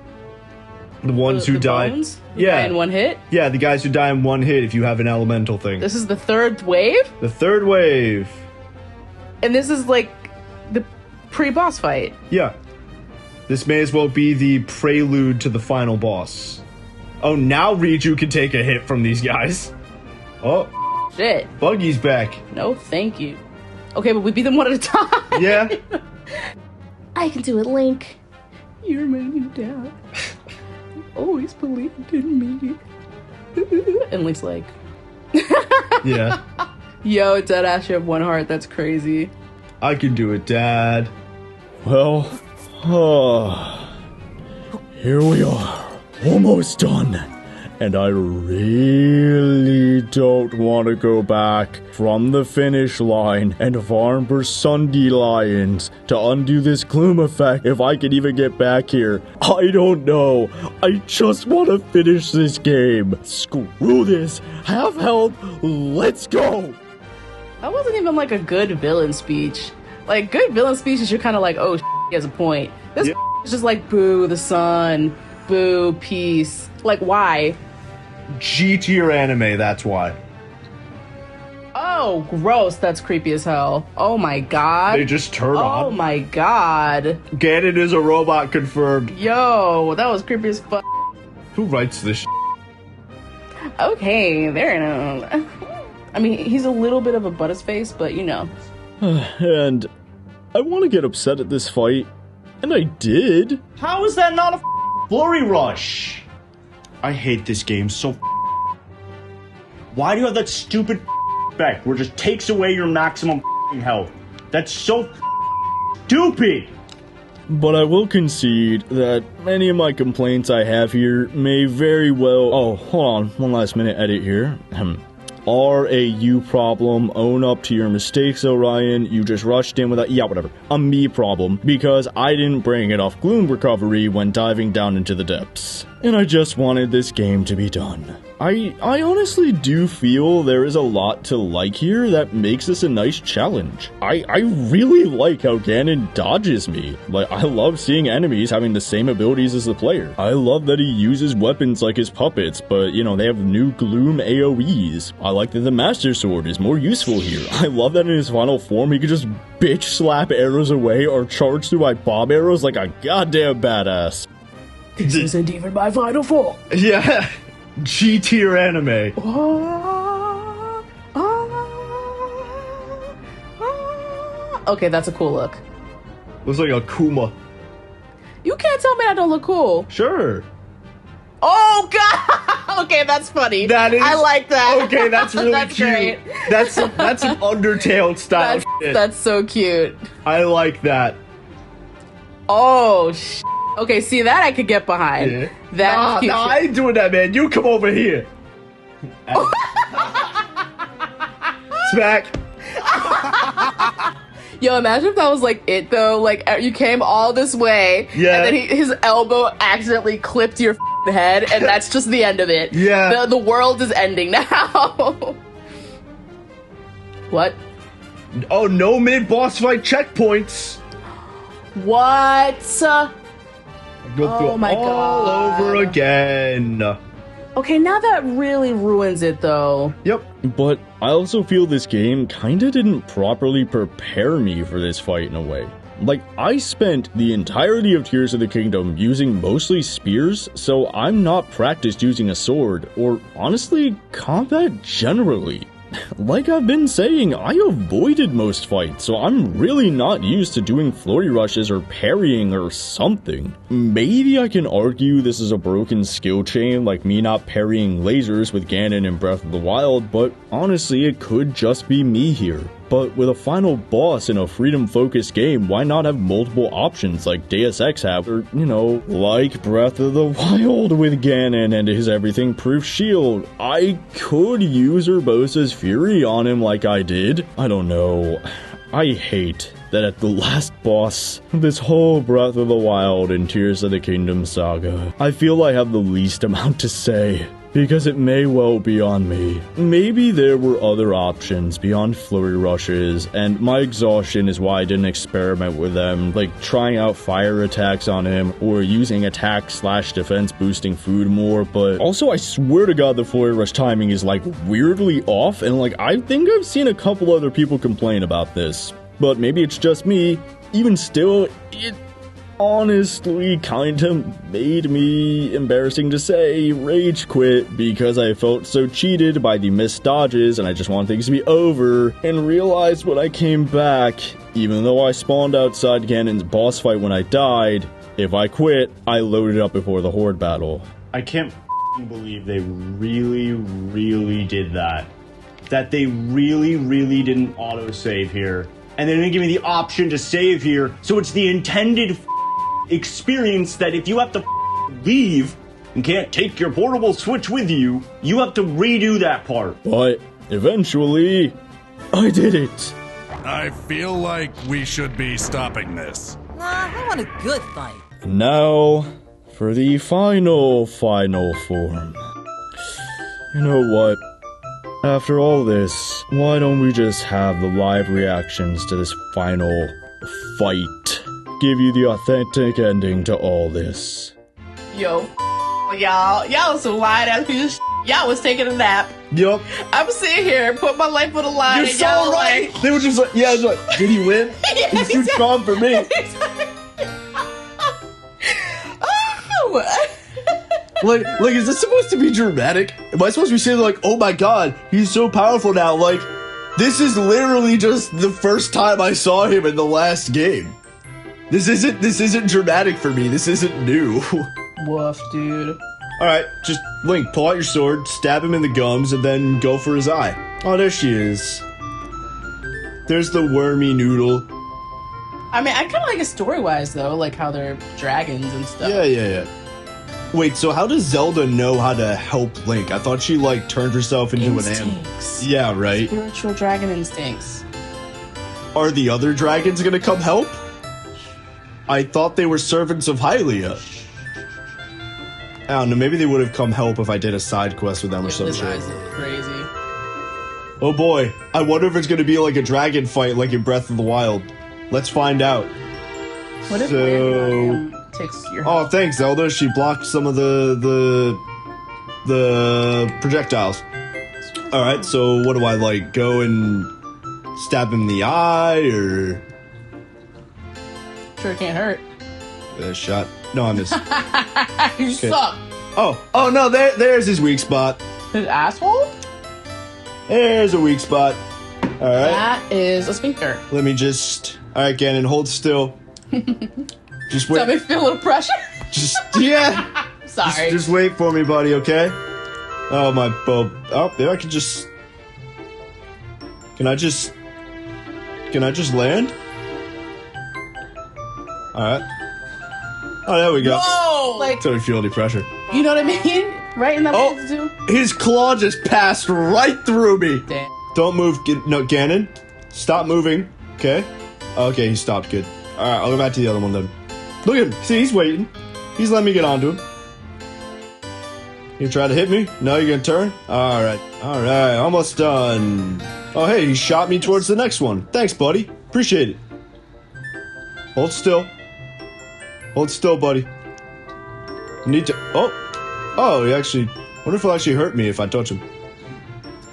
The ones who die. Bones? Die in 1 hit? Yeah, the guys who die in 1 hit if you have an elemental thing. This is the 3rd wave? The 3rd wave. And this is like the pre-boss fight. Yeah. This may as well be the prelude to the final boss. Oh, now Riju can take a hit from these guys. Oh. Shit. Buggy's back. No, thank you. Okay, but we beat them one at a time. Yeah. I can do it, Link. You're my new dad. Always believed in me. And Link's like... Yeah. Yo, deadass, you have 1 heart. That's crazy. I can do it, Dad. Well, here we are. Almost done. and I really don't want to go back from the finish line and farm for Sunday lions to undo this gloom effect if I can even get back here. I don't know. I just want to finish this game. Screw this. Have health. Let's go. That wasn't even like a good villain speech. Like, good villain speeches, you're kind of like, oh, he has a point. This is just like, boo, the sun, boo, peace. Like, why? G tier anime, that's why. Oh, gross. That's creepy as hell. Oh my god. They just turn on. Oh my god. Ganon is a robot confirmed. Yo, that was creepy as fuck. Who writes this Okay, there it is. I mean, he's a little bit of a butterface, but you know. And I want to get upset at this fight, and I did. How is that not a flurry rush? I hate this game so. Why do you have that stupid effect where it just takes away your maximum health? That's so stupid. But I will concede that many of my complaints I have here may very well... Oh, hold on. One last minute edit here. Are a you problem. Own up to your mistakes, Orion. You just rushed in without... Yeah, whatever. A me problem. Because I didn't bring enough gloom recovery when diving down into the depths. And I just wanted this game to be done. I honestly do feel there is a lot to like here that makes this a nice challenge. I really like how Ganon dodges me. Like, I love seeing enemies having the same abilities as the player. I love that he uses weapons like his puppets, but, you know, they have new gloom AoEs. I like that the Master Sword is more useful here. I love that in his final form, he could just bitch slap arrows away or charge through my bomb arrows like a goddamn badass. This isn't even my final form. Yeah. G tier anime. Okay, that's a cool look. Looks like a Kuma. You can't tell me I don't look cool. Sure. Oh god. Okay, that's funny. That is. I like that. Okay, that's really that's cute. Great. That's an Undertale style. That's so cute. I like that. Oh okay, see that I could get behind. Yeah. That's cute. Nah, I ain't doing that, man. You come over here. Smack. Yo, imagine if that was like it though. Like you came all this way, yeah, and then his elbow accidentally clipped your head, and that's just the end of it. Yeah, the world is ending now. What? Oh, no mid-boss fight checkpoints. What? Go through all over again. Okay, now that really ruins it, though. Yep. But I also feel this game kinda didn't properly prepare me for this fight in a way. Like, I spent the entirety of Tears of the Kingdom using mostly spears, so I'm not practiced using a sword, or honestly, combat generally. Like I've been saying, I avoided most fights, so I'm really not used to doing flurry rushes or parrying or something. Maybe I can argue this is a broken skill chain, like me not parrying lasers with Ganon in Breath of the Wild, but honestly it could just be me here. But with a final boss in a freedom-focused game, why not have multiple options like Deus Ex have, or, you know, like Breath of the Wild with Ganon and his everything-proof shield? I could use Urbosa's Fury on him like I did. I don't know. I hate that at the last boss of this whole Breath of the Wild and Tears of the Kingdom saga, I feel I have the least amount to say. Because it may well be on me. Maybe there were other options beyond flurry rushes, and my exhaustion is why I didn't experiment with them, like trying out fire attacks on him, or using attack/defense boosting food more, but also I swear to god the flurry rush timing is like weirdly off, and like I think I've seen a couple other people complain about this. But maybe it's just me. Even still, it honestly kinda made me, embarrassing to say, rage quit because I felt so cheated by the missed dodges and I just wanted things to be over, and realized when I came back, even though I spawned outside Ganon's boss fight when I died, if I quit, I loaded up before the Horde battle. I can't believe they really did that. That they really didn't autosave here. And they didn't give me the option to save here, so it's the intended experience that if you have to leave and can't take your portable Switch with you, you have to redo that part. But eventually, I did it. I feel like we should be stopping this. Nah, I want a good fight. And now, for the final form. You know what? After all this, why don't we just have the live reactions to this final fight? Give you the authentic ending to all this. Yo, y'all was some wide ass piece of shit. Y'all was taking a nap. Yup. I'm sitting here, put my life on the line. You're so right. They were just like, yeah, it's like, did he win? Yeah, He's too strong for me. Like, is this supposed to be dramatic? Am I supposed to be saying like, oh my god, he's so powerful now? Like, this is literally just the first time I saw him in the last game. This isn't dramatic for me. This isn't new. Woof, dude. Alright, just Link, pull out your sword, stab him in the gums, and then go for his eye. Oh, there she is. There's the wormy noodle. I mean, I kind of like it story-wise, though, like how they're dragons and stuff. Yeah. Wait, so how does Zelda know how to help Link? I thought she, like, turned herself into an animal. Yeah, right? Spiritual dragon instincts. Are the other dragons gonna come help? I thought they were servants of Hylia. I don't know, maybe they would have come help if I did a side quest with them or some shit. Crazy. Oh boy, I wonder if it's gonna be like a dragon fight like in Breath of the Wild. Let's find out. What if Dragon takes your Oh, thanks, Zelda. She blocked some of the projectiles. Alright, so what do I like? Go and stab him in the eye, or... Sure can't hurt. A shot. No, I missed. You suck. Oh no, there's his weak spot. His asshole? There's a weak spot. Alright. That is a sphincter. Let me just... Alright, Ganon, hold still. Just wait. Does me feel a little pressure? Yeah. Sorry. Just wait for me, buddy, okay? Oh, my bow. Oh, there I can just... Can I just land? Alright. Oh, there we go. Whoa! Like, Don't feel any pressure. you know what I mean? Right in that too? His claw just passed right through me. Damn. Don't move. No, Ganon. Stop moving. Okay? Okay, he stopped. Good. Alright, I'll go back to the other one then. Look at him. See, he's waiting. He's letting me get onto him. You try to hit me? No, you're gonna turn? Alright. Alright, almost done. Oh, hey, he shot me towards the next one. Thanks, buddy. Appreciate it. Hold still. Hold still, buddy. Need to... Oh, he actually... I wonder if he'll actually hurt me if I touch him.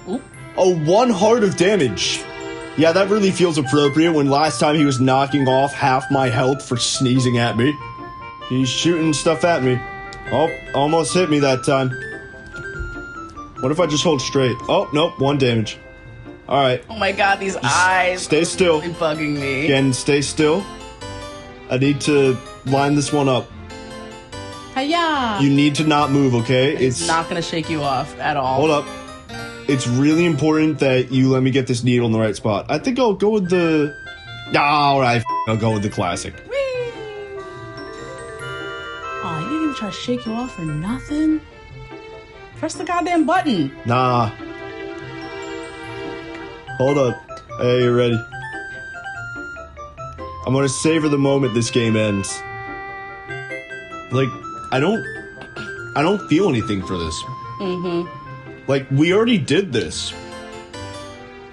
Oop. Oh, 1 heart of damage. Yeah, that really feels appropriate when last time he was knocking off half my health for sneezing at me. He's shooting stuff at me. Oh, almost hit me that time. What if I just hold straight? Oh, nope, 1 damage. Alright. Oh my god, these eyes. Stay still. Really bugging me. Again, stay still. I need to line this one up. Hiya! You need to not move, okay? It's not gonna shake you off at all. Hold up. It's really important that you let me get this needle in the right spot. I think I'll go with the... Alright, I'll go with the classic. Whee! Oh, you didn't even try to shake you off or nothing? Press the goddamn button. Nah. Hold up. Hey, you ready? I'm gonna savor the moment this game ends. Like, I don't feel anything for this. Mm-hmm. Like, we already did this.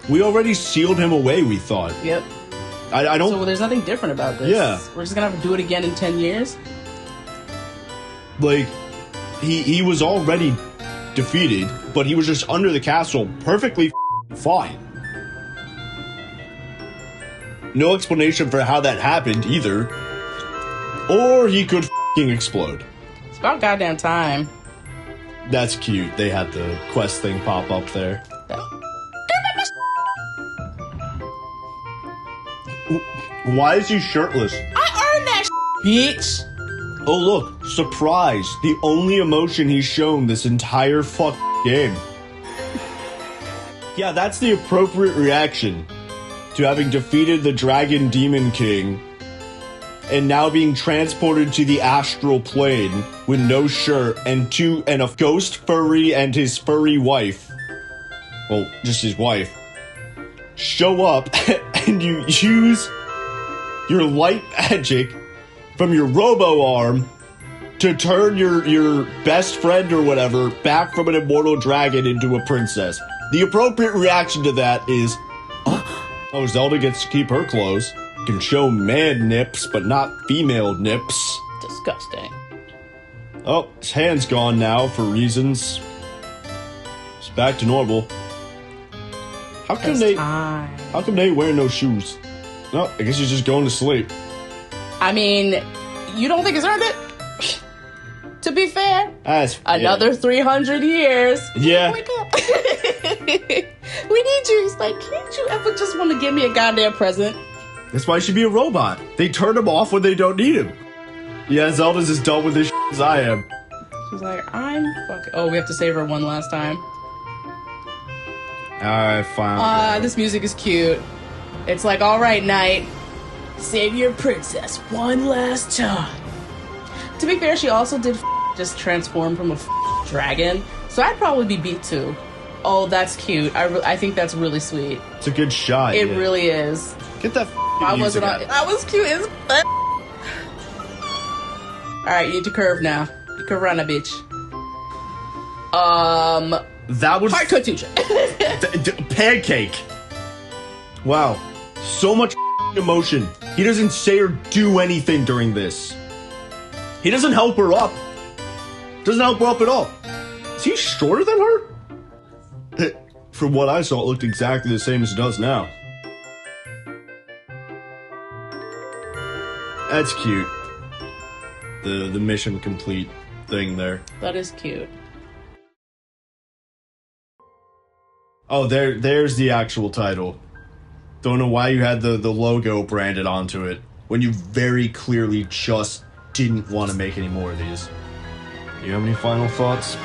We already sealed him away, we thought. Yep. I don't... So there's nothing different about this. Yeah. We're just gonna have to do it again in 10 years? Like, he was already defeated, but he was just under the castle perfectly fine. No explanation for how that happened, either. Or he could explode. It's about goddamn time. That's cute. They had the quest thing pop up there. Why is he shirtless? I earned that bitch! Oh look, surprise. The only emotion he's shown this entire game. Yeah, that's the appropriate reaction to having defeated the Dragon Demon King and now being transported to the astral plane with no shirt and a ghost furry and his furry wife. Well, just his wife. Show up and you use your light magic from your robo arm to turn your best friend or whatever back from an immortal dragon into a princess. The appropriate reaction to that is, oh, Zelda gets to keep her clothes. Can show man nips, but not female nips. Disgusting. Oh, his hand's gone now for reasons. It's back to normal. How come they ain't wearing no shoes? No, I guess he's just going to sleep. I mean, you don't think it's earned it? To be fair, another 300 years. Yeah. Wake up. We need you. He's like, can't you ever just want to give me a goddamn present? That's why he should be a robot. They turn him off when they don't need him. Yeah, Zelda's as dumb with this shit as I am. She's like, I'm fucking... Oh, we have to save her one last time. Alright, fine. This music is cute. It's like, alright, Knight. Save your princess one last time. To be fair, she also did just transform from a dragon. So I'd probably be beat too. Oh, that's cute. I think that's really sweet. It's a good shot. It really is. Get that music out. That was cute as fuck. Alright, you need to curve now. You curve around that bitch. That was... Heart contusion. Pancake. Wow. So much emotion. He doesn't say or do anything during this. He doesn't help her up. Doesn't help her up at all. Is he shorter than her? From what I saw, it looked exactly the same as it does now. That's cute. The mission complete thing there. That is cute. Oh, there's the actual title. Don't know why you had the logo branded onto it when you very clearly just didn't want to make any more of these. Do you have any final thoughts?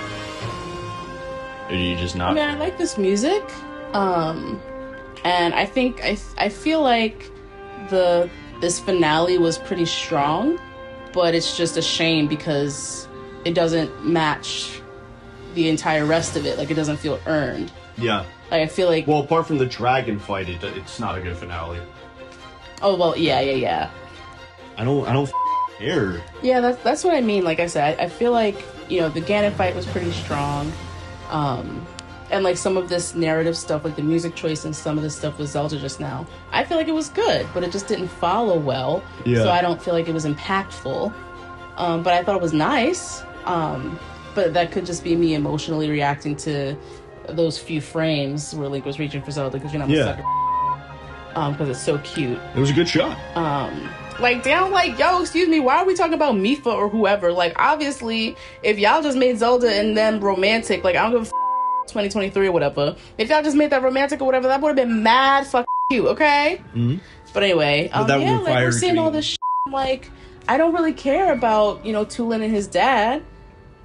Or do you just not? I mean, I like this music. And I think I feel like this finale was pretty strong, but it's just a shame because it doesn't match the entire rest of it. Like, it doesn't feel earned. Yeah. Like, I feel like... Well, apart from the dragon fight, it's not a good finale. Oh, well, yeah. I don't care. Yeah, that's what I mean. Like I said, I feel like, you know, the Ganon fight was pretty strong. And like some of this narrative stuff, like the music choice and some of the stuff with Zelda just now, I feel like it was good, but it just didn't follow well. Yeah. So I don't feel like it was impactful. But I thought it was nice. But that could just be me emotionally reacting to those few frames where Link was reaching for Zelda, because, you know, I'm a sucker. Because it's so cute. It was a good shot. Like, down, like, yo, excuse me, why are we talking about Mifa or whoever? Like, obviously, if y'all just made Zelda and them romantic, like, I don't give a 2023 or whatever. If y'all just made that romantic or whatever, that would have been mad cute, okay? Mm-hmm. But anyway, but that yeah, like, we're seeing all this like, I don't really care about, you know, Tulin and his dad,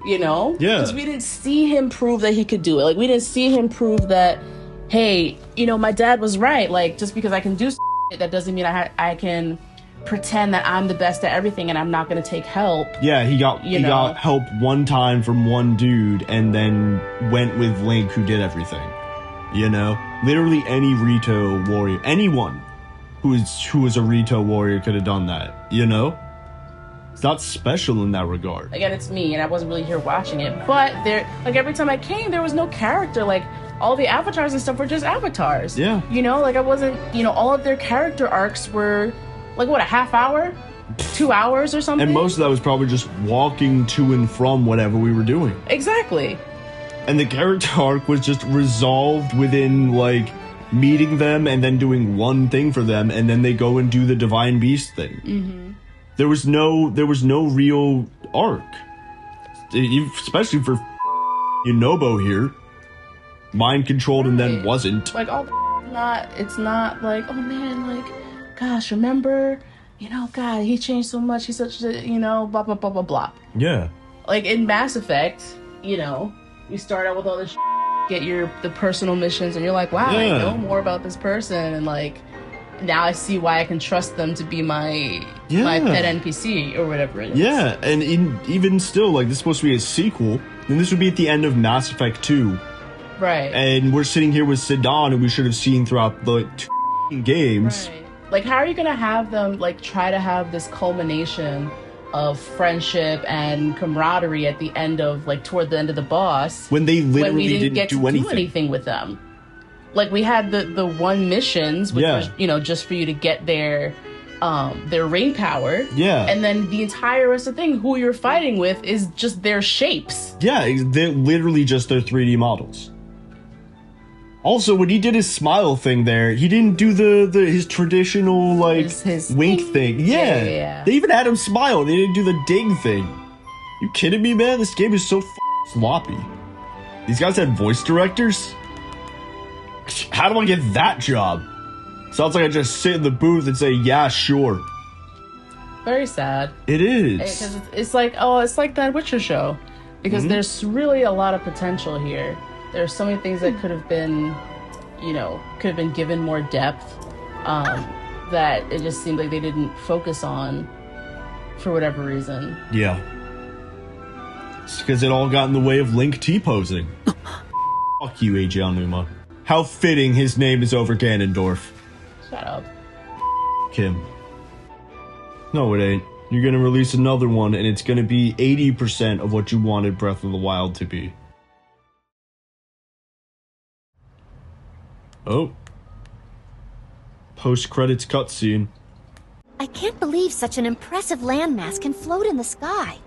you know? Yeah. Because we didn't see him prove that he could do it. Like, we didn't see him prove that, hey, you know, my dad was right. Like, just because I can do that doesn't mean I can pretend that I'm the best at everything and I'm not going to take help. Yeah, he got help one time from one dude and then went with Link, who did everything. You know? Literally any Rito warrior, anyone who was a Rito warrior could have done that, you know? It's not special in that regard. Again, it's me, and I wasn't really here watching it, but there, like, every time I came, there was no character. Like, all the avatars and stuff were just avatars. Yeah. You know, like, I wasn't, you know, all of their character arcs were, like, what, a half hour? 2 hours or something? And most of that was probably just walking to and from whatever we were doing. Exactly. And the character arc was just resolved within, like, meeting them and then doing one thing for them, and then they go and do the Divine Beast thing. Mm-hmm. There was no real arc. Especially for Yunobo here. Mind controlled and then wasn't. Like, all it's not like, oh man, like, gosh, remember, you know, God, he changed so much, he's such a, you know, blah, blah, blah, blah, blah. Yeah. Like, in Mass Effect, you know, you start out with all this get the personal missions, and you're like, wow, I know more about this person, and like, now I see why I can trust them to be my pet NPC or whatever it is. Yeah, and even still, like, this is supposed to be a sequel, and this would be at the end of Mass Effect 2. Right. And we're sitting here with Sidon, who we should have seen throughout the 2 games. Right. Like, how are you gonna have them, like, try to have this culmination of friendship and camaraderie at the end of, like, toward the end of the boss, when they literally didn't get to do anything with them? Like, we had the one missions, which was, you know, just for you to get their ring power. Yeah. And then the entire rest of the thing, who you're fighting with is just their shapes. Yeah, they're literally just their 3D models. Also, when he did his smile thing there, he didn't do his traditional, like, his wink thing. Yeah. They even had him smile. They didn't do the ding thing. You kidding me, man? This game is so sloppy. These guys had voice directors? How do I get that job? Sounds like I just sit in the booth and say, yeah, sure. Very sad. It is. Because it's like, it's like that Witcher show. Because there's really a lot of potential here. There's so many things that could have been, you know, given more depth, that it just seemed like they didn't focus on for whatever reason. Yeah. It's because it all got in the way of Link T-posing. Fuck you, AJ Onuma. How fitting his name is over Ganondorf. Shut up. Kim. No, it ain't. You're gonna release another one, and it's gonna be 80% of what you wanted Breath of the Wild to be. Oh. Post-credits cutscene. I can't believe such an impressive landmass can float in the sky.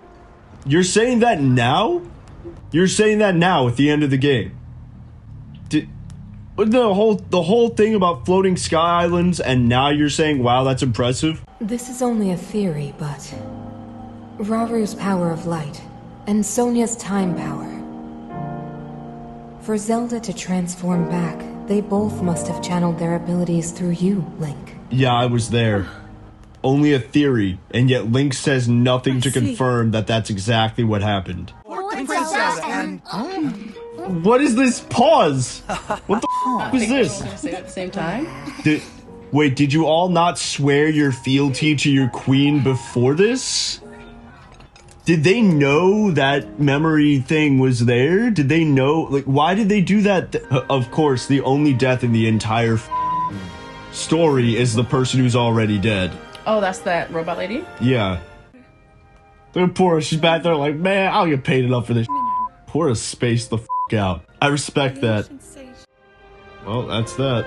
You're saying that now? You're saying that now at the end of the game? The whole thing about floating sky islands, and now you're saying, wow, that's impressive? This is only a theory, but Raru's power of light and Sonia's time power. For Zelda to transform back, they both must have channeled their abilities through you, Link. Yeah, I was there. Only a theory, and yet Link says nothing to confirm that that's exactly what happened. What is this pause? What the f was this? Say it at the same time? Wait, did you all not swear your fealty to your queen before this? Did they know that memory thing was there? Did they know? Like, why did they do that? Of course, the only death in the entire story is the person who's already dead. Oh, that's that robot lady? Yeah. They're poor. She's back there like, man, I'll get paid enough for this. Pour a space the f out. I respect that. Well, that's that.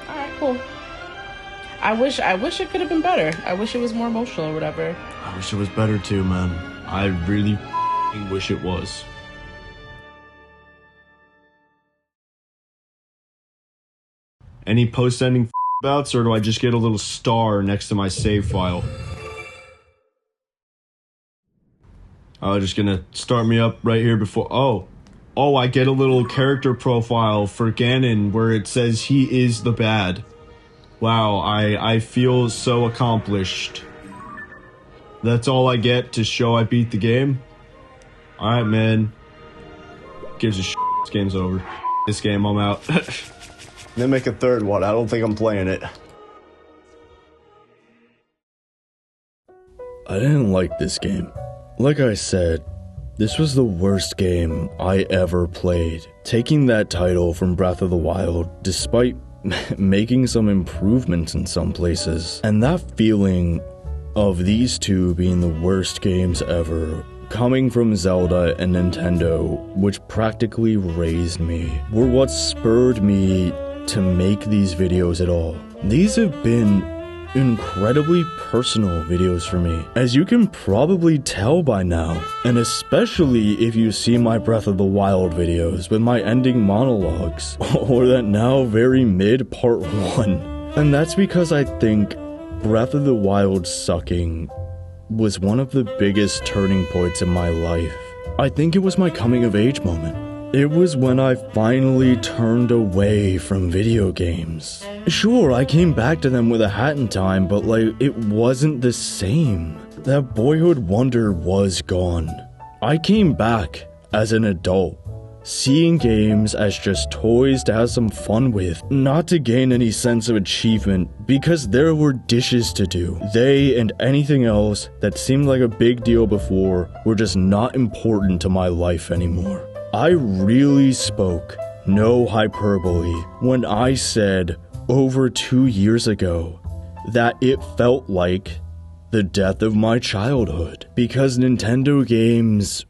Alright, cool. I wish it could have been better. I wish it was more emotional or whatever. I wish it was better too, man. I really wish it was. Any post-ending bouts, or do I just get a little star next to my save file? Oh, just gonna start me up right here before... Oh, I get a little character profile for Ganon where it says he is the bad. Wow, I feel so accomplished. That's all I get to show I beat the game? Alright, man. Gives a shit. This game's over. This game, I'm out. Then make a third one. I don't think I'm playing it. I didn't like this game. Like I said, this was the worst game I ever played. Taking that title from Breath of the Wild, despite making some improvements in some places, and that feeling of these two being the worst games ever, coming from Zelda and Nintendo, which practically raised me, were what spurred me to make these videos at all. These have been incredibly personal videos for me, as you can probably tell by now, and especially if you see my Breath of the Wild videos with my ending monologues, or that now very mid part 1. And that's because I think Breath of the Wild sucking was one of the biggest turning points in my life. I think it was my coming of age moment. It was when I finally turned away from video games. Sure, I came back to them with a hat in time, but like, it wasn't the same. That boyhood wonder was gone. I came back as an adult, seeing games as just toys to have some fun with, not to gain any sense of achievement, because there were dishes to do. They and anything else that seemed like a big deal before were just not important to my life anymore. I really spoke, no hyperbole, when I said over 2 years ago that it felt like the death of my childhood, because Nintendo games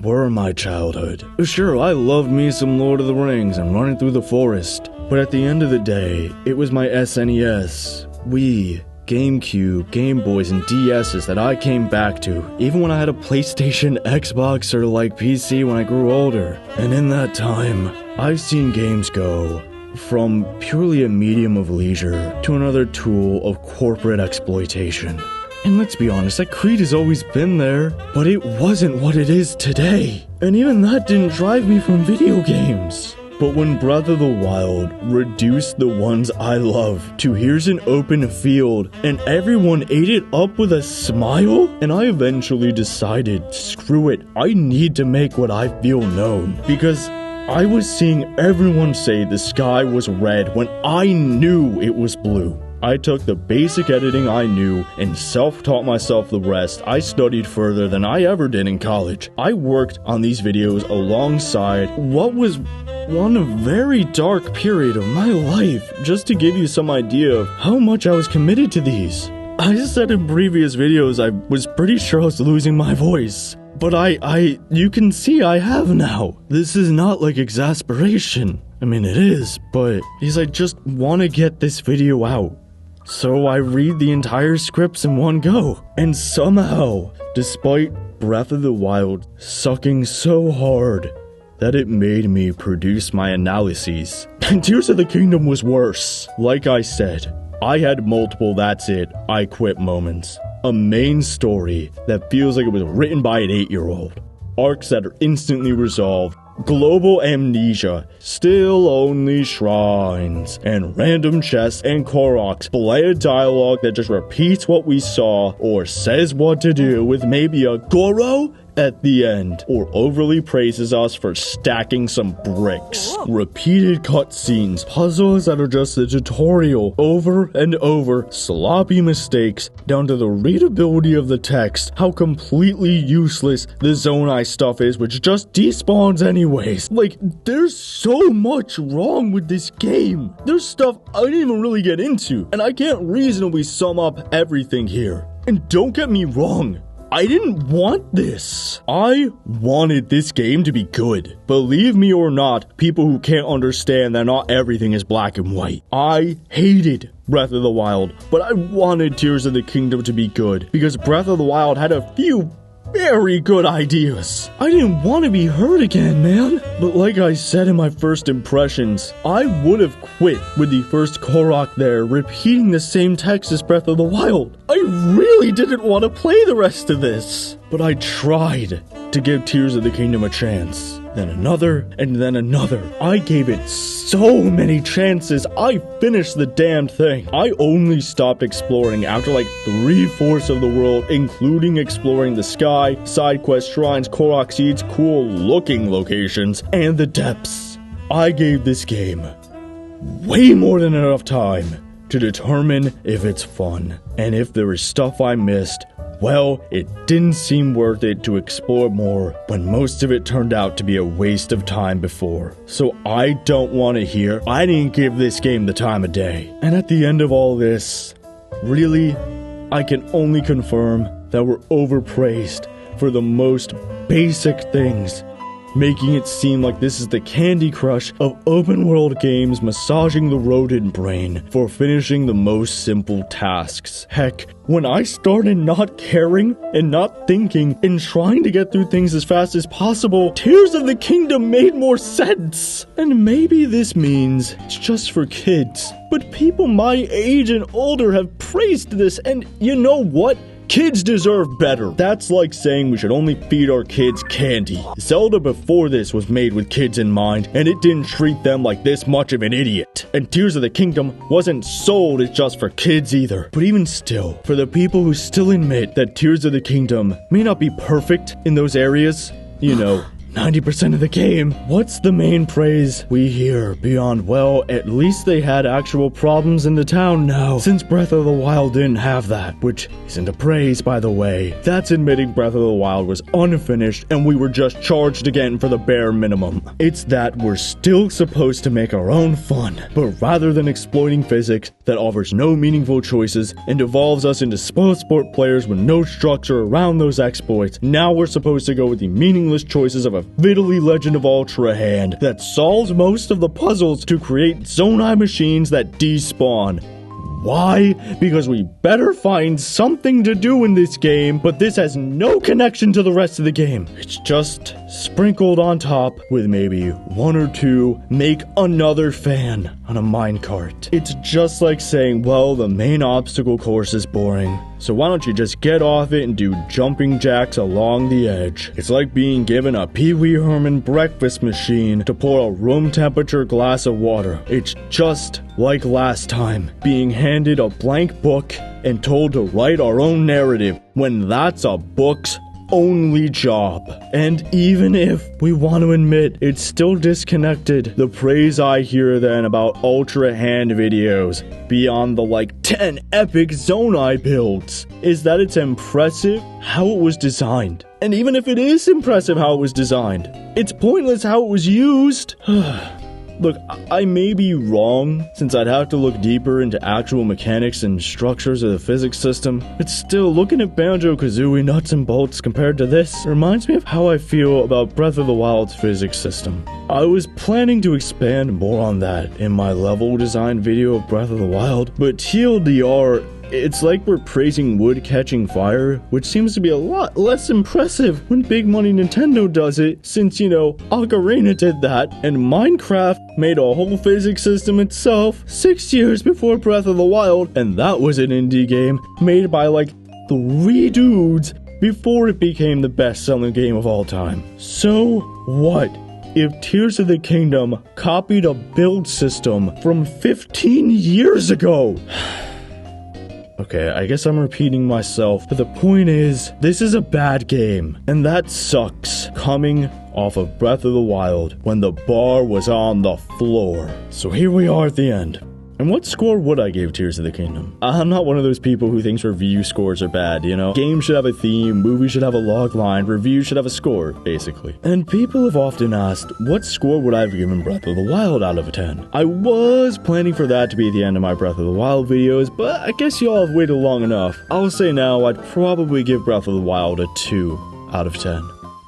were my childhood. Sure, I loved me some Lord of the Rings and running through the forest, but at the end of the day, it was my SNES, Wii, GameCube, Game Boys, and DS's that I came back to, even when I had a PlayStation, Xbox, or like PC when I grew older. And in that time, I've seen games go from purely a medium of leisure to another tool of corporate exploitation. And let's be honest, that creed has always been there, but it wasn't what it is today. And even that didn't drive me from video games. But when Breath of the Wild reduced the ones I love to here's an open field and everyone ate it up with a smile, and I eventually decided, screw it, I need to make what I feel known. Because I was seeing everyone say the sky was red when I knew it was blue. I took the basic editing I knew and self-taught myself the rest. I studied further than I ever did in college. I worked on these videos alongside what was one very dark period of my life, just to give you some idea of how much I was committed to these. I said in previous videos I was pretty sure I was losing my voice. But you can see I have now. This is not like exasperation. I mean, it is, but because I just want to get this video out. So I read the entire scripts in one go. And somehow, despite Breath of the Wild sucking so hard that it made me produce my analyses, and Tears of the Kingdom was worse. Like I said, I had multiple that's it, I quit moments. A main story that feels like it was written by an 8-year-old. Arcs that are instantly resolved. Global amnesia, still only shrines, and random chests and Koroks, bland dialogue that just repeats what we saw, or says what to do with maybe a GORO at the end, or overly praises us for stacking some bricks. Repeated cutscenes, puzzles that are just a tutorial over and over, sloppy mistakes, down to the readability of the text, how completely useless the Zonai stuff is, which just despawns anyways. Like, there's so much wrong with this game. There's stuff I didn't even really get into, and I can't reasonably sum up everything here. And don't get me wrong, I didn't want this. I wanted this game to be good. Believe me or not, people who can't understand that not everything is black and white. I hated Breath of the Wild, but I wanted Tears of the Kingdom to be good, because Breath of the Wild had a few very good ideas. I didn't want to be hurt again, man. But like I said in my first impressions, I would have quit with the first Korok there repeating the same text as Breath of the Wild. I really didn't want to play the rest of this. But I tried to give Tears of the Kingdom a chance. Then another, and then another. I gave it so many chances, I finished the damn thing. I only stopped exploring after like 3/4 of the world, including exploring the sky, side quest shrines, Korok seeds, cool looking locations, and the depths. I gave this game way more than enough time to determine if it's fun. And if there is stuff I missed, well, it didn't seem worth it to explore more when most of it turned out to be a waste of time before. So I don't want to hear I didn't give this game the time of day. And at the end of all this, really, I can only confirm that we're overpraised for the most basic things, making it seem like this is the Candy Crush of open world games, massaging the rodent brain for finishing the most simple tasks. Heck, when I started not caring and not thinking and trying to get through things as fast as possible, Tears of the Kingdom made more sense. And maybe this means it's just for kids, but people my age and older have praised this, and you know what? Kids deserve better. That's like saying we should only feed our kids candy. Zelda before this was made with kids in mind, and it didn't treat them like this much of an idiot. And Tears of the Kingdom wasn't sold as just for kids either. But even still, for the people who still admit that Tears of the Kingdom may not be perfect in those areas, you know, 90% of the game. What's the main praise we hear beyond, well, at least they had actual problems in the town now, since Breath of the Wild didn't have that, which isn't a praise, by the way. That's admitting Breath of the Wild was unfinished and we were just charged again for the bare minimum. It's that we're still supposed to make our own fun, but rather than exploiting physics that offers no meaningful choices and evolves us into spoiled sport players with no structure around those exploits, now we're supposed to go with the meaningless choices of a fiddly Legend of Ultra hand that solves most of the puzzles to create Zonai machines that despawn. Why? Because we better find something to do in this game, but this has no connection to the rest of the game. It's just sprinkled on top with maybe one or two make another fan on a minecart. It's just like saying, well, the main obstacle course is boring, so why don't you just get off it and do jumping jacks along the edge? It's like being given a Pee Wee Herman breakfast machine to pour a room temperature glass of water. It's just like last time, being handed a blank book and told to write our own narrative when that's a book's only job. And even if we want to admit it's still disconnected, the praise I hear then about Ultra Hand videos, beyond the like 10 epic Zonai builds, is that it's impressive how it was designed. And even if it is impressive how it was designed, it's pointless how it was used. Look, I may be wrong, since I'd have to look deeper into actual mechanics and structures of the physics system, but still, looking at Banjo-Kazooie nuts and bolts compared to this reminds me of how I feel about Breath of the Wild's physics system. I was planning to expand more on that in my level design video of Breath of the Wild, but TLDR, it's like we're praising wood catching fire, which seems to be a lot less impressive when big money Nintendo does it, since, you know, Ocarina did that, and Minecraft made a whole physics system itself 6 years before Breath of the Wild, and that was an indie game made by like 3 dudes before it became the best-selling game of all time. So what if Tears of the Kingdom copied a build system from 15 years ago? Okay, I guess I'm repeating myself, but the point is, this is a bad game, and that sucks, coming off of Breath of the Wild, when the bar was on the floor. So here we are at the end. And what score would I give Tears of the Kingdom? I'm not one of those people who thinks review scores are bad, you know? Games should have a theme, movies should have a log line, reviews should have a score, basically. And people have often asked, what score would I have given Breath of the Wild out of 10? I was planning for that to be the end of my Breath of the Wild videos, but I guess y'all have waited long enough. I'll say now I'd probably give Breath of the Wild a 2 out of 10.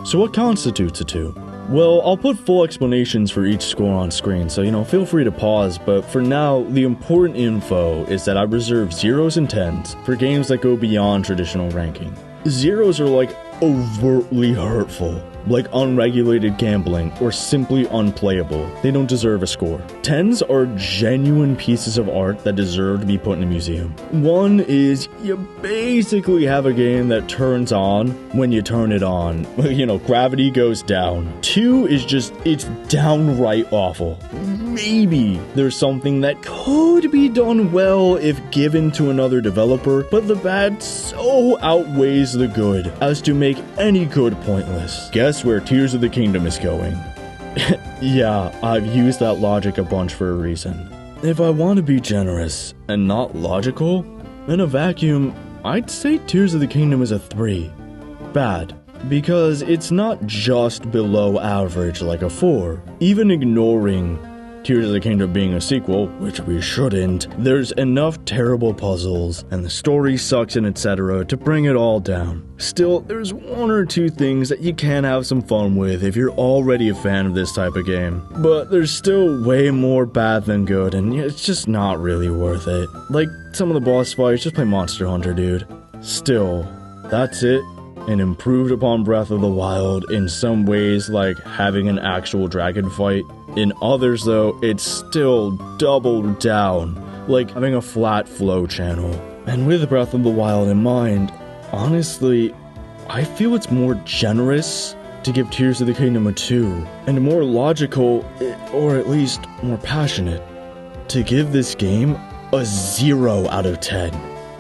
So what constitutes a 2? Well, I'll put full explanations for each score on screen, so, you know, feel free to pause, but for now, the important info is that I reserve 0s and 10s for games that go beyond traditional ranking. 0s are like overtly hurtful, like unregulated gambling, or simply unplayable. They don't deserve a score. 10s are genuine pieces of art that deserve to be put in a museum. 1 is you basically have a game that turns on when you turn it on. You know, gravity goes down. 2 is just, it's downright awful. Maybe there's something that could be done well if given to another developer, but the bad so outweighs the good as to make any good pointless. Guess where Tears of the Kingdom is going? Yeah, I've used that logic a bunch for a reason. If I want to be generous and not logical, in a vacuum, I'd say Tears of the Kingdom is a 3. Bad. Because it's not just below average like a 4. Even ignoring Tears of the Kingdom being a sequel, which we shouldn't, there's enough terrible puzzles, and the story sucks and etc. to bring it all down. Still, there's 1 or 2 things that you can have some fun with if you're already a fan of this type of game. But there's still way more bad than good, and it's just not really worth it. Like some of the boss fights, just play Monster Hunter, dude. Still, that's it. And improved upon Breath of the Wild in some ways, like having an actual dragon fight. In others, though, it's still doubled down, like having a flat flow channel. And with Breath of the Wild in mind, honestly, I feel it's more generous to give Tears of the Kingdom a 2, and more logical, or at least more passionate, to give this game a 0 out of 10.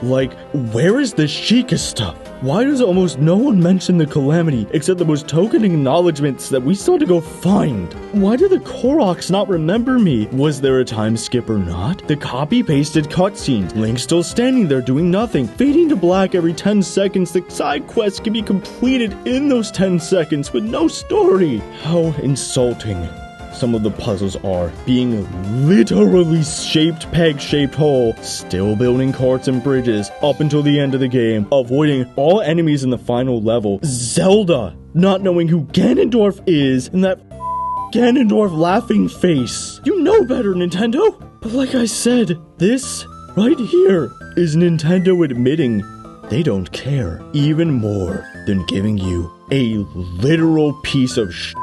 Like, where is the Sheikah stuff? Why does almost no one mention the Calamity except the most token acknowledgements that we still had to go find? Why do the Koroks not remember me? Was there a time skip or not? The copy-pasted cutscenes, Link still standing there doing nothing, fading to black every 10 seconds. The side quests can be completed in those 10 seconds with no story. How insulting some of the puzzles are. Being literally shaped peg-shaped hole, still building carts and bridges up until the end of the game, avoiding all enemies in the final level, Zelda not knowing who Ganondorf is, and that Ganondorf laughing face. You know better, Nintendo! But like I said, this right here is Nintendo admitting they don't care even more than giving you a literal piece of shit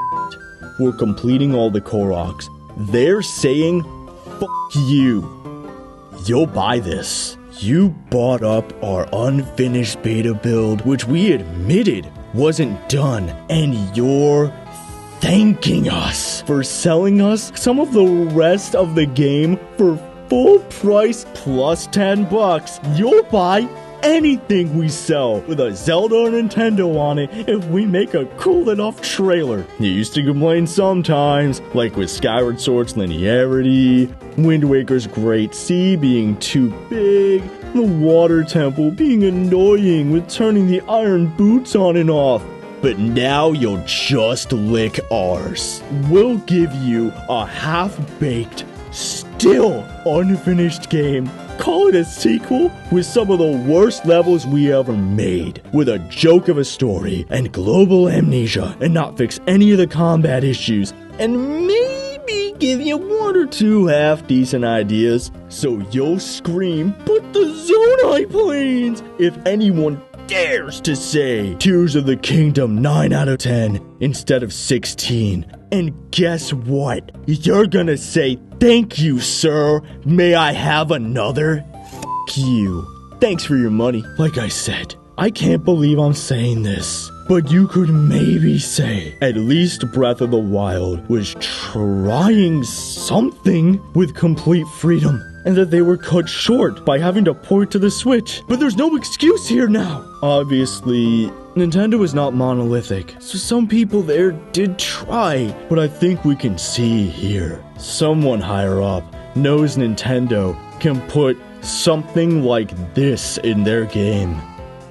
for completing all the Koroks. They're saying, fuck you. You'll buy this. You bought up our unfinished beta build, which we admitted wasn't done, and you're thanking us for selling us some of the rest of the game for full price plus $10. You'll buy anything we sell with a Zelda or Nintendo on it if we make a cool enough trailer. You used to complain sometimes, like with Skyward Sword's linearity, Wind Waker's Great Sea being too big, the Water Temple being annoying with turning the iron boots on and off. But now you'll just lick ours. We'll give you a half-baked, still unfinished game. Call it a sequel with some of the worst levels we ever made, with a joke of a story and global amnesia, and not fix any of the combat issues, and maybe give you one or two half-decent ideas, so you'll scream, "Put the Zonai planes!" if anyone dares to say Tears of the Kingdom 9 out of 10 instead of 16. And guess what? You're gonna say, "Thank you, sir. May I have another?" F*** you. Thanks for your money. Like I said, I can't believe I'm saying this, but you could maybe say at least Breath of the Wild was trying something with complete freedom, and that they were cut short by having to port to the Switch. But there's no excuse here now. Obviously, Nintendo is not monolithic, so some people there did try, but I think we can see here, someone higher up knows Nintendo can put something like this in their game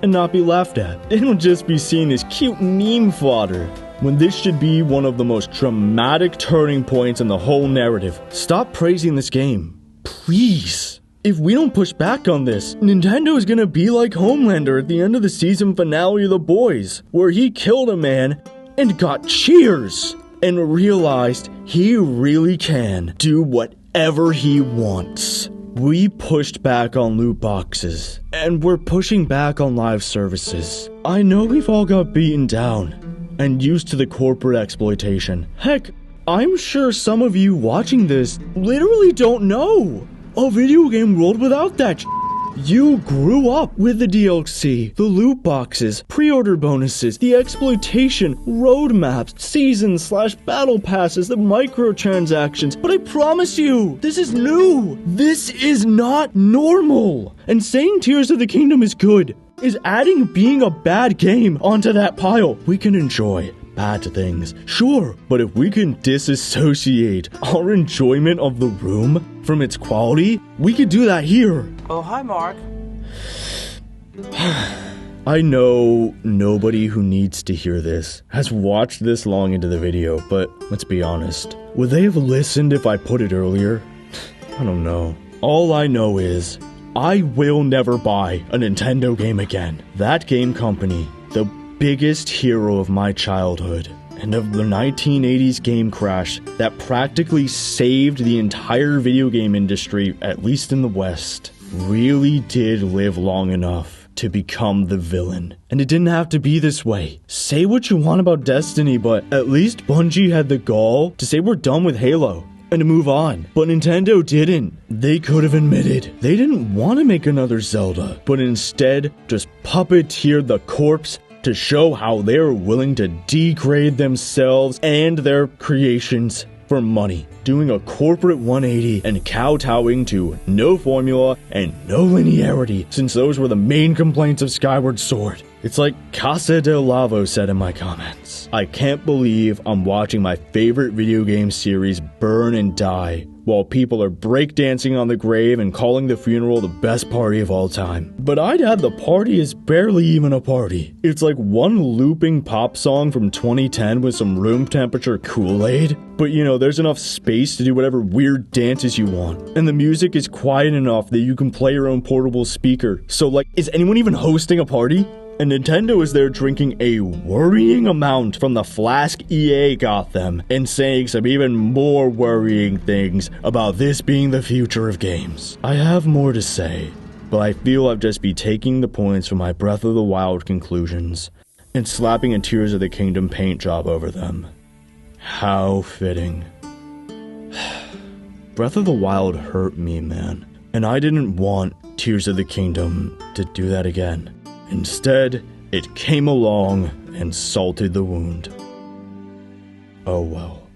and not be laughed at. It'll just be seen as cute meme fodder, when this should be one of the most dramatic turning points in the whole narrative. Stop praising this game, please. If we don't push back on this, Nintendo is gonna be like Homelander at the end of the season finale of The Boys, where he killed a man and got cheers, and realized he really can do whatever he wants. We pushed back on loot boxes, and we're pushing back on live services. I know we've all got beaten down and used to the corporate exploitation. Heck, I'm sure some of you watching this literally don't know a video game world without that sh**. You grew up with the DLC, the loot boxes, pre-order bonuses, the exploitation, roadmaps, seasons/battle passes, the microtransactions. But I promise you, this is new. This is not normal. And saying Tears of the Kingdom is good is adding being a bad game onto that pile. We can enjoy bad things, sure, but if we can disassociate our enjoyment of the room from its quality, we could do that here. Oh, hi, Mark. I know nobody who needs to hear this has watched this long into the video, but let's be honest. Would they have listened if I put it earlier? I don't know. All I know is I will never buy a Nintendo game again. That game company, the biggest hero of my childhood and of the 1980s game crash that practically saved the entire video game industry, at least in the West, really did live long enough to become the villain. And it didn't have to be this way. Say what you want about Destiny, but at least Bungie had the gall to say we're done with Halo and to move on. But Nintendo didn't. They could have admitted they didn't want to make another Zelda, but instead just puppeteered the corpse to show how they're willing to degrade themselves and their creations for money, doing a corporate 180 and kowtowing to no formula and no linearity, since those were the main complaints of Skyward Sword. It's like Casa del Lavo said in my comments. I can't believe I'm watching my favorite video game series burn and die, while people are breakdancing on the grave and calling the funeral the best party of all time. But I'd add the party is barely even a party. It's like one looping pop song from 2010 with some room temperature Kool-Aid. But you know, there's enough space to do whatever weird dances you want. And the music is quiet enough that you can play your own portable speaker. So like, is anyone even hosting a party? And Nintendo is there drinking a worrying amount from the flask EA got them and saying some even more worrying things about this being the future of games. I have more to say, but I feel I'd just be taking the points from my Breath of the Wild conclusions and slapping a Tears of the Kingdom paint job over them. How fitting. Breath of the Wild hurt me, man, and I didn't want Tears of the Kingdom to do that again. Instead, it came along and salted the wound. Oh well.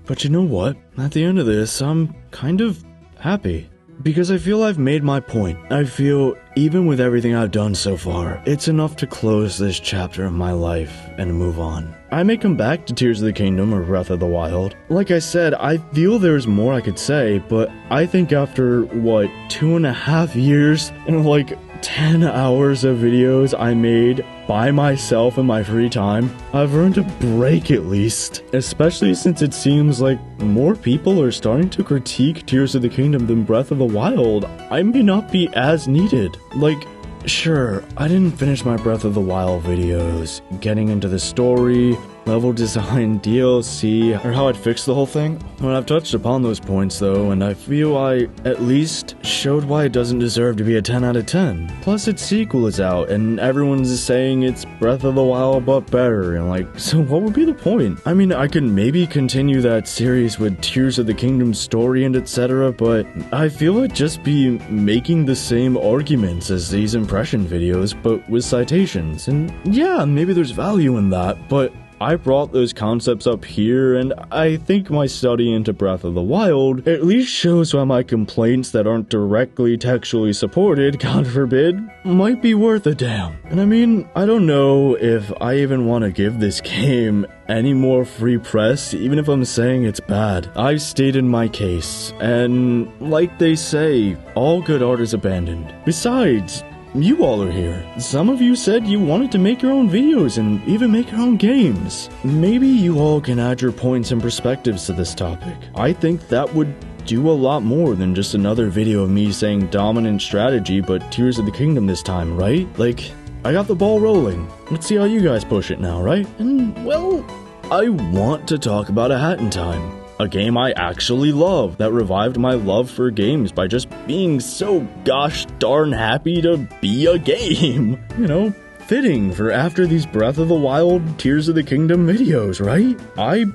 But you know what? At the end of this, I'm kind of happy. Because I feel I've made my point. I feel, even with everything I've done so far, it's enough to close this chapter of my life and move on. I may come back to Tears of the Kingdom or Breath of the Wild. Like I said, I feel there's more I could say, but I think after, 2.5 years and like 10 hours of videos I made by myself in my free time, I've earned a break at least. Especially since it seems like more people are starting to critique Tears of the Kingdom than Breath of the Wild. I may not be as needed. Like, sure, I didn't finish my Breath of the Wild videos, getting into the story, level design, DLC, or how I'd fix the whole thing. Well, I've touched upon those points though, and I feel I at least showed why it doesn't deserve to be a 10 out of 10. Plus its sequel is out, and everyone's saying it's Breath of the Wild but better, and like, so what would be the point? I mean, I could maybe continue that series with Tears of the Kingdom story and etc., but I feel I'd just be making the same arguments as these impression videos, but with citations, and yeah, maybe there's value in that, but I brought those concepts up here, and I think my study into Breath of the Wild at least shows why my complaints that aren't directly textually supported, God forbid, might be worth a damn. And I mean, I don't know if I even want to give this game any more free press, even if I'm saying it's bad. I've stated my case, and like they say, all good art is abandoned. Besides, you all are here. Some of you said you wanted to make your own videos and even make your own games. Maybe you all can add your points and perspectives to this topic. I think that would do a lot more than just another video of me saying dominant strategy but Tears of the Kingdom this time, right? Like, I got the ball rolling. Let's see how you guys push it now, right? And, well, I want to talk about A Hat in Time. A game I actually love that revived my love for games by just being so gosh darn happy to be a game. You know, fitting for after these Breath of the Wild, Tears of the Kingdom videos, right? I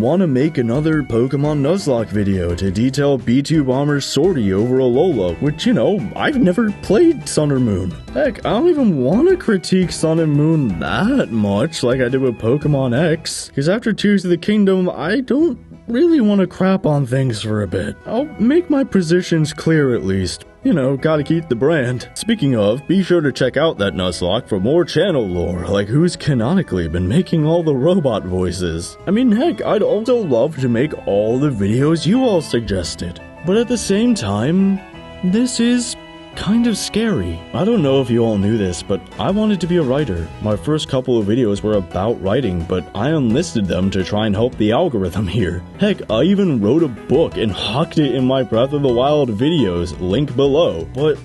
want to make another Pokemon Nuzlocke video to detail B2 Bomber's sortie over Alola, which, you know, I've never played Sun or Moon. Heck, I don't even want to critique Sun and Moon that much like I did with Pokemon X, because after Tears of the Kingdom, I don't really want to crap on things for a bit. I'll make my positions clear at least. You know, gotta keep the brand. Speaking of, be sure to check out that Nuzlocke for more channel lore, like who's canonically been making all the robot voices. I mean, heck, I'd also love to make all the videos you all suggested. But at the same time, this is kind of scary. I don't know if you all knew this, but I wanted to be a writer. My first couple of videos were about writing, but I enlisted them to try and help the algorithm here. Heck, I even wrote a book and hocked it in my Breath of the Wild videos, link below. But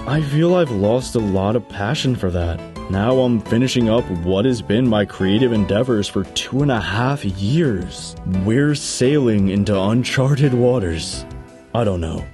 I feel I've lost a lot of passion for that. Now I'm finishing up what has been my creative endeavors for 2.5 years. We're sailing into uncharted waters. I don't know.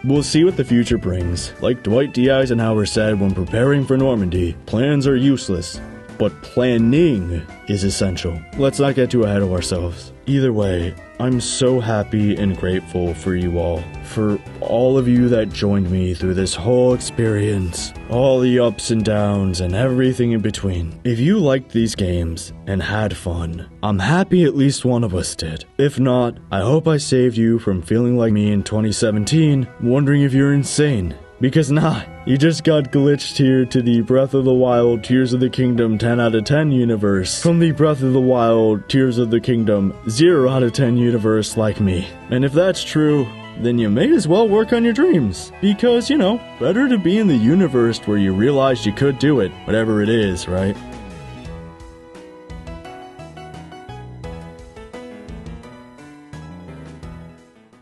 We'll see what the future brings. Like Dwight D. Eisenhower said when preparing for Normandy, plans are useless, but planning is essential. Let's not get too ahead of ourselves. Either way, I'm so happy and grateful for you all, for all of you that joined me through this whole experience, all the ups and downs and everything in between. If you liked these games and had fun, I'm happy at least one of us did. If not, I hope I saved you from feeling like me in 2017, wondering if you're insane. Because nah, you just got glitched here to the Breath of the Wild Tears of the Kingdom 10 out of 10 universe from the Breath of the Wild Tears of the Kingdom 0 out of 10 universe like me. And if that's true, then you may as well work on your dreams. Because, you know, better to be in the universe where you realized you could do it, whatever it is, right?